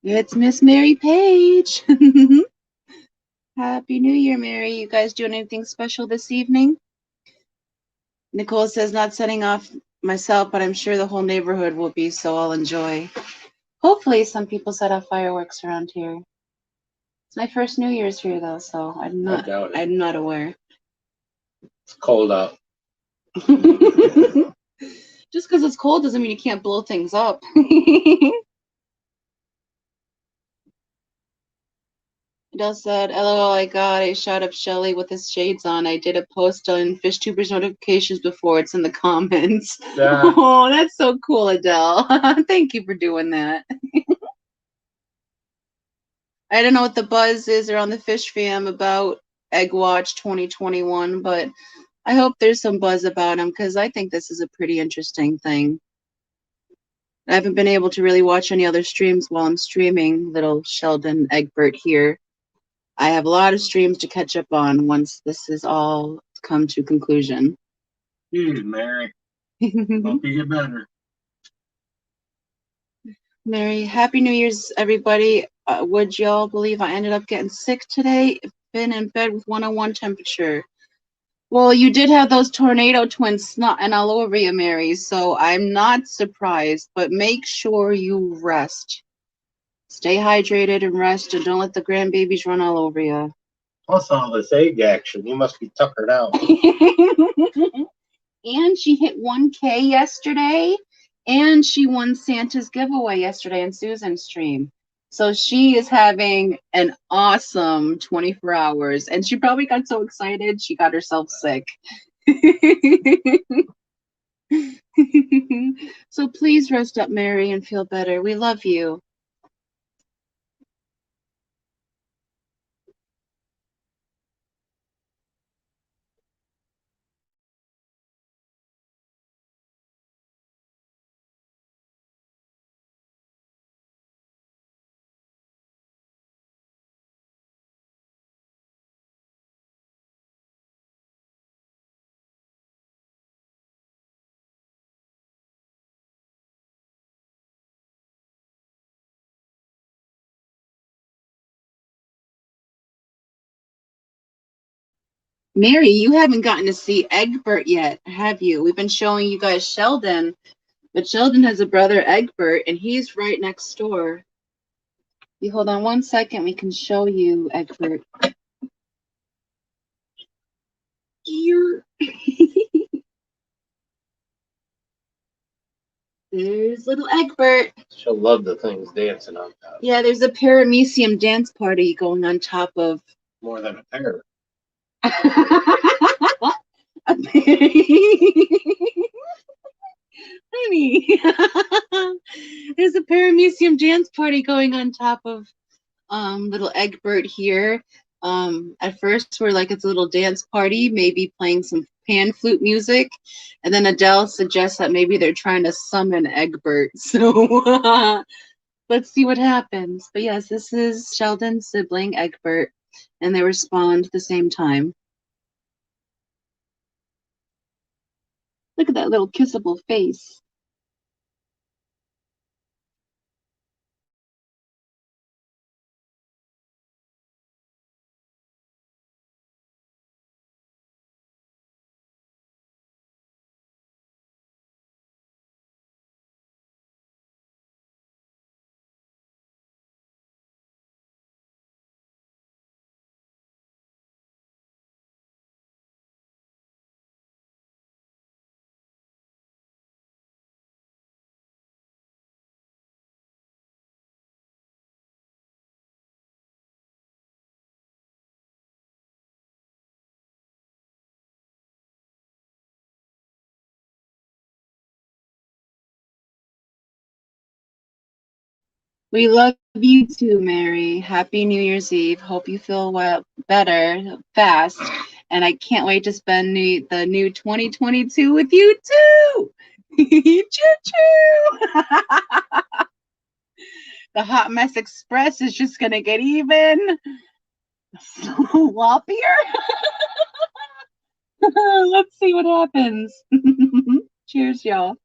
It's Miss Mary Page. Happy New Year, Mary. You guys doing anything special this evening? Nicole says not setting off myself, but I'm sure the whole neighborhood will be, so I'll enjoy. Hopefully some people set off fireworks around here. It's my first New Year's here though, so I'm not aware. It's cold out. Just because it's cold doesn't mean you can't blow things up. Adele said, LOL, I got a shot of Shelly with his shades on. I did a post on FishTubers notifications before. It's in the comments. Yeah. Oh, that's so cool, Adele. Thank you for doing that. I don't know what the buzz is around the Fish Fam about Egg Watch 2021, but I hope there's some buzz about him because I think this is a pretty interesting thing. I haven't been able to really watch any other streams while I'm streaming little Sheldon Egbert here. I have a lot of streams to catch up on once this is all come to conclusion. Mary. Hope you get better. Mary, Happy New Year's, everybody. Would y'all believe I ended up getting sick today? Been in bed with 101 temperature. Well, you did have those tornado twins snotting all over you, Mary, so I'm not surprised, but make sure you rest. Stay hydrated and rest, and don't let the grandbabies run all over you. Plus all this egg action, you must be tuckered out. And she hit 1K yesterday, and she won Santa's giveaway yesterday in Susan's stream. So she is having an awesome 24 hours, and she probably got so excited she got herself sick. So please rest up, Mary, and feel better. We love you. Mary, you haven't gotten to see Egbert yet, have you? We've been showing you guys Sheldon, but Sheldon has a brother, Egbert, and he's right next door. You hold on 1 second, we can show you Egbert. Here. There's little Egbert. She'll love the things dancing on top. Yeah, there's a paramecium dance party going on top of. More than a pair. Honey, there's a paramecium dance party going on top of little Egbert here. At first we're like, it's a little dance party, maybe playing some pan flute music, and then Adele suggests that maybe they're trying to summon Egbert. So let's see what happens. But yes, this is Sheldon's sibling Egbert, and they respond at the same time. Look at that little kissable face. We love you too, Mary. Happy New Year's Eve. Hope you feel better fast. And I can't wait to spend the new 2022 with you too. Choo-choo. The Hot Mess Express is just going to get even sloppier. Let's see what happens. Cheers, y'all.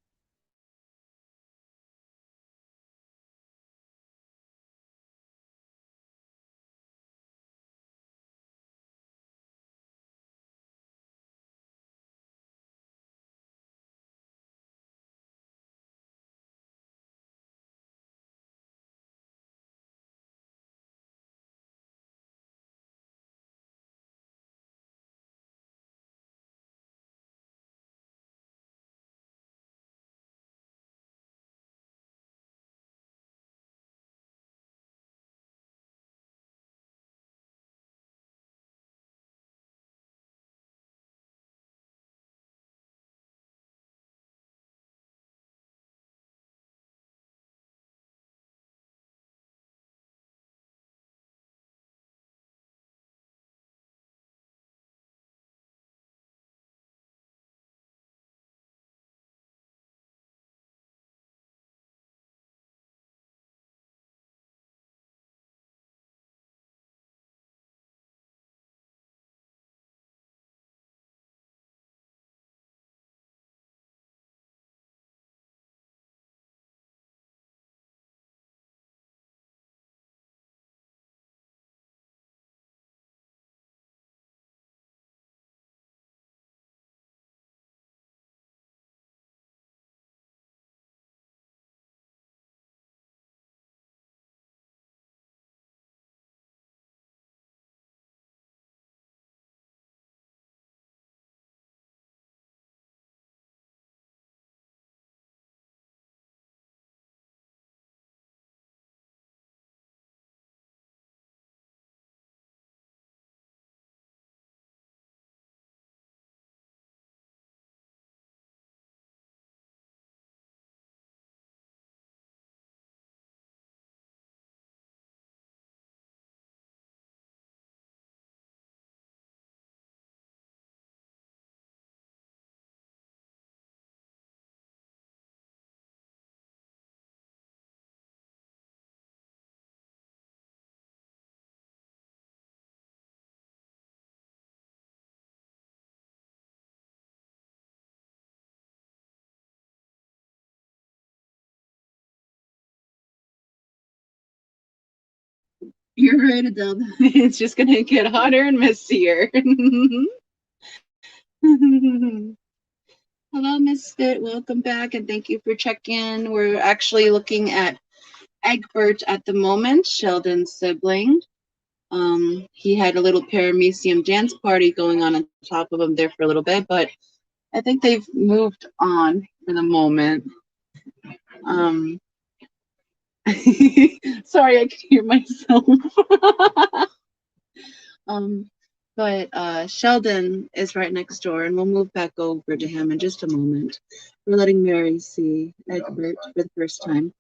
You're right, Adele. It's just gonna get hotter and messier. Hello, Misfit. Welcome back, and thank you for checking. We're actually looking at Egbert at the moment, Sheldon's sibling. He had a little paramecium dance party going on top of him there for a little bit, but I think they've moved on for the moment. Sorry, I can hear myself. But Sheldon is right next door, and we'll move back over to him in just a moment. We're letting Mary see Egbert for the first time.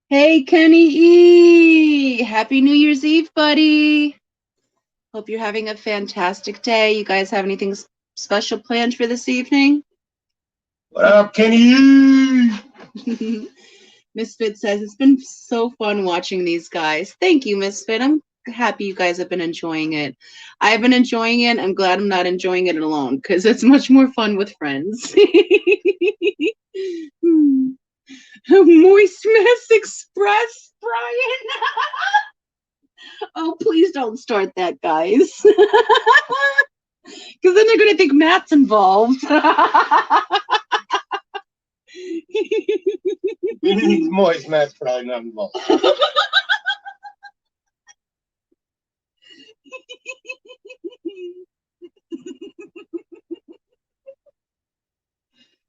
Hey, Kenny E! Happy New Year's Eve, buddy! Hope you're having a fantastic day. You guys have anything special planned for this evening? What up, Kenny? Misfit says, it's been so fun watching these guys. Thank you, Misfit. I'm happy you guys have been enjoying it. I've been enjoying it. I'm glad I'm not enjoying it alone because it's much more fun with friends. Moist Mess Express, Brian. Oh, please don't start that, guys. Because then they're going to think Matt's involved. Moist Matt's probably not involved.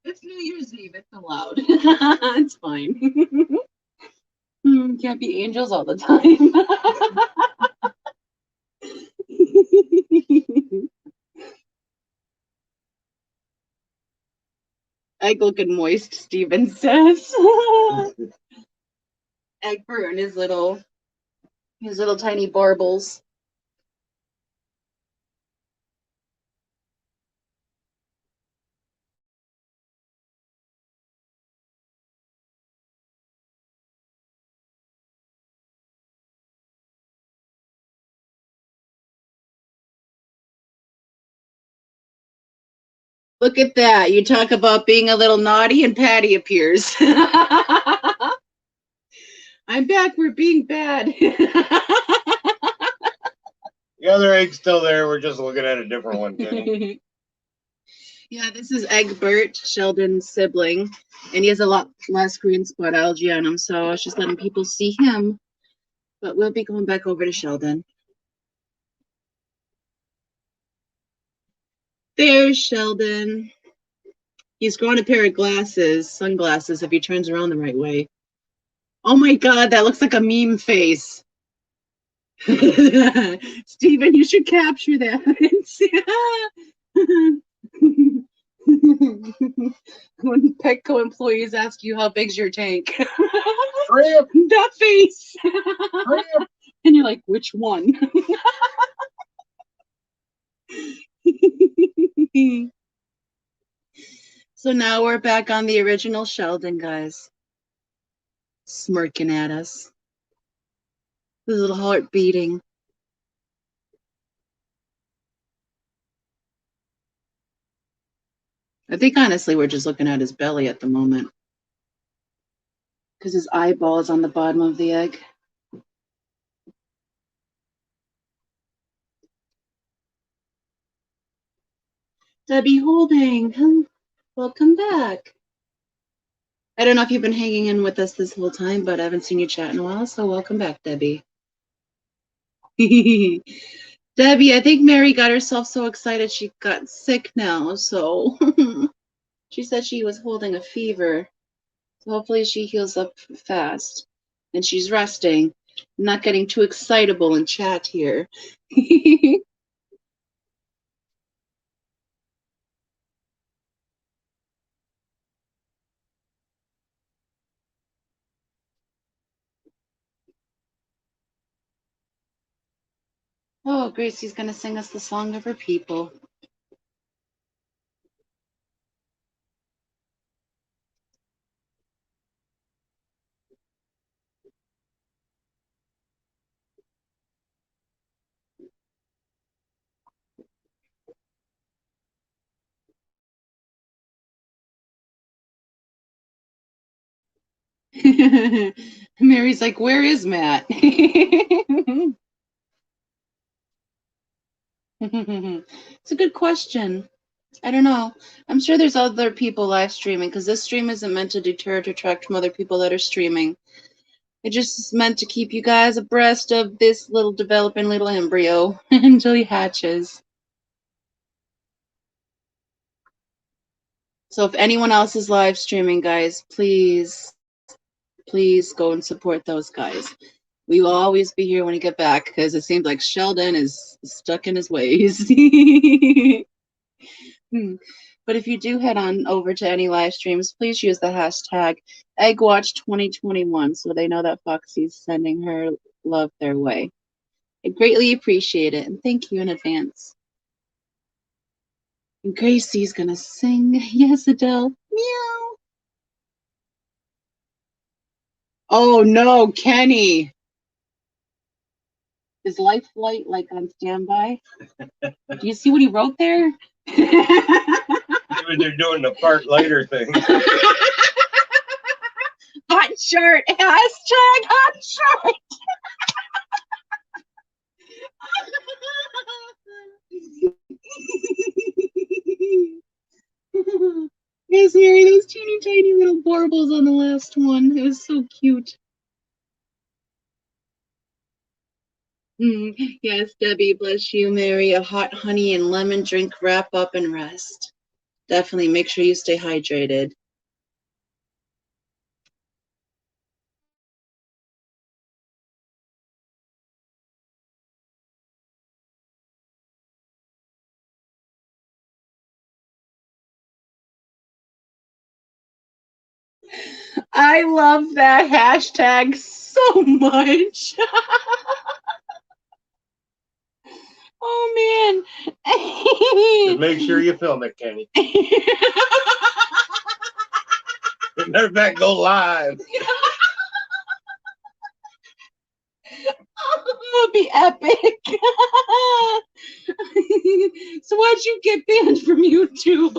It's New Year's Eve. It's allowed. It's fine. Can't be angels all the time. Egg looking moist, Steven says. Egbert and his little tiny baubles. Look at that. You talk about being a little naughty and Patty appears. I'm back. We're being bad. The other egg's still there. We're just looking at a different one, Kenny. Yeah, this is Egbert, Sheldon's sibling, and he has a lot less green spot algae on him, so I was just letting people see him. But we'll be going back over to Sheldon. There's Sheldon. He's growing a pair of sunglasses, if he turns around the right way. Oh my God, that looks like a meme face. Steven, you should capture that. When Petco employees ask you how big's your tank, that face, and you're like, which one? So now we're back on the original Sheldon, guys. Smirking at us. His little heart beating. I think honestly we're just looking at his belly at the moment. Because his eyeball is on the bottom of the egg. Debbie Holding, welcome back. I don't know if you've been hanging in with us this whole time, but I haven't seen you chat in a while, so welcome back, Debbie. Debbie, I think Mary got herself so excited she got sick now, so she said she was holding a fever. So hopefully she heals up fast. And she's resting, not getting too excitable in chat here. Oh, Gracie's going to sing us the song of her people. Mary's like, where is Matt? It's a good question. I don't know. I'm sure there's other people live streaming because this stream isn't meant to deter or detract from other people that are streaming. It just is meant to keep you guys abreast of this little developing little embryo until he hatches. So if anyone else is live streaming, guys, please go and support those guys. We will always be here when you get back because it seems like Sheldon is stuck in his ways. But if you do head on over to any live streams, please use the hashtag EggWatch2021 so they know that Foxy's sending her love their way. I greatly appreciate it, and thank you in advance. And Gracie's gonna sing. Yes, Adele. Meow. Oh no, Kenny. Is Life Flight like on standby? Do you see what he wrote there? Maybe they're doing the part later thing. Hot shirt. Hashtag hot shirt. Yes, Mary, those teeny tiny little baubles on the last one. It was so cute. Yes, Debbie, bless you, Mary. A hot honey and lemon drink, wrap up and rest. Definitely make sure you stay hydrated. I love that hashtag so much. Oh, man. Just make sure you film it, Kenny. Never back go live. It'll be epic. So why'd you get banned from YouTube?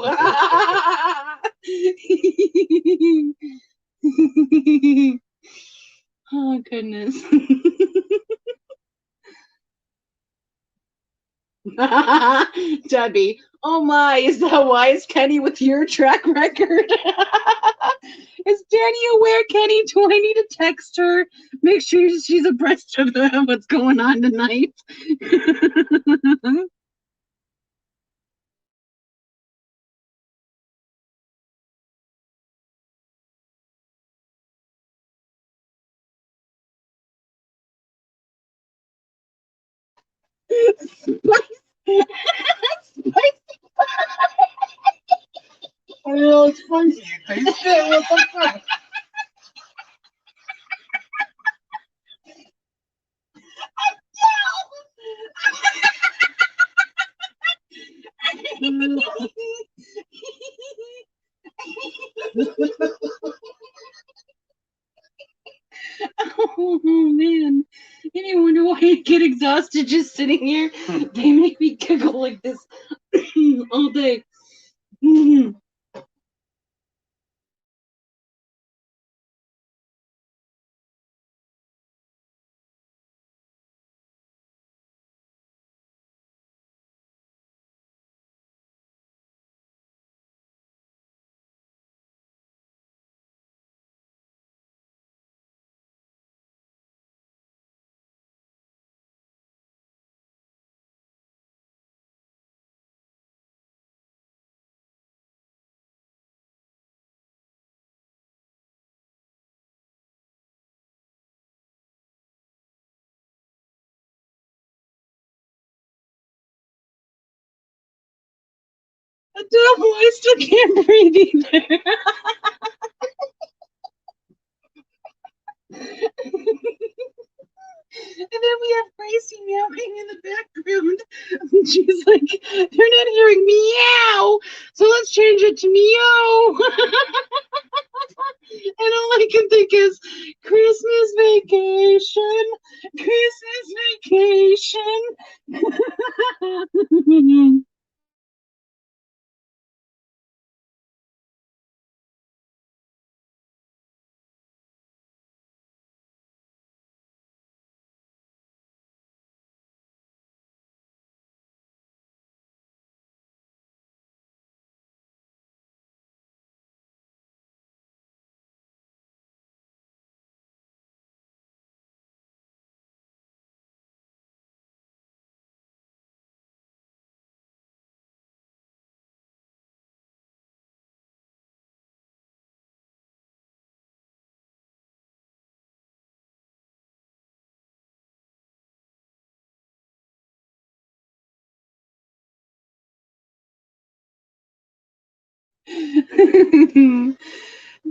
Oh, goodness. Debbie, oh my, is that wise, Kenny, with your track record? Is Danny aware, Kenny? Do I need to text her? Make sure she's abreast of what's going on tonight. I know it's spicy. You taste it? What the fuck? Oh man, you wonder why I get exhausted just sitting here? They make me giggle like this all day. Adele, I still can't breathe either. And then we have Gracie meowing in the background. She's like, they're not hearing meow, so let's change it to meow. And all I can think is Christmas vacation.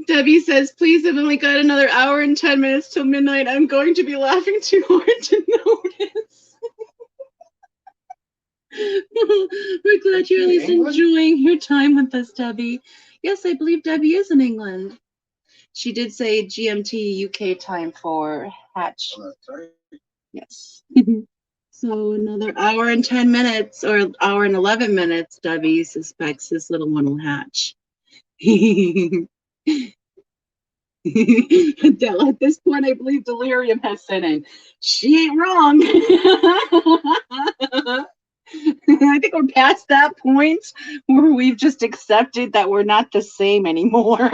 Debbie says, please, I've only got another hour and 10 minutes till midnight. I'm going to be laughing too hard to notice. We're glad you're at least enjoying your time with us, Debbie. Yes, I believe Debbie is in England. She did say GMT UK time for hatch. Oh, that's right. Yes. So another hour and 10 minutes, or hour and 11 minutes, Debbie suspects this little one will hatch. Adele, at this point, I believe delirium has set in. She ain't wrong. I think we're past that point where we've just accepted that we're not the same anymore. And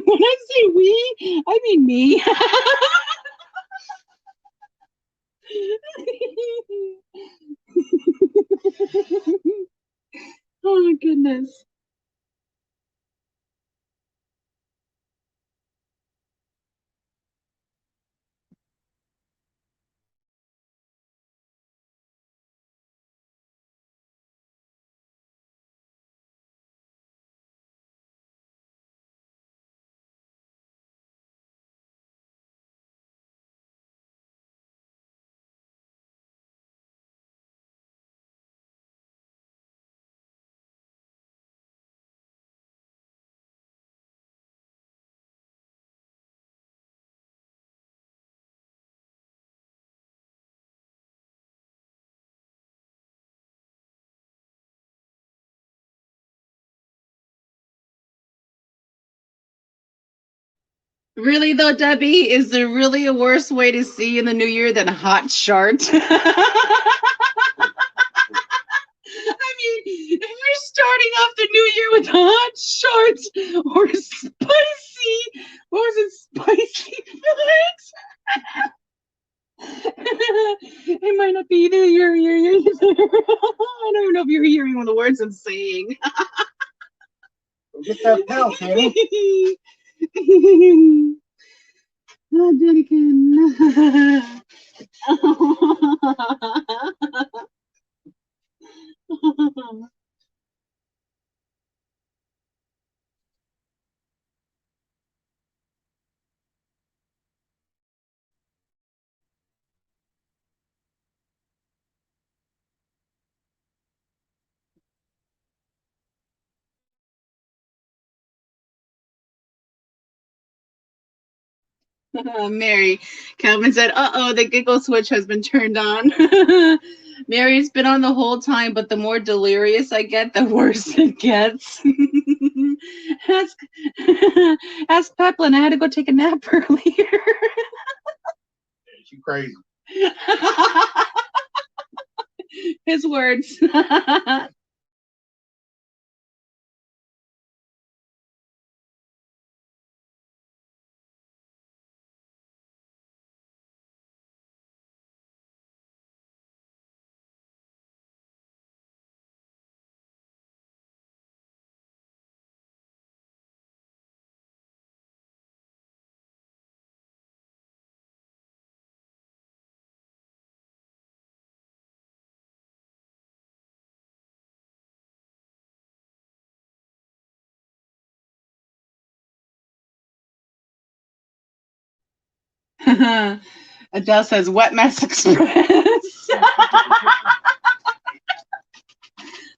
when I say we, I mean me. Oh my goodness. Really though, Debbie, is there really a worse way to see in the new year than a hot shart? I mean, if you're starting off the new year with hot shorts or spicy, what was it, spicy fillets? It might not be either. You're I don't know if you're hearing the words I'm saying. Get that pill, Kenny. Oh, Jenniken. Mary. Calvin said, uh-oh, the giggle switch has been turned on. Mary's been on the whole time, but the more delirious I get, the worse it gets. ask, ask Peplin. I had to go take a nap earlier. She's crazy. His words. Adele says, wet mess express.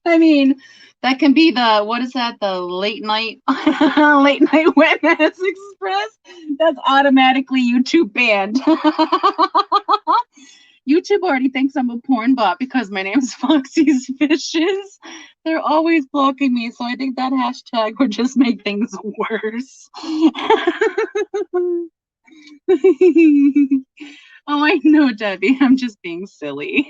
I mean, that can be the, what is that, the late night wet mess express? That's automatically YouTube banned. YouTube already thinks I'm a porn bot because my name's Foxy's Fishes. They're always blocking me, so I think that hashtag would just make things worse. Oh, I know, Debbie. I'm just being silly.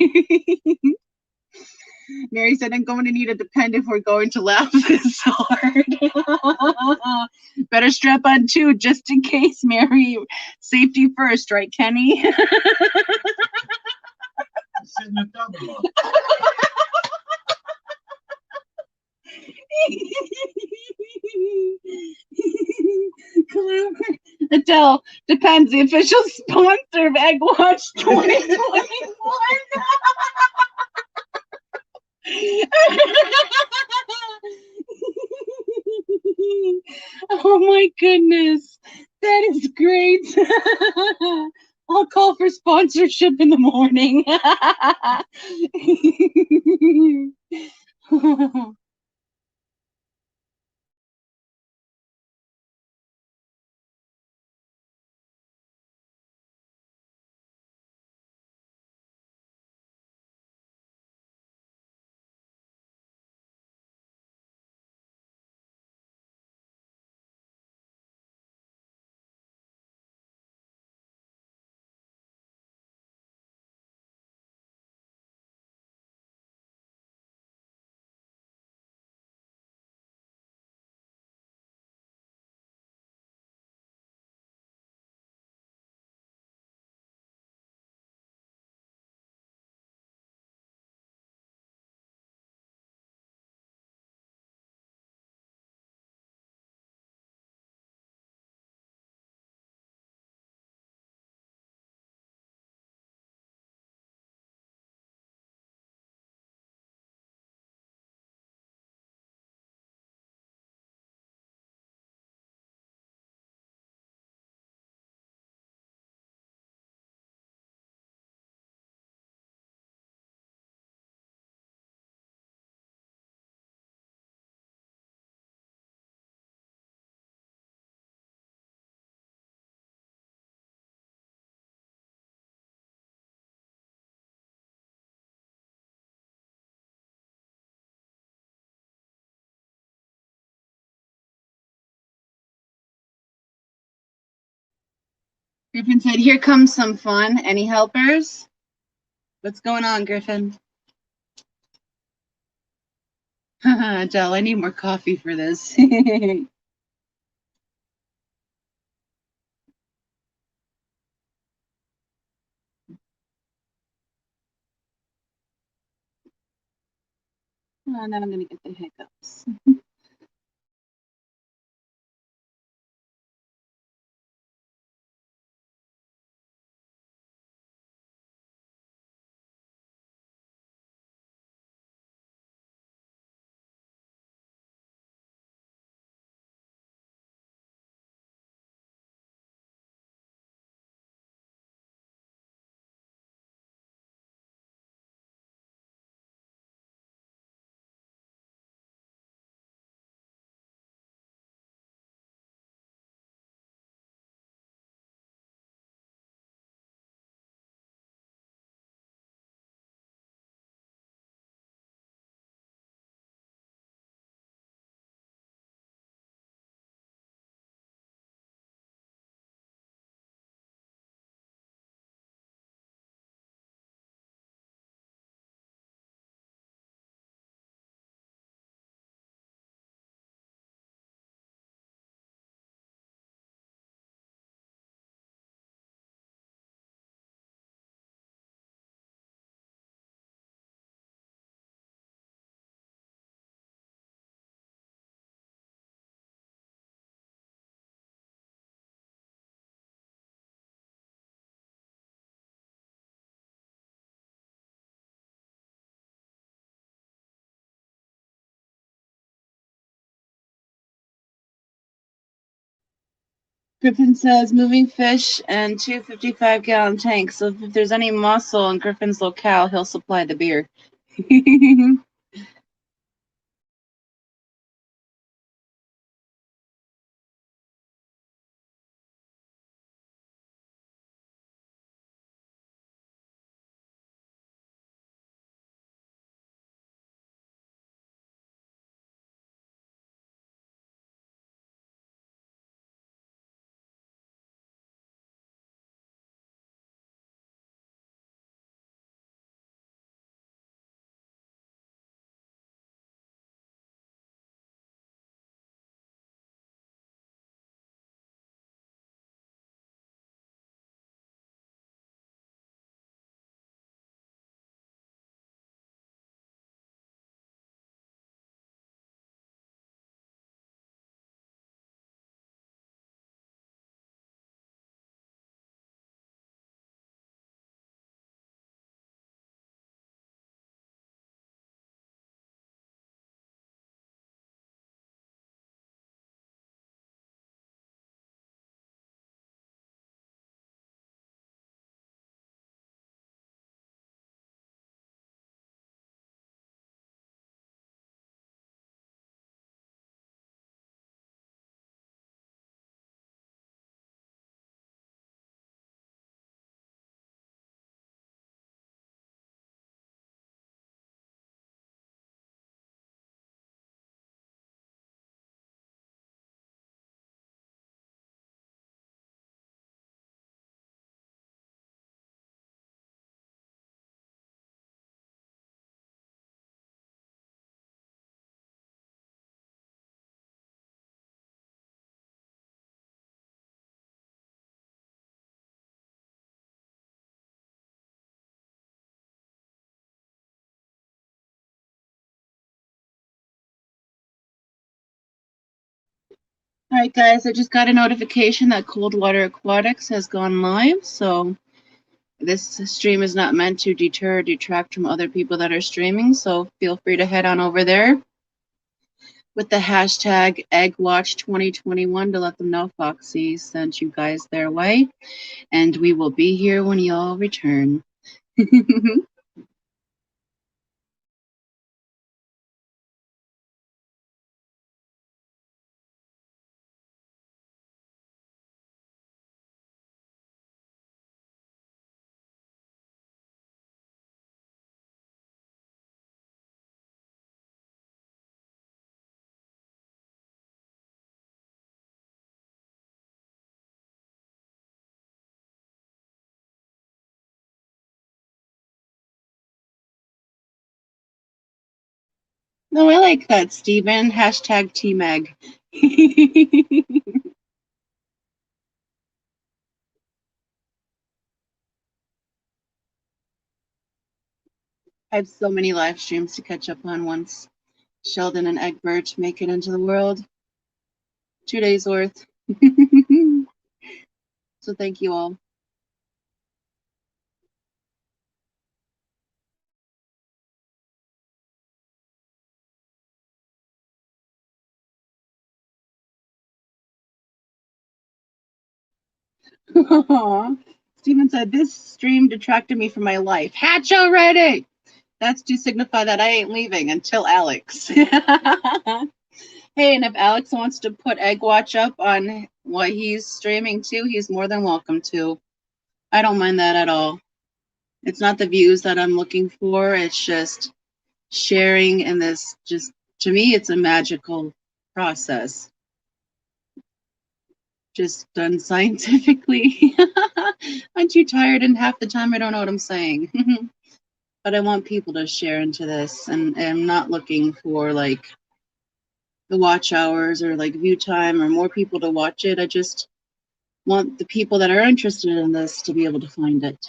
Mary said, I'm going to need a depend if we're going to laugh this hard. Better strap on too, just in case, Mary. Safety first, right, Kenny? Adele, depends. The official sponsor of Egg Watch 2021. sponsorship in the morning. Griffin said, "Here comes some fun. Any helpers?" What's going on, Griffin? Jill, I need more coffee for this. Oh, now I'm going to get the hiccups. Griffin says, moving fish and 255-gallon tanks. So if there's any mussel in Griffin's locale, he'll supply the beer. All right, guys, I just got a notification that Coldwater Aquatics has gone live. So this stream is not meant to deter or detract from other people that are streaming. So feel free to head on over there with the hashtag EggWatch2021 to let them know Foxy sent you guys their way. And we will be here when y'all return. No, I like that, Steven. Hashtag TMEG. I have so many live streams to catch up on once Sheldon and Egbert make it into the world. 2 days worth. So thank you all. Steven said, this stream detracted me from my life. Hatch already! That's to signify that I ain't leaving until Alex. Hey, and if Alex wants to put Egg Watch up on what he's streaming too, he's more than welcome to. I don't mind that at all. It's not the views that I'm looking for. It's just sharing, and this just, to me, it's a magical process. Just done scientifically. I'm too tired, and half the time I don't know what I'm saying. But I want people to share into this, and I'm not looking for like the watch hours or like view time or more people to watch it. I just want the people that are interested in this to be able to find it.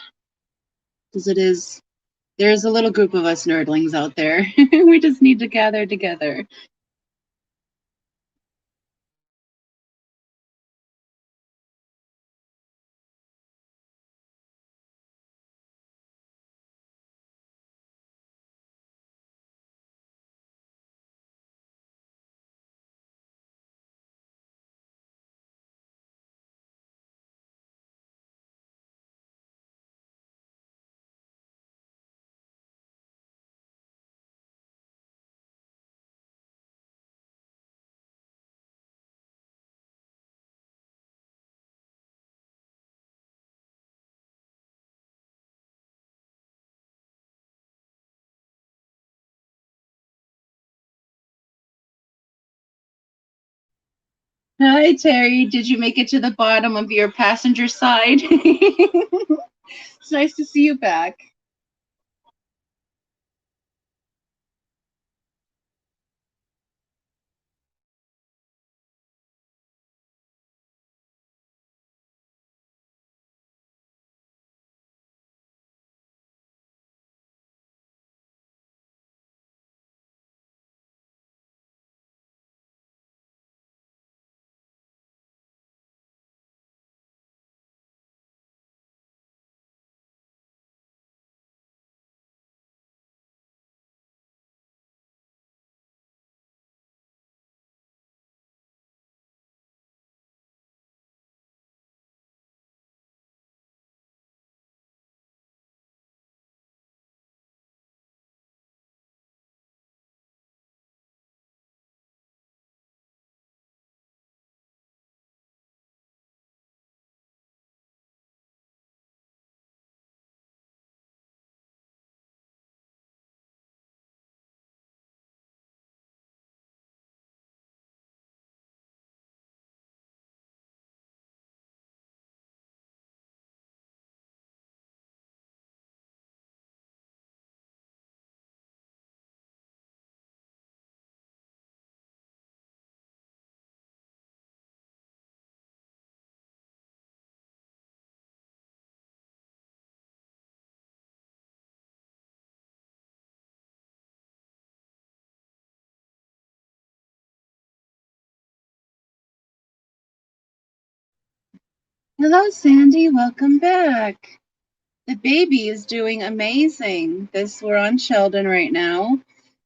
Because there's a little group of us nerdlings out there. We just need to gather together. Hi, Terry. Did you make it to the bottom of your passenger side? It's nice to see you back. Hello, Sandy. Welcome back. The baby is doing amazing. We're on Sheldon right now.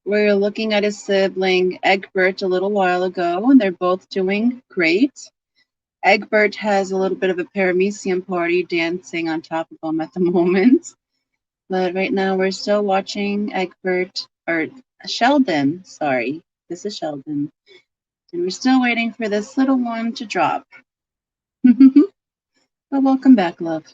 We're looking at his sibling Egbert a little while ago, and they're both doing great. Egbert has a little bit of a paramecium party dancing on top of him at the moment. But right now we're still watching Sheldon, sorry. This is Sheldon. And we're still waiting for this little one to drop. But welcome back, love.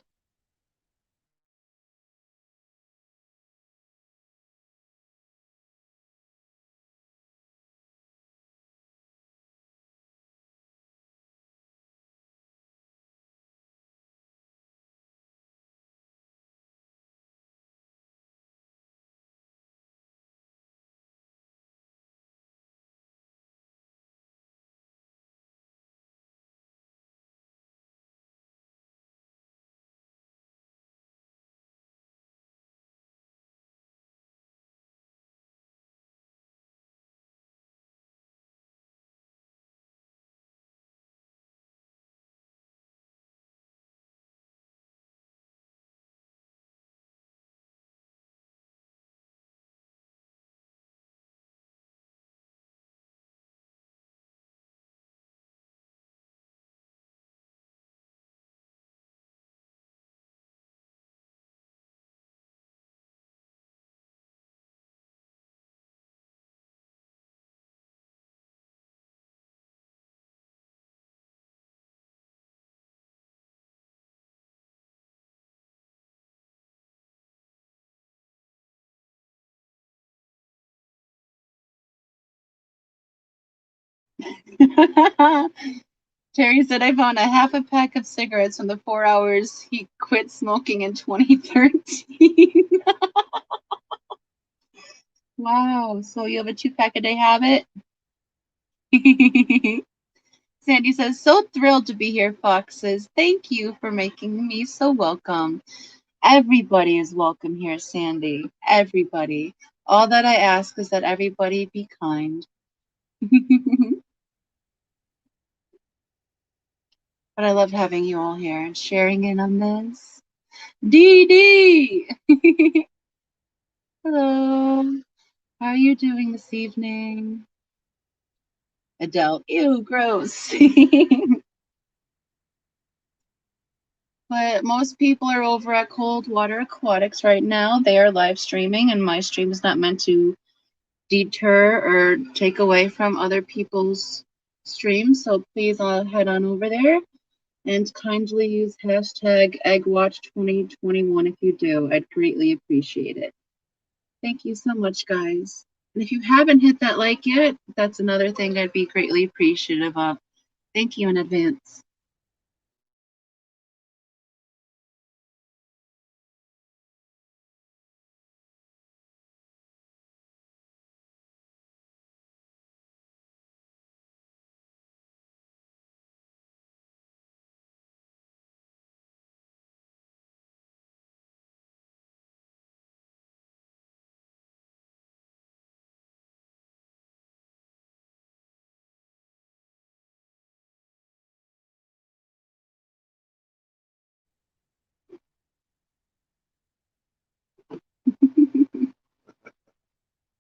Terry said I found a half a pack of cigarettes from the 4 hours he quit smoking in 2013. Wow, so you have a 2 pack a day habit? Sandy says, so thrilled to be here, Foxes. Thank you for making me so welcome. Everybody is welcome here, Sandy. Everybody. All that I ask is that everybody be kind. But I love having you all here and sharing in on this. Dee Dee! Hello. How are you doing this evening? Adele. Ew, gross. But most people are over at Cold Water Aquatics right now. They are live streaming, and my stream is not meant to deter or take away from other people's streams. So please head on over there and kindly use hashtag EggWatch2021 if you do. I'd greatly appreciate it. Thank you so much, guys. And if you haven't hit that like yet, that's another thing I'd be greatly appreciative of. Thank you in advance.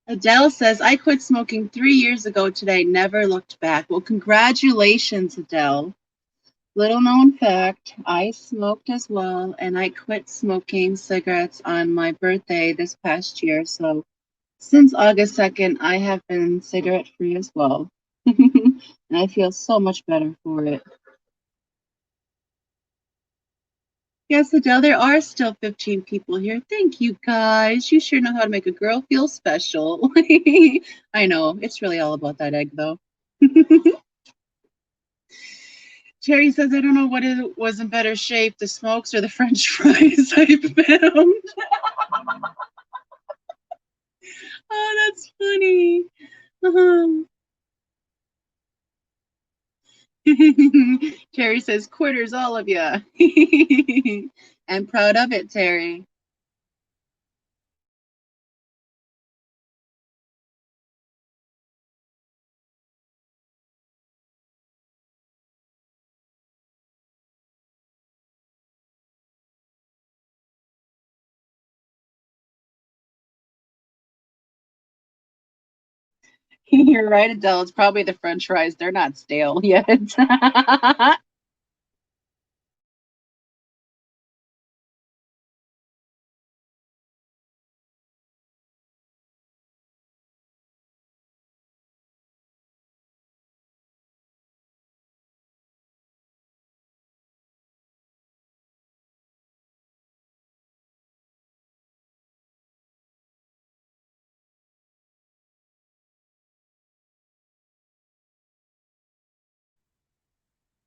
Adele says, I quit smoking 3 years ago today, never looked back. Well, congratulations, Adele. Little known fact, I smoked as well, and I quit smoking cigarettes on my birthday this past year. So since August 2nd, I have been cigarette free as well. And I feel so much better for it. Yes, Adele, there are still 15 people here. Thank you, guys. You sure know how to make a girl feel special. I know. It's really all about that egg, though. Terry says, I don't know what was in better shape, the smokes or the French fries I found. Oh, that's funny. Terry says, quarters, all of ya. I'm proud of it, Terry. You're right, Adele. It's probably the French fries. They're not stale yet.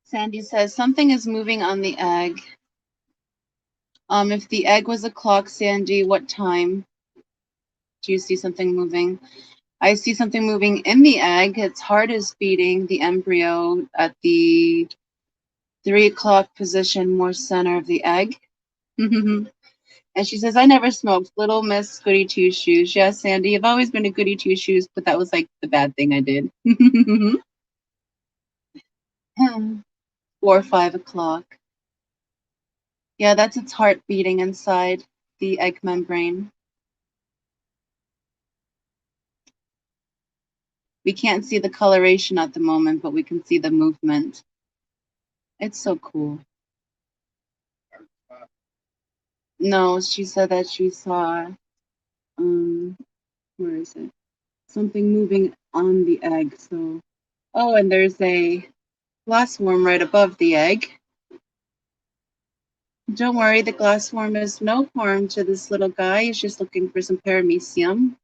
Sandy says something is moving on the egg. If the egg was a clock, Sandy, what time do you see something moving? I see something moving in the egg. Its heart is beating, the embryo at the 3 o'clock position, more center of the egg. And she says, I never smoked. Little Miss Goody Two Shoes. Yes, Sandy, I've always been a Goody Two Shoes, but that was like the bad thing I did. 4 or 5 o'clock. Yeah, that's its heart beating inside the egg membrane. We can't see the coloration at the moment, but we can see the movement. It's so cool. No, she said that she saw, where is it? Something moving on the egg. So, oh, and there's a glassworm right above the egg. Don't worry, the glassworm is no harm to this little guy. He's just looking for some paramecium.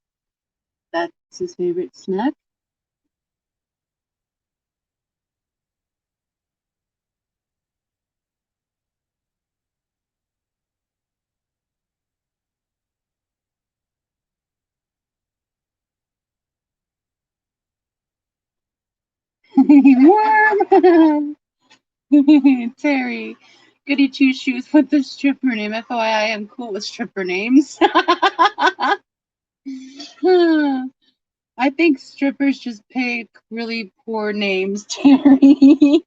That's his favorite snack. Worm! Terry, Goody Two Shoes with the stripper name. FYI, I am cool with stripper names. I think strippers just pick really poor names, Terry.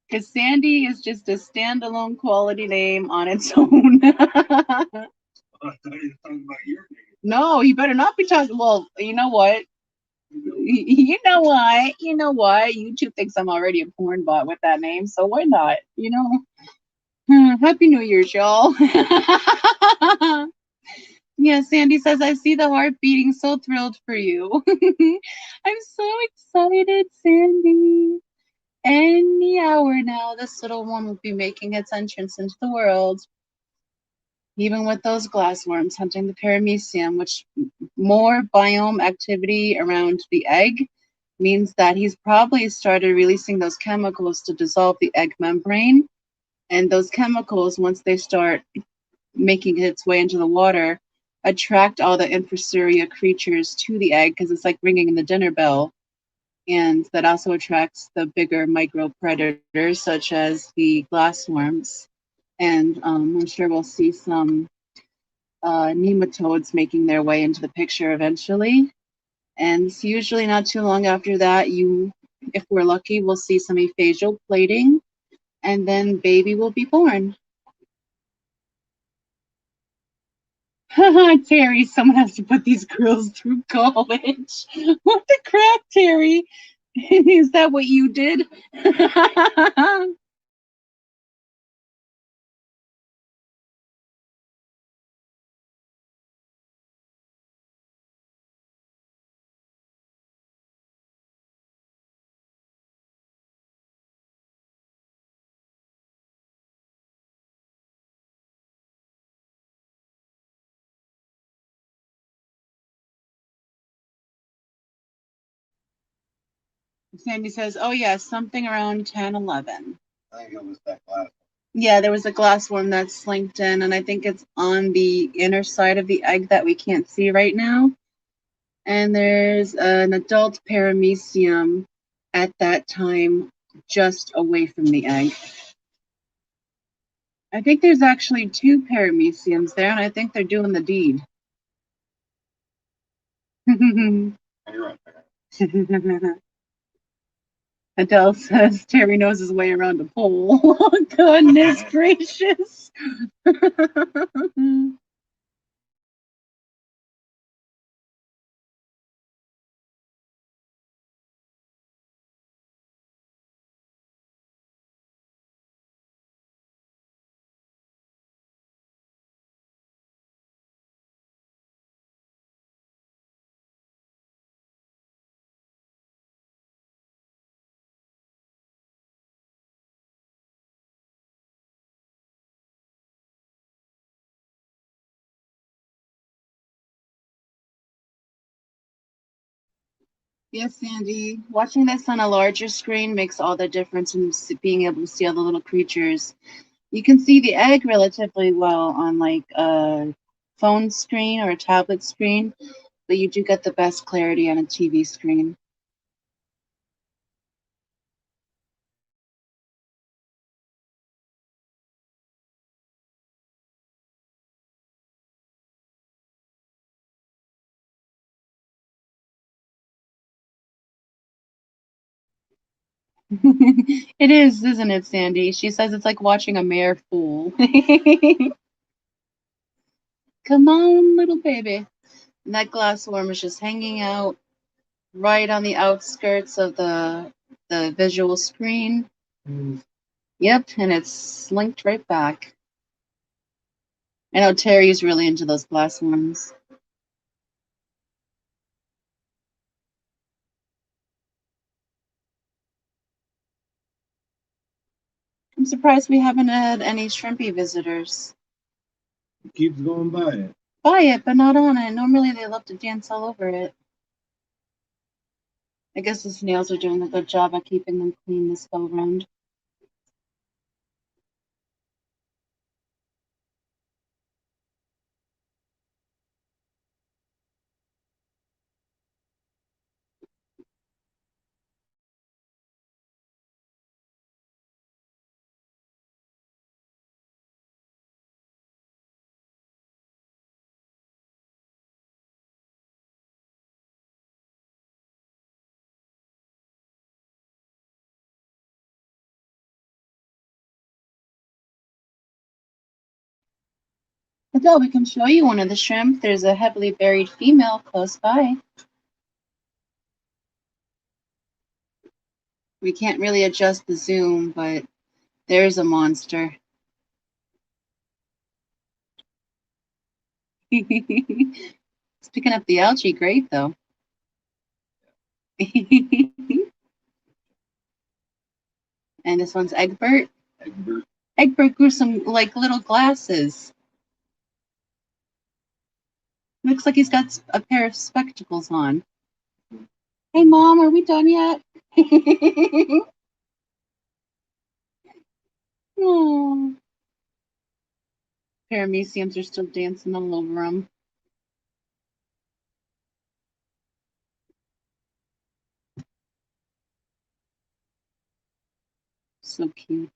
Because Sandy is just a standalone quality name on its own. I thought you were talking about your name. No, you better not be talking. Well, you know what? You know what? You know what? YouTube thinks I'm already a porn bot with that name, so why not? You know? Happy New Year's, y'all. Yeah, Sandy says, I see the heart beating. So thrilled for you. I'm so excited, Sandy. Any hour now, this little one will be making its entrance into the world. Even with those glassworms hunting the paramecium, which more biome activity around the egg means that he's probably started releasing those chemicals to dissolve the egg membrane. And those chemicals, once they start making its way into the water, attract all the infusoria creatures to the egg because it's like ringing the dinner bell. And that also attracts the bigger micro predators such as the glassworms. And I'm sure we'll see some nematodes making their way into the picture eventually. And it's usually not too long after that, if we're lucky, we'll see some ephasial plating, and then baby will be born. Terry, someone has to put these girls through college. What the crap, Terry? Is that what you did? Sandy says, oh, yeah, something around 10-11. I think it was that glass. Yeah, there was a glassworm that slinked in, and I think it's on the inner side of the egg that we can't see right now. And there's an adult paramecium at that time just away from the egg. I think there's actually 2 parameciums there, and I think they're doing the deed. You're right there. Adele says Terry knows his way around a pole. Goodness gracious. Yes, Sandy. Watching this on a larger screen makes all the difference in being able to see all the little creatures. You can see the egg relatively well on like a phone screen or a tablet screen, but you do get the best clarity on a TV screen. It is, isn't it, Sandy? She says it's like watching a mare fool. Come on, little baby. And that glass worm is just hanging out right on the outskirts of the visual screen. Yep, and it's slinked right back. I know Terry's really into those glass worms. I'm surprised we haven't had any shrimpy visitors. It keeps going by it. By it, but not on it. Normally they love to dance all over it. I guess the snails are doing a good job at keeping them clean this go round. Adele, we can show you one of the shrimp. There's a heavily buried female close by. We can't really adjust the zoom, but there's a monster. It's picking up the algae great, though. And this one's Egbert. Egbert. Egbert grew some like little glasses. Looks like he's got a pair of spectacles on. Hey, Mom, are we done yet? Oh, parameciums are still dancing all over him. So cute.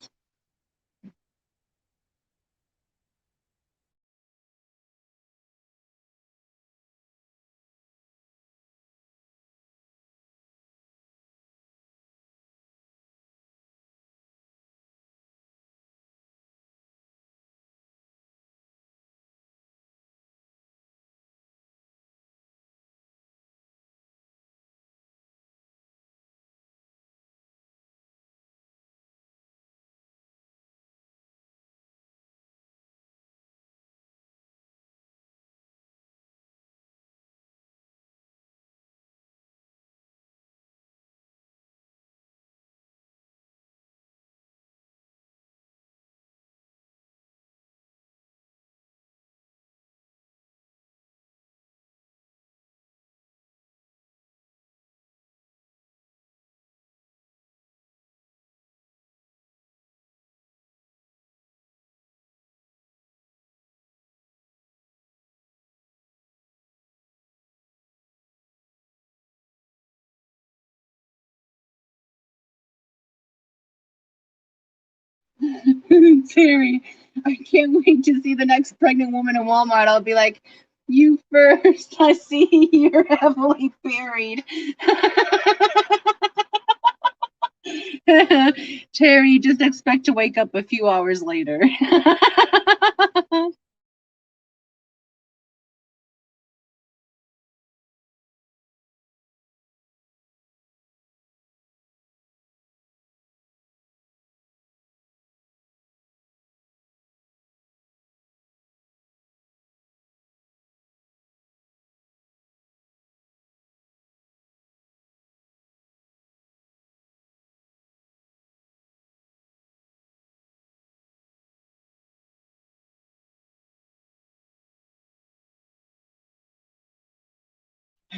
Terry, I can't wait to see the next pregnant woman in Walmart. I'll be like, you first. I see you're heavily buried. Terry, just expect to wake up a few hours later.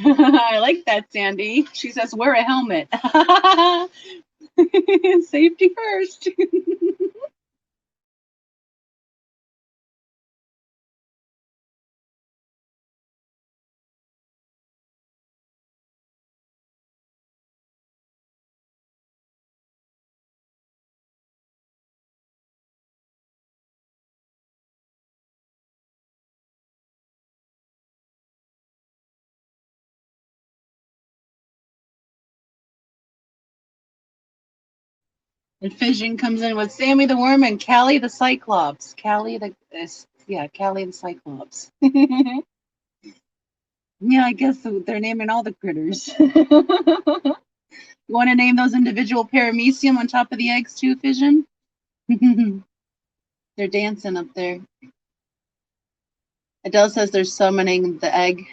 I like that, Sandy. She says, wear a helmet. Safety first. And Fission comes in with Sammy the Worm and Callie the Cyclops. Callie the Cyclops. Yeah, I guess they're naming all the critters. You want to name those individual paramecium on top of the eggs too, Fission? They're dancing up there. Adele says they're summoning the egg.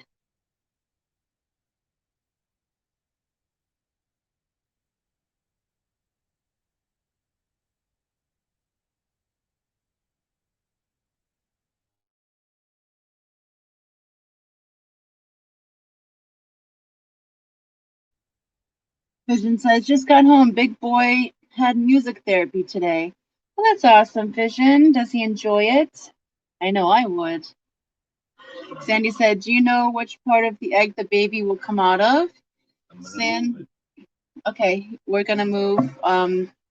Fission says, just got home. Big boy had music therapy today. Well, that's awesome, Fission. Does he enjoy it? I know I would. Sandy said, do you know which part of the egg the baby will come out of? Okay, we're going to move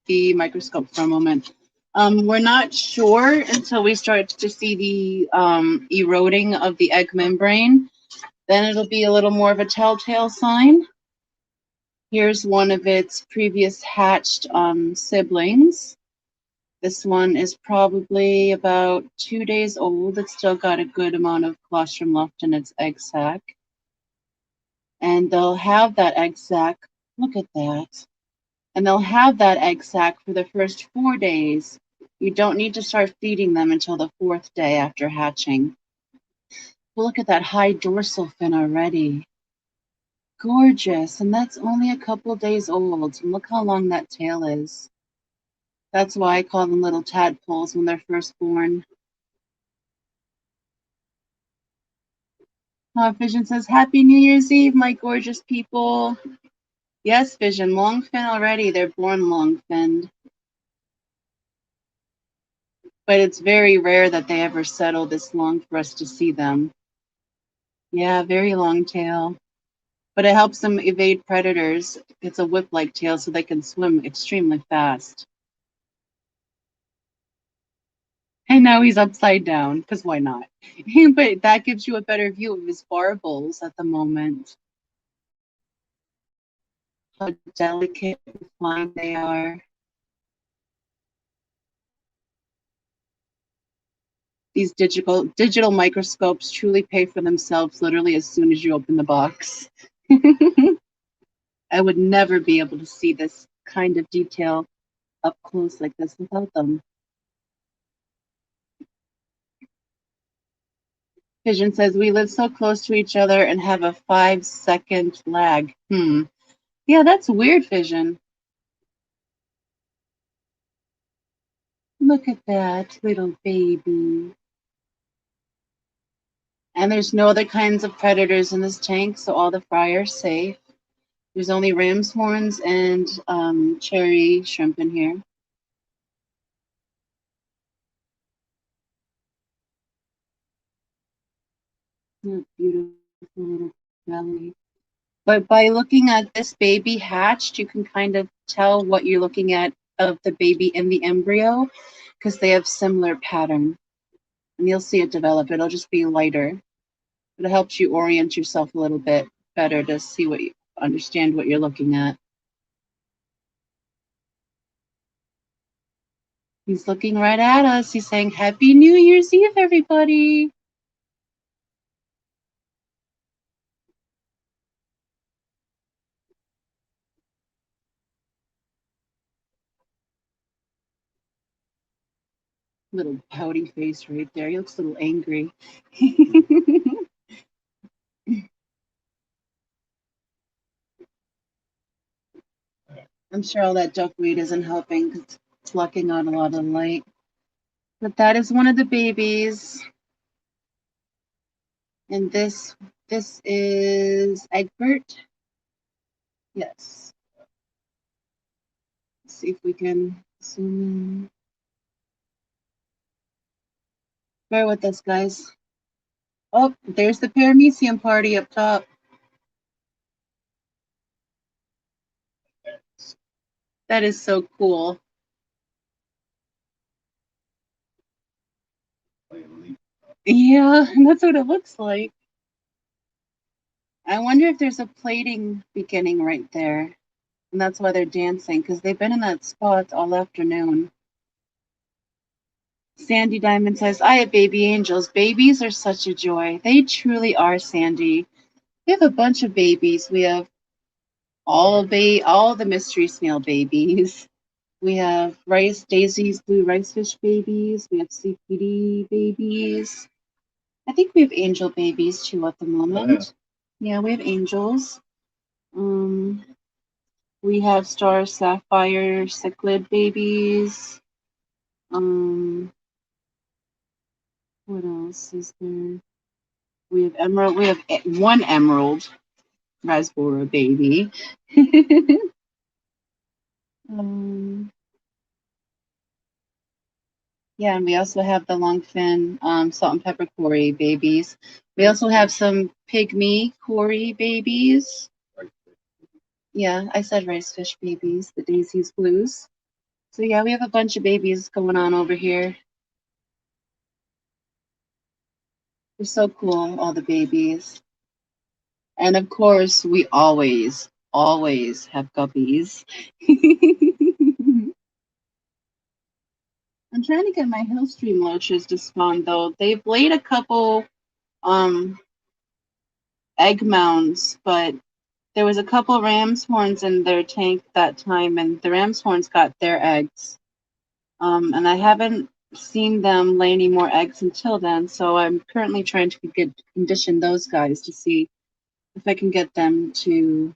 the microscope for a moment. We're not sure until we start to see the eroding of the egg membrane. Then it'll be a little more of a telltale sign. Here's one of its previous hatched siblings. This one is probably about 2 days old. It's still got a good amount of colostrum left in its egg sac. And they'll have that egg sac. Look at that. And they'll have that egg sac for the first 4 days. You don't need to start feeding them until the 4th day after hatching. Look at that high dorsal fin already. Gorgeous. And that's only a couple days old. And look how long that tail is. That's why I call them little tadpoles when they're first born. Fission says, Happy New Year's Eve, my gorgeous people. Yes, Fission, long fin already. They're born long finned. But it's very rare that they ever settle this long for us to see them. Yeah, very long tail. But it helps them evade predators. It's a whip-like tail so they can swim extremely fast. And now he's upside down, because why not? But that gives you a better view of his barbels at the moment. How delicate and fine they are. These digital microscopes truly pay for themselves literally as soon as you open the box. I would never be able to see this kind of detail up close like this without them. Fission says, we live so close to each other and have a 5-second lag. Yeah, that's weird, Fission. Look at that little baby. And there's no other kinds of predators in this tank, so all the fry are safe. There's only ram's horns and cherry shrimp in here. Beautiful little belly. But by looking at this baby hatched, you can kind of tell what you're looking at of the baby in the embryo because they have similar pattern. And you'll see it develop. It'll just be lighter. It helps you orient yourself a little bit better to see what you understand what you're looking at. He's looking right at us. He's saying, Happy New Year's Eve, everybody. Little pouty face right there. He looks a little angry. I'm sure all that duckweed isn't helping because it's blocking out a lot of light. But that is one of the babies. And this This is Egbert. Yes. Let's see if we can zoom in. Bear with us, guys. Oh, there's the Paramecium party up top. That is so cool. Yeah, that's what it looks like. I wonder if there's a plating beginning right there. And that's why they're dancing, because they've been in that spot all afternoon. Sandy Diamond says, I have baby angels. Babies are such a joy. They truly are, Sandy. We have a bunch of babies. We have all the mystery snail babies. We have rice daisies, blue ricefish babies. We have CPD babies. I think we have angel babies too at the moment. Yeah, we have angels. We have star sapphire cichlid babies. What else is there? We have emerald. We have one emerald raspberry baby. Yeah, and we also have the longfin salt and pepper Cory babies. We also have some pygmy Cory babies. Yeah, I said ricefish babies, the Daisy's blues. So yeah, we have a bunch of babies going on over here. They're so cool, all the babies. And of course, we always have guppies. I'm trying to get my Hillstream loaches to spawn though. They've laid a couple egg mounds, but there was a couple ram's horns in their tank that time, and the ram's horns got their eggs. And I haven't seen them lay any more eggs until then, so I'm currently trying to condition those guys to see if I can get them to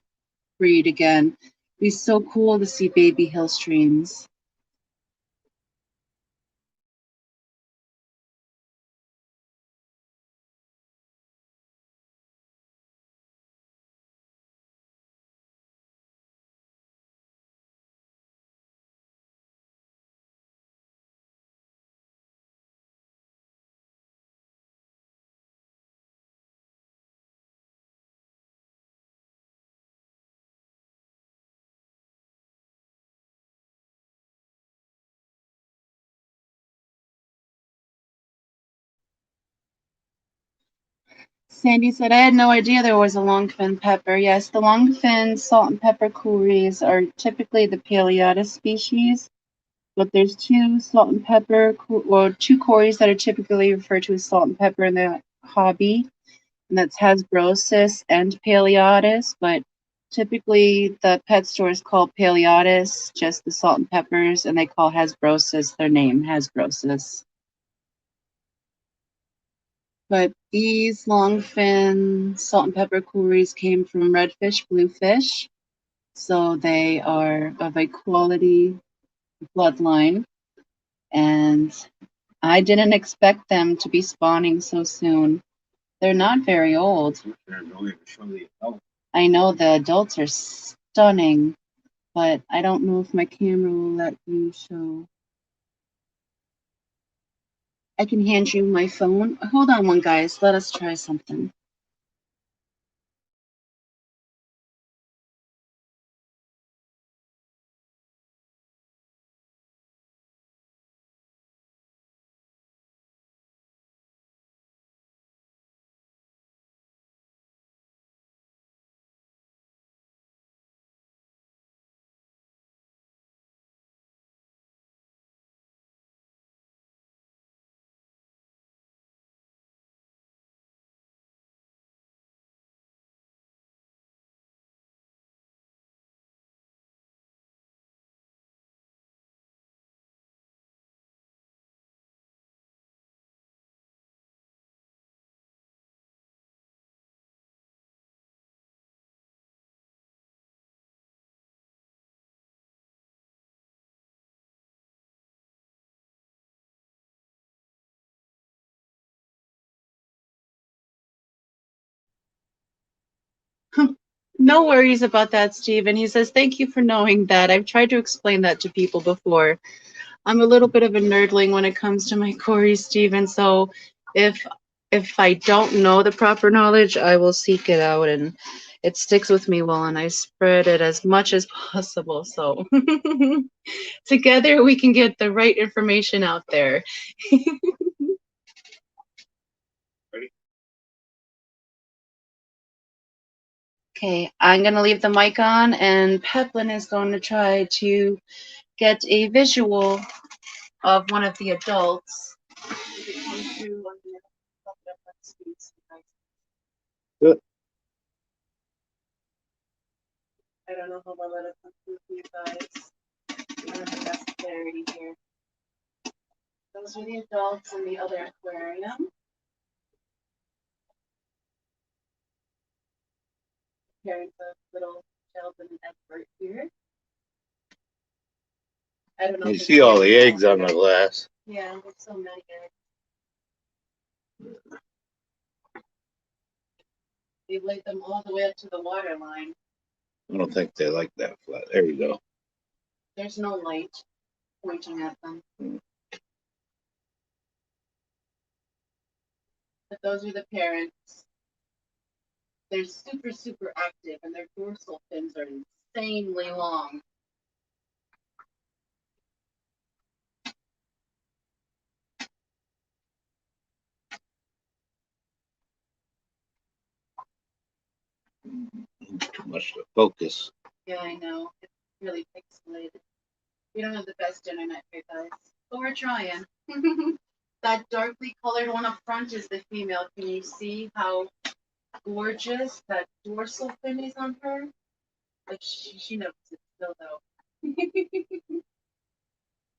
breed again. It'd be so cool to see baby Hillstreams. Sandy said, I had no idea there was a longfin pepper. Yes, the longfin salt and pepper Cories are typically the Paleotis species, but there's two salt and pepper, or two Cories that are typically referred to as salt and pepper in the hobby, and that's Hasbrosis and Paleotis, but typically the pet stores call Paleotis just the salt and peppers, and they call Hasbrosis their name, Hasbrosis. But these longfin salt and pepper Cories came from redfish, bluefish, so they are of a quality bloodline, and I didn't expect them to be spawning so soon. They're not very old. I know the adults are stunning, but I don't know if my camera will let you show. I can hand you my phone. Hold on one, guys. Let us try something. No worries about that, Stephen. He says, thank you for knowing that. I've tried to explain that to people before. I'm a little bit of a nerdling when it comes to my Corey, Stephen. So if I don't know the proper knowledge, I will seek it out, and it sticks with me well, and I spread it as much as possible. So together we can get the right information out there. Okay, I'm going to leave the mic on, and Peplin is going to try to get a visual of one of the adults. Good. I don't know how well it'll come through for you guys. I don't think that's clarity here. Those are the adults in the other aquarium. Parents of little Sheldon and Edward here. I don't know. You see all the eggs on the glass. Yeah, there's so many eggs. They laid them all the way up to the water line. I don't think they like that flat. There you go. There's no light pointing at them. But those are the parents. They're super, super active, and their dorsal fins are insanely long. Too much to focus. Yeah, I know. It's really pixelated. We don't have the best internet here, guys, but we're trying. That darkly colored one up front is the female. Can you see how gorgeous that dorsal fin is on her? Like she knows it's still though.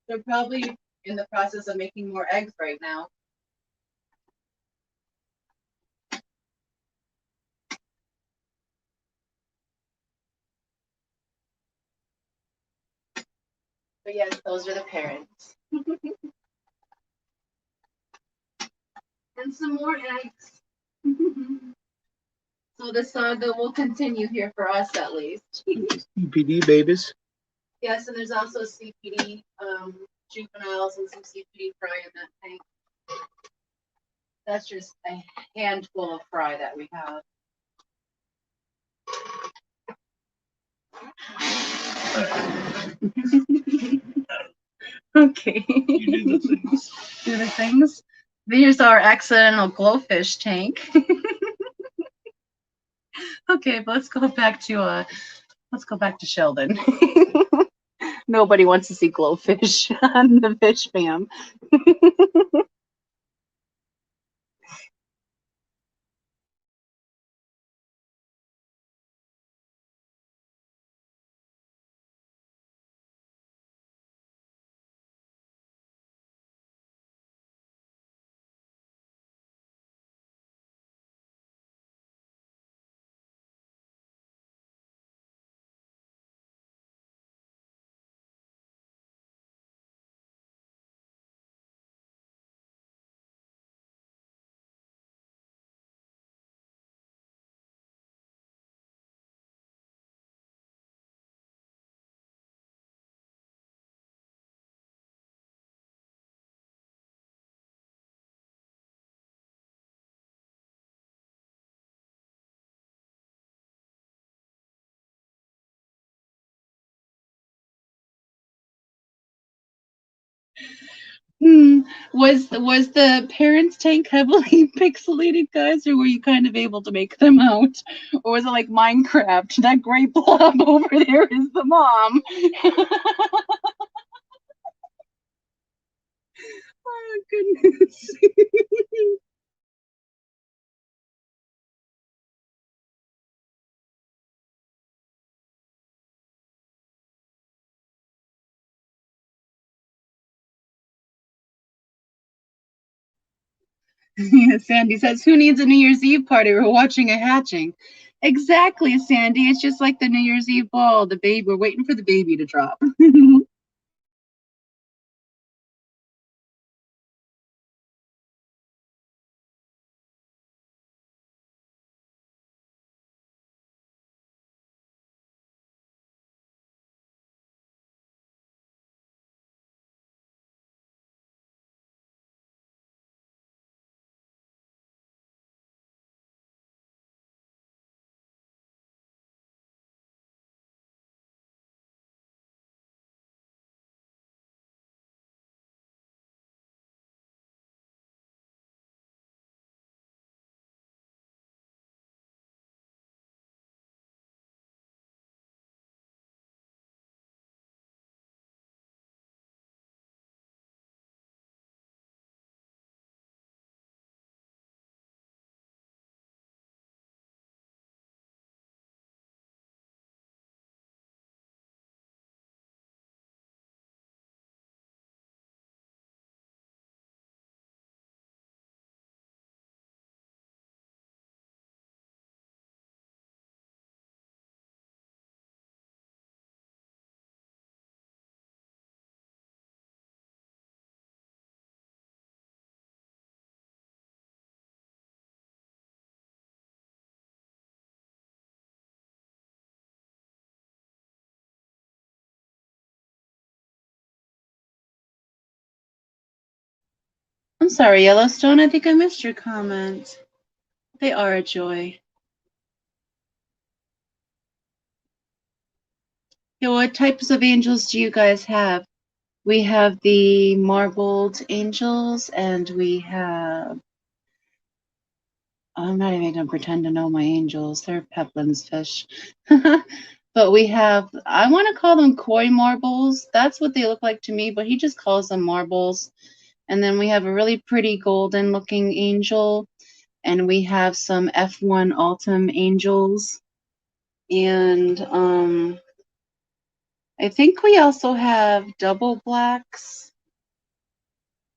They're probably in the process of making more eggs right now. But yes, those are the parents. And some more eggs. So the saga will continue here for us at least. CPD babies. Yes, and there's also CPD juveniles and some CPD fry in that tank. That's just a handful of fry that we have. Okay. You do the things. Do the things. Here's our accidental glowfish tank. Okay, but let's go back to Sheldon. Nobody wants to see glowfish on the fish fam. Was the parents' tank heavily pixelated, guys, or were you kind of able to make them out? Or was it like Minecraft? That gray blob over there is the mom. Oh goodness. Yeah, Sandy says, who needs a New Year's Eve party? We're watching a hatching. Exactly, Sandy. It's just like the New Year's Eve ball. The baby, we're waiting for the baby to drop. I'm sorry, Yellowstone. I think I missed your comment. They are a joy. Yeah, what types of angels do you guys have? We have the marbled angels, and we have. I'm not even gonna pretend to know my angels. They're Peplin's fish. But we have, I want to call them koi marbles. That's what they look like to me, but he just calls them marbles. And then we have a really pretty golden looking angel. And we have some F1 Altum angels. And I think we also have double blacks.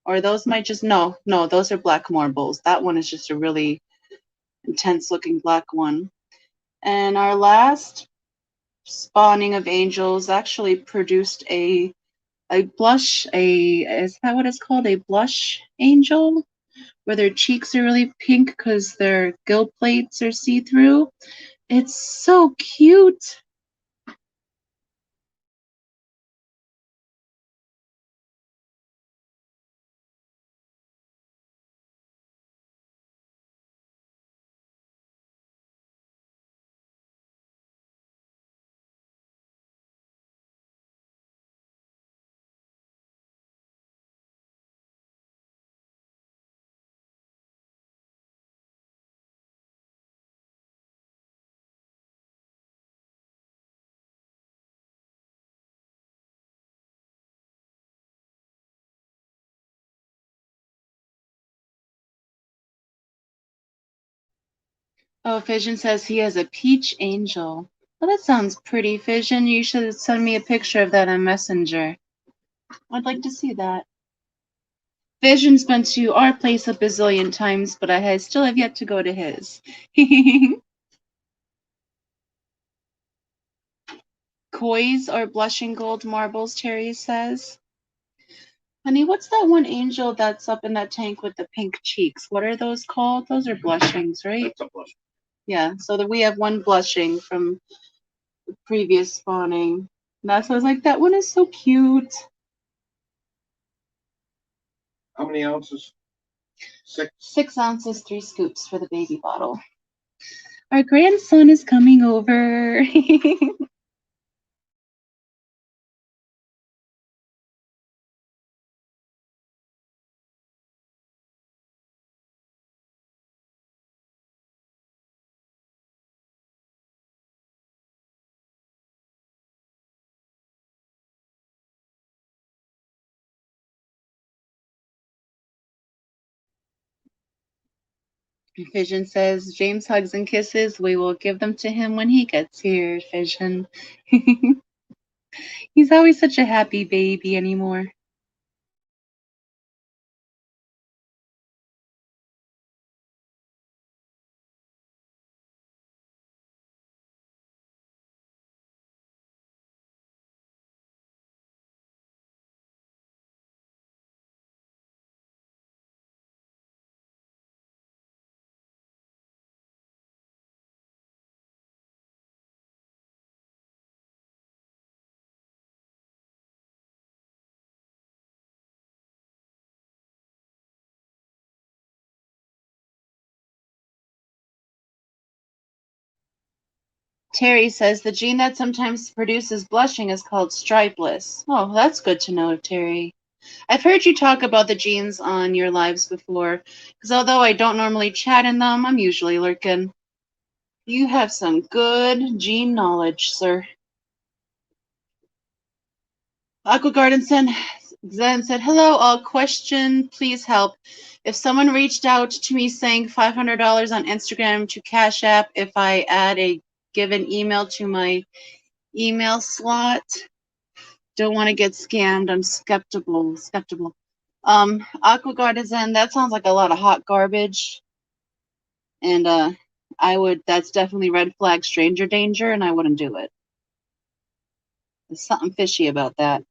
Or those might just, no, those are black marbles. That one is just a really intense looking black one. And our last spawning of angels actually produced a blush, is that what it's called? A blush angel, where their cheeks are really pink because their gill plates are see-through. It's so cute. Oh, Fission says he has a peach angel. Well, that sounds pretty, Fission. You should send me a picture of that on Messenger. I'd like to see that. Fission's been to our place a bazillion times, but I still have yet to go to his. Kois are blushing gold marbles, Terry says. Honey, what's that one angel that's up in that tank with the pink cheeks? What are those called? Those are blushings, right? That's a blush. Yeah, so that we have one blushing from the previous spawning. And that's why I was like, that one is so cute. How many ounces? 6. 6 ounces, 3 scoops for the baby bottle. Our grandson is coming over. Fission says, James hugs and kisses. We will give them to him when he gets here, Fission. He's always such a happy baby anymore. Terry says the gene that sometimes produces blushing is called stripeless. Oh, that's good to know, Terry. I've heard you talk about the genes on your lives before, because although I don't normally chat in them, I'm usually lurking. You have some good gene knowledge, sir. Aqua Garden Zen said, hello, all. Question, please help. If someone reached out to me saying $500 on Instagram to Cash App if I add a given email to my email slot, don't want to get scammed. I'm skeptical. Aqua Garden Zen, that sounds like a lot of hot garbage. And that's definitely red flag stranger danger, and I wouldn't do it. There's something fishy about that.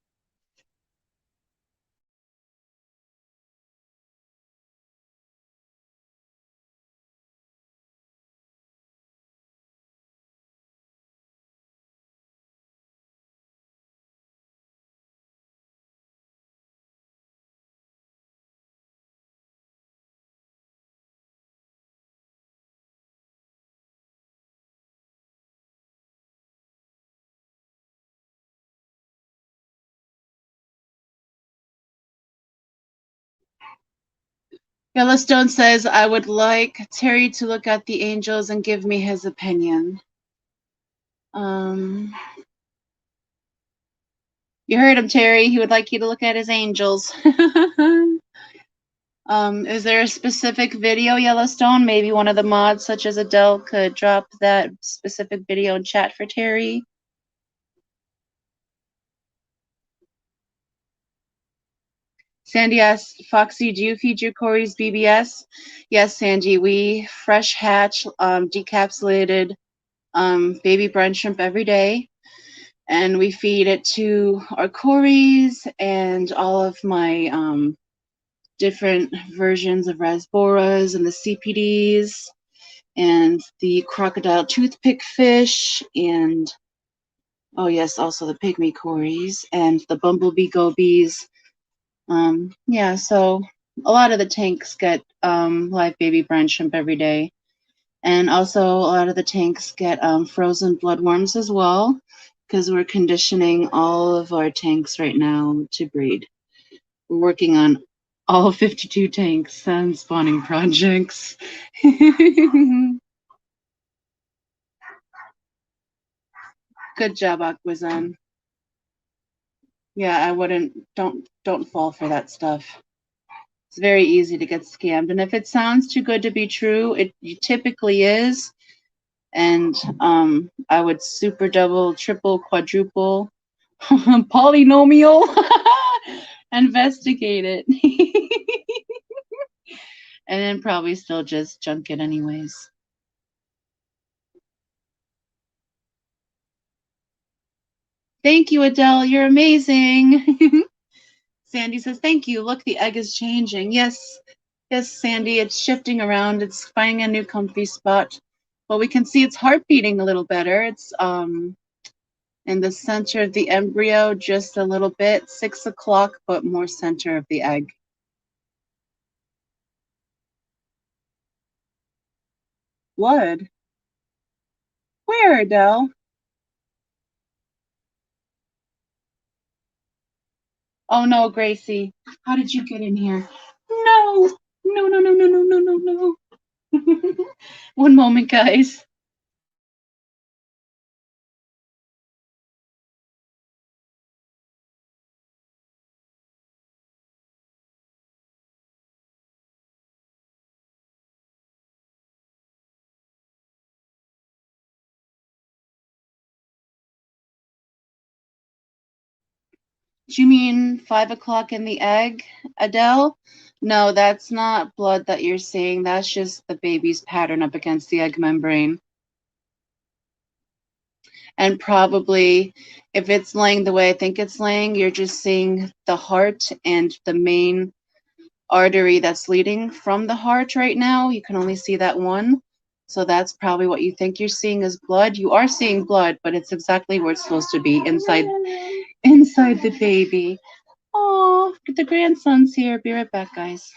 Yellowstone says, I would like Terry to look at the angels and give me his opinion. You heard him, Terry. He would like you to look at his angels. Is there a specific video, Yellowstone? Maybe one of the mods, such as Adele, could drop that specific video in chat for Terry. Sandy asks, Foxy, do you feed your Corys BBS? Yes, Sandy, we fresh hatch, decapsulated baby brine shrimp every day. And we feed it to our Corys and all of my different versions of Rasboras and the CPDs and the crocodile toothpick fish and, oh yes, also the pygmy Corys and the bumblebee gobies. Yeah, so a lot of the tanks get live baby brine shrimp every day. And also a lot of the tanks get frozen bloodworms as well, because we're conditioning all of our tanks right now to breed. We're working on all 52 tanks and spawning projects. Good job, Aquazon. Yeah, I wouldn't, don't fall for that stuff. It's very easy to get scammed. And if it sounds too good to be true, it typically is. And I would super double, triple, quadruple, polynomial investigate it. And then probably still just junk it anyways. Thank you, Adele. You're amazing. Sandy says, thank you. Look, the egg is changing. Yes, yes, Sandy, it's shifting around. It's finding a new comfy spot. But we can see it's heart beating a little better. It's in the center of the embryo, just a little bit, 6 o'clock, but more center of the egg. Blood? Where, Adele? Oh no, Gracie. How did you get in here? No, no, no, no, no, no, no, no, no. One moment, guys. Do you mean 5 o'clock in the egg, Adele? No, that's not blood that you're seeing. That's just the baby's pattern up against the egg membrane. And probably, if it's laying the way I think it's laying, you're just seeing the heart and the main artery that's leading from the heart right now. You can only see that one. So that's probably what you think you're seeing is blood. You are seeing blood, but it's exactly where it's supposed to be, inside the baby. Oh, the grandson's here. Be right back, guys.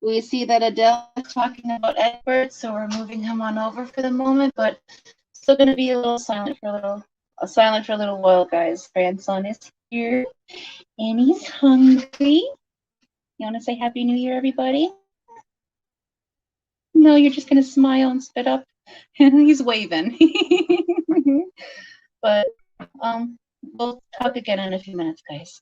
We see that Adele is talking about Edward, so we're moving him on over for the moment, but still going to be a little silent for a little while, guys. Grandson is here, and he's hungry. You want to say Happy New Year, everybody? No, you're just going to smile and spit up. He's waving. But we'll talk again in a few minutes, guys.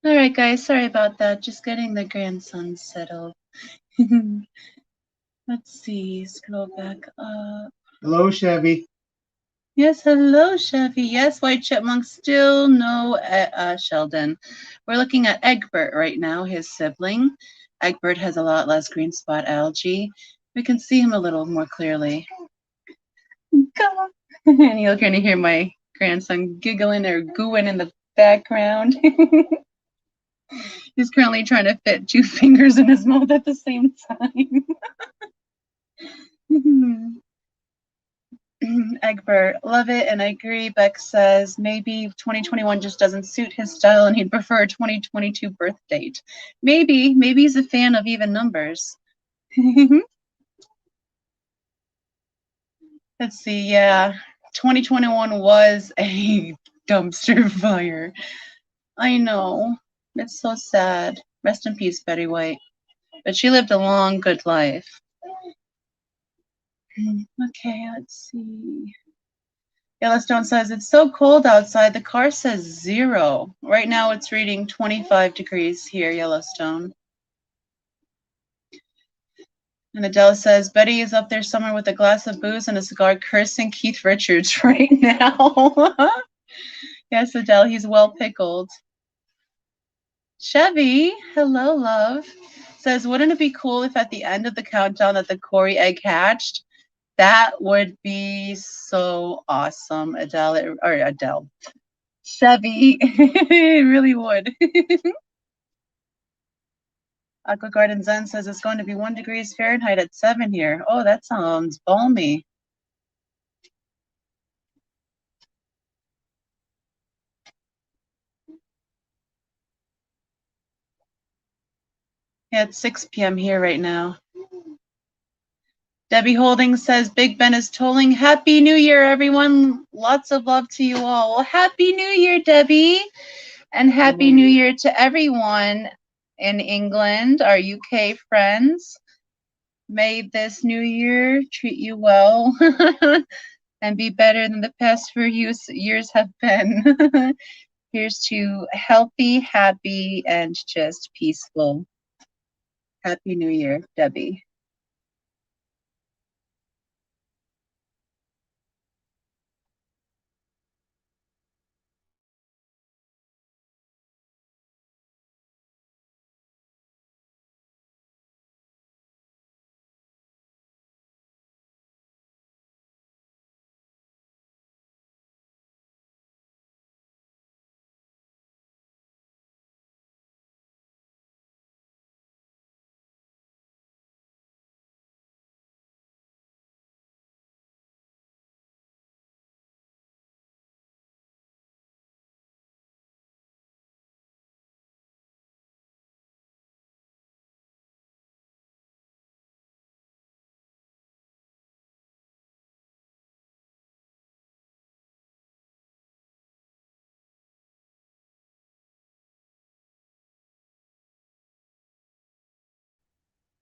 All right, guys, sorry about that. Just getting the grandson settled. Let's see, scroll back up. Hello, Chevy. Yes, hello, Chevy. Yes, White Chipmunk, still no Sheldon. We're looking at Egbert right now, his sibling. Egbert has a lot less green spot algae. We can see him a little more clearly. Come on. And you're going to hear my grandson giggling or gooing in the background. He's currently trying to fit 2 fingers in his mouth at the same time. Egbert, love it, and I agree. Beck says maybe 2021 just doesn't suit his style and he'd prefer a 2022 birth date. Maybe he's a fan of even numbers. Let's see, yeah. 2021 was a dumpster fire. I know. It's so sad. Rest in peace, Betty White. But she lived a long, good life. Okay, let's see. Yellowstone says, it's so cold outside. The car says 0. Right now it's reading 25 degrees here, Yellowstone. And Adele says, Betty is up there somewhere with a glass of booze and a cigar cursing Keith Richards right now. Yes, Adele, he's well pickled. Chevy, hello, love, says, wouldn't it be cool if at the end of the countdown that the Corey egg hatched? That would be so awesome, Adele. Chevy, it really would. Aqua Garden Zen says it's going to be 1 degrees Fahrenheit at 7 here. Oh, that sounds balmy. Yeah, it's 6 p.m. here right now. Debbie Holdings says Big Ben is tolling. Happy New Year, everyone. Lots of love to you all. Well, Happy New Year, Debbie. And Happy New Year to everyone in England, our UK friends. May this new year treat you well and be better than the past few years have been. Here's to healthy, happy, and just peaceful. Happy New Year, Debbie.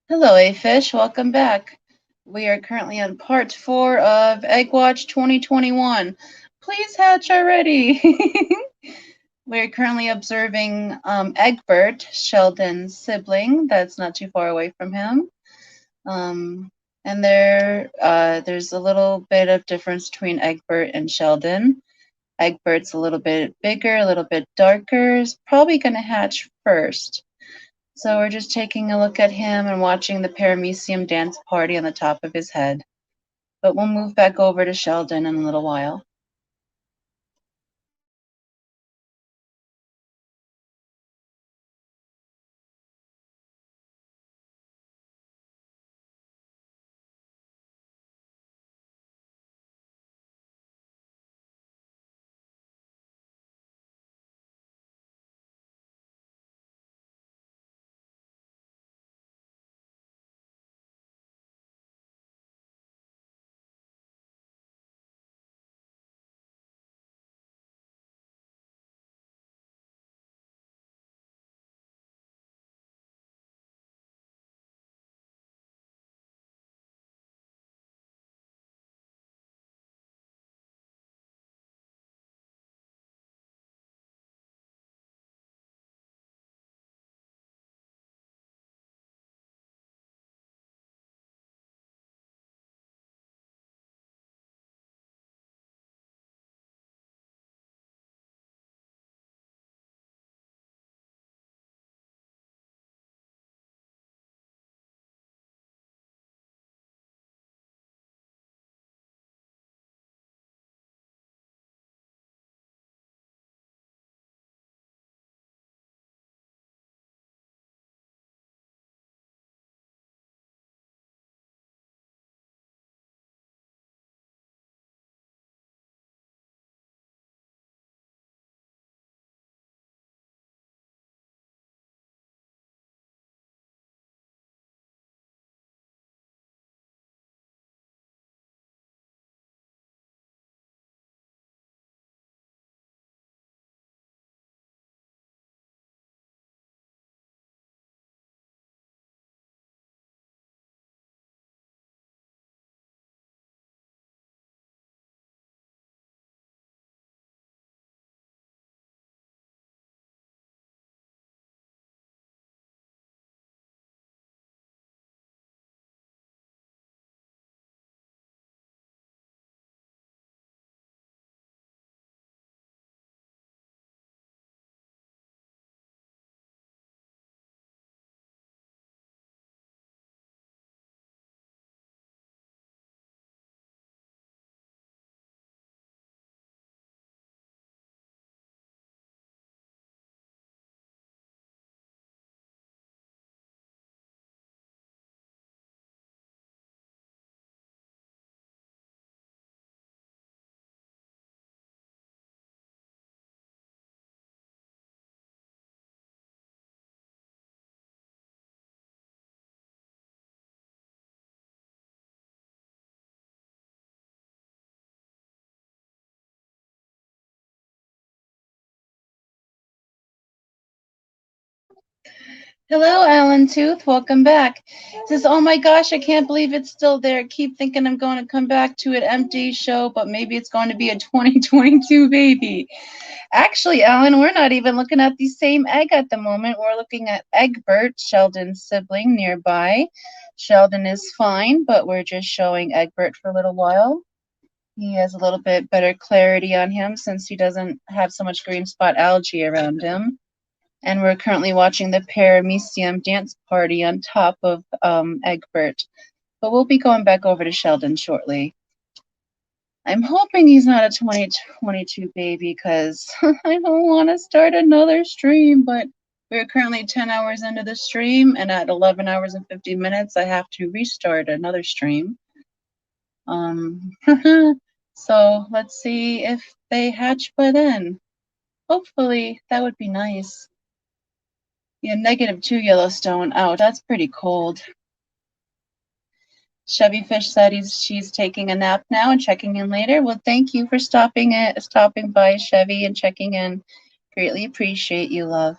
Hello, A-Fish. Welcome back. We are currently on part 4 of Egg Watch 2021. Please hatch already. We're currently observing Egbert, Sheldon's sibling. That's not too far away from him. And there's a little bit of difference between Egbert and Sheldon. Egbert's a little bit bigger, a little bit darker. Is probably going to hatch first. So we're just taking a look at him and watching the paramecium dance party on the top of his head. But we'll move back over to Sheldon in a little while. Hello, Alan Tooth. Welcome back. It says, oh my gosh, I can't believe it's still there. Keep thinking I'm going to come back to an empty show, but maybe it's going to be a 2022 baby. Actually, Alan, we're not even looking at the same egg at the moment. We're looking at Egbert, Sheldon's sibling, nearby. Sheldon is fine, but we're just showing Egbert for a little while. He has a little bit better clarity on him since he doesn't have so much green spot algae around him. And we're currently watching the Paramecium dance party on top of Egbert. But we'll be going back over to Sheldon shortly. I'm hoping he's not a 2022 baby because I don't want to start another stream, but we're currently 10 hours into the stream, and at 11 hours and 50 minutes, I have to restart another stream. So let's see if they hatch by then. Hopefully, that would be nice. Yeah, -2 Yellowstone. Oh, that's pretty cold. Chevy Fish said she's taking a nap now and checking in later. Well, thank you for stopping by, Chevy, and checking in. Greatly appreciate you, love.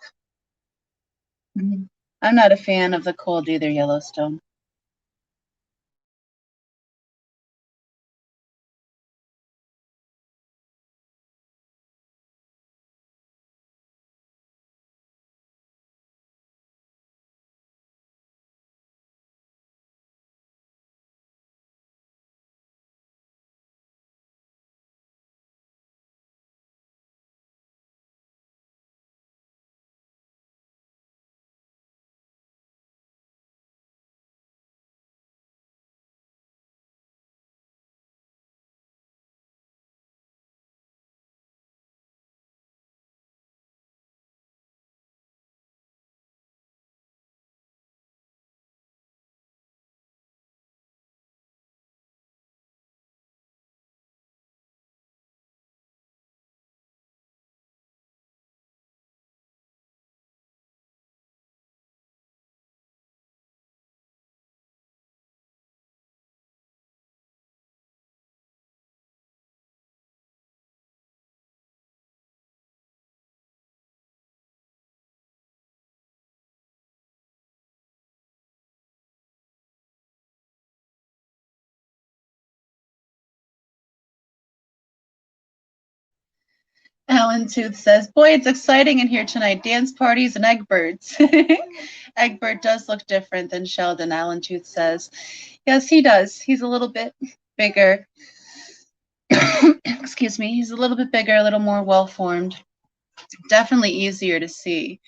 I'm not a fan of the cold either, Yellowstone. Alan Tooth says, boy, it's exciting in here tonight. Dance parties and Egberts. Egbert does look different than Sheldon, Alan Tooth says. Yes, he does. He's a little bit bigger. Excuse me. He's a little bit bigger, a little more well-formed. Definitely easier to see.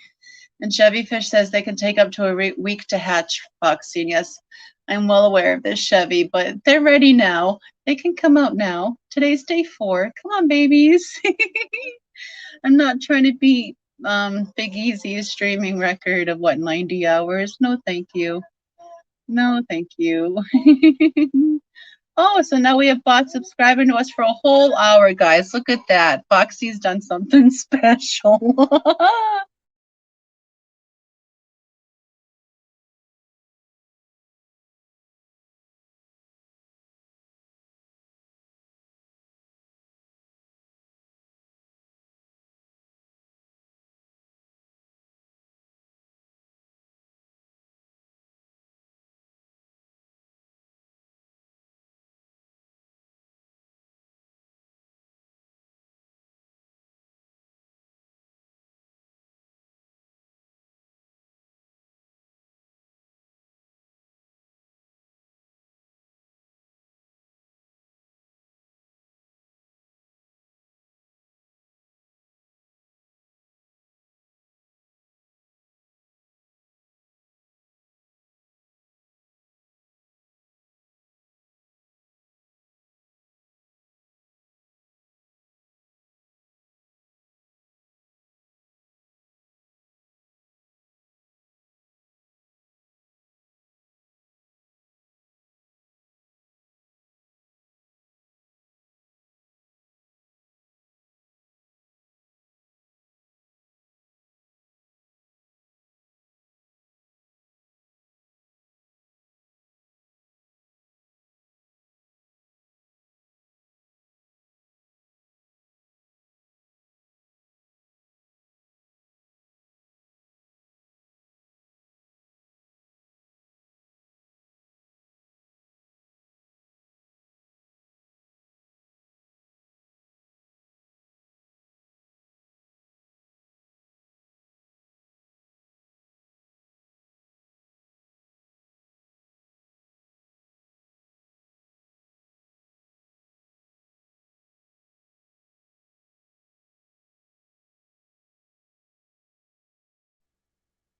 And Chevy Fish says they can take up to a week to hatch, Foxy. And yes, I'm well aware of this, Chevy, but they're ready now. They can come out now. Today's day 4. Come on, babies. I'm not trying to beat Big Easy's streaming record of 90 hours. No, thank you. No, thank you. Oh, so now we have bots subscribing to us for a whole hour, guys. Look at that. Foxy's done something special.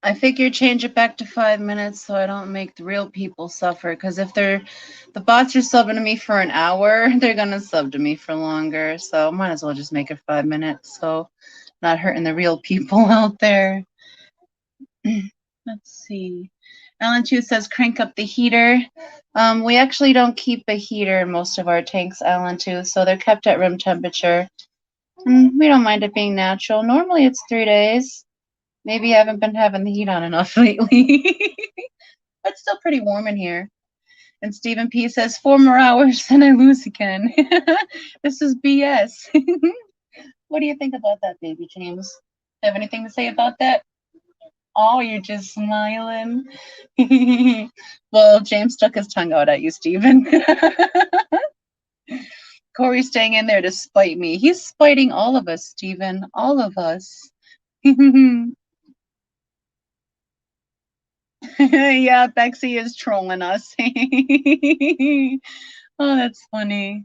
I figure change it back to 5 minutes so I don't make the real people suffer. Because if the bots are subbing to me for an hour, they're gonna sub to me for longer. So might as well just make it 5 minutes. So not hurting the real people out there. Let's see. Alan Chu says crank up the heater. We actually don't keep a heater in most of our tanks, Alan Chu, so they're kept at room temperature. We don't mind it being natural. Normally it's 3 days. Maybe I haven't been having the heat on enough lately. But still pretty warm in here. And Stephen P says 4 more hours and I lose again. This is BS. What do you think about that, baby James? Have anything to say about that? Oh, you're just smiling. Well, James stuck his tongue out at you, Stephen. Corey's staying in there to spite me. He's spiting all of us, Stephen. All of us. Yeah, Bexy is trolling us. Oh, that's funny.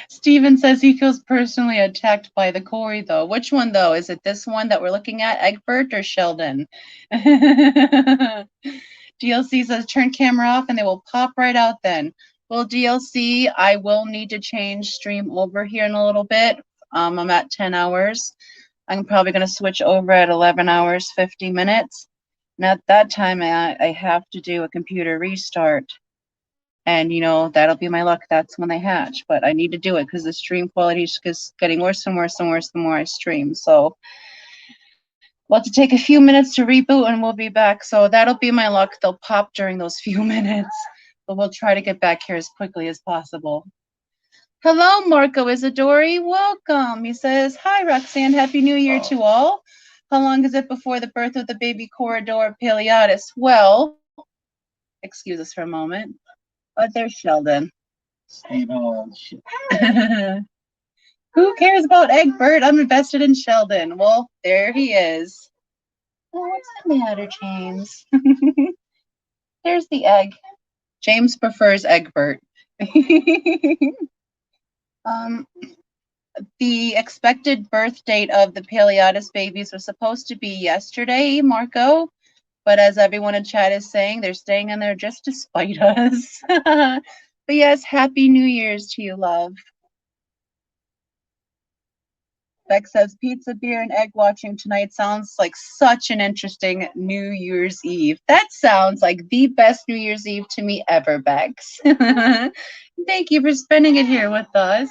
Steven says he feels personally attacked by the Corey, though. Which one, though? Is it this one that we're looking at, Egbert or Sheldon? DLC says turn camera off and they will pop right out then. Well, DLC, I will need to change stream over here in a little bit. I'm at 10 hours. I'm probably going to switch over at 11 hours, 50 minutes. And at that time, I have to do a computer restart. And, that'll be my luck. That's when they hatch. But I need to do it because the stream quality is just getting worse and worse and worse the more I stream. So we'll have to take a few minutes to reboot and we'll be back. So that'll be my luck. They'll pop during those few minutes. But we'll try to get back here as quickly as possible. Hello, Marco Isadori. Welcome. He says, hi, Roxanne. Happy New Year to all. How long is it before the birth of the baby Corridor Paleatus? Well, excuse us for a moment. But there's Sheldon. Who cares about Egbert? I'm invested in Sheldon. Well, there he is. Oh, what's the matter, James? There's the egg. James prefers Egbert. The expected birth date of the Paleatus babies was supposed to be yesterday, Marco. But as everyone in chat is saying, they're staying in there just to spite us. But yes, Happy New Year's to you, love. Beck says pizza, beer, and egg watching tonight sounds like such an interesting New Year's Eve. That sounds like the best New Year's Eve to me ever, Bex. Thank you for spending it here with us.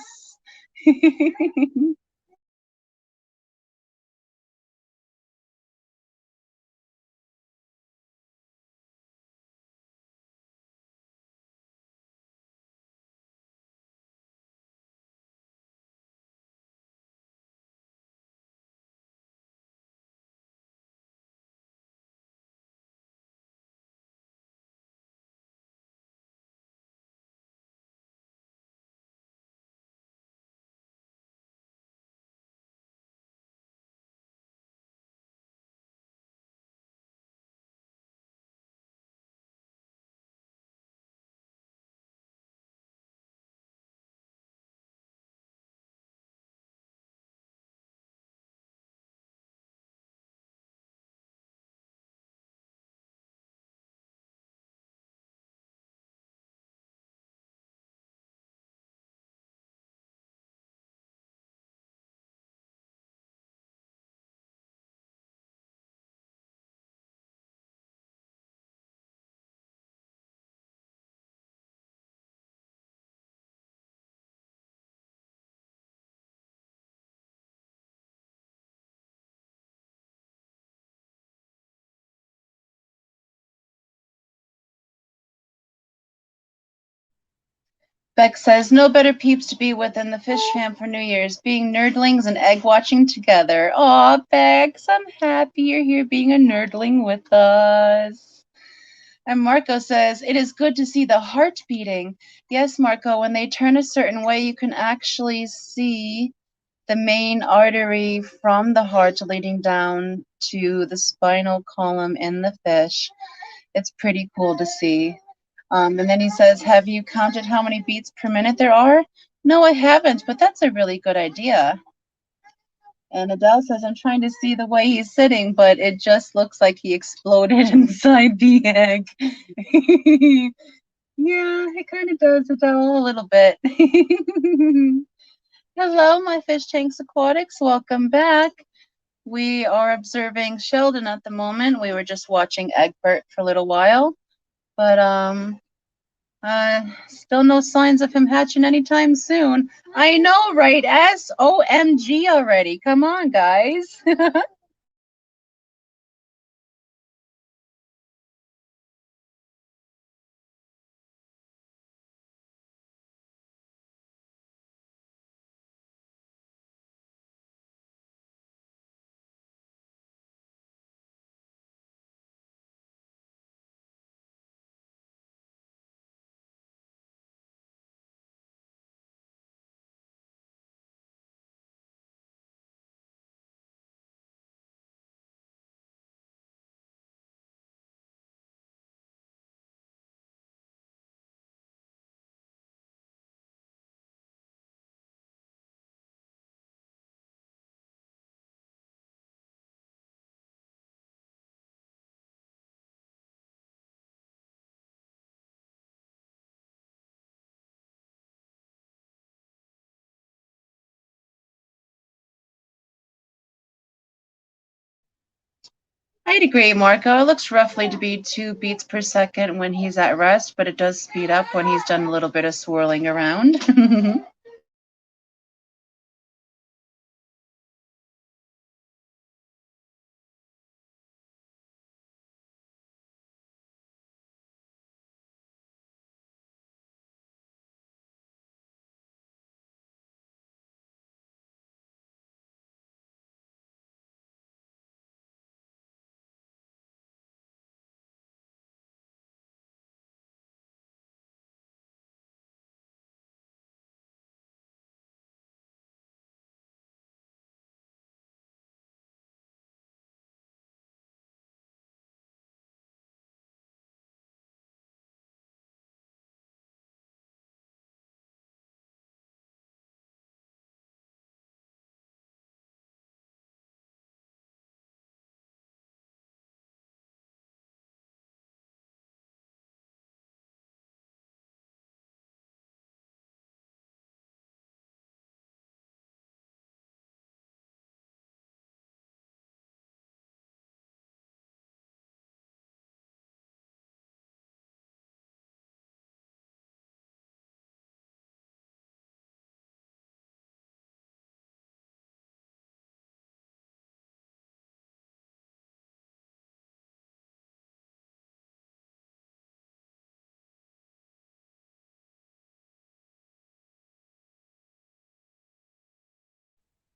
Beck says, no better peeps to be with than the fish fam for New Year's, being nerdlings and egg watching together. Aw, Bex, I'm happy you're here being a nerdling with us. And Marco says, it is good to see the heart beating. Yes, Marco, when they turn a certain way, you can actually see the main artery from the heart leading down to the spinal column in the fish. It's pretty cool to see. And then he says, have you counted how many beats per minute there are? No, I haven't, but that's a really good idea. And Adele says, I'm trying to see the way he's sitting, but it just looks like he exploded inside the egg. Yeah, it kind of does, Adele, a little bit. Hello, my fish tanks aquatics. Welcome back. We are observing Sheldon at the moment. We were just watching Egbert for a little while, but still no signs of him hatching anytime soon. I know, right? SOMG already. Come on, guys. I'd agree, Marco. It looks roughly to be 2 beats per second when he's at rest, but it does speed up when he's done a little bit of swirling around.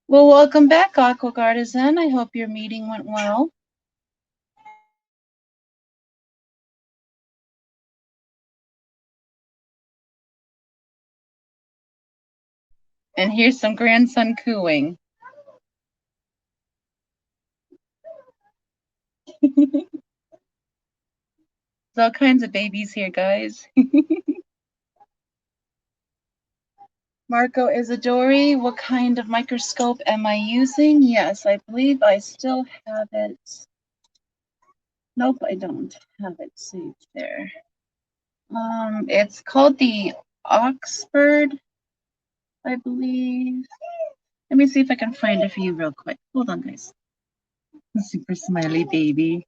Well, welcome back, Aqua Artisan. I hope your meeting went well. And here's some grandson cooing. There's all kinds of babies here, guys. Marco Isadori, what kind of microscope am I using? Yes, I believe I still have it. Nope, I don't have it saved there. It's called the Oxford, I believe. Let me see if I can find it for you real quick. Hold on, guys. Super smiley baby.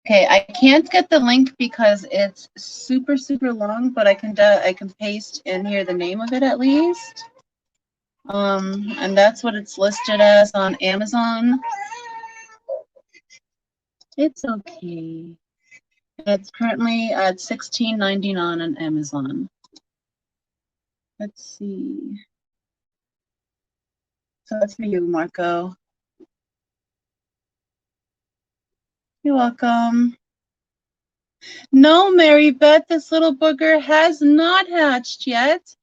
Okay, I can't get the link because it's super, super long, but I can paste in here the name of it at least. And that's what it's listed as on Amazon. It's okay. It's currently at $16.99 on Amazon. Let's see. So that's for you, Marco. You're welcome. No, Mary Beth, this little booger has not hatched yet.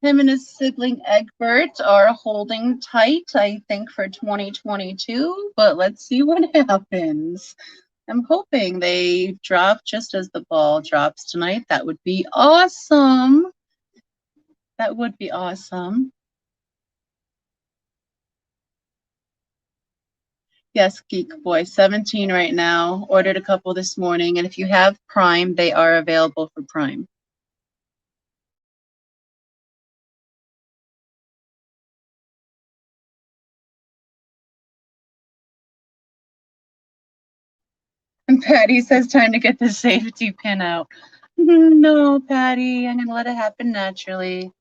Him and his sibling Egbert are holding tight, I think, for 2022, but let's see what happens. I'm hoping they drop just as the ball drops tonight. That would be awesome. That would be awesome. Yes, Geek Boy, 17 right now. Ordered a couple this morning, and if you have Prime, they are available for Prime. And Patty says time to get the safety pin out. No, Patty, I'm going to let it happen naturally.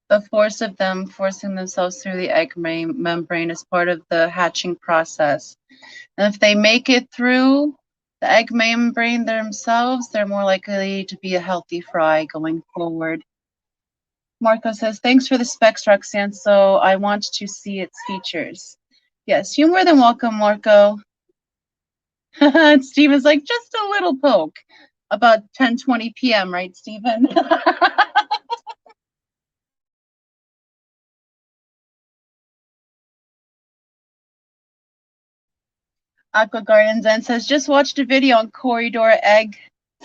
The force of them forcing themselves through the egg membrane is part of the hatching process. And if they make it through the egg membrane themselves, they're more likely to be a healthy fry going forward. Marco says, thanks for the specs, Roxanne, so I want to see its features. Yes, you're more than welcome, Marco. Steven's like, just a little poke. About 10:20 p.m., right, Steven? Aqua Garden Zen says, just watched a video on corridor egg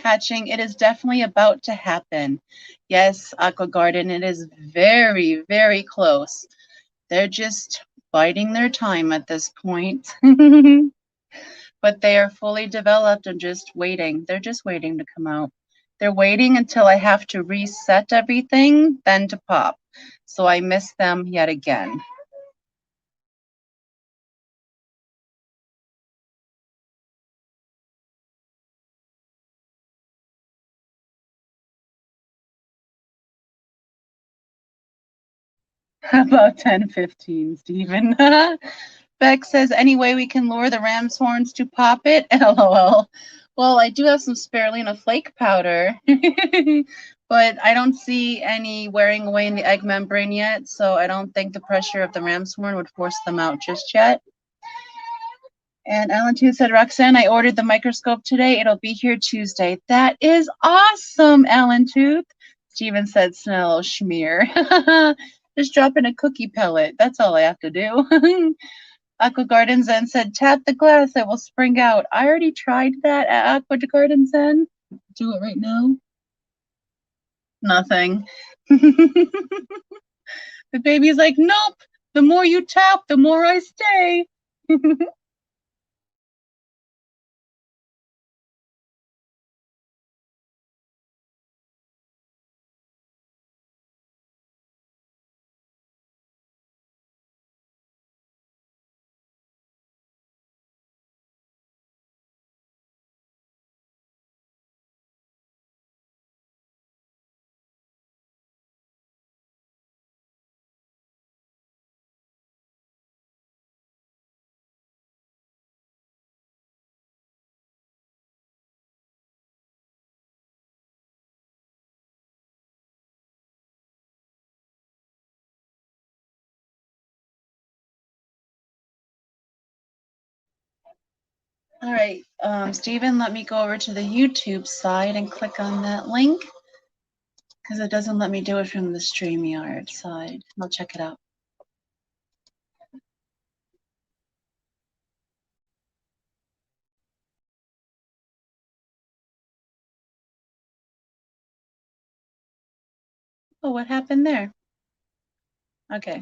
hatching. It is definitely about to happen. Yes, Aqua Garden, it is very, very close. They're just biding their time at this point. But they are fully developed and just waiting. They're just waiting to come out. They're waiting until I have to reset everything, then to pop. So I miss them yet again. About 10:15, Stephen. Beck says, any way we can lure the ram's horns to pop it? LOL. Well, I do have some spirulina flake powder, but I don't see any wearing away in the egg membrane yet, so I don't think the pressure of the ram's horn would force them out just yet. And Alan Tooth said, Roxanne, I ordered the microscope today. It'll be here Tuesday. That is awesome, Alan Tooth. Steven said, smell schmear. Just drop in a cookie pellet. That's all I have to do. Aqua Garden Zen said, tap the glass, it will spring out. I already tried that at Aqua Garden Zen. Do it right now. Nothing. The baby's like, nope. The more you tap, the more I stay. All right, Stephen, let me go over to the YouTube side and click on that link because it doesn't let me do it from the StreamYard side. I'll check it out. Oh, what happened there? Okay.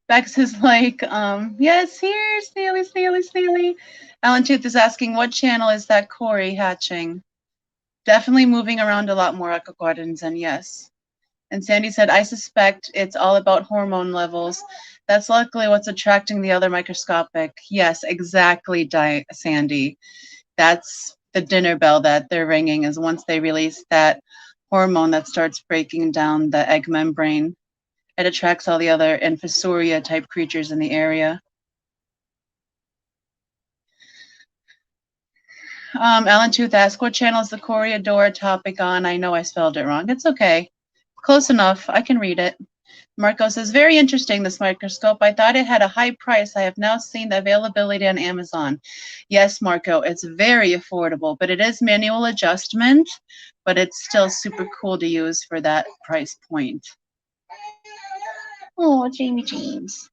Bex is like, yes, here, Snaily, Snaily, Snaily. Alan Tooth is asking, what channel is that Corey hatching? Definitely moving around a lot more Aqua Gardens, and yes. And Sandy said, I suspect it's all about hormone levels. That's luckily what's attracting the other microscopic. Yes, exactly, Sandy. That's the dinner bell that they're ringing, is once they release that hormone that starts breaking down the egg membrane. It attracts all the other Infusoria type creatures in the area. Ellen Tooth asked, what channel is the Correadora topic on? I know I spelled it wrong. It's okay. Close enough. I can read it. Marco says, very interesting, this microscope. I thought it had a high price. I have now seen the availability on Amazon. Yes, Marco, it's very affordable, but it is manual adjustment, but it's still super cool to use for that price point. Oh, Jamie James.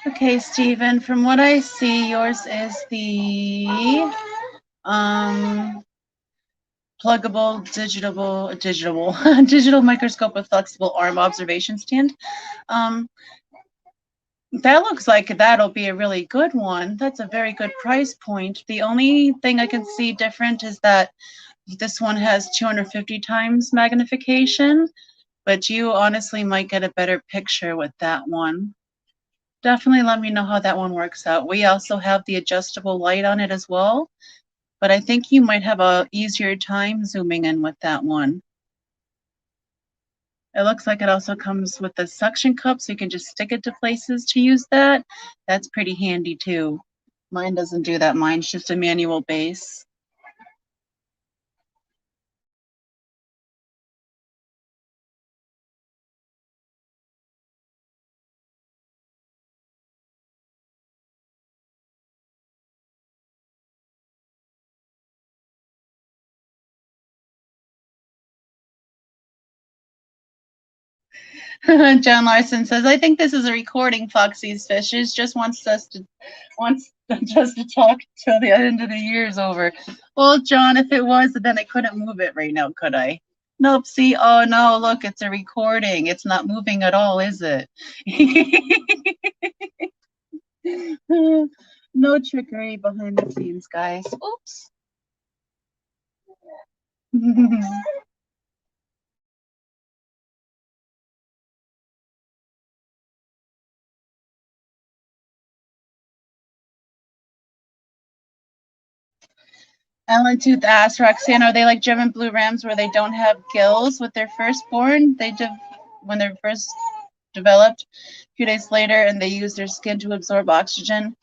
Okay, Stephen, from what I see, yours is the pluggable digital microscope with flexible arm observation stand. That looks like that'll be a really good one. That's a very good price point. The only thing I can see different is that this one has 250 times magnification, but you honestly might get a better picture with that one. Definitely let me know how that one works out. We also have the adjustable light on it as well, but I think you might have a easier time zooming in with that one. It looks like it also comes with a suction cup, so you can just stick it to places to use that. That's pretty handy too. Mine doesn't do that. Mine's just a manual base. John Larson says, I think this is a recording, Foxy's Fishes. Just wants us to talk till the end of the year's over. Well, John, if it was, then I couldn't move it right now, could I? Nope, see, oh no, look, it's a recording. It's not moving at all, is it? No trickery behind the scenes, guys. Oops. Ellen Tooth asked, Roxanne, are they like German blue rams where they don't have gills with their firstborn? When they're first developed, a few days later, and they use their skin to absorb oxygen.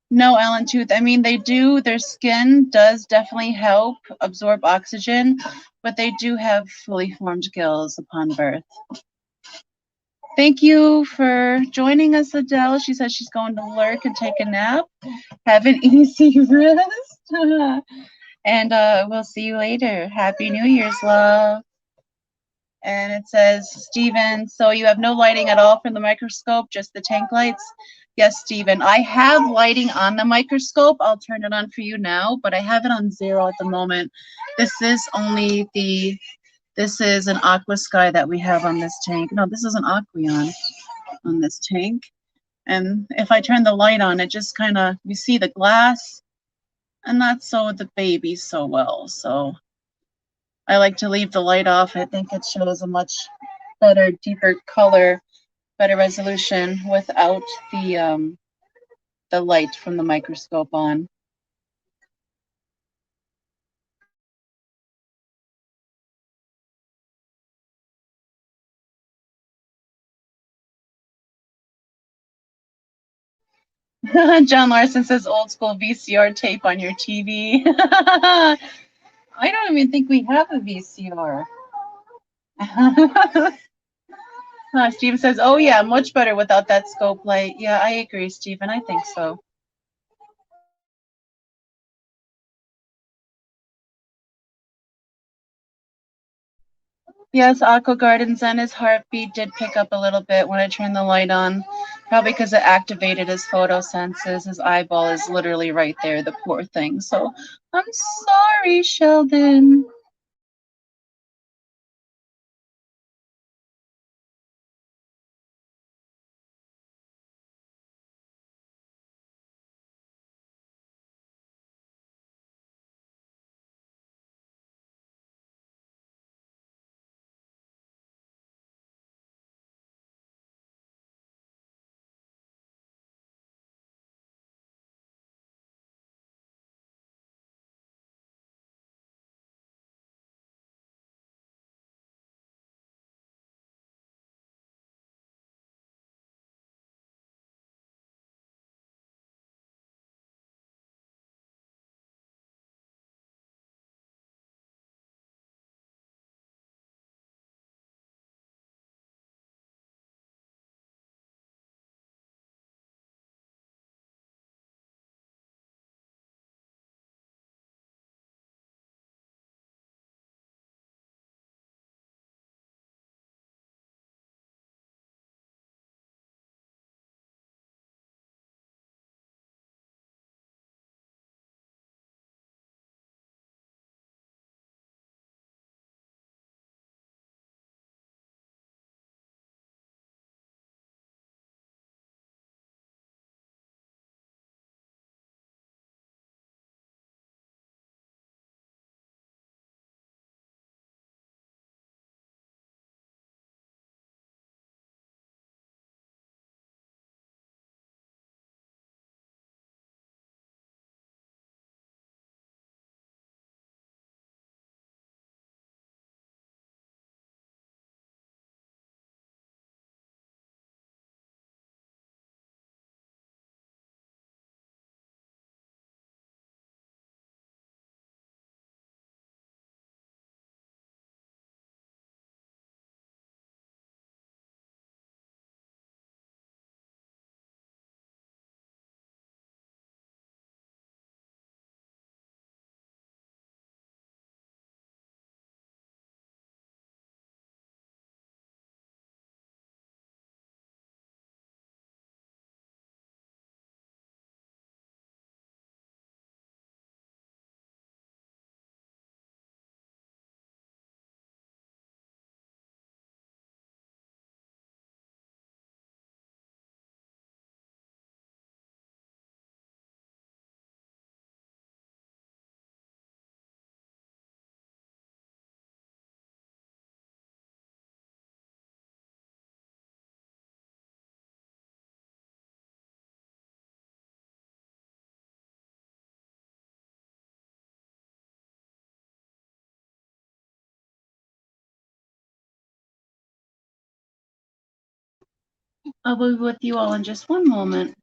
No, Ellen Tooth. I mean, they do. Their skin does definitely help absorb oxygen, but they do have fully formed gills upon birth. Thank you for joining us, Adele. She says she's going to lurk and take a nap. Have an easy rest. And we'll see you later. Happy New Year's, love. And it says, Stephen, so you have no lighting at all from the microscope, just the tank lights? Yes, Stephen. I have lighting on the microscope. I'll turn it on for you now, but I have it on 0 at the moment. This is an aqua sky that we have on this tank. No, this is an aqueon on this tank. And if I turn the light on, it just kind of, you see the glass and not so the baby so well. So I like to leave the light off. I think it shows a much better, deeper color, better resolution without the light from the microscope on. John Larson says old school VCR tape on your TV. I don't even think we have a VCR. Stephen says, oh yeah, much better without that scope light. Yeah, I agree, Stephen. I think so. Yes, Aqua Garden's and his heartbeat did pick up a little bit when I turned the light on. Probably because it activated his photosenses. His eyeball is literally right there, the poor thing. So I'm sorry, Sheldon. I'll be with you all in just one moment.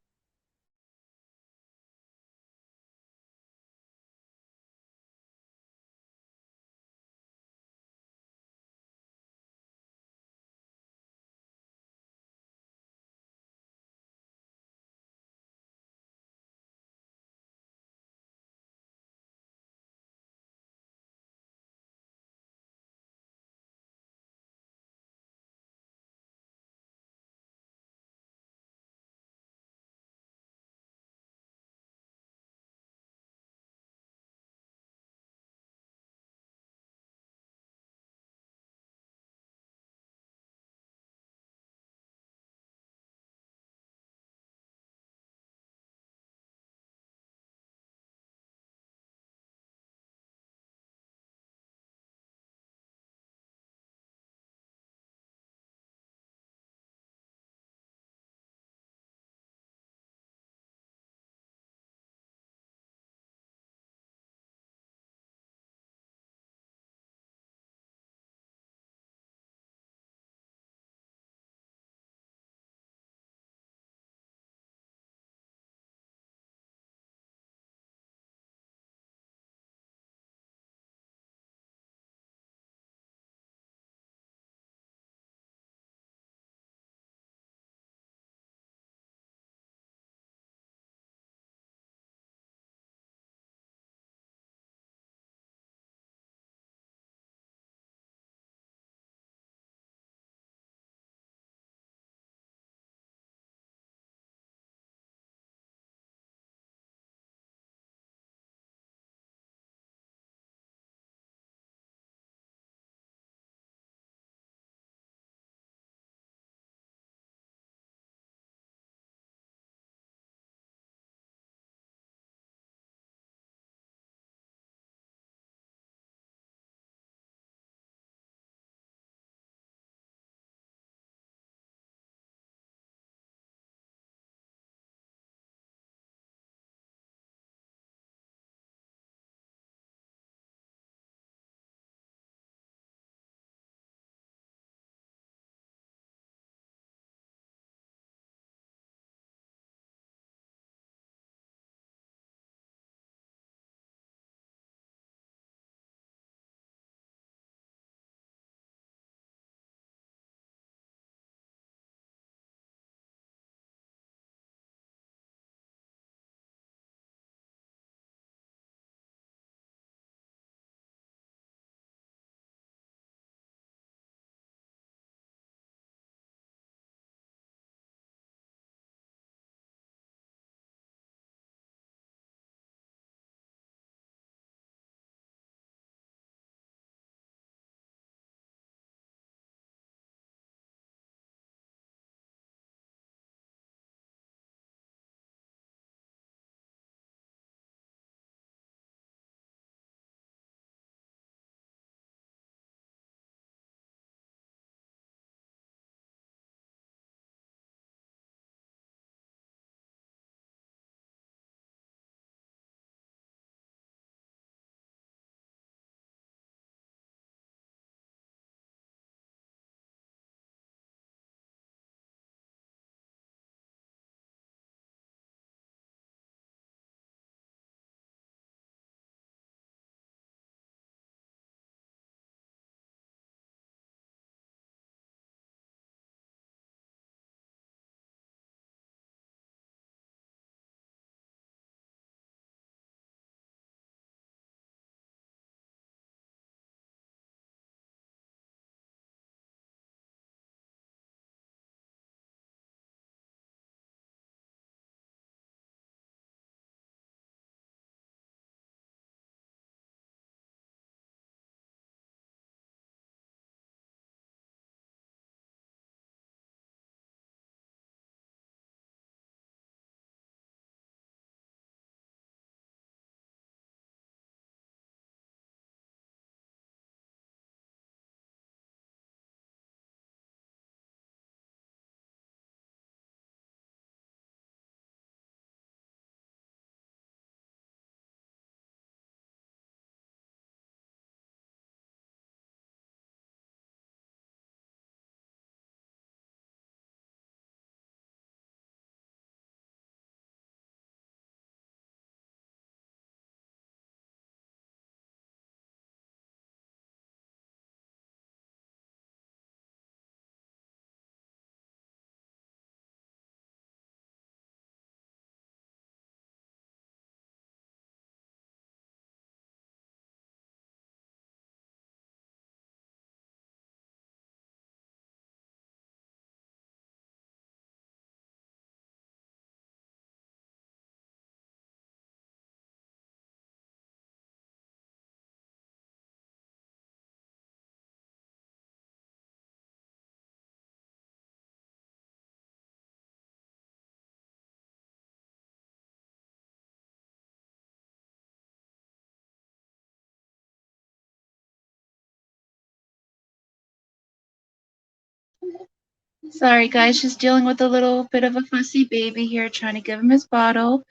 Sorry, guys, just dealing with a little bit of a fussy baby here, trying to give him his bottle.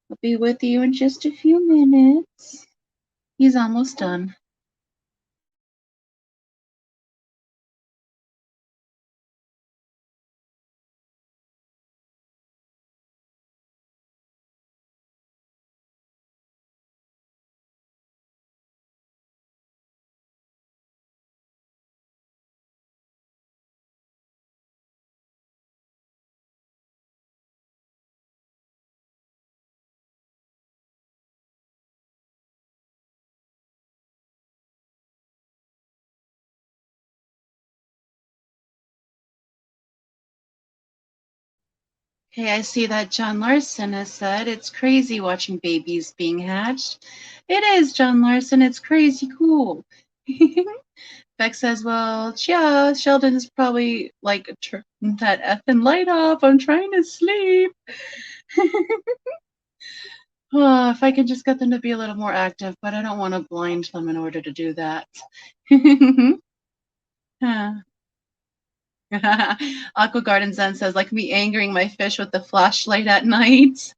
I'll be with you in just a few minutes. He's almost done. Hey, I see that John Larson has said it's crazy watching babies being hatched. It is, John Larson. It's crazy cool. Beck says, well, yeah, Sheldon is probably like, turn that effing light off. I'm trying to sleep. Oh, if I can just get them to be a little more active, but I don't want to blind them in order to do that. Aqua Garden Zen says, like me angering my fish with the flashlight at night.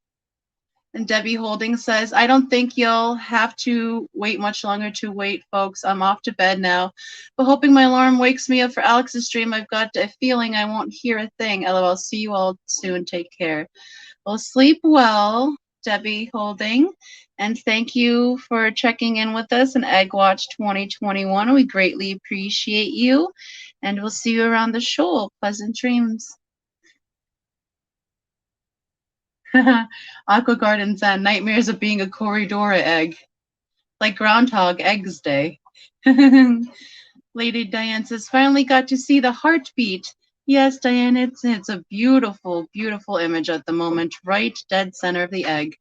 And Debbie Holding says, I don't think you'll have to wait much longer to wait, folks. I'm off to bed now. But hoping my alarm wakes me up for Alex's stream, I've got a feeling I won't hear a thing. LOL. See you all soon. Take care. Well, sleep well, Debbie Holding. And thank you for checking in with us in Egg Watch 2021. We greatly appreciate you. And we'll see you around the show. Pleasant dreams. Aqua Gardens and nightmares of being a Corridora egg. Like Groundhog Eggs Day. Lady Diane says, finally got to see the heartbeat. Yes, Diane, it's a beautiful, beautiful image at the moment, right dead center of the egg.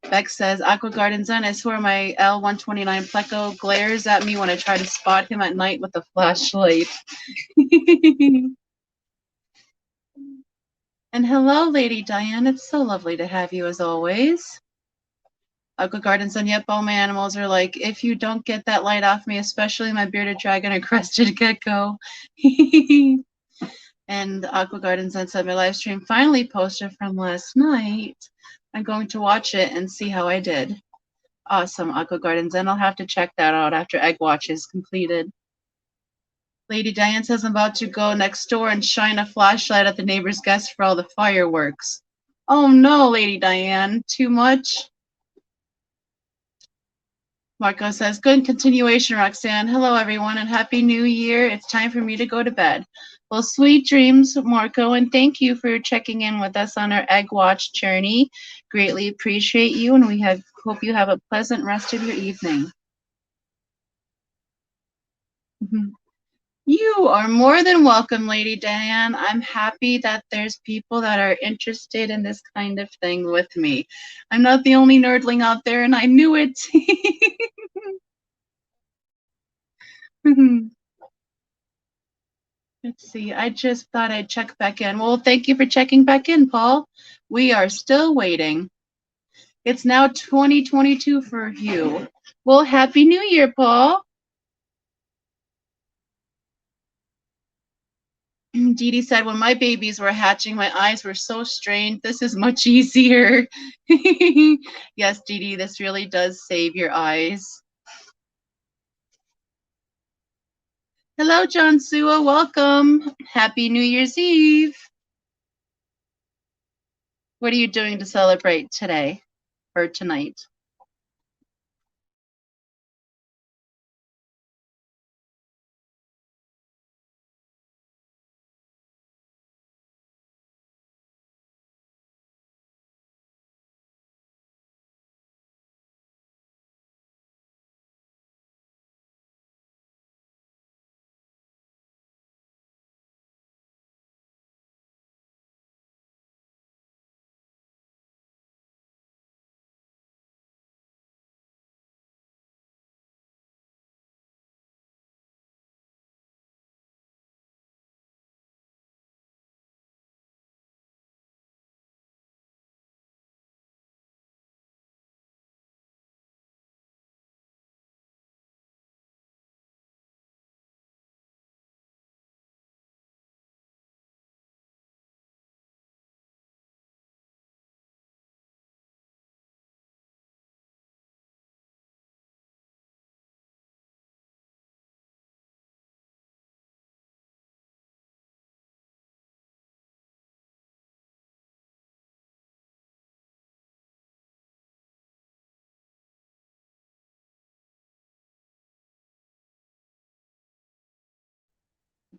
Beck says, Aqua Garden Zen, I swear my L129 Pleco glares at me when I try to spot him at night with a flashlight. And hello, Lady Diane. It's so lovely to have you as always. Aqua Garden Zen, yep, all my animals are like, if you don't get that light off me, especially my bearded dragon or crested gecko. And Aqua Garden Zen said, my live stream finally posted from last night. I'm going to watch it and see how I did. Awesome, Aqua Gardens, and I'll have to check that out after Egg Watch is completed. Lady Diane says I'm about to go next door and shine a flashlight at the neighbor's guest for all the fireworks. Oh no, Lady Diane, too much? Marco says, good continuation, Roxanne. Hello, everyone, and Happy New Year. It's time for me to go to bed. Well, sweet dreams, Marco, and thank you for checking in with us on our Egg Watch journey. Greatly appreciate you, and hope you have a pleasant rest of your evening. You are more than welcome, Lady Diane. I'm happy that there's people that are interested in this kind of thing with me. I'm not the only nerdling out there, and I knew it. Let's see. I just thought I'd check back in. Well, thank you for checking back in, Paul. We are still waiting. It's now 2022 for you. Well, Happy New Year, Paul. Dee Dee said, when my babies were hatching, my eyes were so strained. This is much easier. Yes, Dee Dee, this really does save your eyes. Hello, John Sua. Welcome. Happy New Year's Eve. What are you doing to celebrate today or tonight?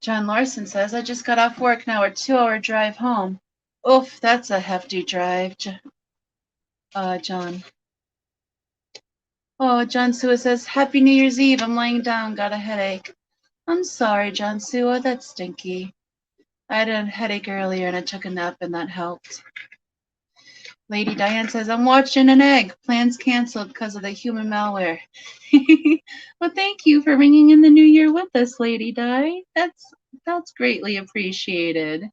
John Larson says, I just got off work now, a 2-hour drive home. Oof, that's a hefty drive, John. Oh, John Sua says, Happy New Year's Eve. I'm laying down, got a headache. I'm sorry, John Sua, that's stinky. I had a headache earlier and I took a nap and that helped. Lady Diane says, I'm watching an egg. Plans canceled because of the human malware. Well, thank you for ringing in the new year with us, Lady Di. That's greatly appreciated.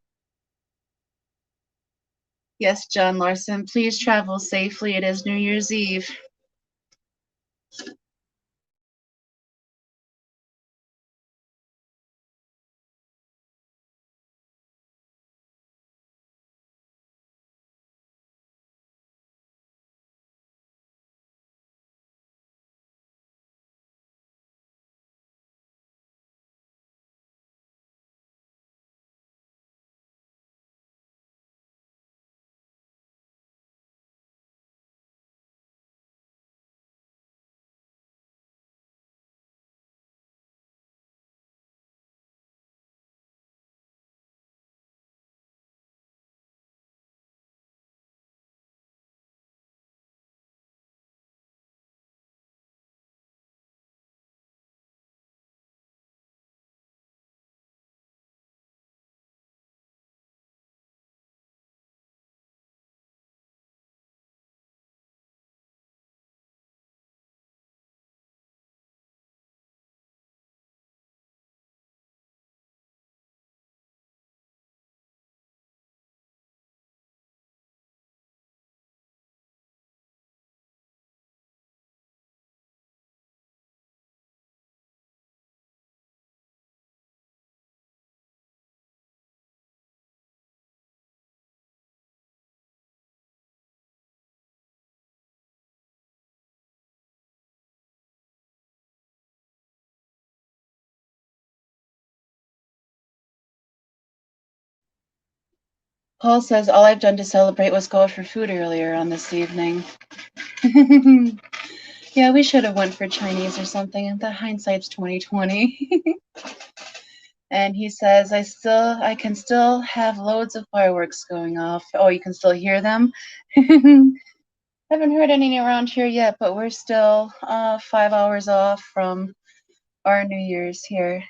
Yes, John Larson, please travel safely. It is New Year's Eve. Paul says, all I've done to celebrate was go out for food earlier on this evening. Yeah, we should have went for Chinese or something. And the hindsight's 2020. And he says, I can still have loads of fireworks going off. Oh, you can still hear them? Haven't heard any around here yet, but we're still 5 hours off from our New Year's here.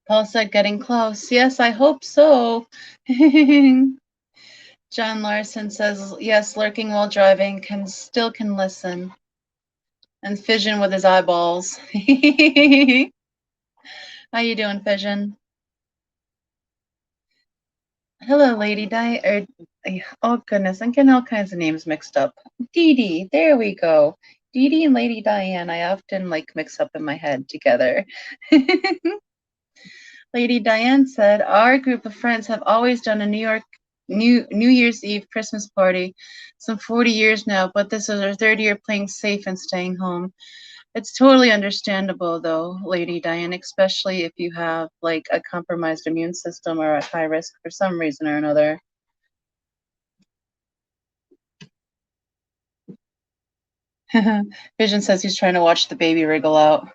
Paul said, getting close. Yes, I hope so. John Larson says, yes, lurking while driving can listen. And Fission with his eyeballs. How you doing, Fission? Hello, Lady Di. Oh, goodness, I'm getting all kinds of names mixed up. Dee Dee, there we go. Dee Dee and Lady Diane, I often mix up in my head together. Lady Diane said, our group of friends have always done a New Year's Eve Christmas party, some 40 years now, but this is our 3rd year playing safe and staying home. It's totally understandable, though, Lady Diane, especially if you have a compromised immune system or at high risk for some reason or another. Vision says he's trying to watch the baby wriggle out.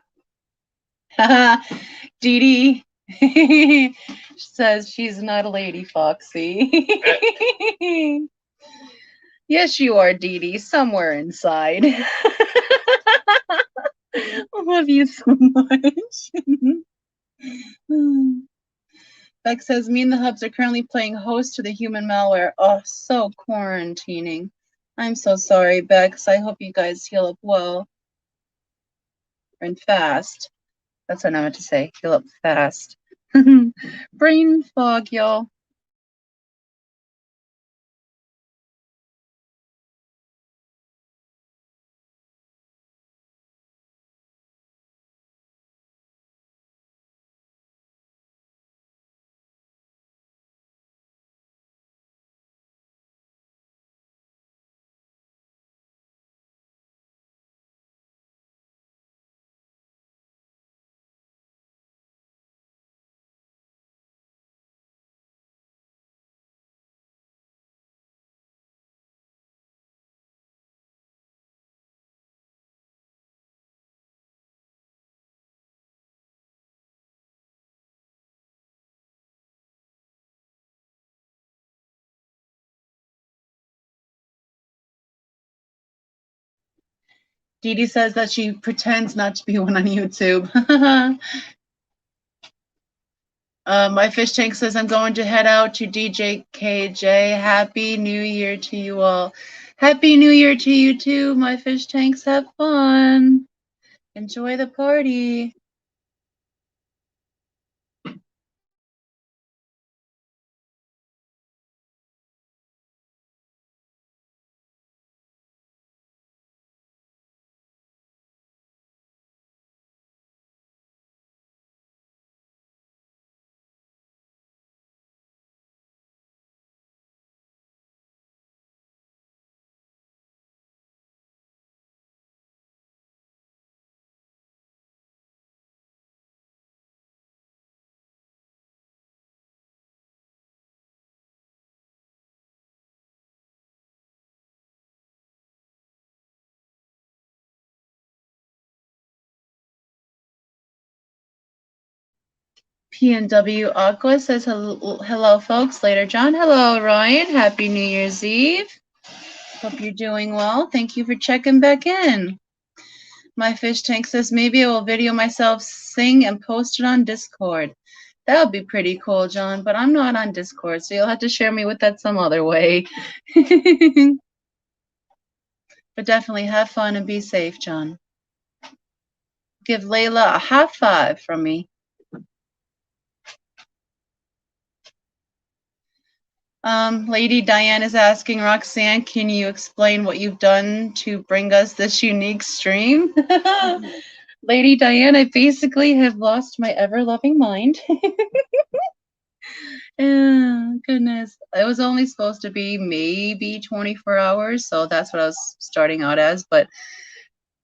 Dee Dee says she's not a lady, Foxy. Yes, you are, Dee Dee, somewhere inside. I love you so much. Beck says, me and the Hubs are currently playing host to the human malware. Oh, so quarantining. I'm so sorry, Bex. I hope you guys heal up well and fast. That's what I meant to say. Heal up fast. Brain fog, y'all. Dee Dee says that she pretends not to be one on YouTube. My fish tank says I'm going to head out to DJ KJ. Happy New Year to you all. Happy New Year to you too, my fish tanks. Have fun. Enjoy the party. PNW Aqua says hello, folks. Later, John. Hello, Ryan. Happy New Year's Eve. Hope you're doing well. Thank you for checking back in. My fish tank says maybe I will video myself sing and post it on Discord. That would be pretty cool, John, but I'm not on Discord, so you'll have to share me with that some other way. But definitely have fun and be safe, John. Give Layla a high five from me. Lady Diane is asking, Roxanne, can you explain what you've done to bring us this unique stream? Lady Diane, I basically have lost my ever-loving mind. Oh, goodness. It was only supposed to be maybe 24 hours, so that's what I was starting out as, but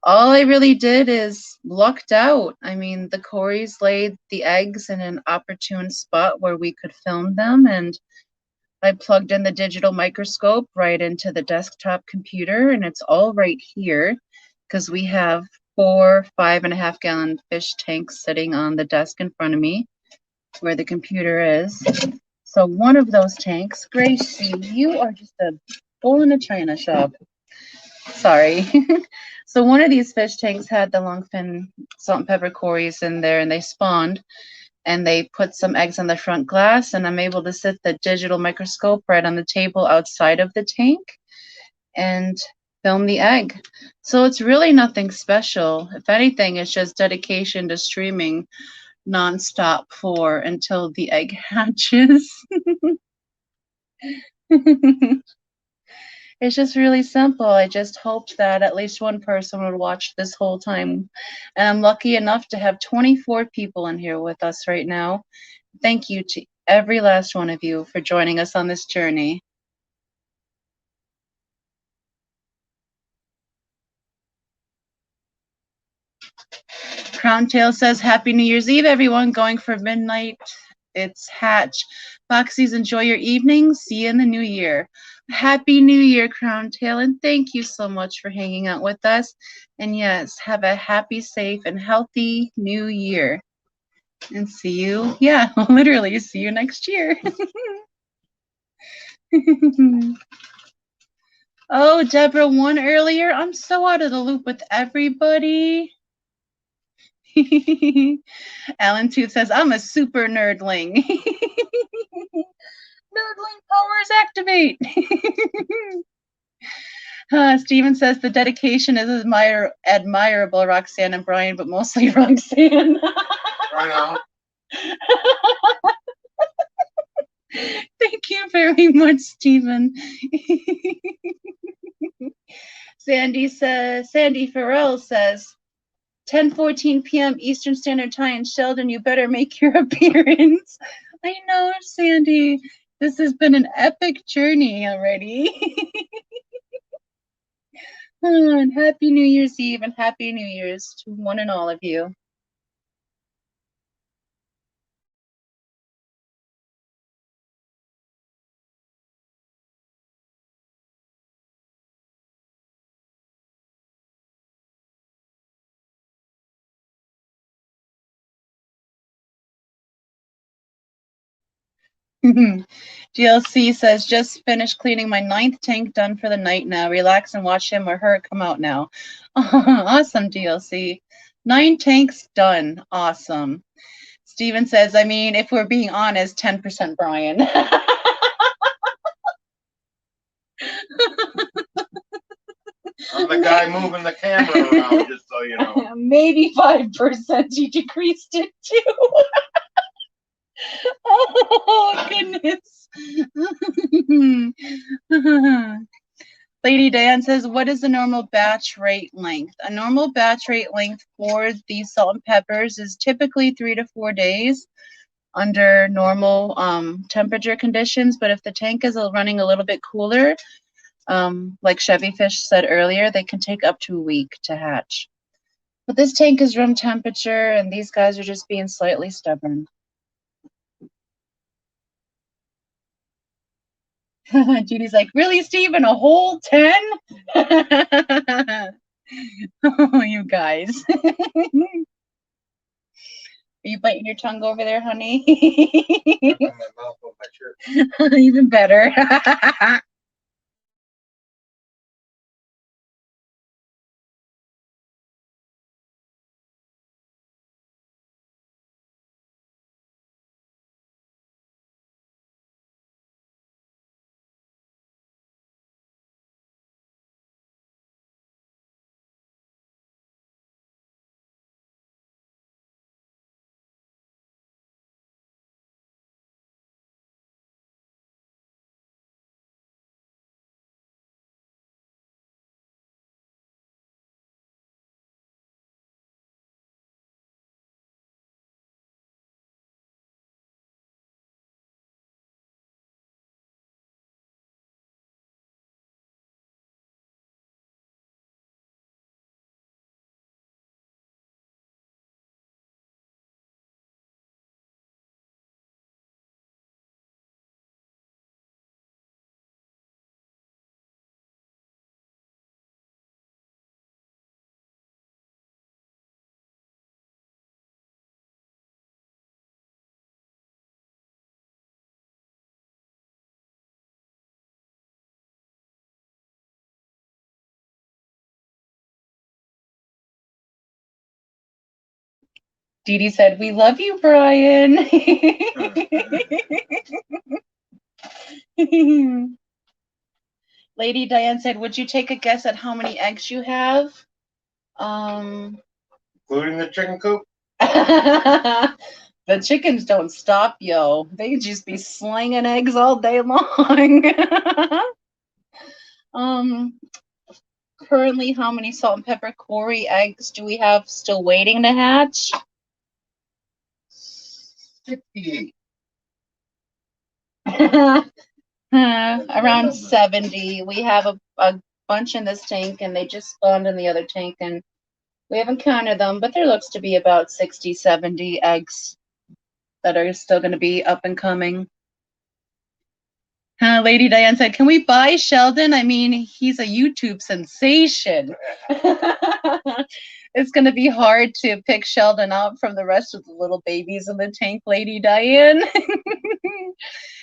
all I really did is lucked out. I mean, the Corys laid the eggs in an opportune spot where we could film them, and I plugged in the digital microscope right into the desktop computer, and it's all right here because we have 4 5.5-gallon fish tanks sitting on the desk in front of me where the computer is. So one of those tanks, Gracie, you are just a bull in a china shop. Sorry. So one of these fish tanks had the longfin salt and pepper Corys in there, and they spawned. And they put some eggs on the front glass, and I'm able to sit the digital microscope right on the table outside of the tank and film the egg. So it's really nothing special. If anything, it's just dedication to streaming nonstop for until the egg hatches. It's just really simple. I just hoped that at least one person would watch this whole time. And I'm lucky enough to have 24 people in here with us right now. Thank you to every last one of you for joining us on this journey. Crown Tail says, Happy New Year's Eve, everyone. Going for midnight. It's Hatch. Foxies, enjoy your evening. See you in the new year. Happy New Year, Crown Tail, and thank you so much for hanging out with us. And yes, have a happy, safe, and healthy new year. And see you, yeah, literally see you next year. Oh, Deborah won earlier. I'm so out of the loop with everybody. Alan Tooth says, I'm a super nerdling. Nerdling powers activate. Steven says the dedication is admirable, Roxanne and Brian, but mostly Roxanne. I know. Thank you very much, Stephen. Sandy Farrell says, 10:14 p.m. Eastern Standard Time. Sheldon, you better make your appearance. I know, Sandy. This has been an epic journey already. And Happy New Year's Eve and Happy New Year's to one and all of you. GLC says, just finished cleaning my 9th tank, done for the night now. Relax and watch him or her come out now. Awesome, GLC. 9 tanks done. Awesome. Steven says, I mean, if we're being honest, 10% Brian. I'm the guy moving the camera around, just so you know. Maybe 5% you decreased it to. Oh, goodness. Lady Dan says, what is the normal batch rate length? A normal batch rate length for these salt and peppers is typically 3 to 4 days under normal temperature conditions. But if the tank is running a little bit cooler, like Chevy Fish said earlier, they can take up to a week to hatch. But this tank is room temperature, and these guys are just being slightly stubborn. Judy's like, really, Stephen? A whole 10? Oh, you guys. Are you biting your tongue over there, honey? My mouth on my shirt. Even better. Dee Dee said, we love you, Brian. Lady Diane said, would you take a guess at how many eggs you have? Including the chicken coop? The chickens don't stop, yo. They just be slinging eggs all day long. Currently, how many salt and pepper quarry eggs do we have still waiting to hatch? 68. Around 70. We have a bunch in this tank, and they just spawned in the other tank, and we haven't counted them, but there looks to be about 60, 70 eggs that are still going to be up and coming. Lady Diane said, can we buy Sheldon? I mean, he's a YouTube sensation. It's going to be hard to pick Sheldon out from the rest of the little babies in the tank, Lady Diane.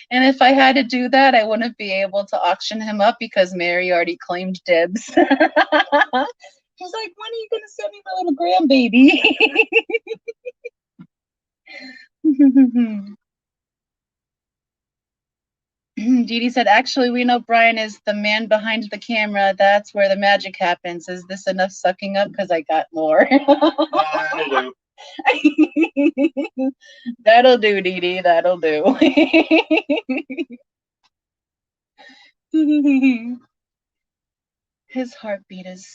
And if I had to do that, I wouldn't be able to auction him up because Mary already claimed dibs. She's like, when are you going to send me my little grandbaby? Dee Dee said, actually, we know Brian is the man behind the camera. That's where the magic happens. Is this enough sucking up? Because I got more. That'll do, Dee Dee. That'll do. His heartbeat is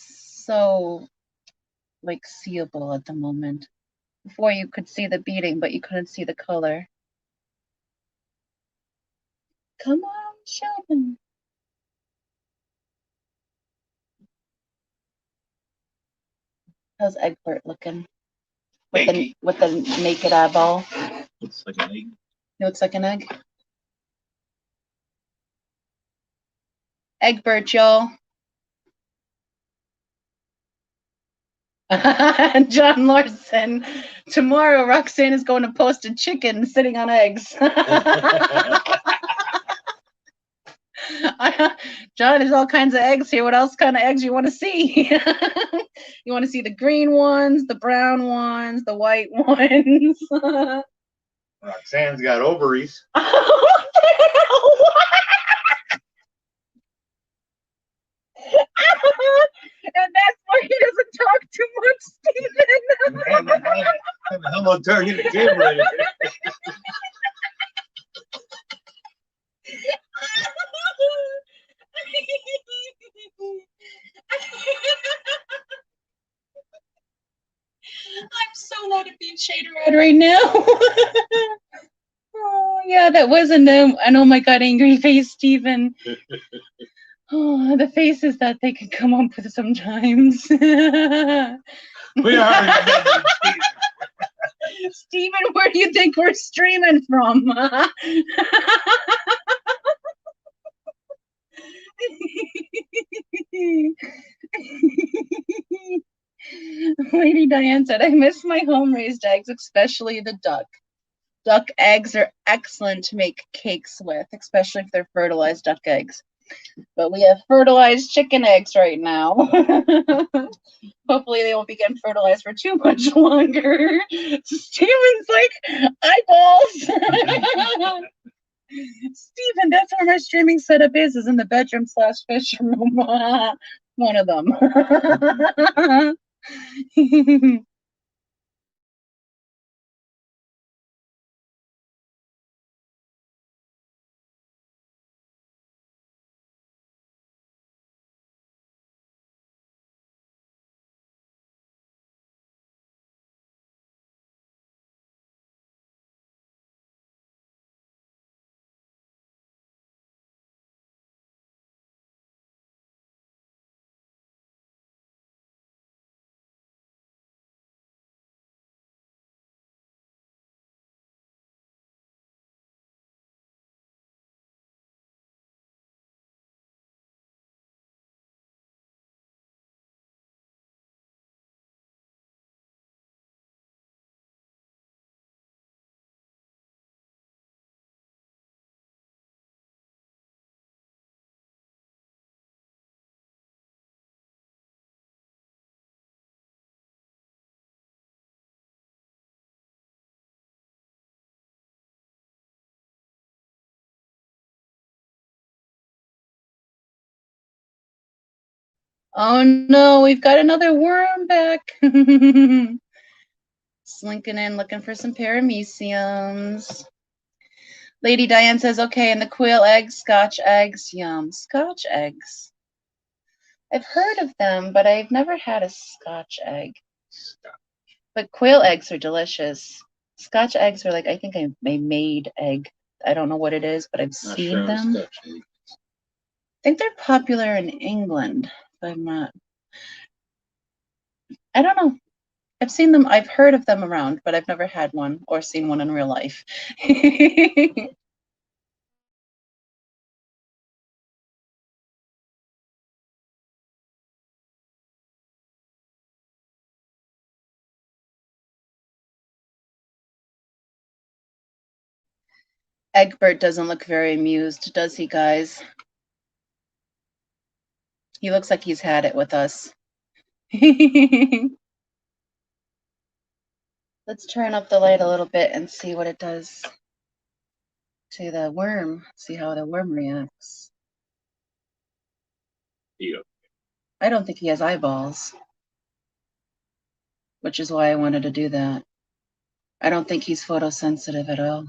so, like, seeable at the moment. Before you could see the beating, but you couldn't see the color. Come on, Sheldon. How's Egbert looking? With the naked eyeball. Looks like an egg. It looks like an egg. Egbert, y'all. John Larson. Tomorrow, Roxanne is going to post a chicken sitting on eggs. John, there's all kinds of eggs here. What else kind of eggs you want to see? You want to see the green ones, the brown ones, the white ones. Roxanne's got ovaries. And that's why he doesn't talk too much, Stephen. Hello, turning the camera. I'm so not a beach shader right now. Oh, yeah, that was an oh my god, angry face, Stephen. Oh, the faces that they can come up with sometimes. We are Stephen, where do you think we're streaming from? Lady Diane said, I miss my home-raised eggs, especially the duck. Duck eggs are excellent to make cakes with, especially if they're fertilized duck eggs. But we have fertilized chicken eggs right now. Hopefully they won't be getting fertilized for too much longer. Steven's like, eyeballs. Steven, that's where my streaming setup is in the bedroom / fish room. One of them. Oh no, we've got another worm back. Slinking in, looking for some parameciums. Lady Diane says, okay, and the quail eggs, Scotch eggs, yum. Scotch eggs. I've heard of them, but I've never had a Scotch egg. But quail eggs are delicious. Scotch eggs are like, I think a made egg. I don't know what it is, but I've seen them. I think they're popular in England, but I'm not. I don't know. I've seen them, I've heard of them around, but I've never had one or seen one in real life. Egbert doesn't look very amused, does he, guys? He looks like he's had it with us. Let's turn up the light a little bit and see what it does to the worm. See how the worm reacts. Yeah. I don't think he has eyeballs, which is why I wanted to do that. I don't think he's photosensitive at all.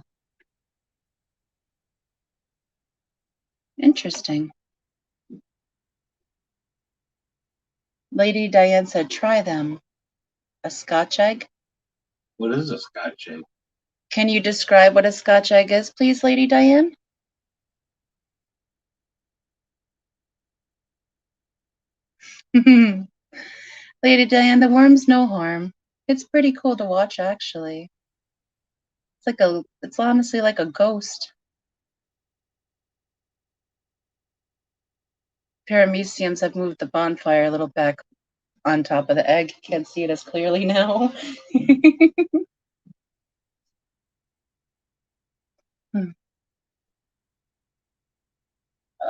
Interesting. Lady Diane said, try them. A Scotch egg? What is a Scotch egg? Can you describe what a Scotch egg is, please, Lady Diane? Lady Diane, the worm's no harm. It's pretty cool to watch, actually. It's honestly like a ghost. Parameciums have moved the bonfire a little back on top of the egg. Can't see it as clearly now.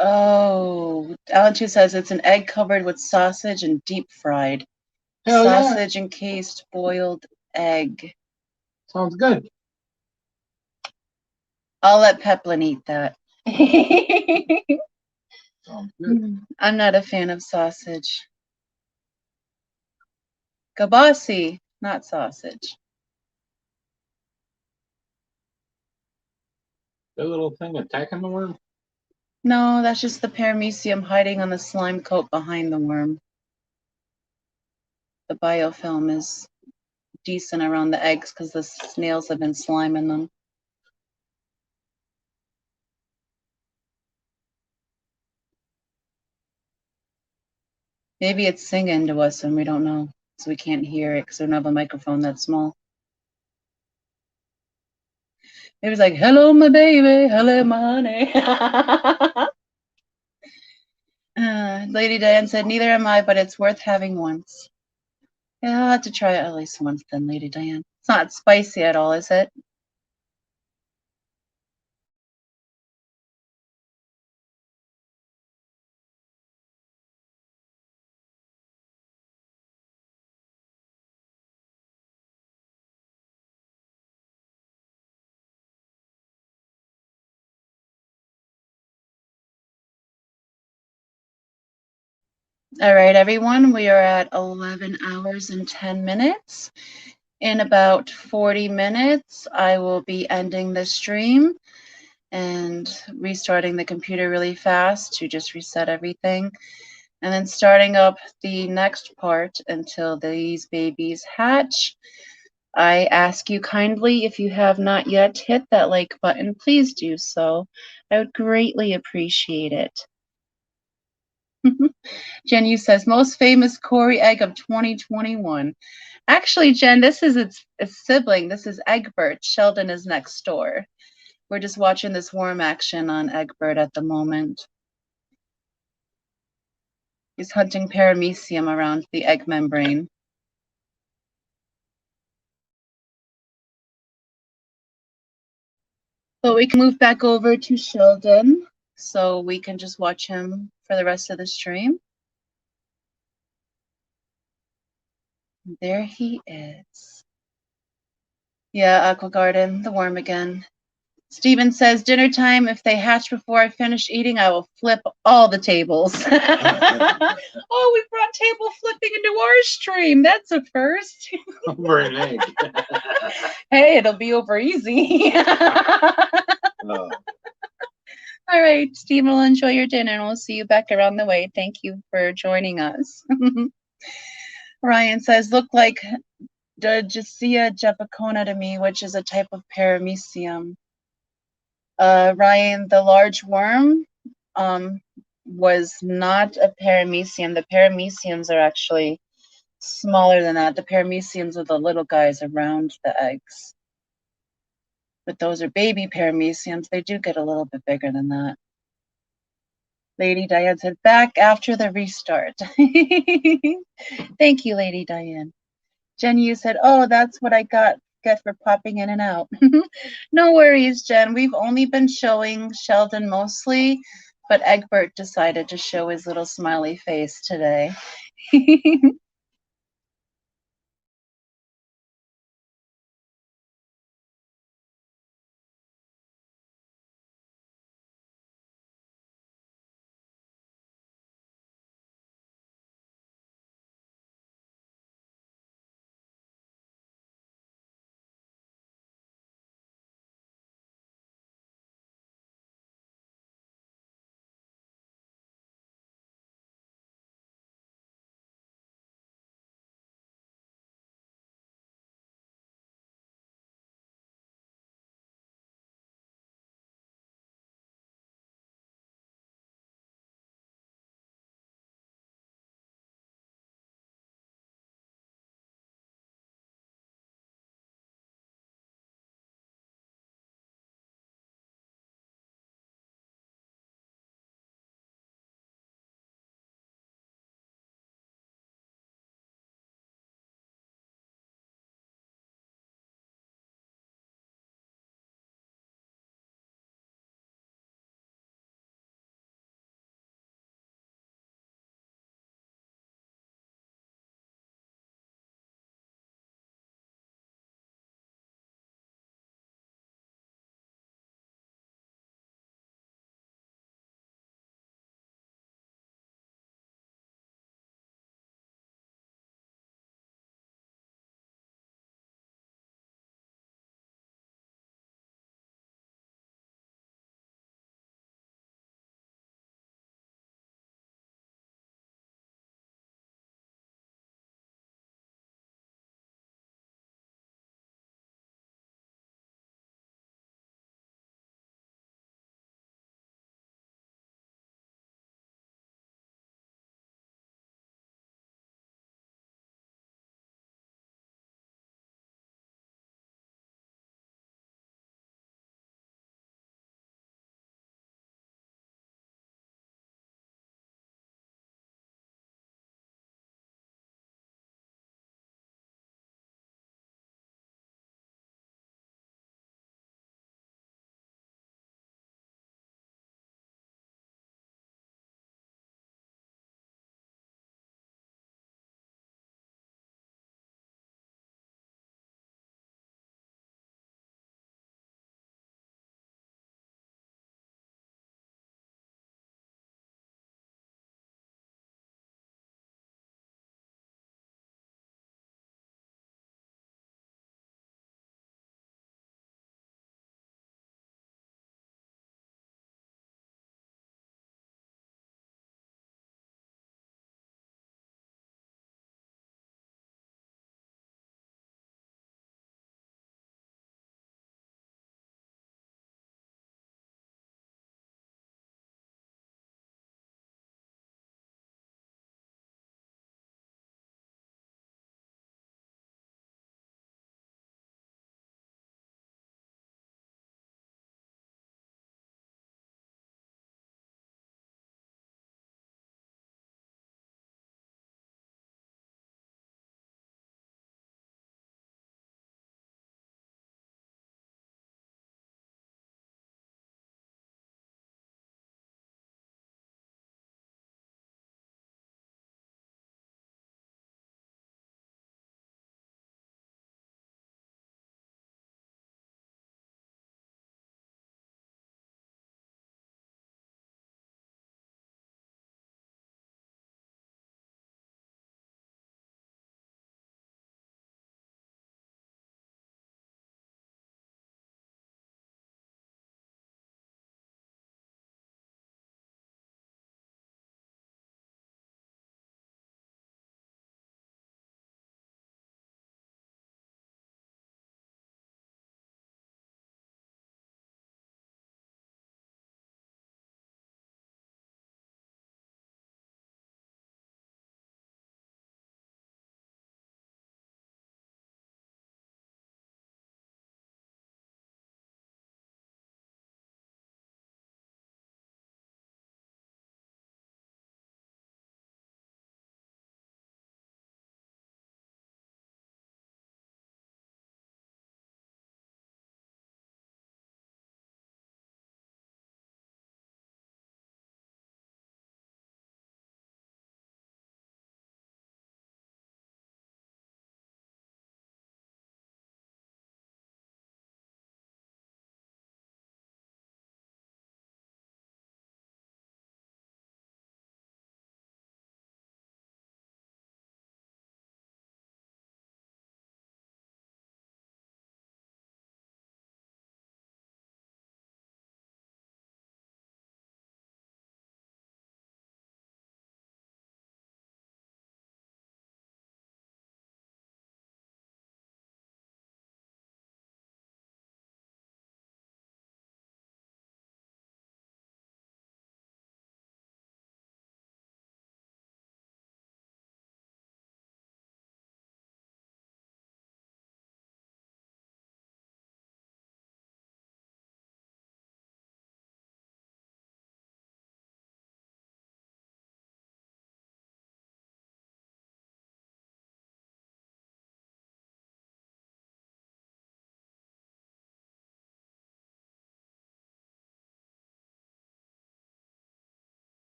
Oh, Alan Chu says it's an egg covered with sausage and deep fried. Hell Sausage encased boiled egg. Sounds good. I'll let Peplin eat that. Sounds good. I'm not a fan of sausage. Kabasi, not sausage. That little thing attacking the worm? No, that's just the paramecium hiding on the slime coat behind the worm. The biofilm is decent around the eggs because the snails have been sliming them. Maybe it's singing to us and we don't know, so we can't hear it because we don't have a microphone that small. It was like, hello, my baby, hello, my honey. Lady Diane said, neither am I, but it's worth having once. Yeah, I'll have to try it at least once then, Lady Diane. It's not spicy at all, is it? All right, everyone, we are at 11 hours and 10 minutes. In about 40 minutes, I will be ending the stream and restarting the computer really fast to just reset everything. And then starting up the next part until these babies hatch. I ask you kindly, if you have not yet hit that like button, please do so. I would greatly appreciate it. Jen Yu says, most famous Corey egg of 2021. Actually, Jen, this is its sibling. This is Egbert. Sheldon is next door. We're just watching this worm action on Egbert at the moment. He's hunting paramecium around the egg membrane. But we can move back over to Sheldon so we can just watch him for the rest of the stream. There he is. Yeah, Aqua Garden, the worm again. Steven says, dinner time. If they hatch before I finish eating, I will flip all the tables. Oh, we brought table flipping into our stream. That's a first. Over an egg. Hey, it'll be over easy. Oh. All right, Steven will enjoy your dinner and we'll see you back around the way. Thank you for joining us. Ryan says, look like Digesia japicona to me, which is a type of paramecium. Ryan, the large worm was not a paramecium. The parameciums are actually smaller than that. The parameciums are the little guys around the eggs. But those are baby parameciums. They do get a little bit bigger than that. Lady Diane said, back after the restart. Thank you, Lady Diane. Jen Yu said, oh, that's what I get for popping in and out. No worries, Jen. We've only been showing Sheldon mostly, but Egbert decided to show his little smiley face today.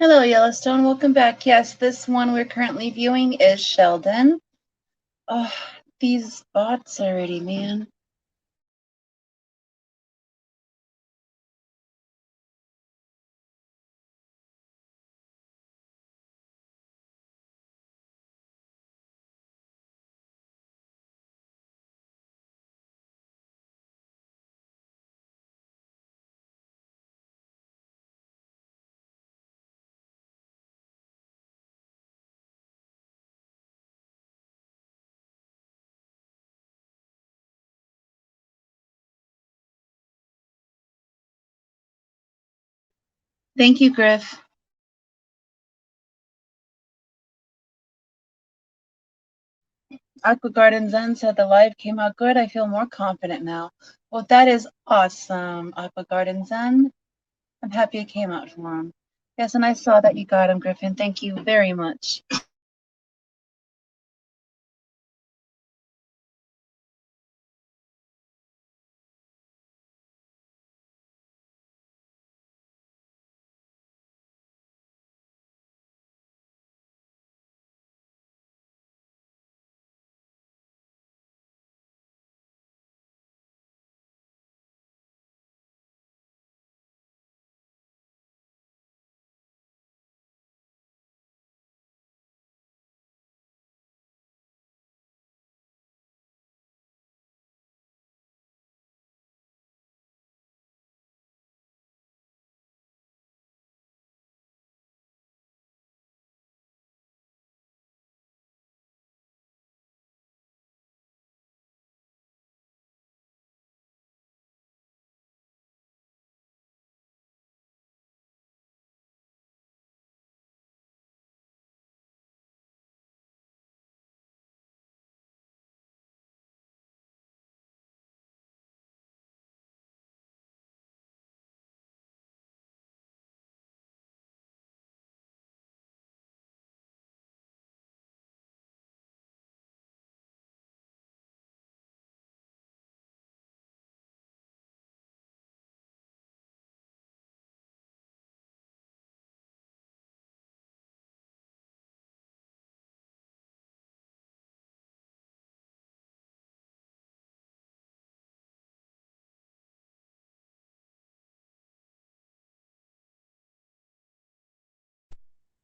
Hello, Yellowstone. Welcome back. Yes, this one we're currently viewing is Sheldon. Oh, these bots already, man. Thank you, Griff. Aqua Garden Zen said the live came out good. I feel more confident now. Well, that is awesome, Aqua Garden Zen. I'm happy it came out for him. Yes, and I saw that you got him, Griffin. Thank you very much.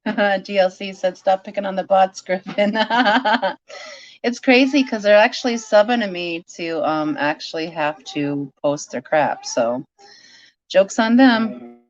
GLC said, stop picking on the bots, Griffin. It's crazy because they're actually subbing to me to actually have to post their crap. So, joke's on them.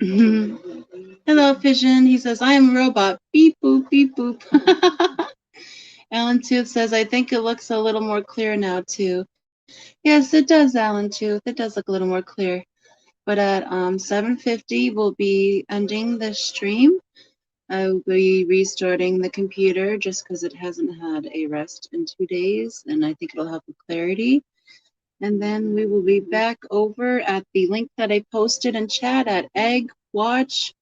Hello, Fission. He says, I am a robot. Beep, boop, beep, boop. Alan Tooth says, I think it looks a little more clear now, too. Yes, it does, Alan Tooth. It does look a little more clear. But at 7:50, we'll be ending the stream. I'll be restarting the computer just because it hasn't had a rest in 2 days, and I think it'll help with clarity. And then we will be back over at the link that I posted in chat at Egg Watch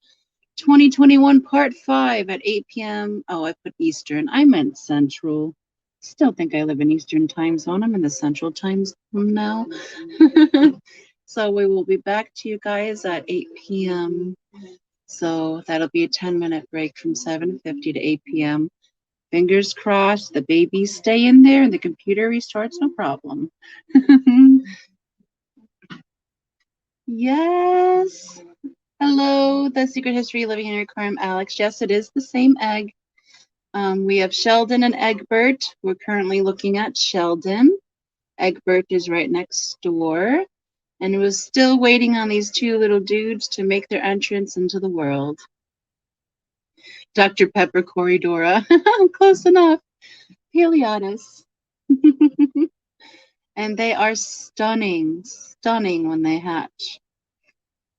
2021 Part 5 at 8 p.m. Oh, I put Eastern. I meant Central. Still think I live in Eastern time zone. I'm in the Central time zone now. So we will be back to you guys at 8 p.m. So that'll be a 10-minute break from 7:50 to 8 p.m. Fingers crossed the babies stay in there and the computer restarts, no problem. Yes. Hello, The Secret History of Living in Your Aquarium, Alex. Yes, it is the same egg. We have Sheldon and Egbert. We're currently looking at Sheldon. Egbert is right next door. And we're still waiting on these two little dudes to make their entrance into the world. Dr. Pepper Corridora. Close enough. Heliodis. And they are stunning, stunning when they hatch.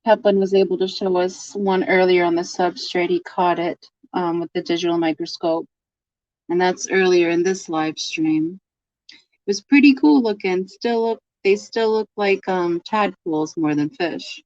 Peplin was able to show us one earlier on the substrate. He caught it with the digital microscope. And that's earlier in this live stream. It was pretty cool looking. They still look like tadpoles more than fish.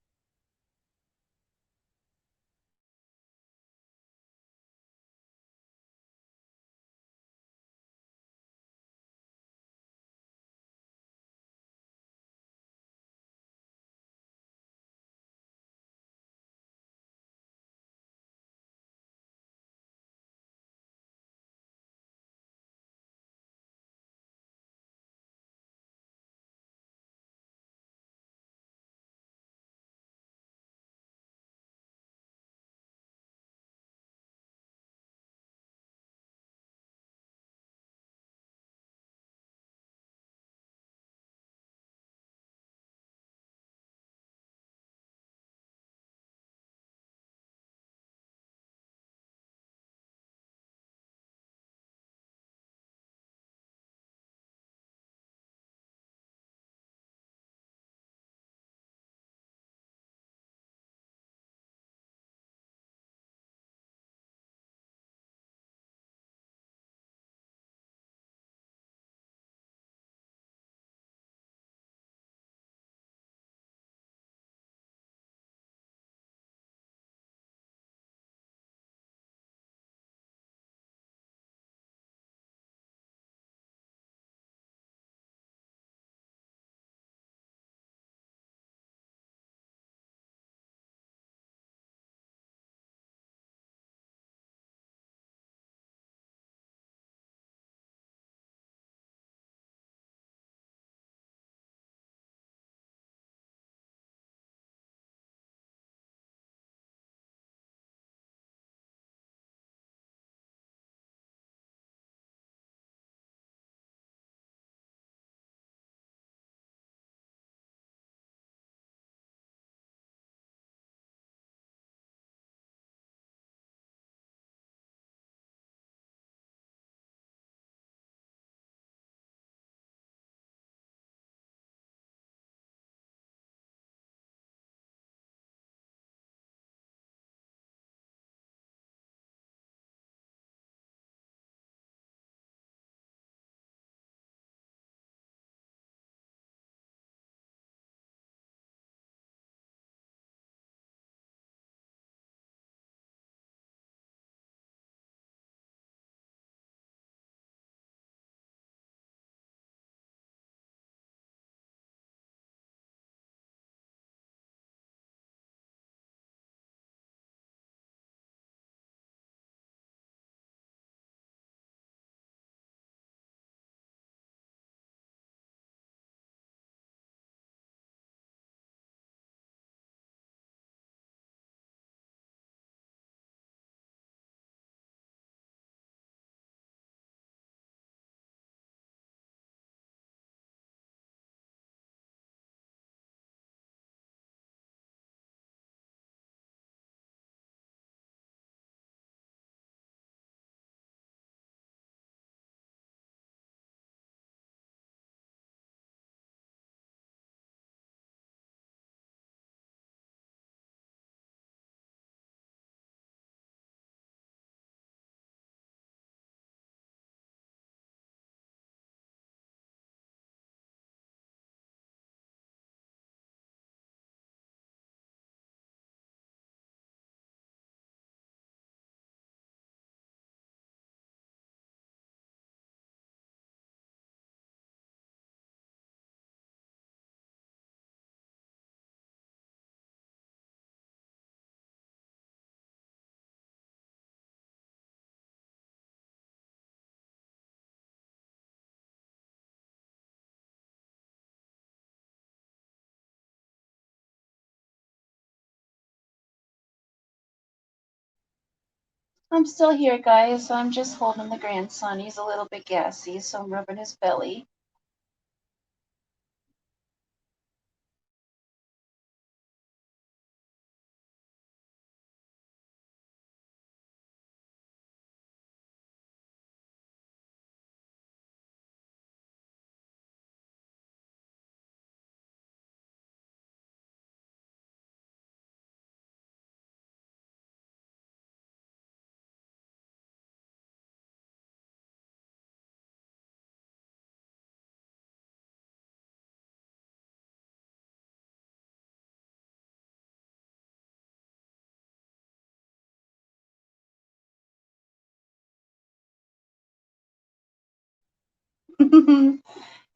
I'm still here, guys. I'm just holding the grandson. He's a little bit gassy, so I'm rubbing his belly.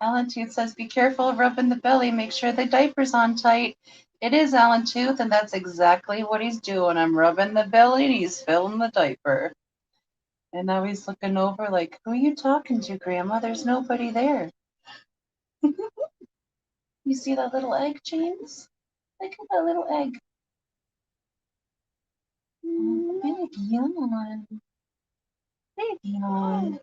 Alan Tooth says, be careful of rubbing the belly. Make sure the diaper's on tight. It is Alan Tooth, and that's exactly what he's doing. I'm rubbing the belly, and he's filling the diaper. And now he's looking over like, who are you talking to, Grandma? There's nobody there. You see that little egg, James? Look at that little egg. Big yawn. Big yawn.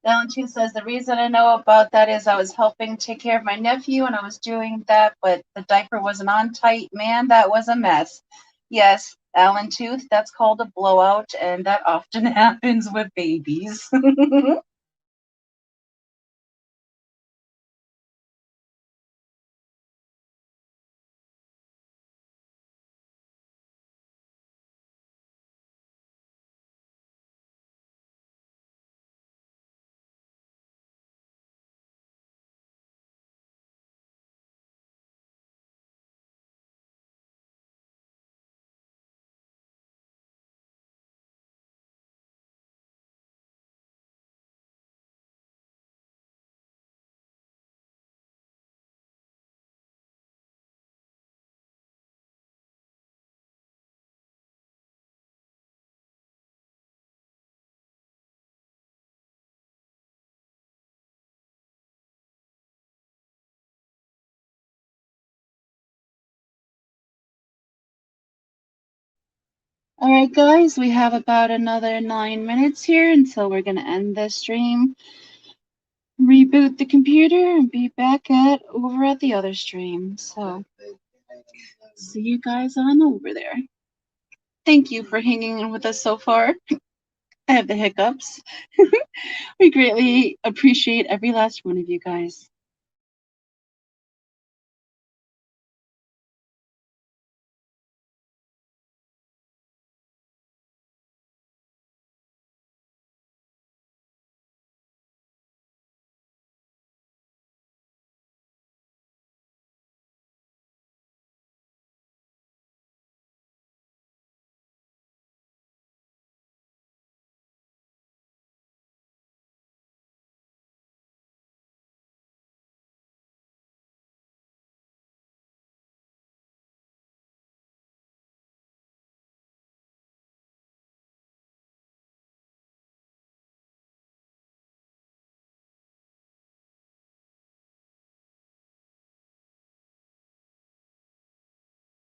Valentine says the reason I know about that is I was helping take care of my nephew and I was doing that, but the diaper wasn't on tight. Man, that was a mess. Yes, Allen Tooth, that's called a blowout, and that often happens with babies. All right, guys, we have about another 9 minutes here until we're going to end this stream, reboot the computer, and be back at over at the other stream. So, see you guys on over there. Thank you for hanging in with us so far. I have the hiccups. We greatly appreciate every last one of you guys.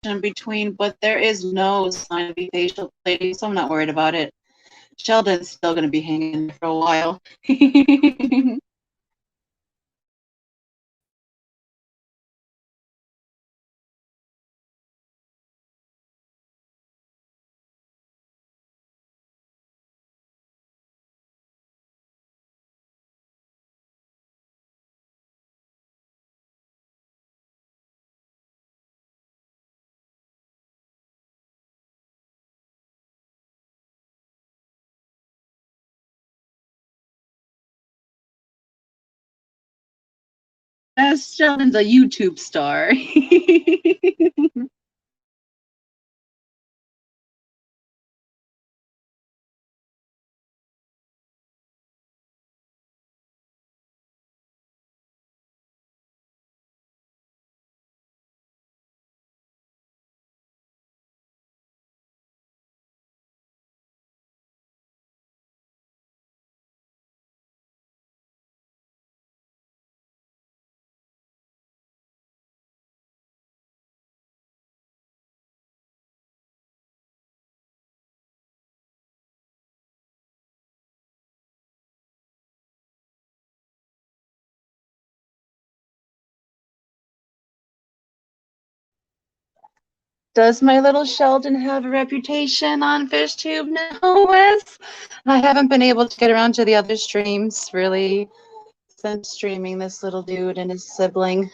in between, but there is no sign of facial plating, so I'm not worried about it. Sheldon's still going to be hanging in there for a while. Yes, Sheldon's a YouTube star. Does my little Sheldon have a reputation on FishTube now, Wes? I haven't been able to get around to the other streams, really, since streaming this little dude and his sibling.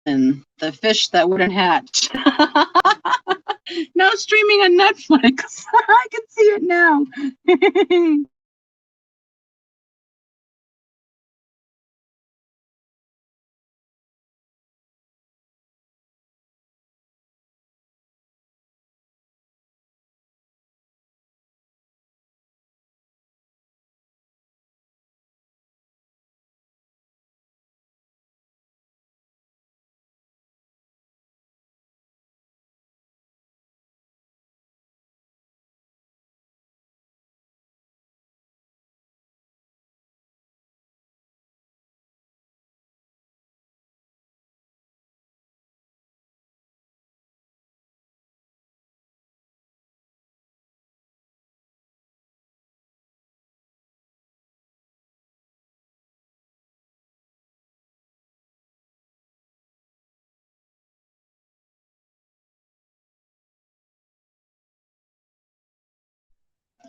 And the fish that wouldn't hatch. Now streaming on Netflix. I can see it now.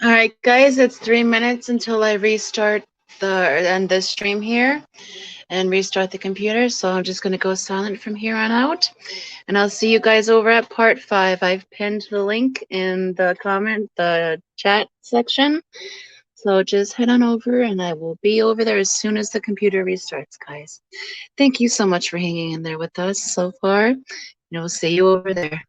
All right, guys, it's 3 minutes until I restart the stream here and restart the computer. So I'm just going to go silent from here on out. And I'll see you guys over at part 5. I've pinned the link in the chat section. So just head on over and I will be over there as soon as the computer restarts, guys. Thank you so much for hanging in there with us so far. And we'll see you over there.